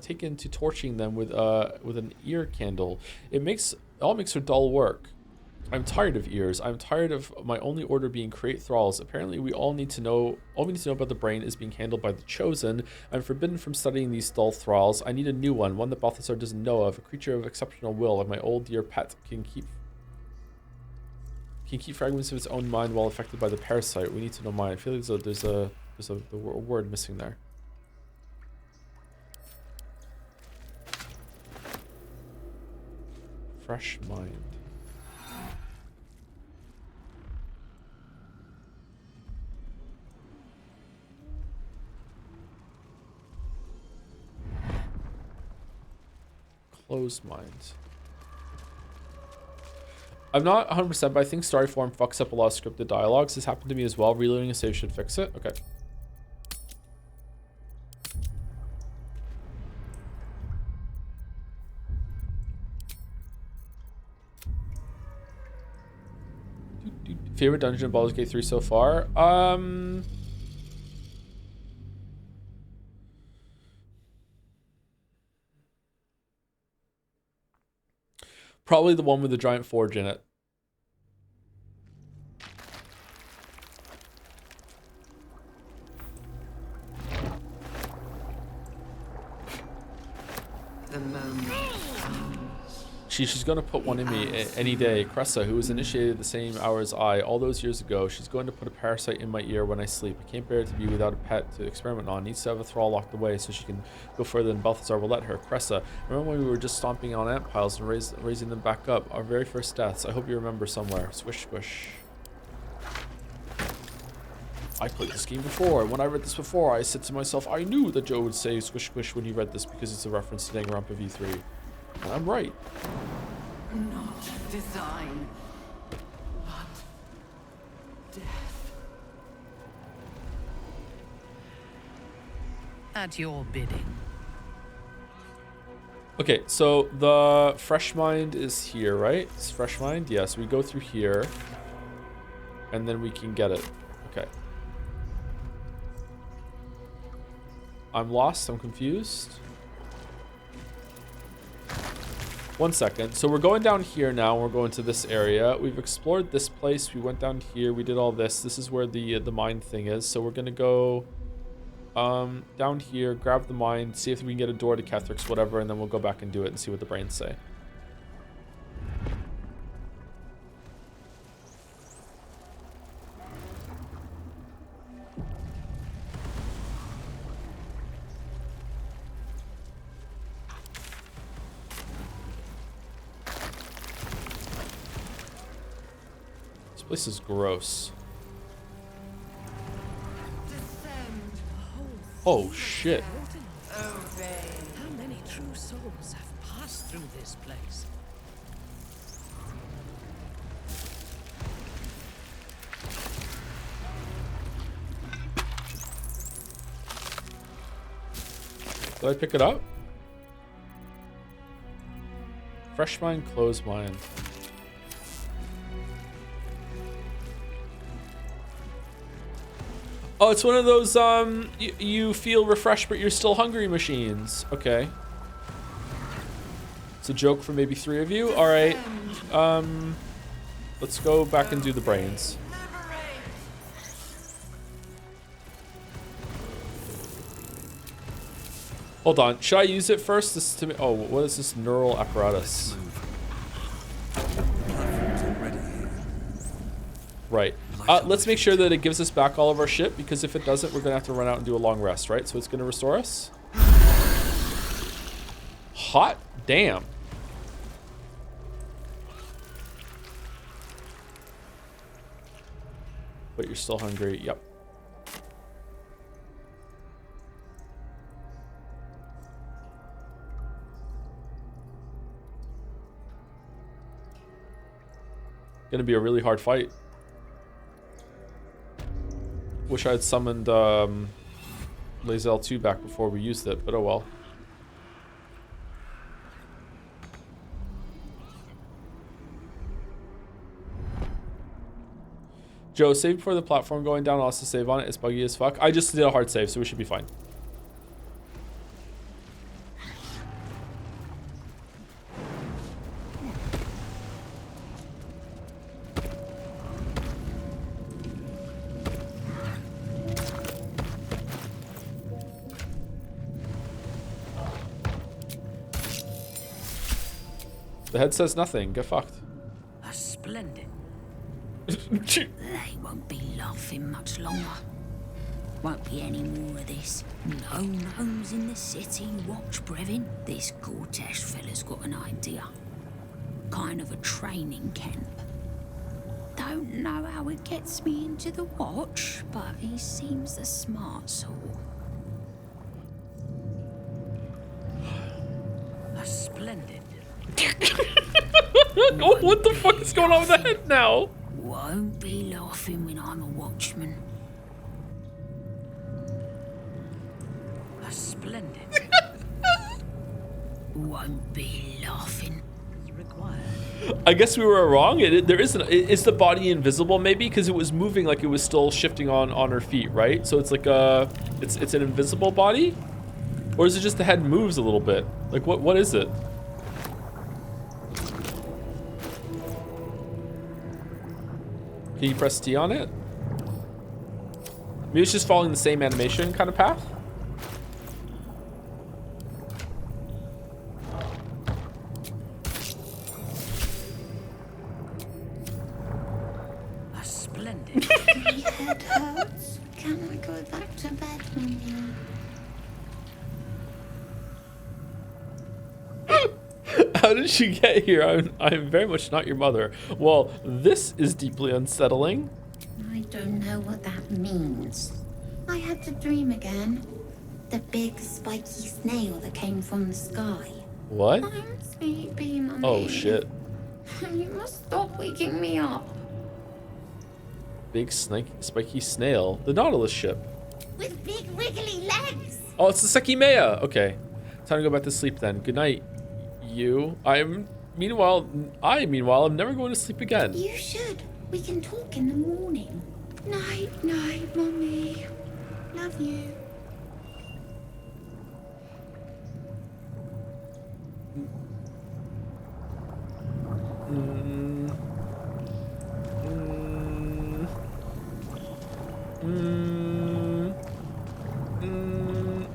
taken to torching them with an ear candle. It all makes for dull work. I'm tired of ears. I'm tired of my only order being create thralls. Apparently we all need to know about the brain is being handled by the chosen. I'm forbidden from studying these dull thralls. I need a new one that Balthazar doesn't know of, a creature of exceptional will, like my old dear pet can keep fragments of its own mind while affected by the parasite. We need to know mine. I feel like there's a word missing there. Fresh mind. Closed mind. I'm not 100%, but I think story form fucks up a lot of scripted dialogues. This happened to me as well. Reloading a save should fix it. Okay. Favorite dungeon in Baldur's Gate 3 so far? Probably the one with the giant forge in it. The moment. She's going to put one in me any day. Cressa, who was initiated the same hour as I all those years ago, she's going to put a parasite in my ear when I sleep. I can't bear to be without a pet to experiment on. Needs to have a thrall locked away so she can go further than Balthazar will let her. Cressa, remember when we were just stomping on ant piles and raising them back up? Our very first deaths. I hope you remember somewhere. Swish, squish. I played this game before. When I read this before, I said to myself, I knew that Joe would say squish, squish when he read this because it's a reference to Danganronpa V3. And I'm right. Not design, but death. At your bidding. Okay, so the fresh mind is here, right? It's fresh mind? Yes, we go through here. And then we can get it. Okay. I'm lost. I'm confused. 1 second. So we're going down here now. We're going to this area. We've explored this place. We went down here. We did all this. This is where the mine thing is. So we're gonna go down here, grab the mine, see if we can get a door to Kethrix, whatever, and then we'll go back and do it and see what the brains say. This is gross. Oh shit. How many true souls have passed through this place? Did I pick it up? Fresh mind, closed mind. Oh, it's one of those, you feel refreshed, but you're still hungry machines. Okay. It's a joke for maybe 3 of you. All right. Let's go back and do the brains. Hold on. Should I use it first? This is to me. Oh, what is this neural apparatus? Right. Let's make sure that it gives us back all of our shit, because if it doesn't, we're gonna have to run out and do a long rest, right? So it's gonna restore us. Hot damn. But you're still hungry. Yep. Gonna be a really hard fight. Wish I had summoned Lae'zel 2 back before we used it, but oh well. Joe, save before the platform going down. I'll also save on it. It's buggy as fuck. I just did a hard save, so we should be fine. The head says nothing. Get fucked. A splendid. They won't be laughing much longer. Won't be any more of this. No gnomes in the city. Watch, Brevin. This Cortesh fella's got an idea. Kind of a training camp. Don't know how it gets me into the watch, but he seems the smart sort. A splendid. Oh, what the fuck is going on with the head now? Won't be laughing when I'm a watchman. A splendid. Won't be laughing. I guess we were wrong. There isn't. Is the body invisible? Maybe because it was moving like it was still shifting on her feet, right? So it's like it's an invisible body, or is it just the head moves a little bit? Like what is it? Can you press T on it? Maybe it's just following the same animation kind of path. A splendid. My head hurts. Can I go back to bed, Mummy? How did she get here? I'm very much not your mother. Well, this is deeply unsettling. I don't know what that means. I had to dream again. The big spiky snail that came from the sky. What? I'm sleepy, Mummy. Oh shit. You must stop waking me up. Big spiky snail. The Nautilus ship. With big wiggly legs. Oh, it's the Sekimea. Okay. Time to go back to sleep then. Good night. You. Meanwhile, I'm never going to sleep again. You should. We can talk in the morning. Night, night, Mummy. Love you.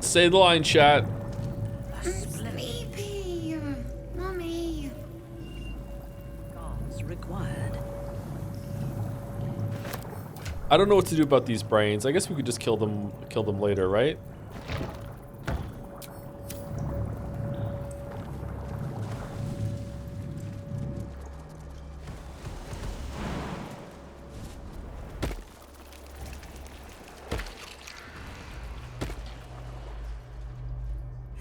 Say the line, chat. I'm sleepy. Mummy. Guards required. I don't know what to do about these brains. I guess we could just kill them later, right?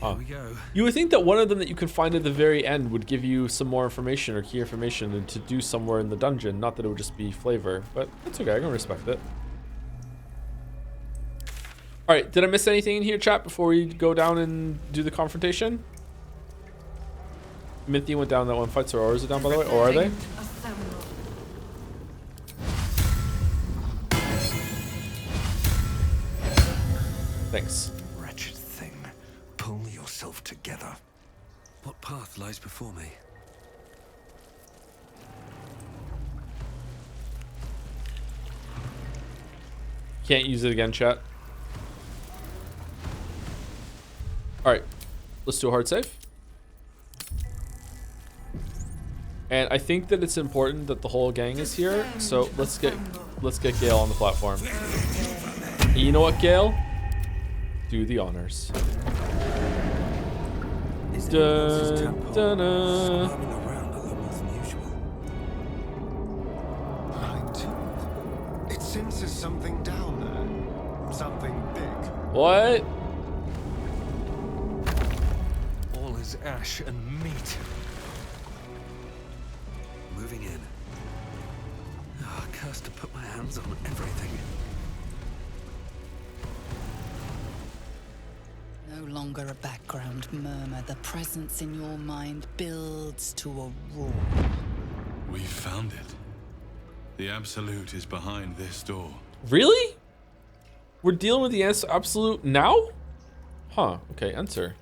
Here we go. You would think that one of them that you can find at the very end would give you some more information or key information and to do somewhere in the dungeon. Not that it would just be flavor, but that's okay. I can respect it. All right, did I miss anything in here, chat, before we go down and do the confrontation? Minty went down that one fight, so or is it down, by the way? Or are they? Thanks. Wretched thing. Pull yourself together. What path lies before me? Can't use it again, chat. Alright. Let's do a hard save. And I think that it's important that the whole gang is here. So let's get Gale on the platform. And you know what, Gale? Do the honors. It senses something down there. Something big. What? All is ash and meat. Moving in. Oh, cursed to put my hands on everything. No longer a background murmur. The presence in your mind builds to a roar. We found it. The Absolute is behind this door. Really? We're dealing with the Absolute now? Huh. Okay, enter.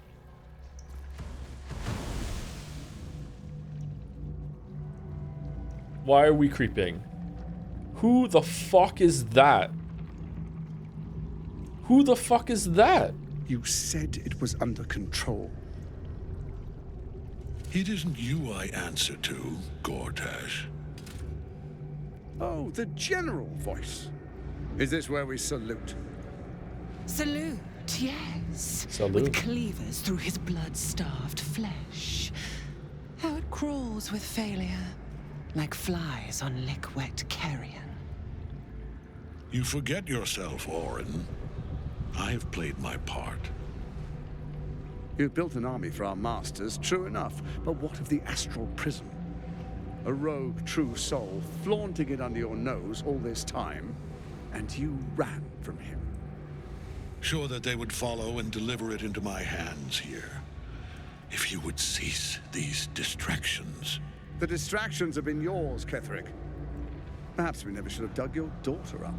Why are we creeping? Who the fuck is that? Who the fuck is that? You said it was under control. It isn't you I answer to, Gortash. Oh, the general voice. Is this where we salute? Salute, yes. Salute. With cleavers through his blood-starved flesh. How it crawls with failure, like flies on lick-wet carrion. You forget yourself, Orin. I have played my part. You've built an army for our masters, true enough. But what of the astral prison? A rogue true soul flaunting it under your nose all this time, and you ran from him. Sure that they would follow and deliver it into my hands here. If you would cease these distractions. The distractions have been yours, Ketherick. Perhaps we never should have dug your daughter up.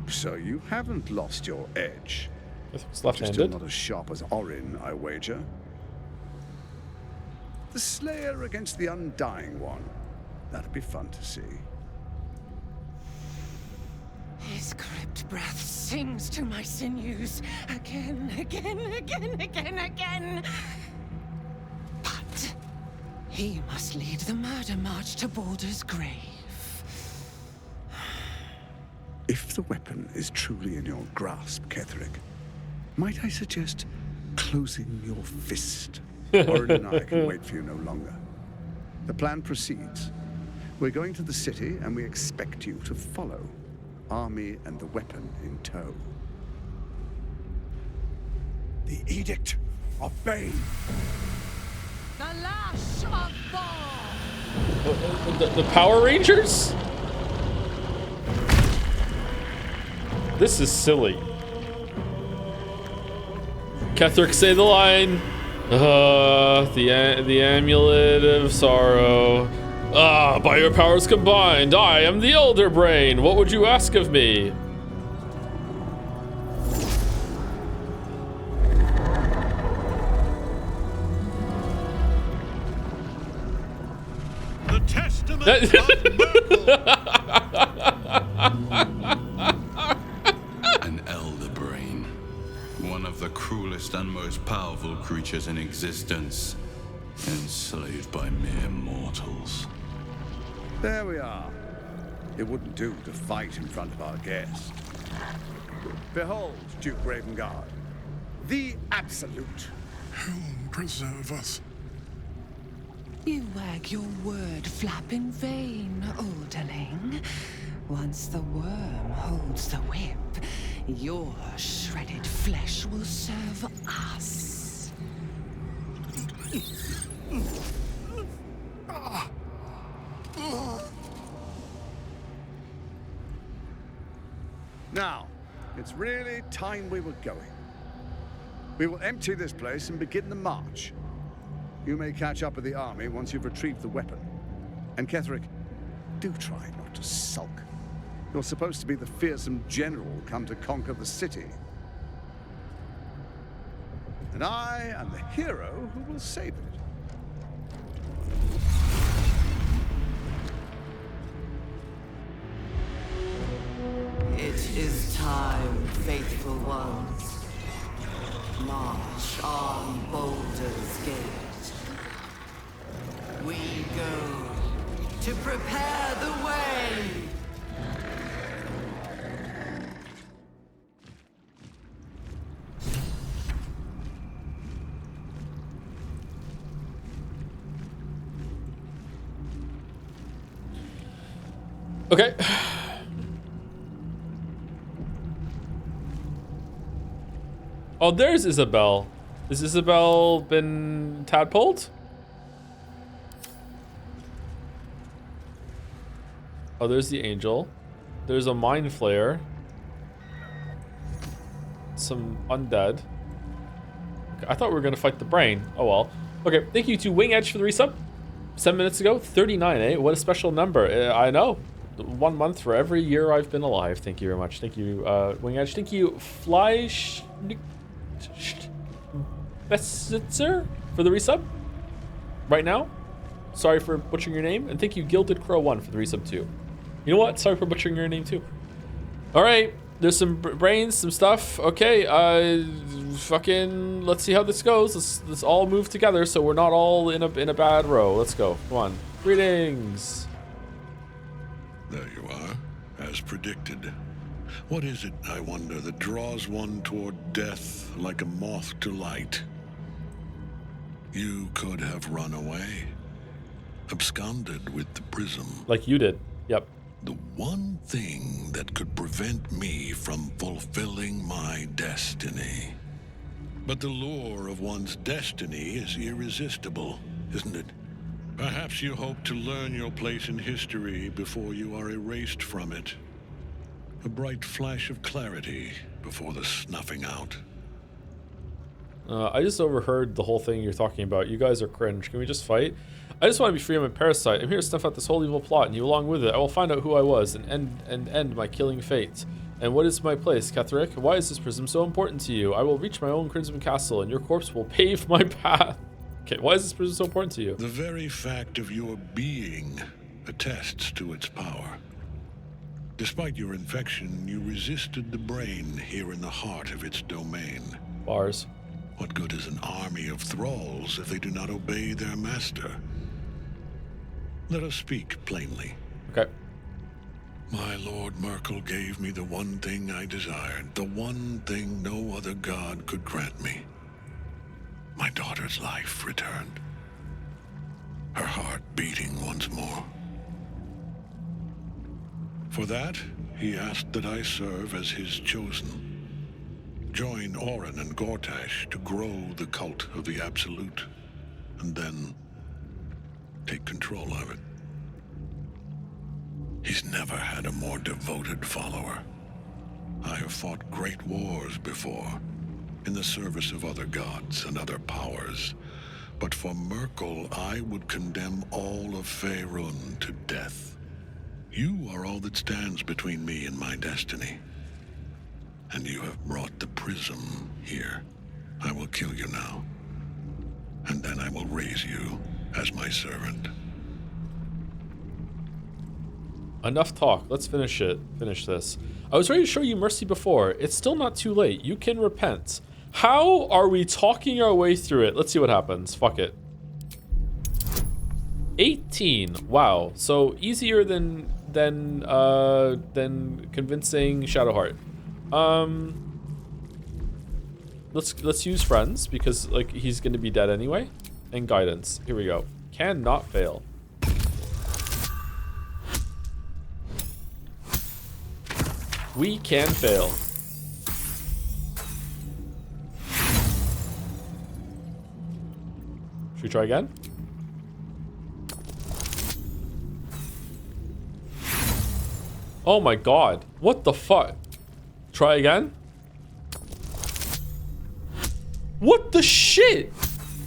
So you haven't lost your edge. It's You're still left-handed. not as sharp as Orin, I wager. The Slayer against the Undying One. That'd be fun to see. His crypt breath sings to my sinews again, again, again, again, again. But he must lead the murder march to Baldur's grave. If the weapon is truly in your grasp, Ketherick, might I suggest closing your fist? Orin and I can wait for you no longer. The plan proceeds. We're going to the city, and we expect you to follow. Army and the weapon in tow. The Edict of Bane. The Lash of Thor. The Power Rangers? This is silly. Ketherick, say the line. The amulet of sorrow. By your powers combined, I am the Elder Brain. What would you ask of me? The Testament An Elder Brain. One of the cruelest and most powerful creatures in existence. Enslaved by mere mortals. There we are. It wouldn't do to fight in front of our guest. Behold, Duke Ravengard, the Absolute. Helm preserve us. You wag your word flap in vain, olderling. Once the worm holds the whip, your shredded flesh will serve us. Now, it's really time we were going. We will empty this place and begin the march. You may catch up with the army once you've retrieved the weapon. And Ketherick, do try not to sulk. You're supposed to be the fearsome general come to conquer the city. And I am the hero who will save it. little ones. March on Baldur's Gate. We go to prepare the way. Okay. Oh, there's Isabel. Has Isabel been tadpoled? Oh, there's the angel. There's a mind flayer. Some undead. Okay, I thought we were gonna fight the brain. Oh well. Okay, thank you to Wing Edge for the resub. 7 minutes ago, 39, eh? What a special number. I know. 1 month for every year I've been alive. Thank you very much. Thank you, Wing Edge. Thank you, Besitzer for the resub. Right now. Sorry for butchering your name. And thank you, Gilded Crow 1 for the resub too. You know what? Sorry for butchering your name too. All right. There's some brains, some stuff. Okay. Fucking. Let's see how this goes. Let's all move together so we're not all in a bad row. Let's go. Come on. Greetings. There you are, as predicted. What is it, I wonder, that draws one toward death like a moth to light? You could have run away, absconded with the prism. Like you did. Yep. The one thing that could prevent me from fulfilling my destiny. But the lure of one's destiny is irresistible, isn't it? Perhaps you hope to learn your place in history before you are erased from it. A bright flash of clarity before the snuffing out. I just overheard the whole thing you're talking about. You guys are cringe. Can we just fight? I just want to be free of my parasite. I'm here to snuff out this whole evil plot, and you along with it. I will find out who I was and end my killing fate. And what is my place, Ketherick? Why is this prism so important to you? I will reach my own Crimson Castle, and your corpse will pave my path. Okay, why is this prism so important to you? The very fact of your being attests to its power. Despite your infection, you resisted the brain here in the heart of its domain. Bars. What good is an army of thralls if they do not obey their master? Let us speak plainly. Okay. My Lord Merkel gave me the one thing I desired, the one thing no other god could grant me. My daughter's life returned. Her heart beating once more. For that, he asked that I serve as his chosen. Join Orin and Gortash to grow the cult of the Absolute, and then take control of it. He's never had a more devoted follower. I have fought great wars before, in the service of other gods and other powers, but for Merkel, I would condemn all of Faerun to death. You are all that stands between me and my destiny. And you have brought the prism here. I will kill you now. And then I will raise you as my servant. Enough talk. Let's finish it. Finish this. I was ready to show you mercy before. It's still not too late. You can repent. How are we talking our way through it? Let's see what happens. Fuck it. 18. Wow. So easier than convincing Shadowheart. Let's use friends because like he's gonna be dead anyway. And guidance. Here we go. Cannot fail. We can fail. Should we try again? Oh my god. What the fuck? Try again? What the shit?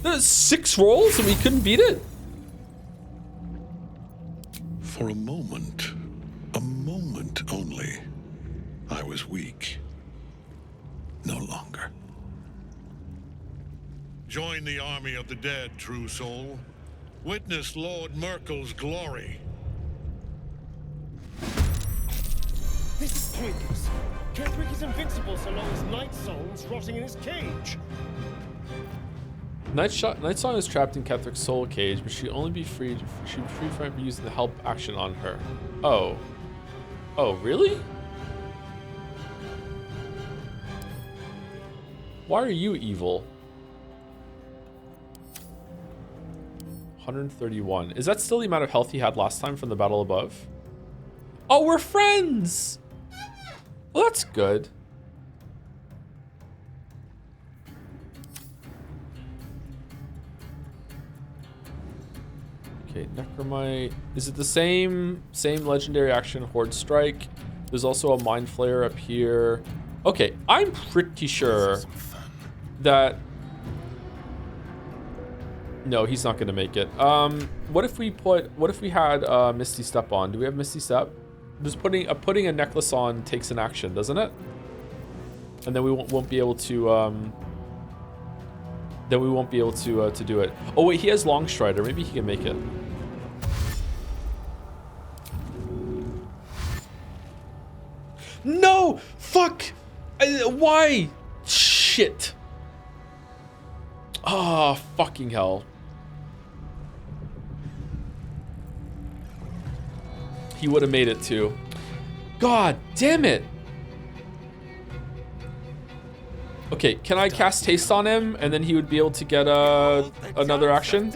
There's 6 rolls and we couldn't beat it? For a moment only, I was weak. No longer. Join the army of the dead, true soul. Witness Lord Merkel's glory. This is pointless. Ketherick is invincible so long as Night Song's rotting in his cage. Night Song is trapped in Ketherick's soul cage, but she'd be free from it by using the help action on her. Oh. Oh, really? Why are you evil? 131. Is that still the amount of health he had last time from the battle above? Oh, we're friends! Well, that's good. Okay, Necromite. Is it the same legendary action, Horde Strike? There's also a Mind Flayer up here. Okay, I'm pretty sure that... No, he's not gonna make it. What if we had Misty Step on? Do we have Misty Step? Just putting a necklace on takes an action, doesn't it? And then we won't be able to to do it. Oh wait, he has Long Strider. Maybe he can make it. No! Fuck! Why? Shit. Ah, oh, fucking hell. He would have made it too. God damn it. Okay, can I cast Haste on him and then he would be able to get another action?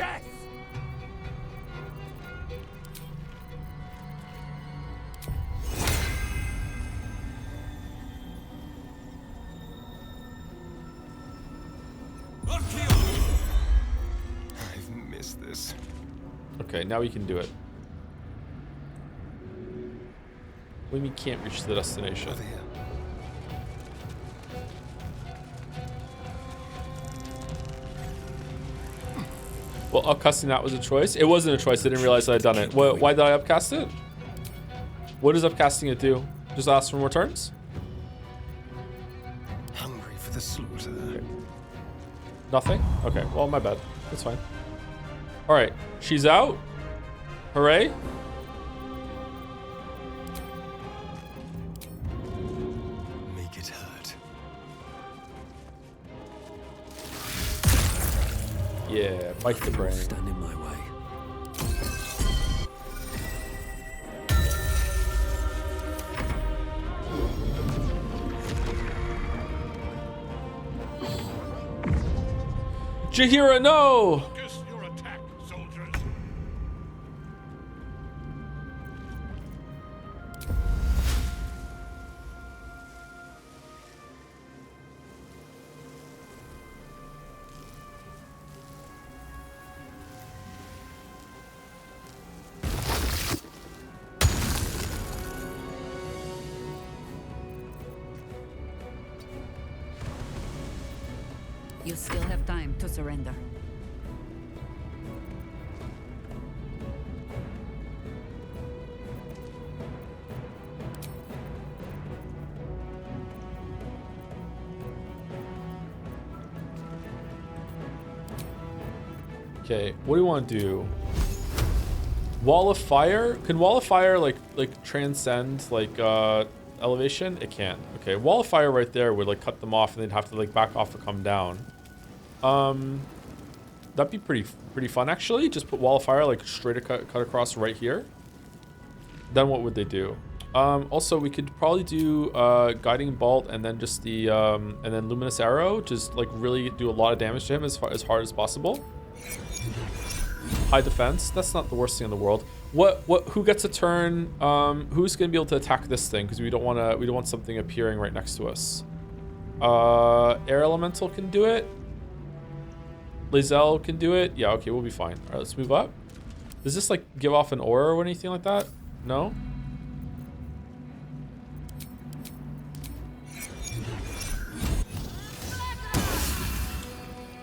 I've missed this. Okay, now we can do it. We can't reach the destination. Well, upcasting that was a choice. It wasn't a choice. I didn't realize I had done it. Why did I upcast it? What does upcasting it do? Just ask for more turns? Hungry for the slaughter. Okay. Nothing? Okay, well, my bad. That's fine. All right, she's out. Hooray. Make it hurt. Yeah, bite the brain. Stand in my way. Jaheira, no! Focus your attack, soldiers. You still have time to surrender. Okay, what do you want to do? Wall of Fire? Can Wall of Fire like transcend like elevation? It can. Okay, Wall of Fire right there would like cut them off and they'd have to like back off or come down. That'd be pretty fun actually. Just put Wall of Fire like straight cut across right here. Then what would they do? Also we could probably do Guiding Bolt and then just the and then Luminous Arrow, just like really do a lot of damage to him as hard as possible. High defense. That's not the worst thing in the world. Who gets a turn? Who's gonna be able to attack this thing? Because we don't want something appearing right next to us. Air Elemental can do it. Lizelle can do it. Yeah, okay, we'll be fine. All right, let's move up. Does this like give off an aura or anything like that? No?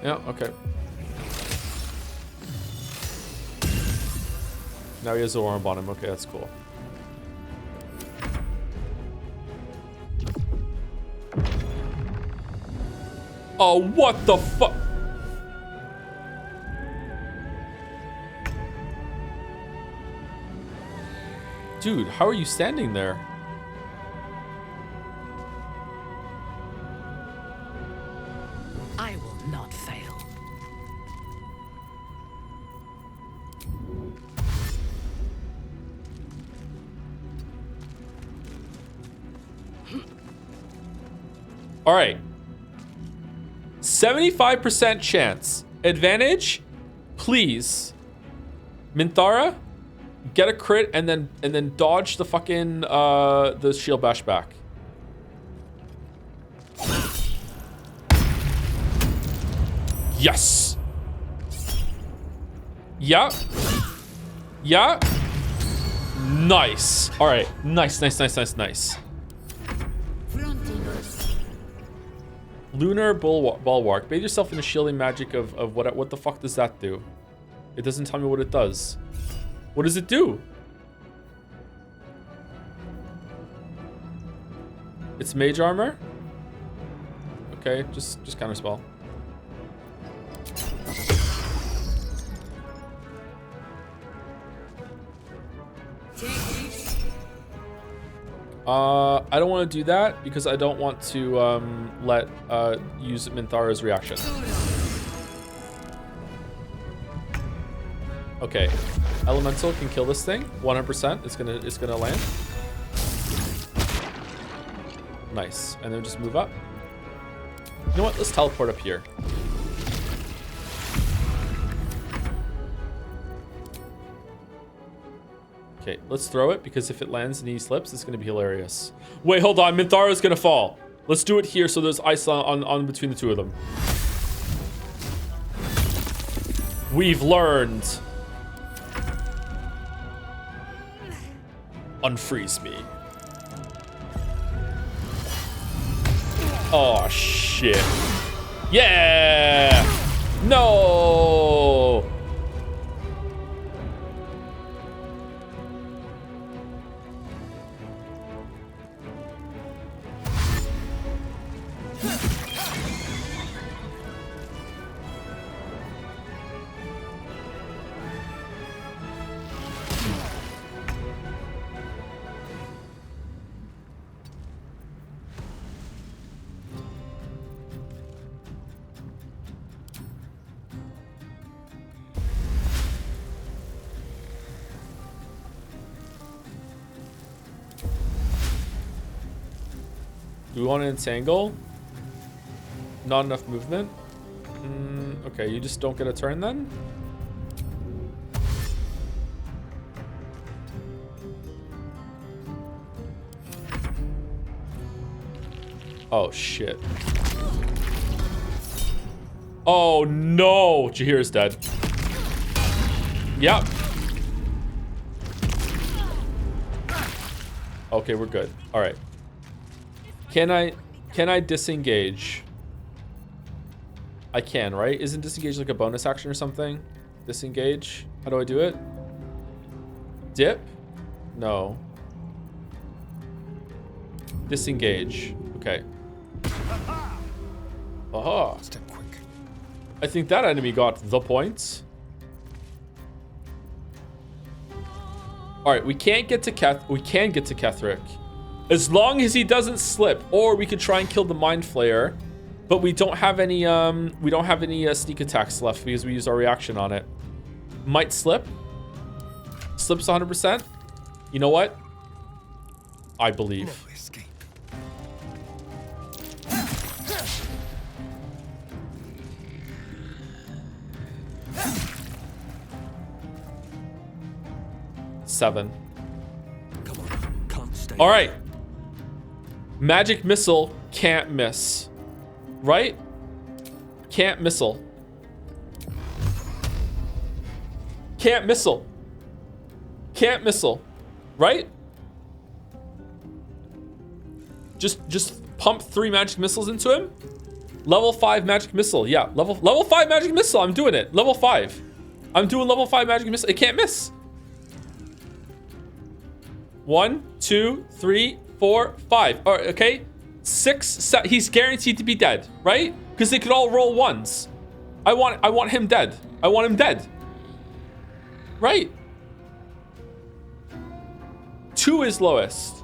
Yeah, okay. Now he has the orb on him. Okay, that's cool. Oh, what the fuck? Dude, how are you standing there? I will not fail. All right. 75% chance. Advantage, please. Minthara, get a crit and then dodge the fucking the shield bash back. Yes. Yeah. Yeah. Nice. All right. Nice. Lunar Bulwark. Bathe yourself in the shielding magic of what the fuck does that do? It doesn't tell me what it does. What does it do? It's mage armor? Okay, just counterspell. I don't want to do that because I don't want to use Minthara's reaction. Okay, elemental can kill this thing 100%. It's gonna land. Nice, and then just move up. You know what? Let's teleport up here. Okay, let's throw it because if it lands and he slips, it's gonna be hilarious. Wait, hold on. Minthara's gonna fall. Let's do it here so there's ice on between the two of them. We've learned. Unfreeze me. Oh, shit. Yeah! No! Do we want to entangle? Not enough movement? Okay, you just don't get a turn then? Oh, shit. Oh, no! Jahir's dead. Yep. Okay, we're good. All right. Can I disengage? I can, right? Isn't disengage like a bonus action or something? Disengage? How do I do it? Dip? No. Disengage. Okay. Aha. Step quick. I think that enemy got the points. All right, we can't get to Ketheric. As long as he doesn't slip, or we could try and kill the Mind Flayer, but we don't have any sneak attacks left because we used our reaction on it. Might slip. Slips 100%. You know what? I believe. No escape. Seven. Come on, can't stay. All right. Magic missile can't miss. Right? Can't missile. Can't missile. Can't missile. Right? Just pump 3 magic missiles into him. Level 5 magic missile. Yeah, level 5 magic missile. I'm doing it. Level 5. I'm doing level 5 magic missile. It can't miss. 1, 2, 3, 4, 5. All right, okay. 6. He's guaranteed to be dead, right? Because they could all roll ones. I want him dead. I want him dead. Right. 2 is lowest.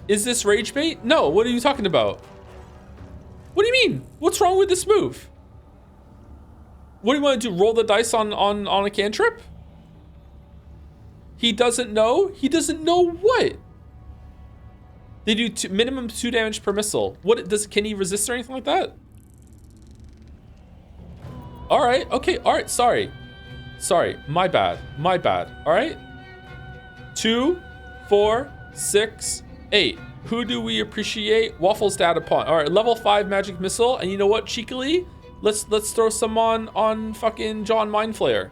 Is this rage bait? No, what are you talking about? What do you mean? What's wrong with this move? What do you want to do? Roll the dice on a cantrip? He doesn't know? He doesn't know what? They do minimum 2 damage per missile. Can he resist or anything like that? All right, okay, all right, sorry. Sorry, my bad, all right? 2, 4, 6, 8. Who do we appreciate? Waffles data point. All right, level 5 magic missile, and you know what, cheekily? Let's throw some on fucking John Mindflayer.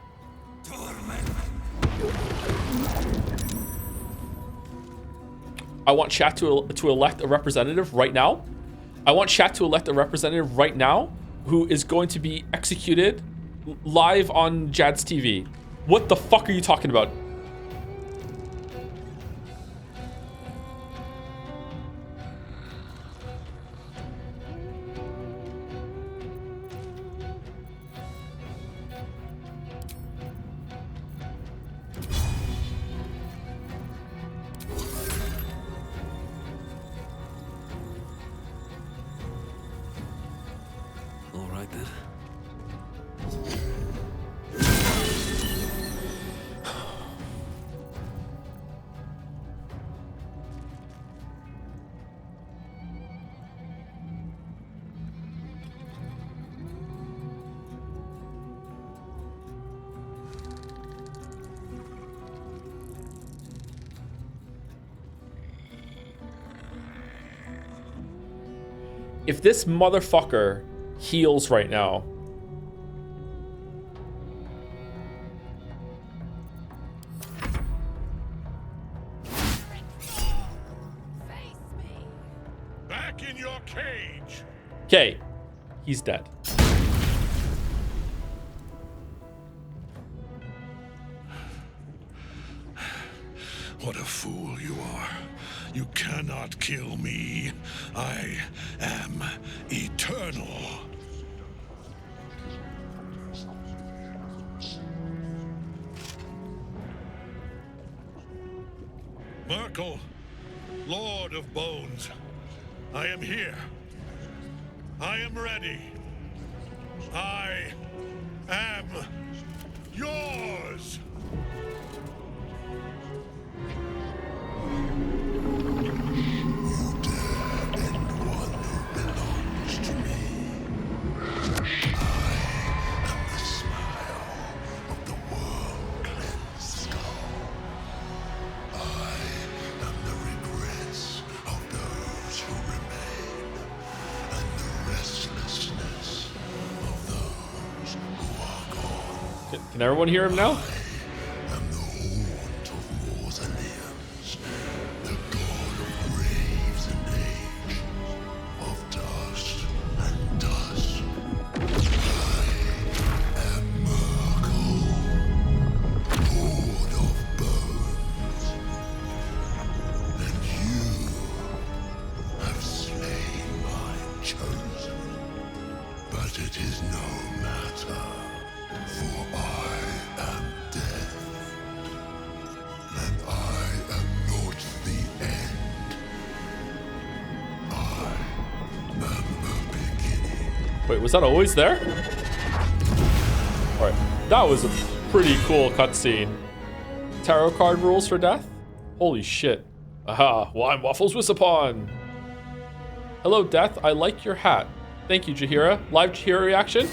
I want chat to elect a representative right now. I want chat to elect a representative right now who is going to be executed live on Jad's TV. What the fuck are you talking about? All right then. If this motherfucker heals right now, Back in your cage. okay, he's dead. What a fool you are. You cannot kill me. I am eternal. Merkel, Lord of Bones, I am here. I am ready. I am yours. Can everyone hear him now? Wait, was that always there? Alright, that was a pretty cool cutscene. Tarot card rules for death? Holy shit. Aha, well, I'm Waffles Wisupon. Hello, Death, I like your hat. Thank you, Jaheira. Live Jaheira reaction?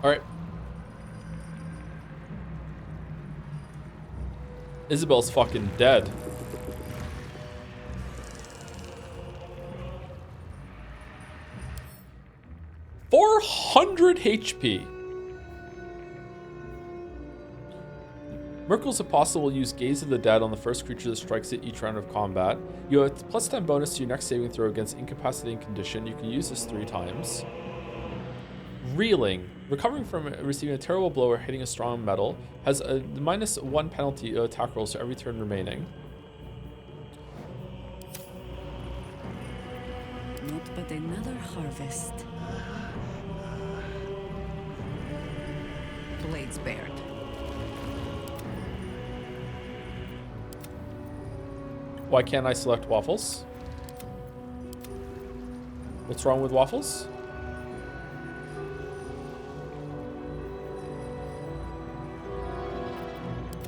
Alright. Isabel's fucking dead. 400 HP. Merkel's Apostle will use Gaze of the Dead on the first creature that strikes it each round of combat. You have a +10 bonus to your next saving throw against incapacitating condition. You can use this 3 times. Reeling. Recovering from receiving a terrible blow or hitting a strong metal has a -1 penalty to attack rolls for every turn remaining. Not but another harvest. Blades bared. Why can't I select waffles? What's wrong with waffles?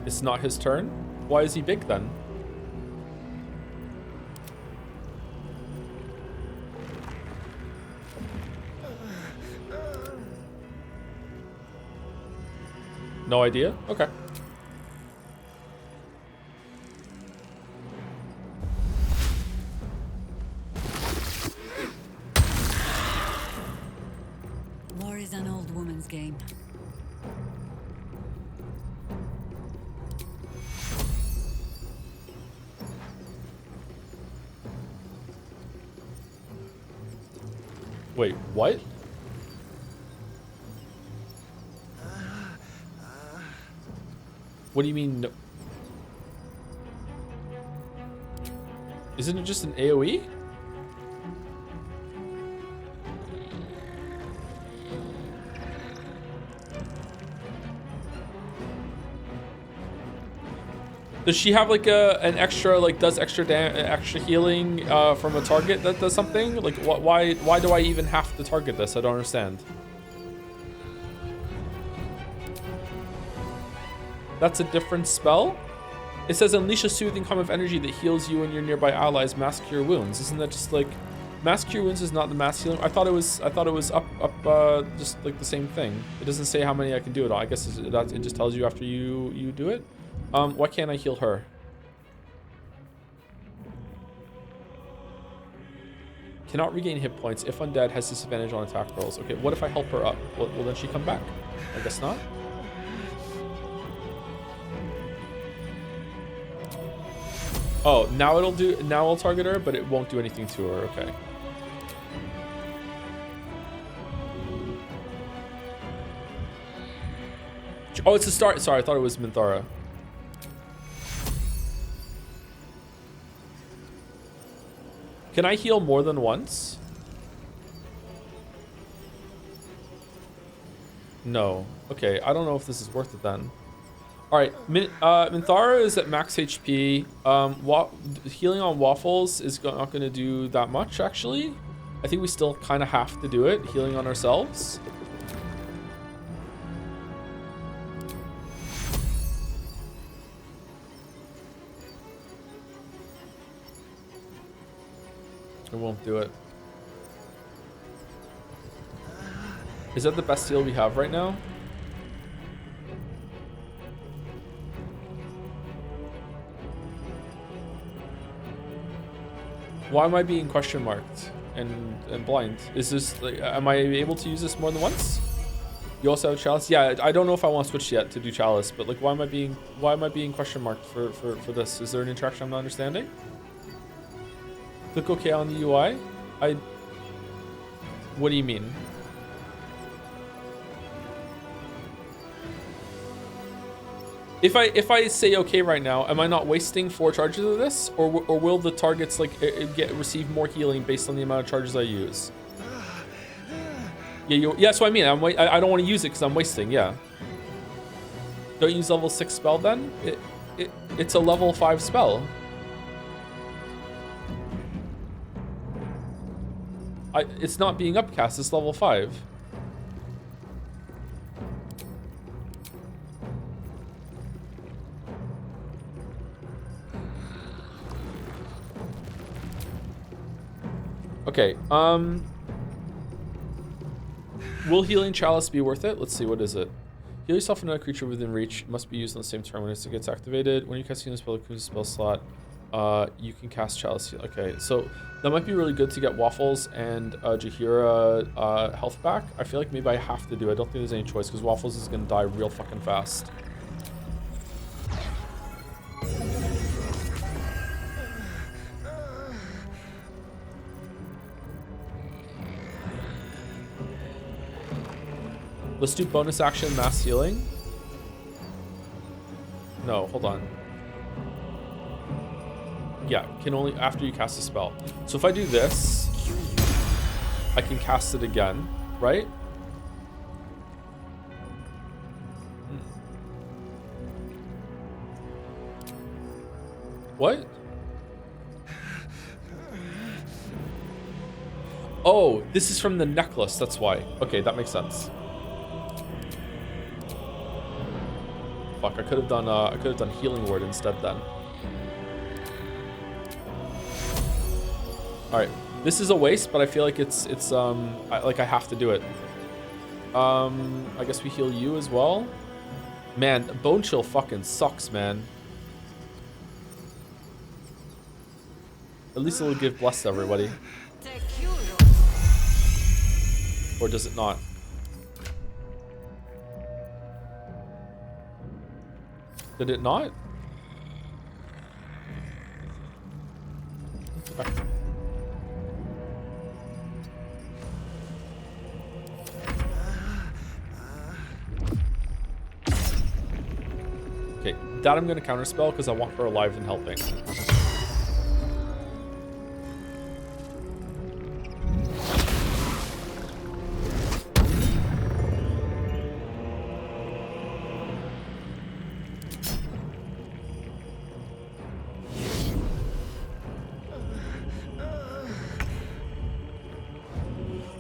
It's not his turn? Why is he big then? No idea? Okay. War is an old woman's game. Wait, what? What do you mean? No? Isn't it just an AoE? Does she have like an extra, like does extra healing from a target that does something? Like why do I even have to target this? I don't understand. That's a different spell? It says unleash a soothing calm of energy that heals you and your nearby allies, mass cure wounds. Isn't that just like mass cure wounds is not the mass healing? I thought it was up just like the same thing. It doesn't say how many I can do it on. I guess it just tells you after you do it. Why can't I heal her? Cannot regain hit points. If undead, has disadvantage on attack rolls. Okay, what if I help her up? Will then she come back? I guess not. Oh, now I'll target her, but it won't do anything to her. Okay. Oh, it's a start. Sorry, I thought it was Minthara. Can I heal more than once? No. Okay, I don't know if this is worth it then. Alright, Minthara is at max HP. Healing on waffles is not going to do that much, actually. I think we still kind of have to do it, healing on ourselves. I won't do it. Is that the best deal we have right now? Why am I being question marked and blind? Is this like, am I able to use this more than once? You also have Chalice? Yeah, I don't know if I want to switch yet to do Chalice, but like why am I being question marked for this? Is there an interaction I'm not understanding? Click OK on the UI. What do you mean? If I say okay right now, am I not wasting 4 charges of this, or will the targets like receive more healing based on the amount of charges I use? Yeah, that's what I mean. I don't want to use it because I'm wasting. Yeah. Don't use level 6 spell then. It's a level 5 spell. It's not being upcast. It's level 5. Okay, will healing Chalice be worth it? Let's see, what is it? Heal yourself and another creature within reach. Must be used on the same turn when it gets activated. When you're casting a spell, it includes a spell slot. You can cast Chalice Heal. Okay, so that might be really good to get Waffles and Jaheira health back. I feel like maybe I have to do it. I don't think there's any choice because Waffles is gonna die real fucking fast. Let's do bonus action mass healing. No, hold on. Yeah, can only after you cast a spell. So if I do this, I can cast it again, right? What? Oh, this is from the necklace, that's why. Okay, that makes sense. Fuck, I could have done healing word instead then. All right, this is a waste, but I feel like it's I have to do it. I guess we heal you as well. Man, Bone Chill fucking sucks, man. At least it'll give bless to everybody. Or does it not? Did it not? Okay. Okay, that I'm gonna counterspell because I want her alive and helping.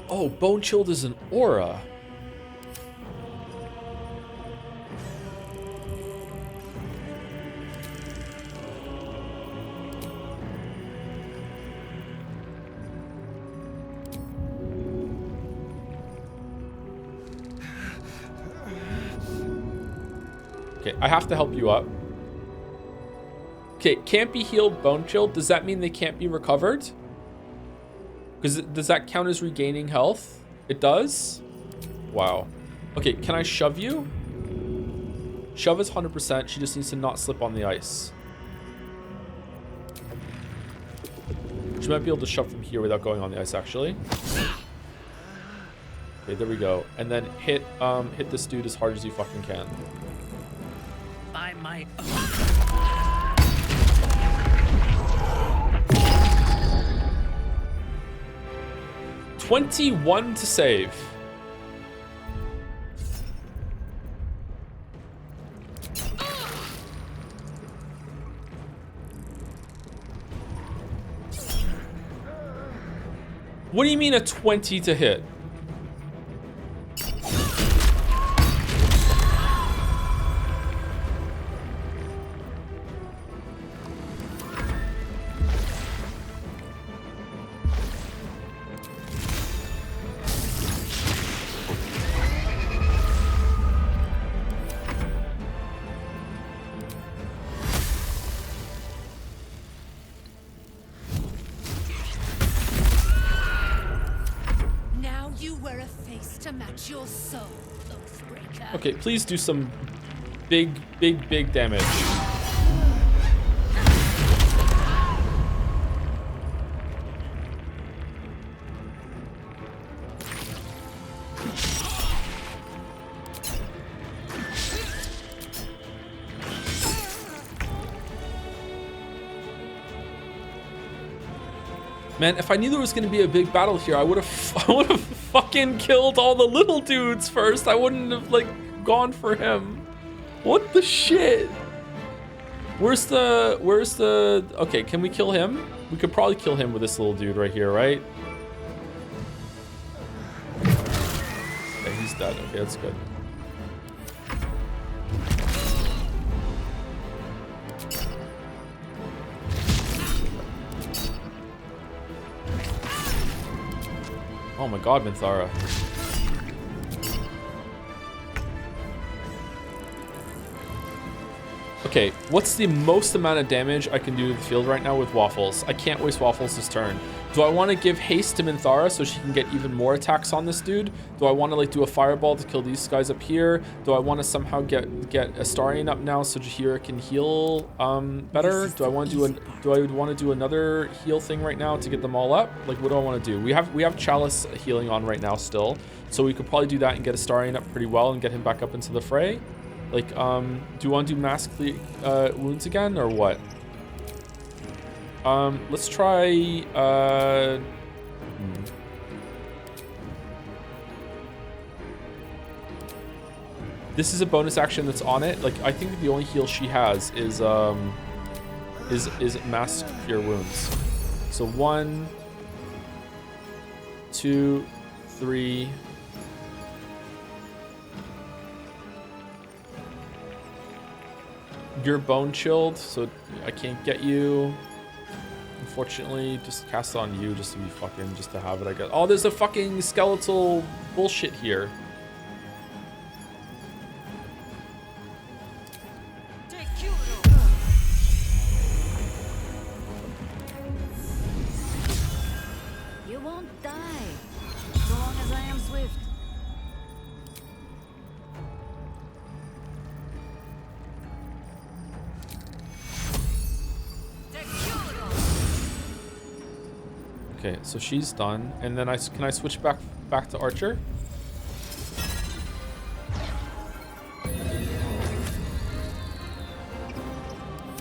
Oh, Bone Chilled is an aura. Okay, I have to help you up. Okay, can't be healed, Bone Chilled. Does that mean they can't be recovered? Because does that count as regaining health? It does? Wow. Okay, can I shove you? Shove is 100%. She just needs to not slip on the ice. She might be able to shove from here without going on the ice, actually. Okay, there we go. And then hit this dude as hard as you fucking can. By my 21 to save. What do you mean a 20 to hit? Okay, please do some big damage. Man, if I knew there was gonna be a big battle here, I would have fucking killed all the little dudes first. I wouldn't have like gone for him. What the shit? Where's the okay, can we kill him? We could probably kill him with this little dude right here, right? Okay, he's dead. Okay, that's good. Oh my god, Minthara. Okay, what's the most amount of damage I can do to the field right now with Waffles? I can't waste Waffles this turn. Do I want to give haste to Minthara so she can get even more attacks on this dude? Do I want to like do a fireball to kill these guys up here? Do I want to somehow get Astarion up now so Jaheira can heal better? Do I want to do another heal thing right now to get them all up? Like, what do I want to do? We have Chalice healing on right now still, so we could probably do that and get Astarion up pretty well and get him back up into the fray. Like, do you want to do mass wounds again or what? Let's try, This is a bonus action that's on it. Like, I think the only heal she has is mass cure wounds. So 1, 2, 3. You're bone chilled, so I can't get you. Unfortunately, just cast it on you just to be fucking, just to have it, I guess. Oh, there's a fucking skeletal bullshit here. You won't die, so long as I am swift. Okay, so she's done, and then can I switch back to Archer?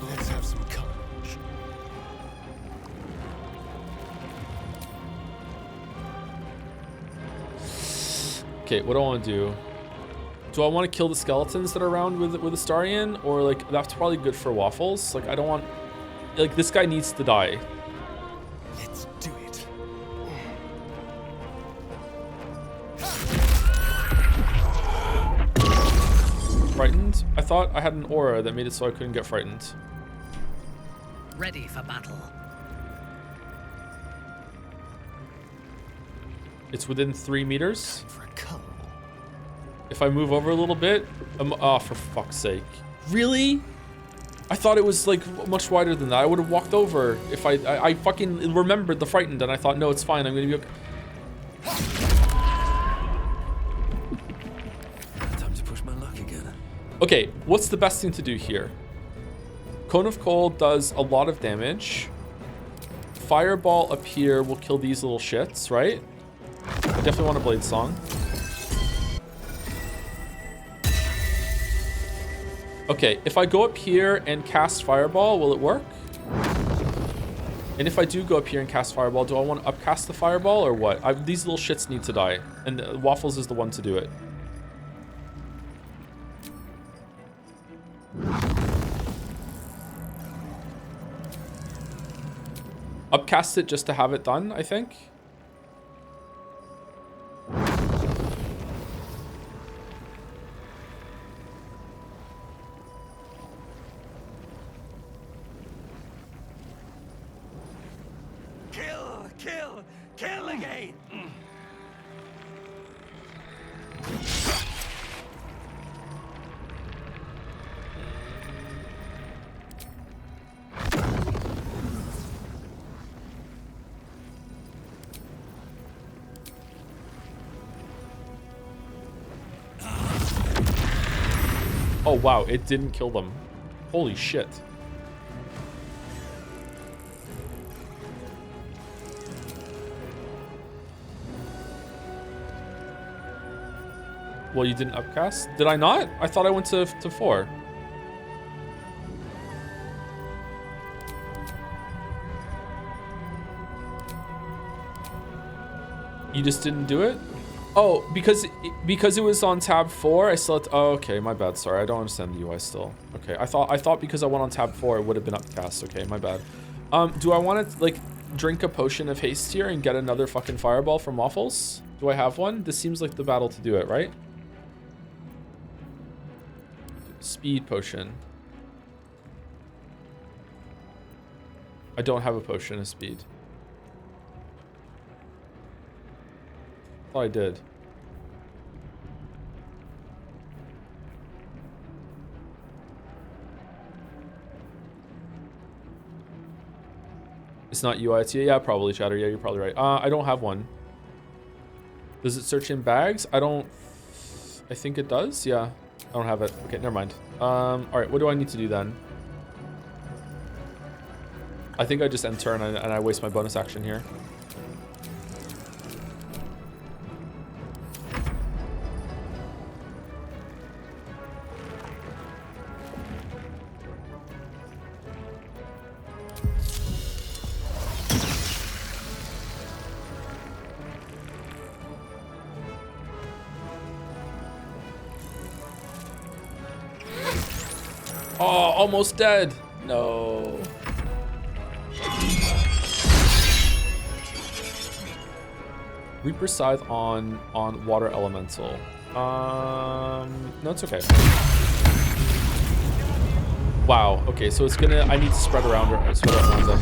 Let's have some courage. Okay, what do I want to do? Do I want to kill the skeletons that are around with Astarion, or like that's probably good for Waffles? Like I don't want, like this guy needs to die. Let's do it. Frightened? I thought I had an aura that made it so I couldn't get frightened. Ready for battle. It's within 3 meters. Time for a cull. If I move over a little bit, oh, for fuck's sake. Really? I thought it was like much wider than that. I would have walked over if I fucking remembered the frightened and I thought, no, it's fine. I'm gonna be okay. Time to push my luck again. Okay, what's the best thing to do here? Cone of Cold does a lot of damage. Fireball up here will kill these little shits, right? I definitely want a Blade Song. Okay, if I go up here and cast Fireball, will it work? And if I do go up here and cast Fireball, do I want to upcast the Fireball or what? These little shits need to die. And Waffles is the one to do it. Upcast it just to have it done, I think. Kill again! Oh wow, it didn't kill them. Holy shit. Well, you didn't upcast? Did I not? I thought I went to 4. You just didn't do it? Oh, because it was on tab 4, I still had to, oh, okay, my bad, sorry. I don't understand the UI still. Okay, I thought because I went on tab 4, it would have been upcast. Okay, my bad. Do I want to, like, drink a potion of haste here and get another fucking fireball from Waffles? Do I have one? This seems like the battle to do it, right? Speed potion. I don't have a potion of speed. Thought I did. It's not UI, it's yeah, probably Shatter. Yeah, you're probably right. I don't have one. Does it search in bags? I think it does. Yeah, I don't have it. Okay, never mind. All right, what do I need to do then? I think I just end turn and I waste my bonus action here. Oh, almost dead. No. Reaper Scythe on water elemental. No, it's okay. Wow. Okay, so it's gonna. I need to spread around them.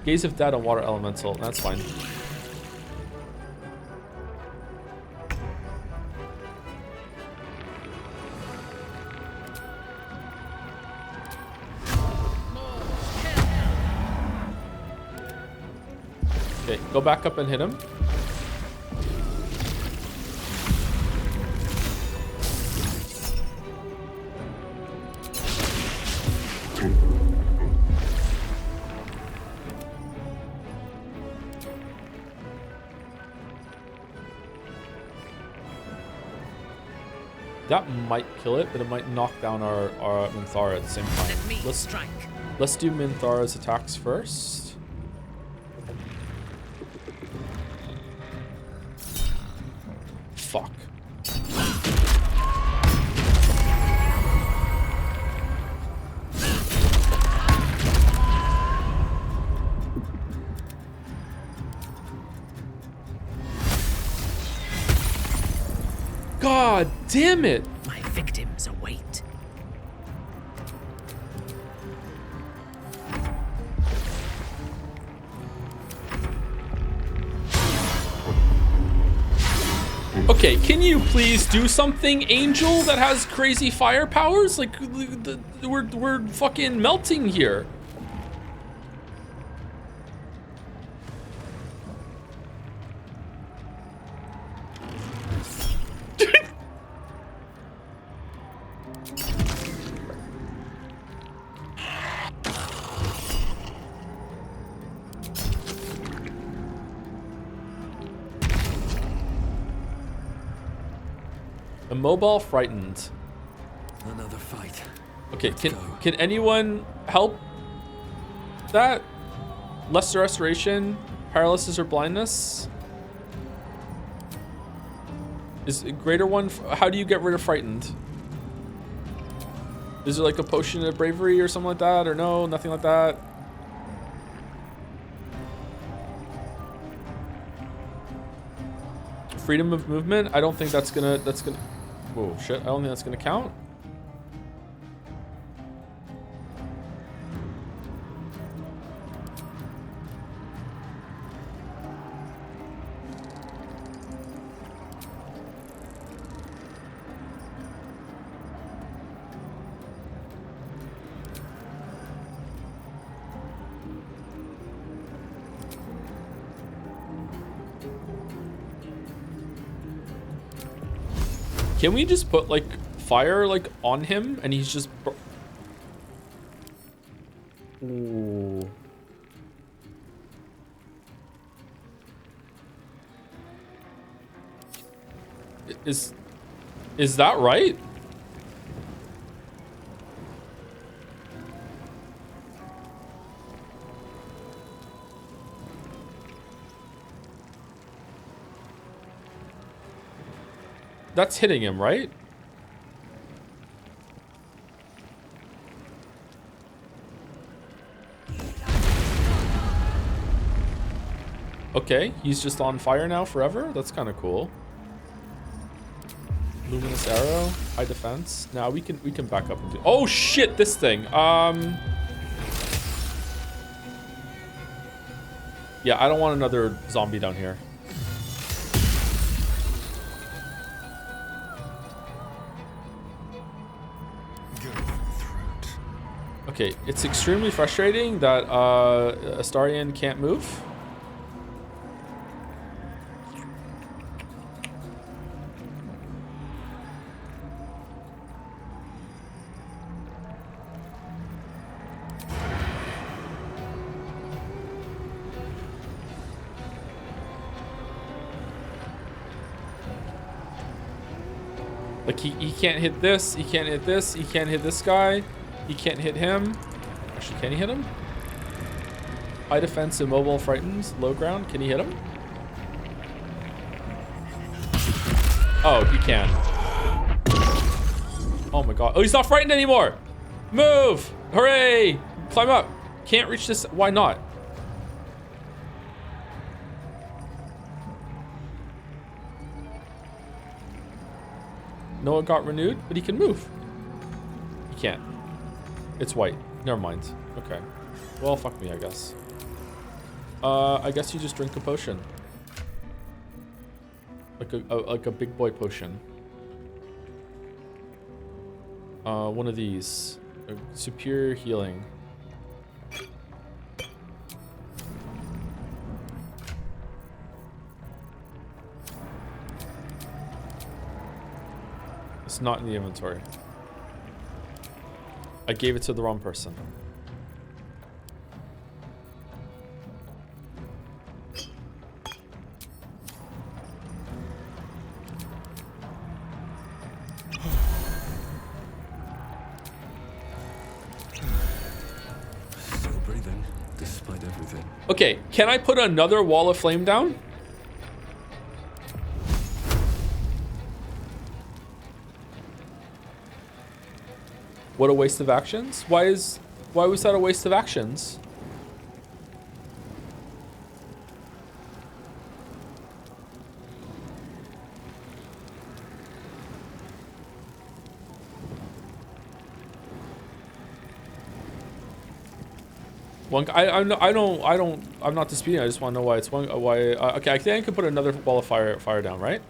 Gaze of Death on water elemental. That's fine. Okay, go back up and hit him. That might kill it, but it might knock down our Minthara at the same time. Let's do Minthara's attacks first. Fuck. God damn it! My victims await. Okay, can you please do something, Angel, that has crazy fire powers? Like, we're fucking melting here. Immobile, frightened. Another fight. Okay, can anyone help that? Lesser restoration, paralysis or blindness? Is a greater one? How do you get rid of frightened? Is there like a potion of bravery or something like that? Or no, nothing like that? Freedom of movement? I don't think that's gonna. Whoa, shit! I don't think that's gonna count. Can we just put like fire like on him and he's just ooh. Is that right? That's hitting him, right? Okay, he's just on fire now forever? That's kind of cool. Luminous arrow, high defense. Now we can back up and do. Oh shit, this thing. Yeah, I don't want another zombie down here. Okay, it's extremely frustrating that Astarion can't move. Like he can't hit this, he can't hit this, he can't hit this guy, he can't hit him. Actually, can he hit him? High defense, immobile, frightened, low ground. Can he hit him? Oh, he can. Oh my god. Oh, he's not frightened anymore. Move! Hooray! Climb up. Can't reach this. Why not? Noah got renewed, but he can move. He can't. It's white. Never mind. Okay. Well, fuck me, I guess. I guess you just drink a potion. Like a big boy potion. One of these. Superior healing. It's not in the inventory. I gave it to the wrong person. Still breathing, despite everything. Okay, can I put another wall of flame down? What a waste of actions. Why was that a waste of actions? One, I'm not disputing. I just want to know why it's one. Why? Okay, I think I can put another wall of fire down, right?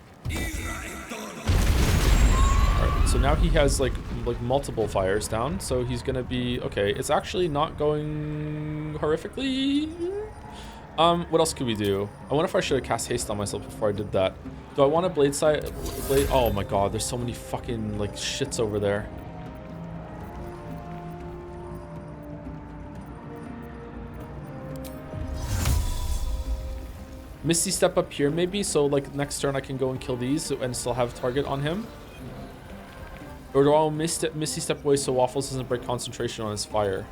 Alright, so now he has like multiple fires down, so he's gonna be okay. It's actually not going horrifically. What else could we do? I wonder if I should have cast haste on myself before I did that. Do I want a blade? Oh my god, there's so many fucking like shits over there. Misty step up here maybe, so like next turn I can go and kill these and still have target on him. Or do I Misty step away so Waffles doesn't break concentration on his fire?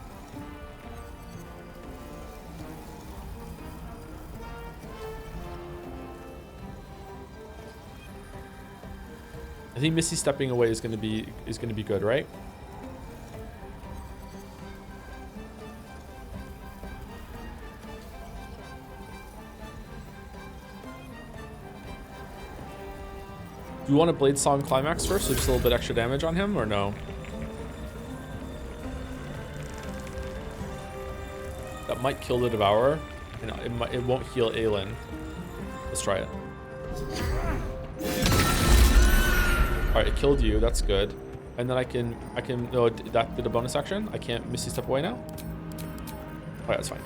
I think Misty stepping away is gonna be good, right? Do you want a Blade Song Climax first, so just a little bit extra damage on him, or no? That might kill the Devourer, and it won't heal Aelin. Let's try it. Alright, it killed you, that's good. And then I can, no, that did a bonus action. I can't Misty Step away now? Alright, that's fine.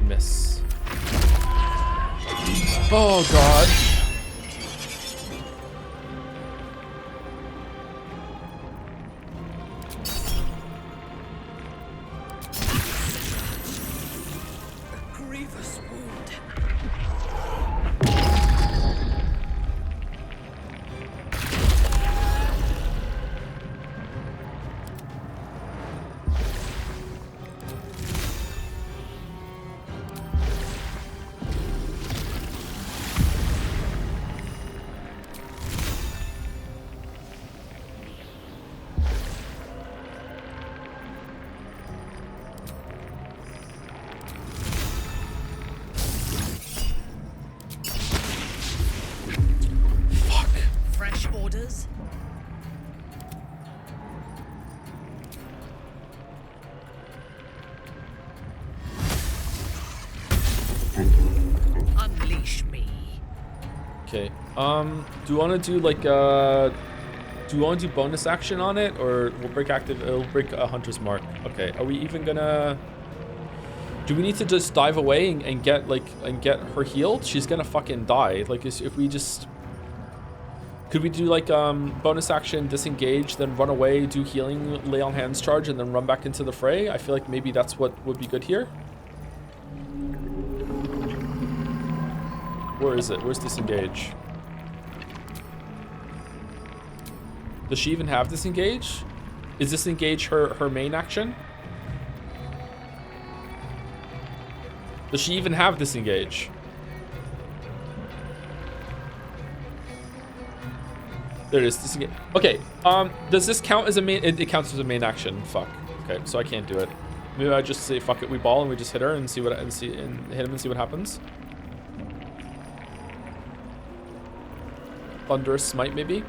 Miss. Oh god. Grievous wound. Unleash me. Okay. Do you want to do like do you want to do bonus action on it, or we'll break active? It'll break a hunter's mark. Okay. Are we even gonna? Do we need to just dive away and get her healed? She's gonna fucking die. Like if we just. Could we do like bonus action, disengage, then run away, do healing, lay on hands charge, and then run back into the fray? I feel like maybe that's what would be good here. Where is it? Where's disengage? Does she even have disengage? Is disengage her main action? Does she even have disengage? There it is. Disengage. Okay. Does this count as a main? It counts as a main action. Fuck. Okay. So I can't do it. Maybe I just say fuck it. We ball and we just hit her and see what and hit him and see what happens. Thunderous smite maybe.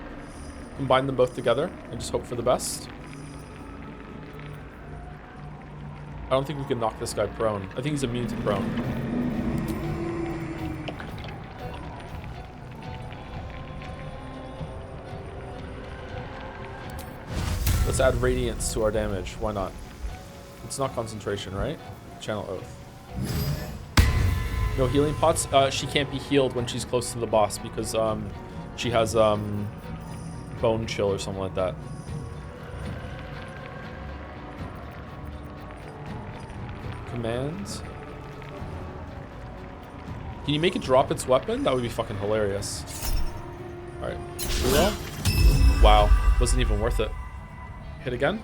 Combine them both together and just hope for the best. I don't think we can knock this guy prone. I think he's immune to prone. Let's add radiance to our damage. Why not? It's not concentration, right? Channel Oath. No healing pots. She can't be healed when she's close to the boss because she has bone chill or something like that. Commands. Can you make it drop its weapon? That would be fucking hilarious. All right. Reroll. Wow. Wasn't even worth it. Hit again.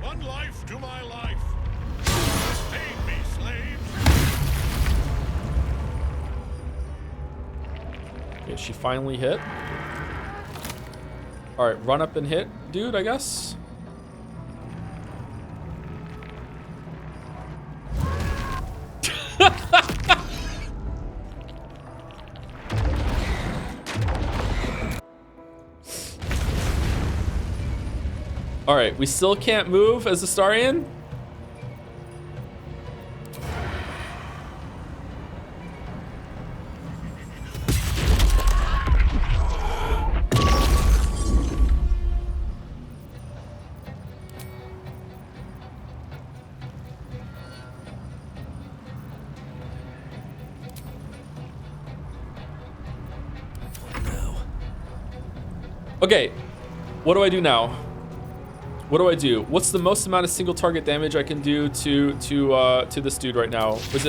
One life to my life. Sustain me, slaves. Okay, she finally hit. All right, run up and hit, dude, I guess. All right, we still can't move as Astarion. Okay, what do I do now? What do I do? What's the most amount of single target damage I can do to this dude right now? Is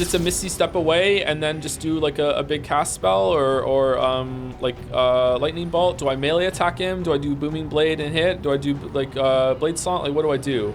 it to Misty Step away and then just do like a big cast spell or like Lightning Bolt? Do I melee attack him? Do I do Booming Blade and hit? Do I do like Blade Song? Like what do I do?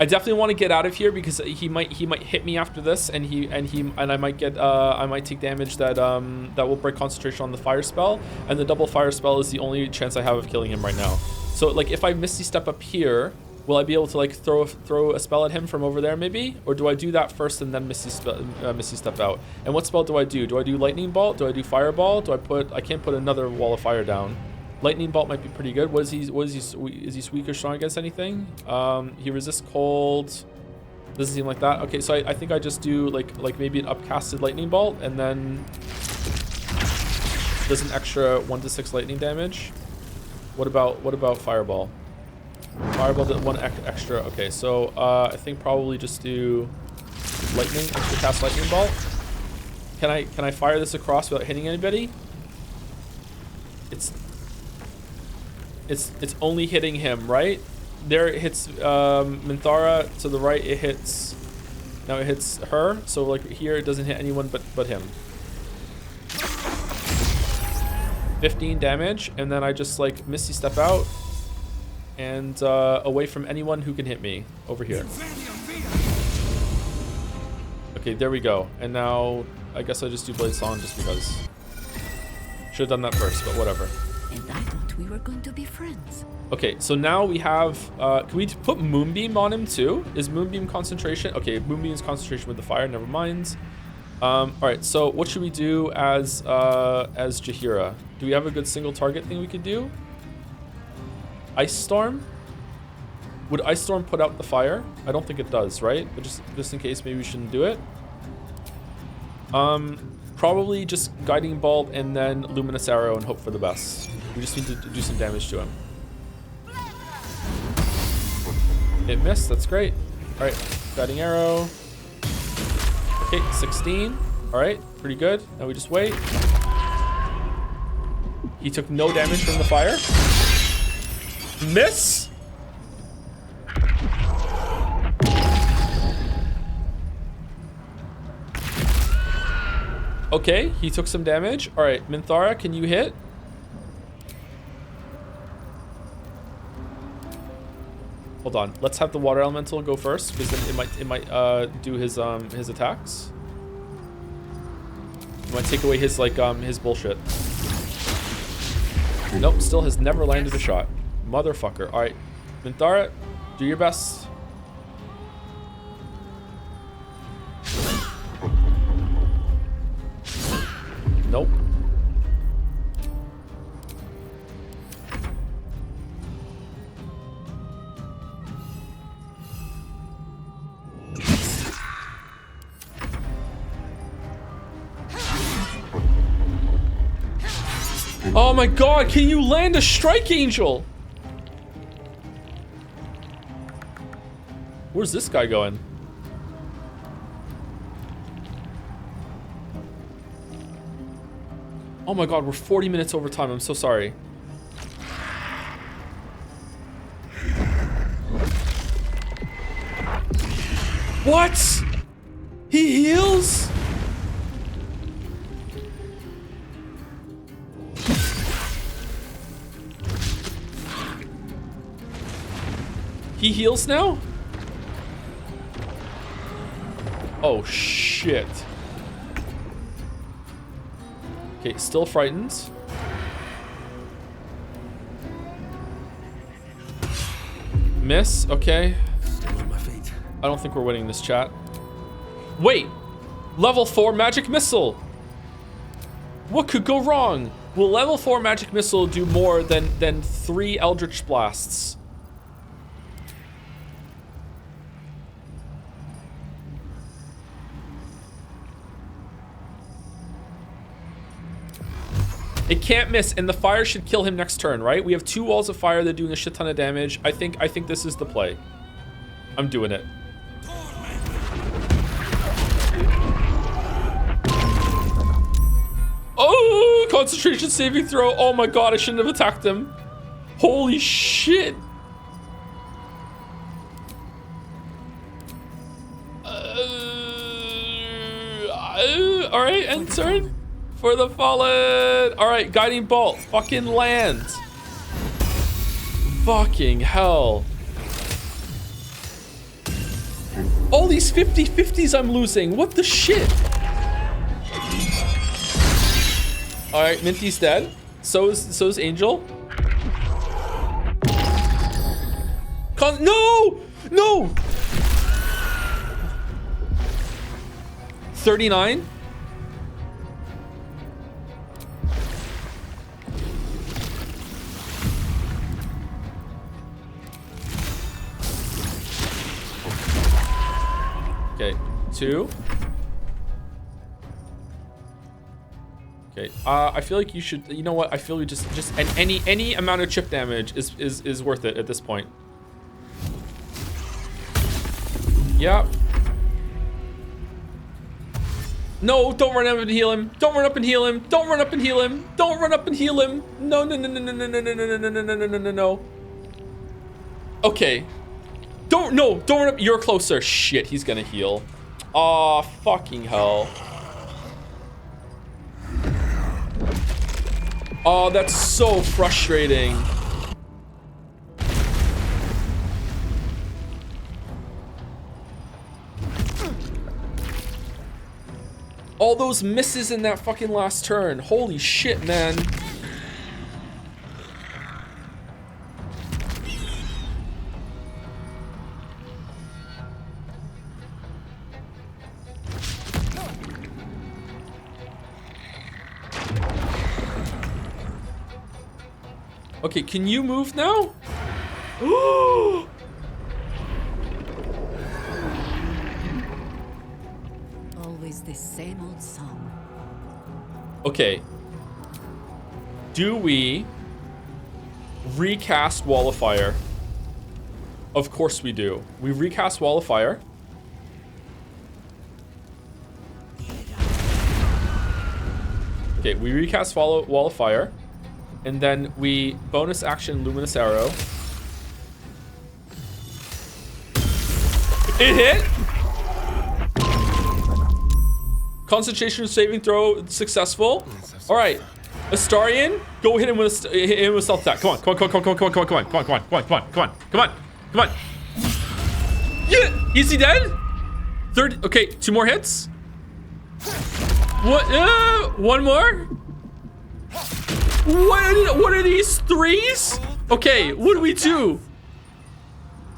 I definitely want to get out of here because he might hit me after this, and I might get I might take damage that that will break concentration on the fire spell, and the double fire spell is the only chance I have of killing him right now. So like if I Misty Step up here, will I be able to like throw a spell at him from over there maybe, or do I do that first and then Misty Step out? And what spell do I do? Do I do Lightning Bolt? Do I do Fireball? I can't put another wall of fire down. Lightning Bolt might be pretty good. Is he weak or strong against anything? He resists cold. Doesn't seem like that. Okay, so I think I just do like maybe an upcasted Lightning Bolt and then does an extra 1d6 lightning damage. What about Fireball? Fireball did 1 extra. Okay, so I think probably just do lightning, extra cast Lightning Bolt. Can I fire this across without hitting anybody? It's only hitting him, right? There it hits Minthara to the right. It hits. Now it hits her. So like here it doesn't hit anyone but him. 15 damage, and then I just like Misty Step out and away from anyone who can hit me over here. Okay, there we go. And now I guess I just do Blade Song just because. Should have done that first, but whatever. Entitled thought we were going to be friends. Okay, so now we have, can we put Moonbeam on him too? Is Moonbeam concentration? Okay, Moonbeam is concentration with the fire, never mind. All right, so what should we do as Jaheira? Do we have a good single target thing we could do? Ice Storm? Would Ice Storm put out the fire? I don't think it does, right? But just in case, maybe we shouldn't do it. Probably just Guiding Bolt and then Luminous Arrow and hope for the best. We just need to do some damage to him. It missed, that's great. All right, Guiding Arrow. Okay, 16. All right, pretty good. Now we just wait. He took no damage from the fire. Miss. Okay, he took some damage. All right, Minthara, can you hit? Hold on, let's have the water elemental go first, because then it might do his attacks. It might take away his his bullshit. Nope, still has never landed a shot. Motherfucker. All right, Minthara, do your best. Nope. Oh my god, can you land a Strike Angel? Where's this guy going? Oh my god, we're 40 minutes over time. I'm so sorry. What? He heals? He heals now? Oh shit. Okay, still frightened. Miss, okay. I don't think we're winning this, chat. Wait! Level 4 magic missile! What could go wrong? Will level 4 magic missile do more than 3 Eldritch Blasts? It can't miss, and the fire should kill him next turn, right? We have 2 walls of fire that are doing a shit ton of damage. I think this is the play. I'm doing it. Oh, concentration saving throw. Oh my god, I shouldn't have attacked him. Holy shit. All right, end turn. For the fallen. All right, Guiding Bolt. Fucking land. Fucking hell. All these 50-50s I'm losing. What the shit? All right, Minty's dead. So is Angel. No! No! 39? Okay, 2. Okay, I feel like you should, you know what? I feel you just any amount of chip damage is worth it at this point. Yeah. No, don't run up and heal him. Don't run up and heal him. Don't run up and heal him. Don't run up and heal him. No, no, no, no, no, no, no, no, no, no, no, no, no, no, no. Okay. Don't run up. You're closer. Shit, he's gonna heal. Aw, fucking hell. Oh, that's so frustrating. All those misses in that fucking last turn. Holy shit, man. Okay, can you move now? Always the same old song. Okay. Do we recast Wall of Fire? Of course we do. We recast Wall of Fire. Okay, we recast Wall of Fire. And then we bonus action Luminous Arrow. It hit! Concentration saving throw successful. All right, Astarion, go hit him with stealth attack. Come on, come on, come on, come on, come on, come on, come on, come on, come on, come on, come on, come on, come on. Yeah, is he dead? 30. Okay, 2 more hits. What? One more. What are these 3s? Okay, what do we do?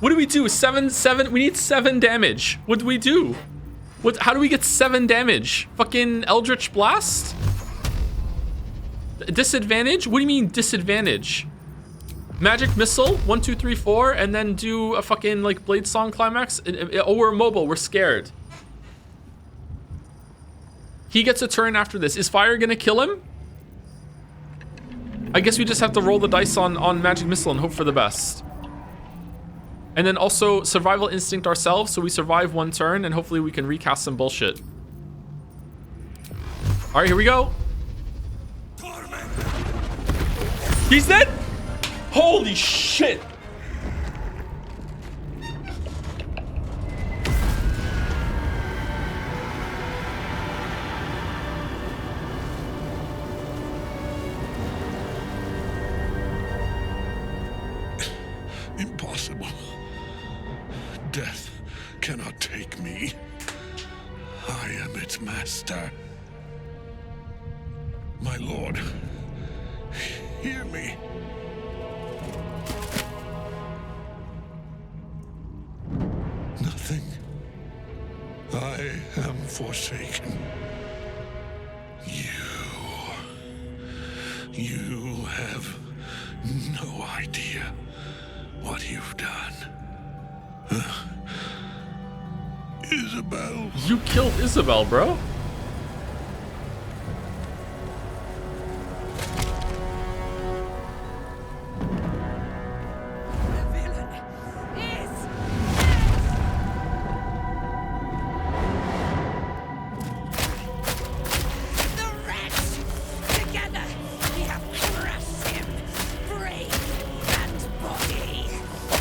What do we do? 7. We need 7 damage. What do we do? How do we get 7 damage? Fucking Eldritch Blast? Disadvantage? What do you mean disadvantage? Magic Missile, 1, 2, 3, 4, and then do a fucking like Blade Song climax? Oh, we're mobile, we're scared. He gets a turn after this. Is fire gonna kill him? I guess we just have to roll the dice on Magic Missile and hope for the best. And then also survival instinct ourselves, so we survive 1 turn and hopefully we can recast some bullshit. All right, here we go. He's dead? Holy shit. Impossible. Death cannot take me. I am its master. My lord, hear me. Nothing. I am forsaken. You have no idea what you've done. Isabel. You killed Isabel, bro.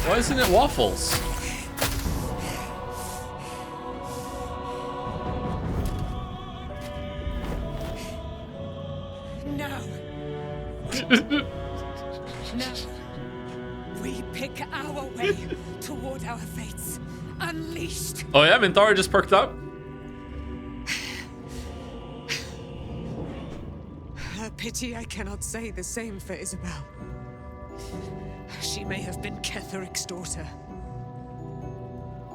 Why isn't it waffles? No. No. We pick our way toward our fates. Unleashed. Oh yeah, Minthara just perked up. A pity I cannot say the same for Isabel. She may have been Ketheric's daughter,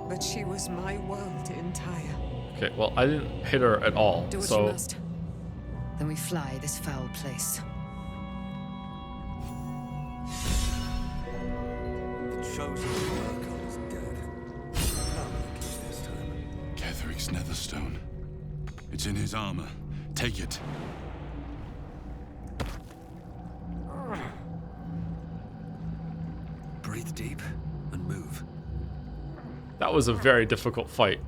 but she was my world entire. Okay, well, I didn't hit her at all, Do what so... you must. Then we fly this foul place. The chosen Oracle is dead. Permanently this time. Ketheric's Netherstone. It's in his armor. Take it. Breathe deep and move. That was a very difficult fight.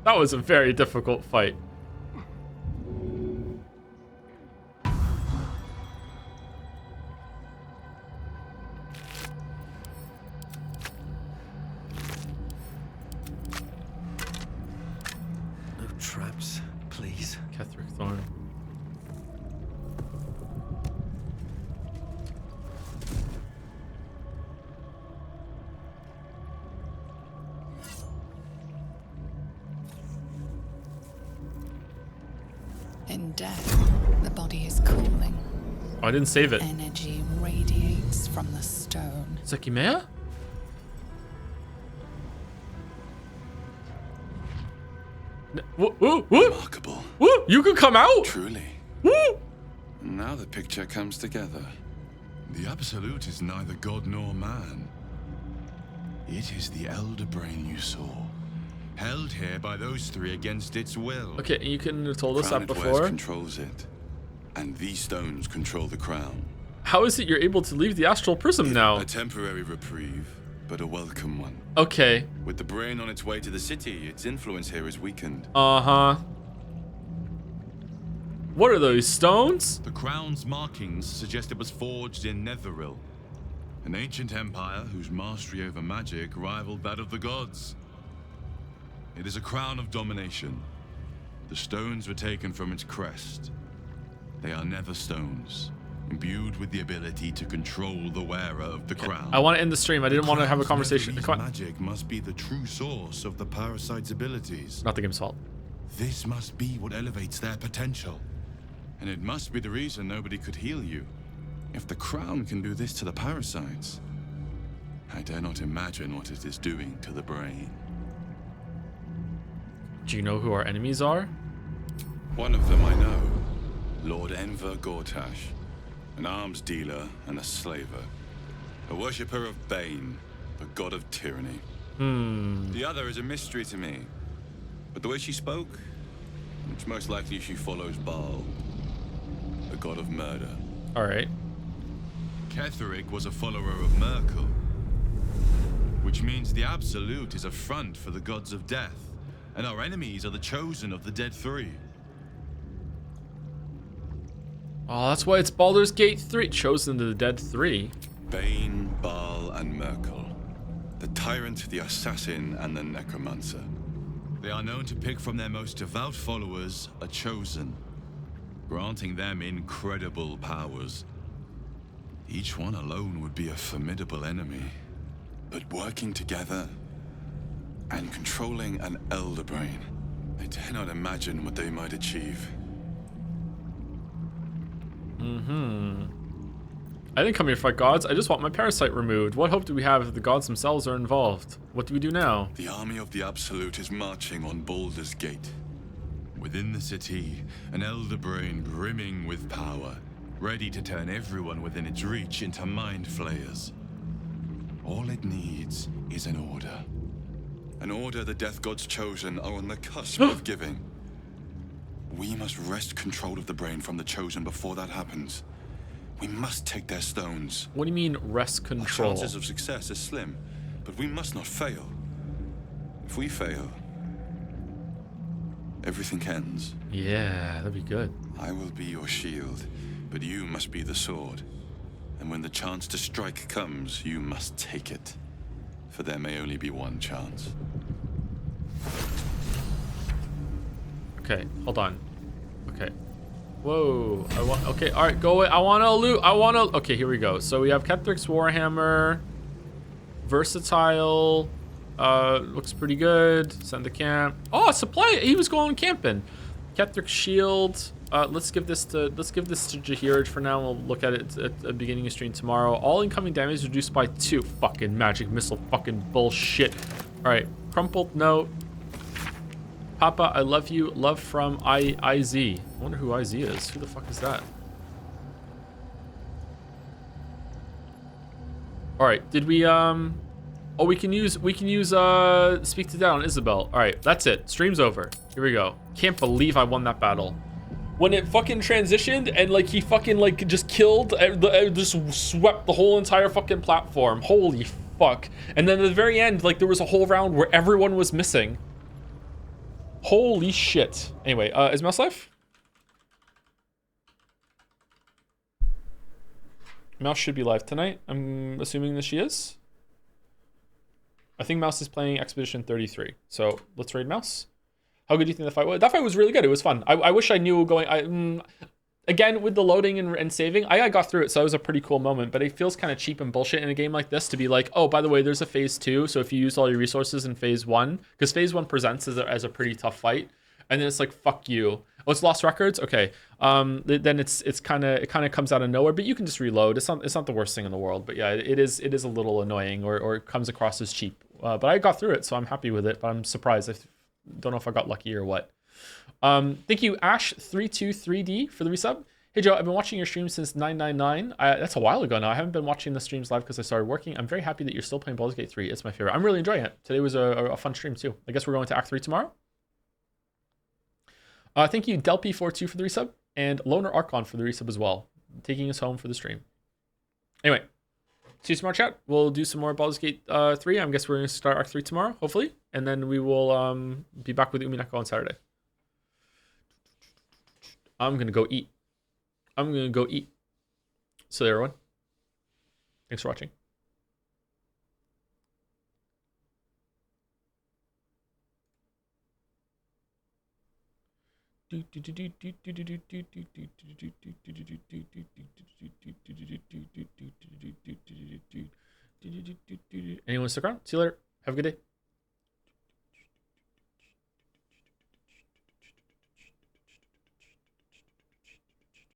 That was a very difficult fight. No traps, please. Ketheric Thorn. In death, the body is cooling. Oh, I didn't save it. Energy radiates from the stone. Sekimea? Woo, woo, woo. Remarkable. Woo, you could come out. Truly. Woo. Now the picture comes together. The Absolute is neither god nor man. It is the Elder Brain you saw, held here by those three against its will. Okay, you couldn't have told us Crown that it wears before. controls it, and these stones control the crown. How is it you're able to leave the astral prism now? A temporary reprieve, but a welcome one. Okay. With the brain on its way to the city, its influence here is weakened. Uh-huh. What are those stones? The crown's markings suggest it was forged in Netheril, an ancient empire whose mastery over magic rivaled that of the gods. It is a crown of domination. The stones were taken from its crest. They are nether stones, imbued with the ability to control the wearer of the crown. I want to end the stream. I didn't want to have a conversation. Come on. Magic must be the true source of the parasite's abilities. Not the game's fault. This must be what elevates their potential. And it must be the reason nobody could heal you. If the crown can do this to the parasites, I dare not imagine what it is doing to the brain. Do you know who our enemies are? One of them I know. Lord Enver Gortash. An arms dealer and a slaver. A worshipper of Bane, the god of tyranny. The other is a mystery to me. But the way she spoke, it's most likely she follows Baal, the god of murder. Alright. Ketheric was a follower of Merkel, which means the Absolute is a front for the gods of death, and our enemies are the chosen of the Dead Three. Oh, that's why it's Baldur's Gate 3. Chosen to the Dead 3. Bane, Baal, and Merkel. The tyrant, the assassin, and the necromancer. They are known to pick from their most devout followers a chosen, granting them incredible powers. Each one alone would be a formidable enemy, but working together and controlling an Elder Brain, I dare not imagine what they might achieve. I didn't come here to fight gods. I just want my parasite removed. What hope do we have if the gods themselves are involved? What do we do now? The army of the Absolute is marching on Baldur's Gate. Within the city, an Elder Brain brimming with power, ready to turn everyone within its reach into mind flayers. All it needs is an order. An order the Death Gods chosen are on the cusp of giving. We must wrest control of the brain from the chosen before that happens. We must take their stones. What do you mean, wrest control? Our chances of success are slim, but we must not fail. If we fail, everything ends. Yeah, that'd be good. I will be your shield, but you must be the sword. And when the chance to strike comes, you must take it. For there may only be one chance. Okay, hold on. Okay. Whoa. Okay, alright, go away. I want to loot. Okay, here we go. So we have Kethric's Warhammer. Versatile. Looks pretty good. Send the camp. Oh, supply. He was going camping. Kethric's shield. Let's give this to Jahiraj for now. We'll look at it at the beginning of stream tomorrow. All incoming damage reduced by 2. Fucking magic missile. Fucking bullshit. Alright. Crumpled note. Papa, I love you. Love from IZ. I wonder who IZ is. Who the fuck is that? Alright, did we oh, we can use speak to Dad on Isabel. Alright, that's it. Stream's over. Here we go. Can't believe I won that battle. When it fucking transitioned and like he fucking like just killed, just swept the whole entire fucking platform. Holy fuck. And then at the very end, like there was a whole round where everyone was missing. Holy shit. Anyway, is Mouse live? Mouse should be live tonight. I'm assuming that she is. I think Mouse is playing Expedition 33. So let's raid Mouse. How good do you think the fight was? That fight was really good. It was fun. I wish I knew going... Again, with the loading and saving, I got through it, so it was a pretty cool moment, but it feels kind of cheap and bullshit in a game like this to be like, oh, by the way, there's a phase 2, so if you use all your resources in phase 1, because phase 1 presents as a pretty tough fight, and then it's like, fuck you. Oh, it's Lost Records? Okay. Then it kind of comes out of nowhere, but you can just reload. It's not the worst thing in the world, but yeah, it is a little annoying, or it comes across as cheap. But I got through it, so I'm happy with it, but I'm surprised. I don't know if I got lucky or what. Thank you, Ash323D, for the resub. Hey Joe, I've been watching your streams since 999. That's a while ago now. I haven't been watching the streams live because I started working. I'm very happy that you're still playing Baldur's Gate 3. It's my favorite. I'm really enjoying it. Today was a fun stream too. I guess we're going to Act 3 tomorrow. Thank you, Delpy42 for the resub, and Loner Archon for the resub as well, taking us home for the stream. Anyway, see you tomorrow, chat. We'll do some more Baldur's Gate 3. I guess we're going to start Act 3 tomorrow, hopefully, and then we will be back with Umineko on Saturday. I'm going to go eat. So everyone, thanks for watching. Anyone stick around? See you later. Have a good day.